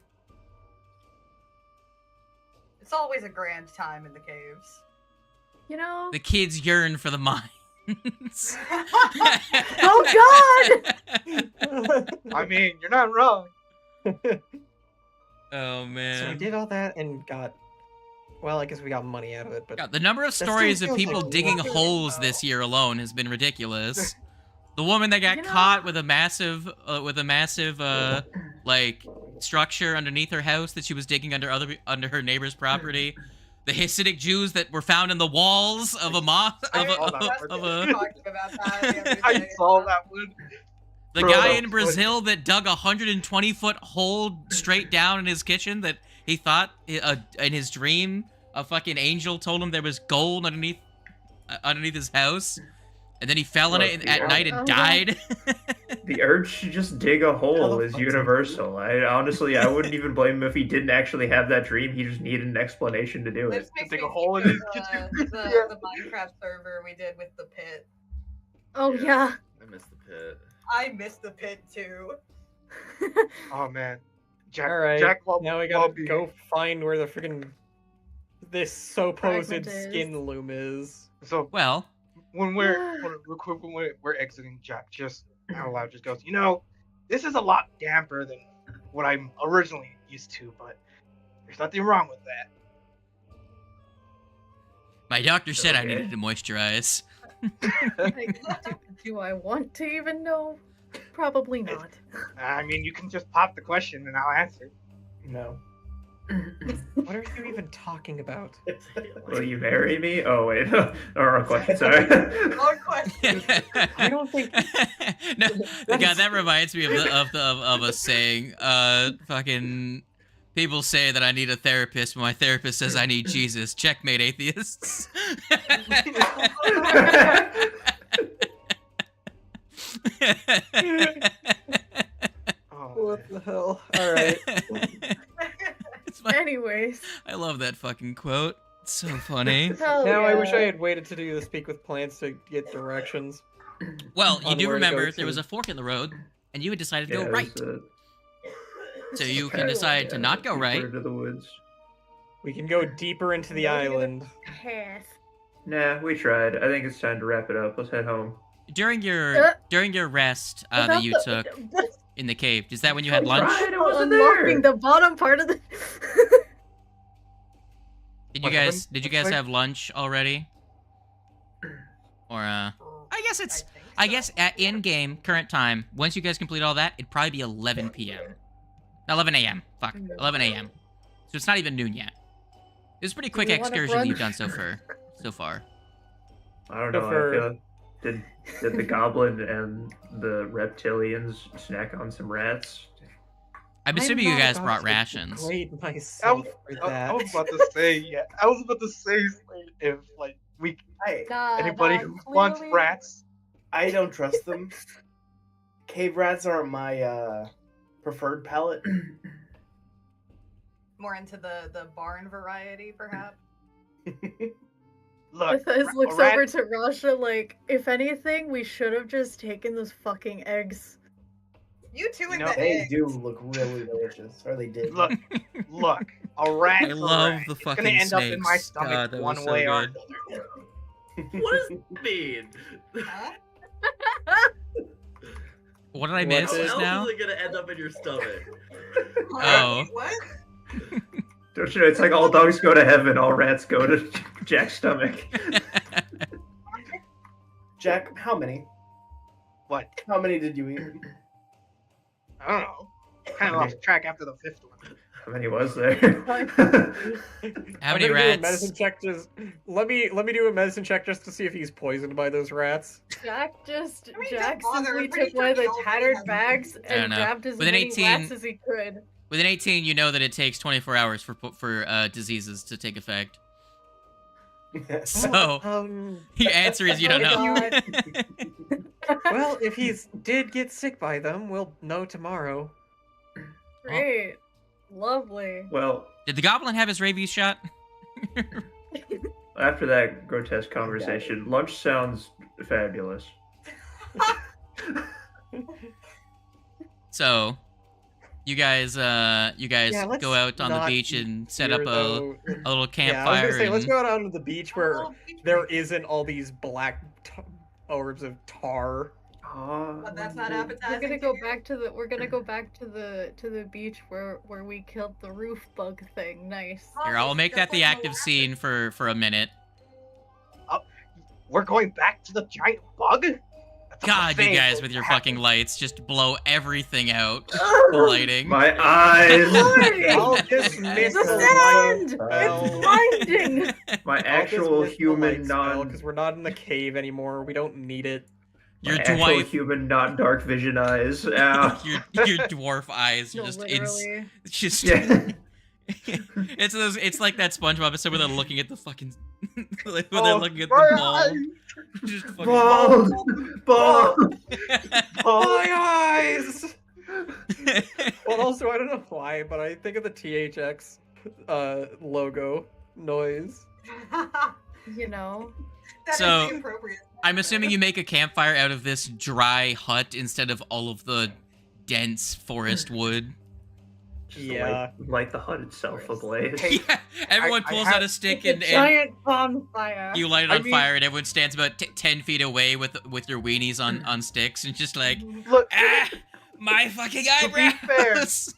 It's always a grand time in the caves. You know. The kids yearn for the mines. Oh I mean, you're not wrong. Oh So we man. did all that and got. Well, I guess we got money out of it, but God, the number of still stories of feels people like a digging lot. holes this year alone has been ridiculous. The woman that got You know- caught with a massive, like structure underneath her house that she was digging under her neighbor's property. The Hasidic Jews that were found in the walls of a mosque I of a, saw of that. a, of We a talked about that the other I day. saw that one. the Bro, guy that in was Brazil that dug a 120-foot hole straight down in his kitchen that he thought in his dream a fucking angel told him there was gold underneath his house, and then he fell in Look, it at yeah. night and Oh, died. The urge to just dig a How hole the is fuck's universal. I wouldn't even blame him if he didn't actually have that dream. He just needed an explanation to do it. This makes dig me a hole in think his of, kitchen. the Minecraft server we did with the pit. Oh yeah. I missed the pit. I missed the pit too. Oh man, Jack. all right. Jack, Now we gotta go find where the freaking this supposed Fragment is. skin loom is. So Well, when we're exiting, Jack just out loud just goes, "You know, this is a lot damper than what I'm originally used to, but there's nothing wrong with that." my doctor said I Okay. needed to moisturize. Do I want to even know? Probably not. I mean, you can just pop the question and I'll answer. No. What are you even talking about? Will you marry me? Oh wait, no, wrong question. Sorry. Wrong question. I don't think. No, God, that reminds me of a saying. Fucking people say that I need a therapist, but my therapist says I need Jesus. Checkmate, atheists. Oh, What man. the hell? All right. It's my- Anyways, I love that fucking quote. It's so funny. hell Now I yeah. wish I had waited to do the speak with plants to get directions. Well, you On do where to go remember to. there was a fork in the road, and you had decided to Yeah, go it right. was, So you can kinda- decide to yeah, not go deeper right. into the woods. We can go deeper into the Go to the island. Path. Nah, we tried. I think it's time to wrap it up. Let's head home. During your rest that you took in the cave, is that when you had lunch? Tried, I wasn't Unlocking there. the bottom part of the. Did you guys have lunch already? Or I guess at in-game current time, once you guys complete all that, it'd probably be 11 p.m. 11 a.m. Fuck, 11 a.m. So it's not even noon yet. It was a pretty quick you wanna excursion run? you've done so far. I don't know. I feel did the goblin and the reptilians snack on some rats? I'm assuming you guys brought rations. Grade I myself was, for that. I was about to say, yeah. I was about to say, if like anybody who wants clearly- rats, I don't trust them. Cave rats aren't my preferred palate. More into the barn variety, perhaps. look, Matthias looks rat- over to Rasha like, if anything, we should have just taken those fucking eggs. You two and know, the They eggs. do look really delicious, or they did. Look, a rat. I love the It's fucking gonna end up in my snakes. stomach God, that one was so way or good. another. What does that mean? Huh? What did I What miss How is just else now? is it gonna end up in your stomach? Oh. What? Don't you know? It's like all dogs go to heaven, all rats go to Jack's stomach. Jack, how many? What? How many did you eat? I don't know. Kind of lost track after the fifth one. How many was there? How I'm many gonna do a rats? medicine check. Just let me do a medicine check just to see if he's poisoned by those rats. Jack don't Jack bother, simply I'm pretty took one of sure the we already tattered have- bags I don't and know. grabbed as With an many 18 rats as he could. With an 18, you know that it takes 24 hours for diseases to take effect. Yes. So your answer is you don't know. Well, if he's did get sick by them, we'll know tomorrow. Great. Lovely. Well, Did the goblin have his rabies shot? after that grotesque conversation, lunch sounds fabulous. So, you guys Yeah, let's go out on the not beach and set Here, up though. a little Yeah, I was campfire. gonna say, let's and- go out onto the beach where Oh, there isn't all these black orbs of tar. But that's not We're appetizing. gonna to go you? back to the beach where we killed the roof bug thing. Nice. Here, I'll make that the active scene for a minute. We're going back to the giant bug? That's a God, you buffet guys waiting with to your happen. fucking lights just blow everything out. The lighting. My eyes! I'll dismiss The light sand! spell. It's blinding! My actual human non because we're not in the cave anymore. We don't need it. Your my actual Dwight, human non dark vision eyes. Ow. your dwarf eyes are No, just literally. it's just Yeah. it's like that SpongeBob episode where they're looking at the fucking when they're Oh, looking at the my ball. eyes! Just fucking Bald! Bald! My eyes! Well, also, I don't know why, but I think of the THX logo noise. You know? That is So- the appropriate. I'm assuming you make a campfire out of this dry hut instead of all of the dense forest wood. Just Yeah. light the hut itself ablaze. Hey, Yeah, everyone I pulls have- out a stick It's a and giant bonfire. you light it I on mean- fire, and everyone stands about 10 feet away with your weenies on sticks and just like, Look, ah, my fucking To be fair, eyebrows.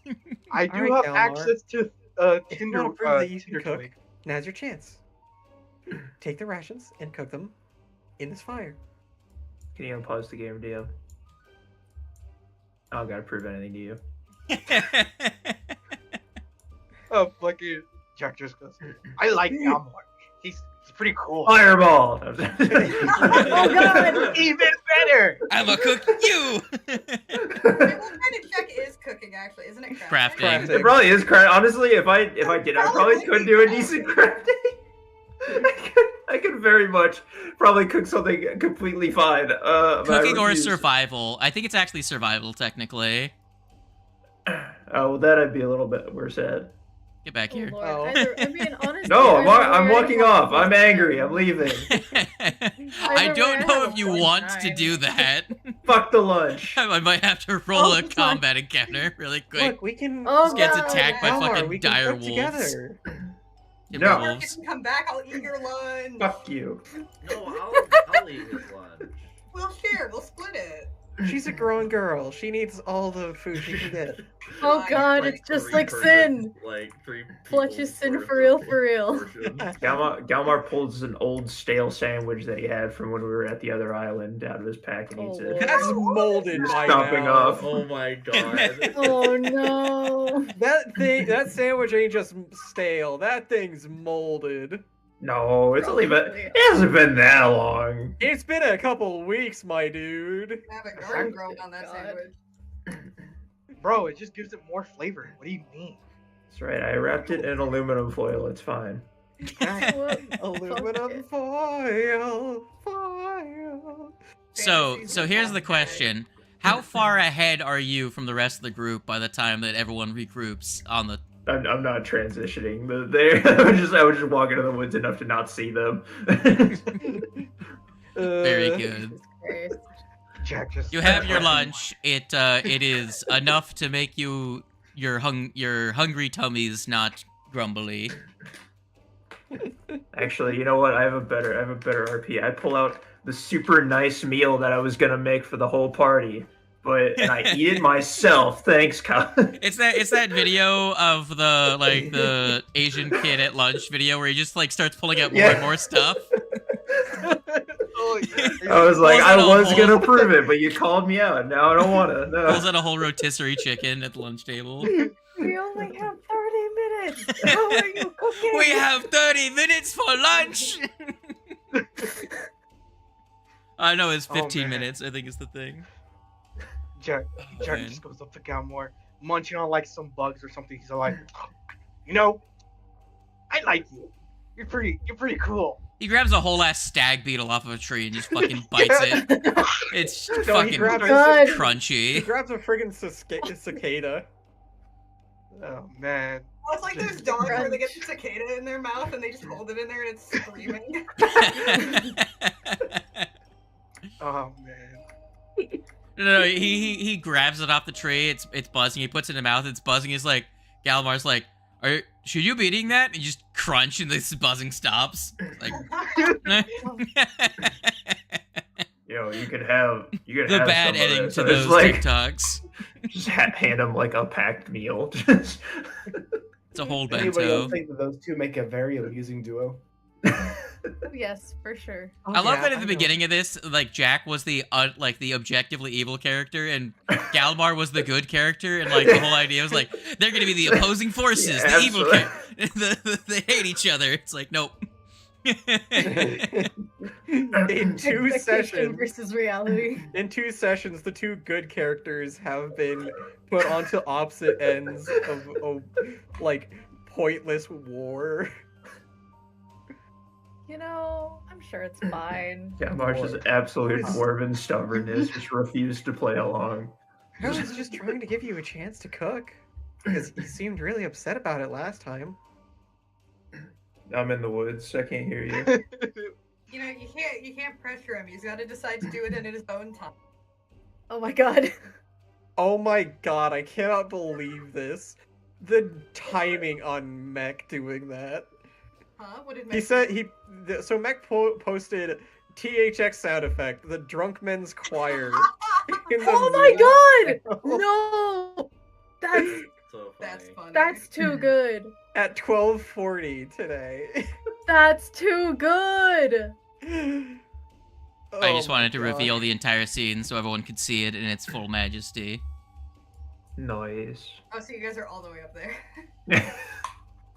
I do Alright, have Kalmar. access to If you Tinder. want to prove that you can Tinder cook, twig. now's your chance. Take the rations and cook them in this fire. Can you unpause the game, DM? I don't gotta prove anything to you. Oh, fucking Jack just goes. I like Elmore. He's pretty cool. Fireball! Oh god, even better. I'm a cook you. Wait, what kind of check is cooking, actually? Isn't it crafting? Crafting. It probably is correct. Honestly, if I did, I probably could do a decent crafting. I could very much probably cook something completely fine. But I Cooking or refuse. survival? I think it's actually survival technically. Oh, well, that I'd be a little bit worse at. Get back Oh, here. Lord. Oh. I mean, honestly, No, either I'm way, walking I off. want I'm this angry. time. I'm leaving. I Either don't way, know have if a you fun want to time. do that. Fuck the lunch. I might have to roll Oh, a fun. combat encounter really quick. Look, we can. Oh, Just gets God. attacked by Kalmar, fucking we can dire cook wolves. together. No. Or if you come back, I'll eat your lunch. Fuck you. No, I'll eat his lunch. We'll share. We'll split it. She's a grown girl. She needs all the food she can get. Oh god, it's just like sin. Like 3 Fletch is sin people's for real, worth for real. of portions. Galmar pulls an old stale sandwich that he had from when we were at the other island out of his pack and eats it. That's molded by Stomping now. off. Oh my god. Oh no. That sandwich ain't just stale. That thing's molded. No, it's only been. It hasn't been that long. It's been a couple weeks, my dude. I have a garden grown on that God. sandwich. Bro, it just gives it more flavor. What do you mean? That's right. I wrapped it in aluminum foil. It's fine. Aluminum foil. So here's the question: how far ahead are you from the rest of the group by the time that everyone regroups on the? I'm not transitioning. I was just walking in the woods enough to not see them. Very good. Jack just. You have your lunch. It is enough to make your hungry tummies not grumbly. Actually, you know what? I have a better RP. I pull out the super nice meal that I was gonna make for the whole party, and I eat it myself. Thanks, Kyle. It's that video of the Asian kid at lunch video where he just like starts pulling out more and more stuff. Oh, yeah. I was like, Pulls I out a was whole- gonna prove it, but you called me out. Now I don't wanna. Pulls No. out a whole rotisserie chicken at the lunch table. We only have 30 minutes. How are you cooking? We have 30 minutes for lunch. I know it's 15 man. minutes. I think is the thing. Jack man. just goes up to Galmore, munching on like some bugs or something. He's like, you know, I like you. You're pretty cool. He grabs a whole ass stag beetle off of a tree and just fucking bites it. It's No, he fucking grabs God. He crunchy. grabs a friggin' cicada. Oh man. Oh, it's like those dogs where they get the cicada in their mouth and they just hold it in there and it's screaming. Oh man. No, he grabs it off the tree. It's buzzing. He puts it in his mouth. It's buzzing. He's like, Galmar's like, should you be eating that? And you just crunch and this buzzing stops. Like, Yo, you could have the have bad some of editing this. to So it's those like, TikToks. just hand him like a packed meal. Just It's a whole Anybody bento. else think that those two make a very amusing duo? Yes, for sure. I love that at the beginning of this, like Jack was the objectively evil character, and Galmar was the good character, and like the whole idea was like they're gonna be the opposing forces, Yeah, the evil character. They hate each other. It's like nope. In 2 Expectation sessions, versus reality. the two good characters have been put onto opposite ends of like pointless war. You know, I'm sure it's fine. Yeah, Marsh's absolute dwarven stubbornness just refused to play along. I was just trying to give you a chance to cook because you seemed really upset about it last time. I'm in the woods. I can't hear you. You know, you can't pressure him. He's got to decide to do it in his own time. Oh my god. Oh my god, I cannot believe this. The timing on Mech doing that. Huh? What did He said so Mech posted THX sound effect, the drunk men's choir. in the Oh my middle- god! No! That's So funny. That's funny. that's too good. At 12:40 today. That's too good. I just wanted to reveal the entire scene so everyone could see it in its full majesty. Nice. Oh, so you guys are all the way up there.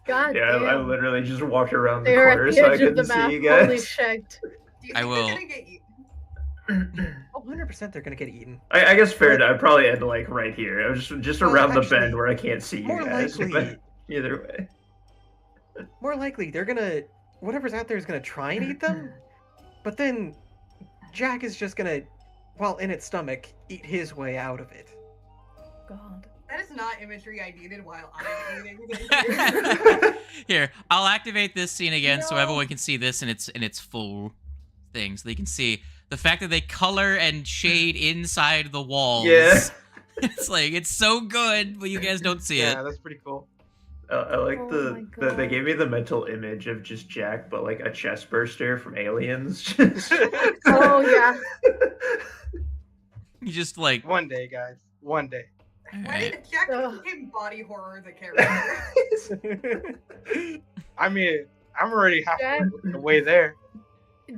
God Yeah, damn. I literally just walked around the They're corner at the so I edge of the couldn't map. see you Holy guys. shit. Do you I think will. they're gonna get eaten? Oh, 100% they're gonna get eaten. I guess fair. I'd probably end like right here. I was just Well, around the actually, bend where I can't see you More guys. likely, But either way. more likely they're gonna whatever's out there is gonna try and eat them, but then Jack is just gonna, while in its stomach, eat his way out of it. God. That is not imagery I needed while I'm eating. Thank you. Here, I'll activate this scene again so No. everyone can see this in its full thing, so they can see the fact that they color and shade inside the walls. Yeah. It's like it's so good, but you guys don't see Yeah, it. that's pretty cool. I like Oh my they God. gave me the mental image of just Jack, but like a chest burster from Aliens. Just- Oh yeah. You just like, One day, guys. One day. Why alright. did Jack Ugh. just became body horror the character? I mean, I'm already halfway Jack- the way there.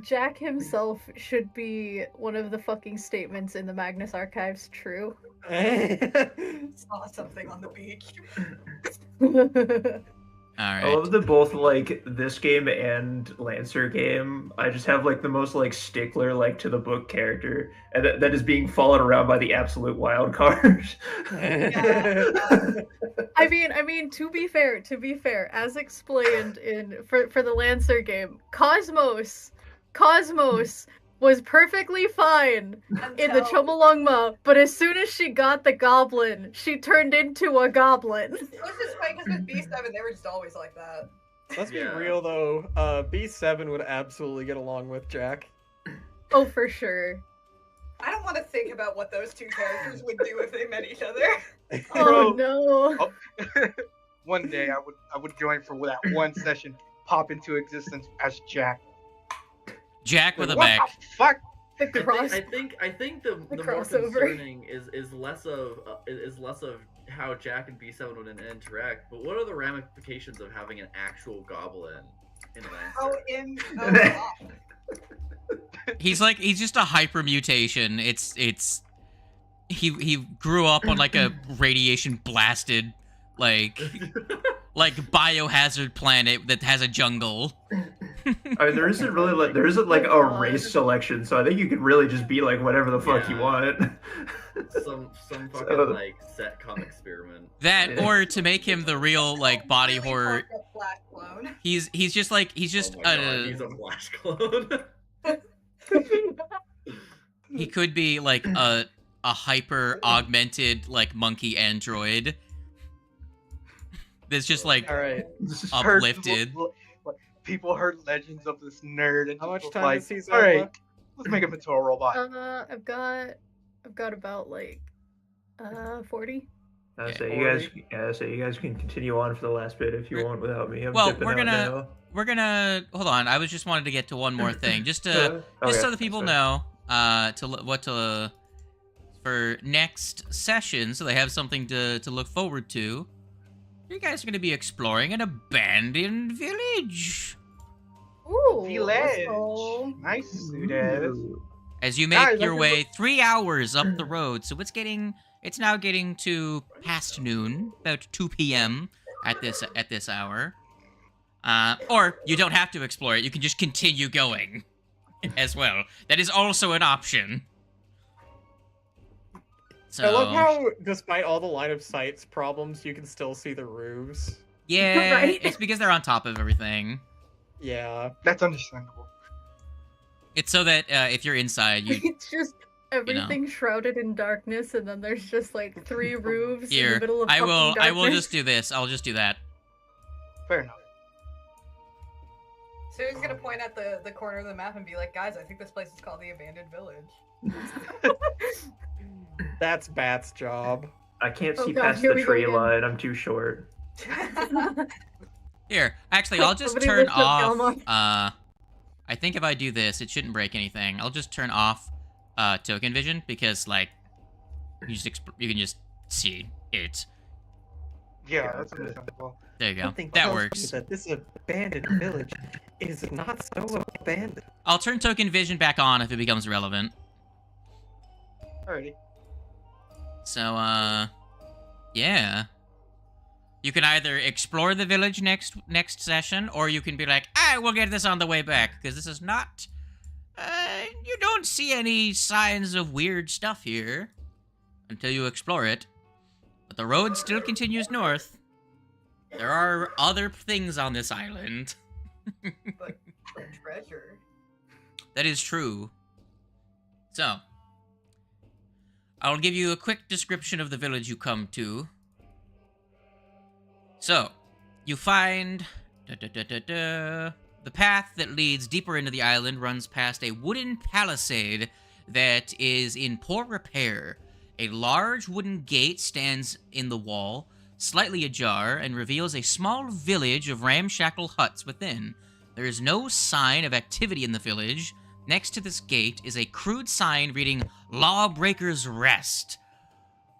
Jack himself should be one of the fucking statements in the Magnus Archives true. Saw something on the beach. I Alright. love that both like this game and Lancer game. I just have like the most like stickler like to the book character, and that is being followed around by the absolute wild card. I mean, to be fair, as explained for the Lancer game, Cosmos was perfectly fine in the Until- Chomolungma, but as soon as she got the goblin, she turned into a goblin. It was just funny because with B7, they were just always like that. Let's be Yeah. real though. B7 would absolutely get along with Jack. Oh, for sure. I don't want to think about what those two characters would do if they met each other. Oh Bro. no. One day, I would join for that one session, pop into existence as Jack. Jack with a What mech. the fuck? The I cross. think the more crossover. concerning is less of how Jack and B7 would interact, but what are the ramifications of having an actual goblin in Lancer? He's just a hyper mutation. He grew up on like a radiation blasted like biohazard planet that has a jungle. I mean, there isn't like a race selection, so I think you could really just be like whatever the fuck you Yeah. want. Some fucking So- like setcom experiment. That Yeah. or to make him the real like body horror. Like a Flash clone. He's just Oh my god, he's a flash clone. he could be like a hyper augmented like monkey android. That's just like All right. uplifted. People heard legends of this nerd, and How much just time like, does he all right, left? let's make him into a robot. I've got about like 40. I Okay. say you guys can continue on for the last bit if you want without me. I'm Well, dipping we're out gonna- now. We're gonna hold on. I was just wanted to get to one more thing, just Okay, so the people sorry. know for next session, so they have something to look forward to. You guys are gonna be exploring an abandoned village Ooh. Village. so- Nice, Sudes. as you make Guys, your I way 3 hours up the road. So it's now getting to past noon, about 2 p.m. at this hour. Or you don't have to explore it. You can just continue going as well. That is also an option. So, I love how, despite all the line of sight's problems, you can still see the roofs. yeah, Right. it's because they're on top of everything. Yeah. That's understandable. It's so that if you're inside, you It's just everything shrouded in darkness, and then there's just like 3 roofs in here. the middle of I fucking will darkness. just do this. I'll just do that. Fair enough. So he's gonna point at the corner of the map and be like, guys, I think this place is called the Abandoned Village. That's Bat's job. I can't Oh see God, past here the we go tree again. line. I'm too short. Here, actually, I'll just Somebody turn lift up off. Galmar. I think if I do this, it shouldn't break anything. I'll just turn off token vision because like you can just see it. Yeah, that's understandable. There you go. Something That tells me works. That this abandoned village is not so abandoned. I'll turn token vision back on if it becomes relevant. Alrighty. So, yeah. You can either explore the village next session, or you can be like, we'll get this on the way back, because this is not... you don't see any signs of weird stuff here until you explore it. But the road still continues north. There are other things on this island. But treasure. That is true. So, I'll give you a quick description of the village you come to. So, you find... The path that leads deeper into the island runs past a wooden palisade that is in poor repair. A large wooden gate stands in the wall, slightly ajar and reveals a small village of ramshackle huts within. There is no sign of activity in the village. Next to this gate is a crude sign reading Lawbreakers Rest.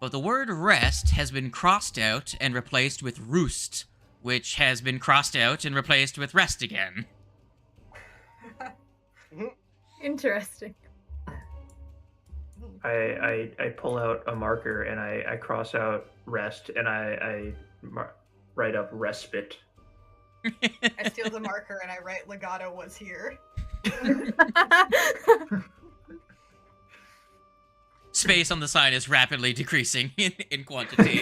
But the word rest has been crossed out and replaced with roost, which has been crossed out and replaced with rest again. Interesting. I pull out a marker and I cross out rest and I write up respite. I steal the marker and I write Legato was here. Space on the sign is rapidly decreasing in quantity.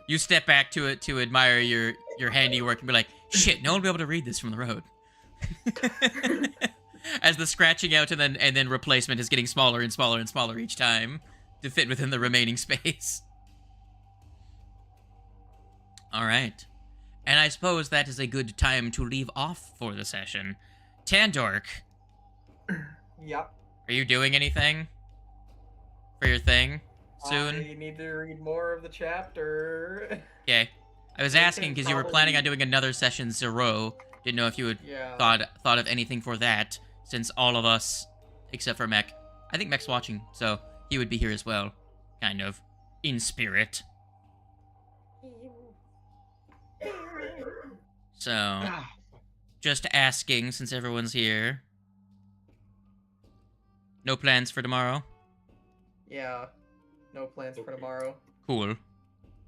You step back to it to admire your handiwork and be like, shit, no one will be able to read this from the road. As the scratching out and then replacement is getting smaller and smaller and smaller each time to fit within the remaining space. All right. And I suppose that is a good time to leave off for the session. Tandork, Yep. are you doing anything for your thing soon? I need to read more of the chapter. Okay. I was asking because you were planning on doing another session 0. Didn't know if you had Yeah. thought of anything for that, since all of us, except for Mech, I think Mech's watching, so he would be here as well, kind of, in spirit. So, just asking, since everyone's here. No plans for tomorrow? Yeah. No plans for tomorrow. Cool.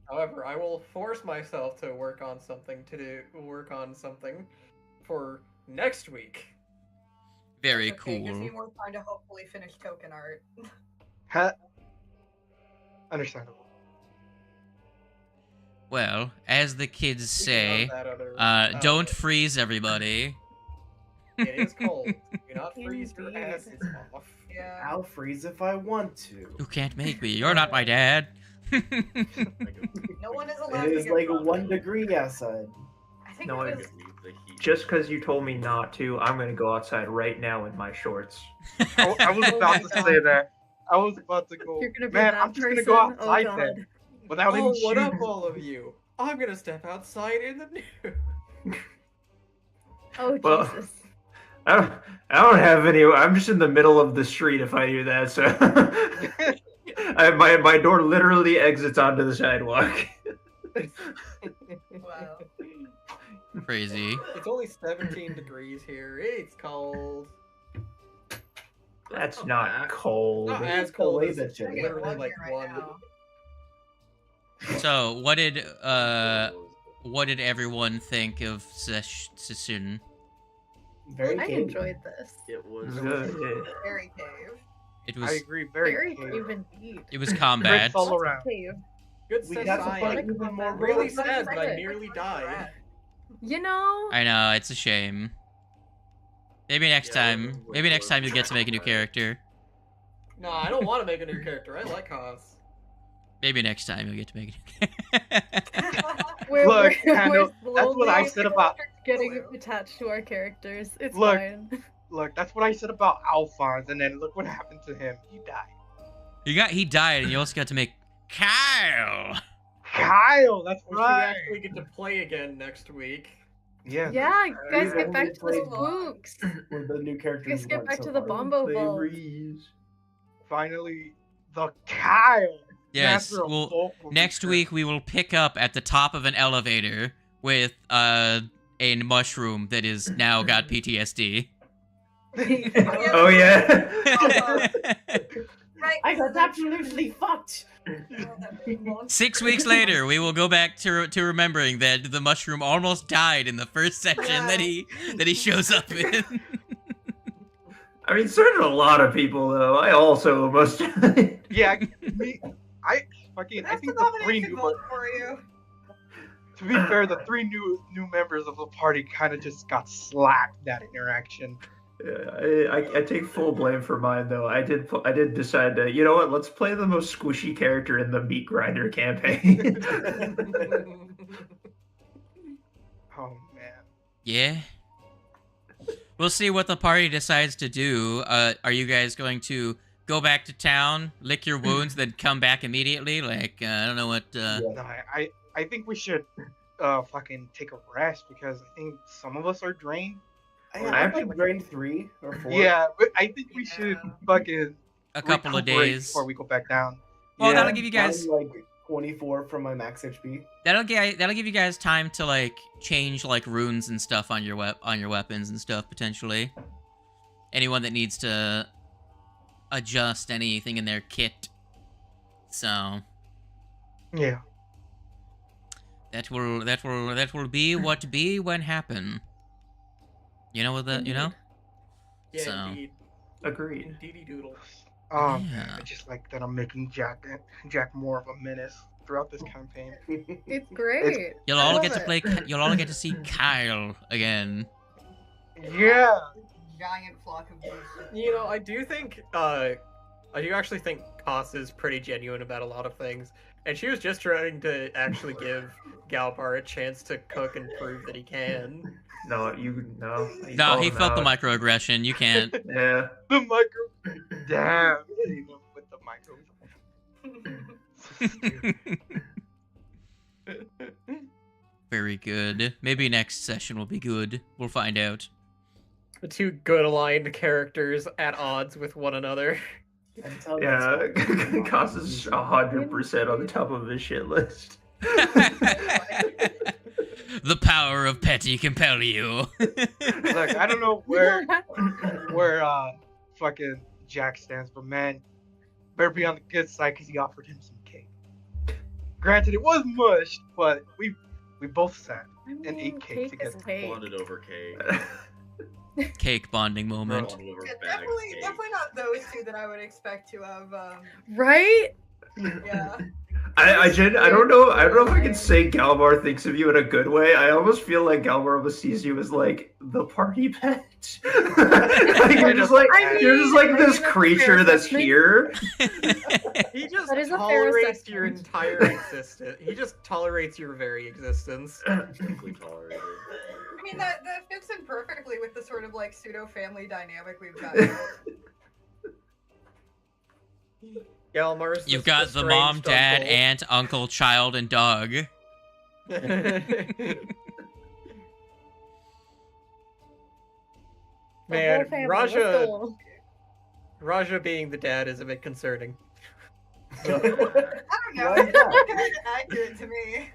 However, I will force myself to work on something for next week. Very Okay, gives me cool. more time to hopefully finish token art. Understandable. Well, as the kids say, Speaking of that other, don't freeze everybody. It is cold. Do not freeze your Indeed. asses off. Yeah. I'll freeze if I want to. You can't make me. You're not my dad. No one is allowed It to is get like drunk. 1 degree outside. I think No, it I was The heat. Just because you told me not to, I'm gonna go outside right now in my shorts. I was about to say that. I was about to go. You're gonna be Man, that I'm just person. gonna go outside oh, then, God. without Oh, any what up, shoes. all of you? I'm gonna step outside in the nude. Oh, Well- Jesus. I don't have any. I'm just in the middle of the street if I do that. So my door literally exits onto the sidewalk. wow. Crazy. It's only 17 degrees here. It's cold. That's not not bad. cold. Not as cold way as that it's shit I is. get literally one like here right 1. now. So, what did everyone think of Session? Very I cave. enjoyed this. It was. Very cave. It I was agree. Very Very cave. cave indeed. it was combat. Bricks all Lots of around. cave. Good We got to society. fight even more. Really robots. sad that I Right. nearly died. You know, I know, it's a shame. Maybe next Yeah, time. Maybe next time you'll get to make a new character. No, I don't want to make a new character. I like Haas. Maybe next time you'll get to make a new character. we're, Look, we're, Daniel, we're that's what I slowly said about. getting attached to our characters. It's Look. fine. Look, that's what I said about Alphonse, and then look what happened to him. He died. He died, and you also got to make Kyle. Kyle, that's Which we right. actually get to play again next week. Yeah. Yeah, you guys We've get back only to the played spooks. With the new characters. Let's get weren't back so to the far. Bombo Vault. Finally, the Kyle. Yes, Master of well, vocal next research. week we will pick up at the top of an elevator with a mushroom that is now got PTSD. Oh yeah. Right. I got absolutely fucked. 6 weeks later, we will go back to remembering that the mushroom almost died in the first section that he shows up in. I mean, so did a lot of people though. I also almost. Yeah, me. I think That's the the three nomination new. vote for you. To be fair, the three new members of the party kind of just got slapped that interaction. I take full blame for mine though. I did decide to, you know what? Let's play the most squishy character in the Meat Grinder campaign. Oh man. Yeah. We'll see what the party decides to do. Are you guys going to go back to town, lick your wounds, then come back immediately? Like, I don't know what. No, I think we should fucking take a rest because I think some of us are drained. I've like drained 3 or 4. Yeah, but I think we should fucking A couple of recuperate days. before we go back down. Well, Yeah. that'll give you guys. I'm like 24 from my max HP. That'll give you guys time to like change like runes and stuff on your weapons and stuff potentially. Anyone that needs to adjust anything in their kit. So Yeah. that will be what be when happen. You know what that you know? Yeah, So- indeed. Agreed. Indeedy doodle. Oh Yeah. man, I just like that I'm making Jack more of a menace throughout this campaign. It's great. You'll I all love get to it. play. You'll all get to see Kyle again. Yeah. Giant flock of geese. You know, I do actually think Koss is pretty genuine about a lot of things. And she was just trying to actually give Galbar a chance to cook and prove that he can. No. No, he felt the mic. microaggression. You can't. Yeah. The micro. Damn. Hitting him with the micro. Very good. Maybe next session will be good. We'll find out. The two good aligned characters at odds with one another. Yeah. Koss is 100% on the top of his shit list. The power of petty compel you. Look, I don't know where fucking Jack stands, but man, better be on the good side because he offered him some cake. Granted, it was mushed, but we both sat and ate cake Cake is together. cake. Bonded over cake. Cake bonding moment. Bonded over Yeah, bag cake. definitely not those two that I would expect to have. Right? Yeah. I don't know if I can say Galbar thinks of you in a good way. I almost feel like Galbar almost sees you as like the party pet. Like, you're just like this creature that's here. He just That is a fair tolerates your assessment. entire existence. He just tolerates your very existence. Perfectly tolerated. I mean, that fits in perfectly with the sort of like pseudo family dynamic we've got. Going. Galmar's You've got the mom, dad, aunt, uncle, child, and dog. The whole Man, family, let's go. Raja being the dad is a bit concerning. I don't know. It's not kind of accurate to me.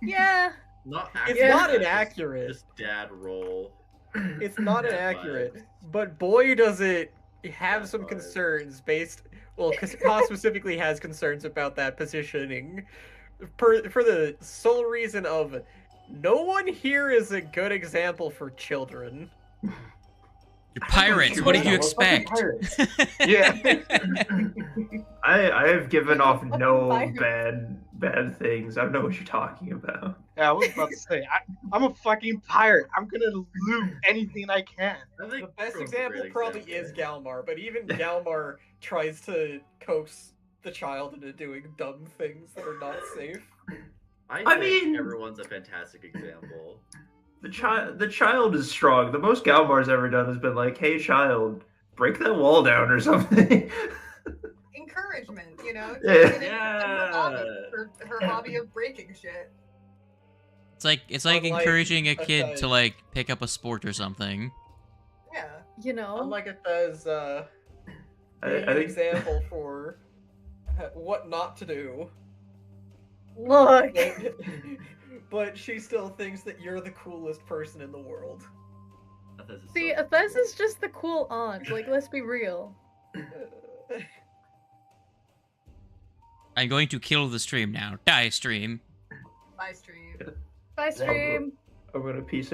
Yeah. Not It's accurate. not just- inaccurate. Just dad role. It's not Dad inaccurate, vibes. but boy does it have some Vibes. concerns based. Well, because Ka specifically has concerns about that positioning, for the sole reason of no one here is a good example for children. You're pirates. What did you We're fucking expect? pirates. Yeah. I have given off no Fire. bad things. I don't know what you're talking about. Yeah, I was about to say, I'm a fucking pirate. I'm gonna loot anything I can. I think The best Crone's a example great probably example. is Galmar, but even Galmar tries to coax the child into doing dumb things that are not safe. I think mean- everyone's a fantastic example. The child is strong. The most Galmar's ever done has been like, "Hey, child, break that wall down or something." Encouragement, you know? Yeah. Her hobby of breaking shit. It's like Unlike encouraging a a kid child. to like pick up a sport or something. Yeah. You know? Unlike it does I being an think example for what not to do. Look. But she still thinks that you're the coolest person in the world. This is See, so Athes is just the cool aunt. Like, let's be real. I'm going to kill the stream now. Die, stream. My stream. Bye, stream. I'm gonna peace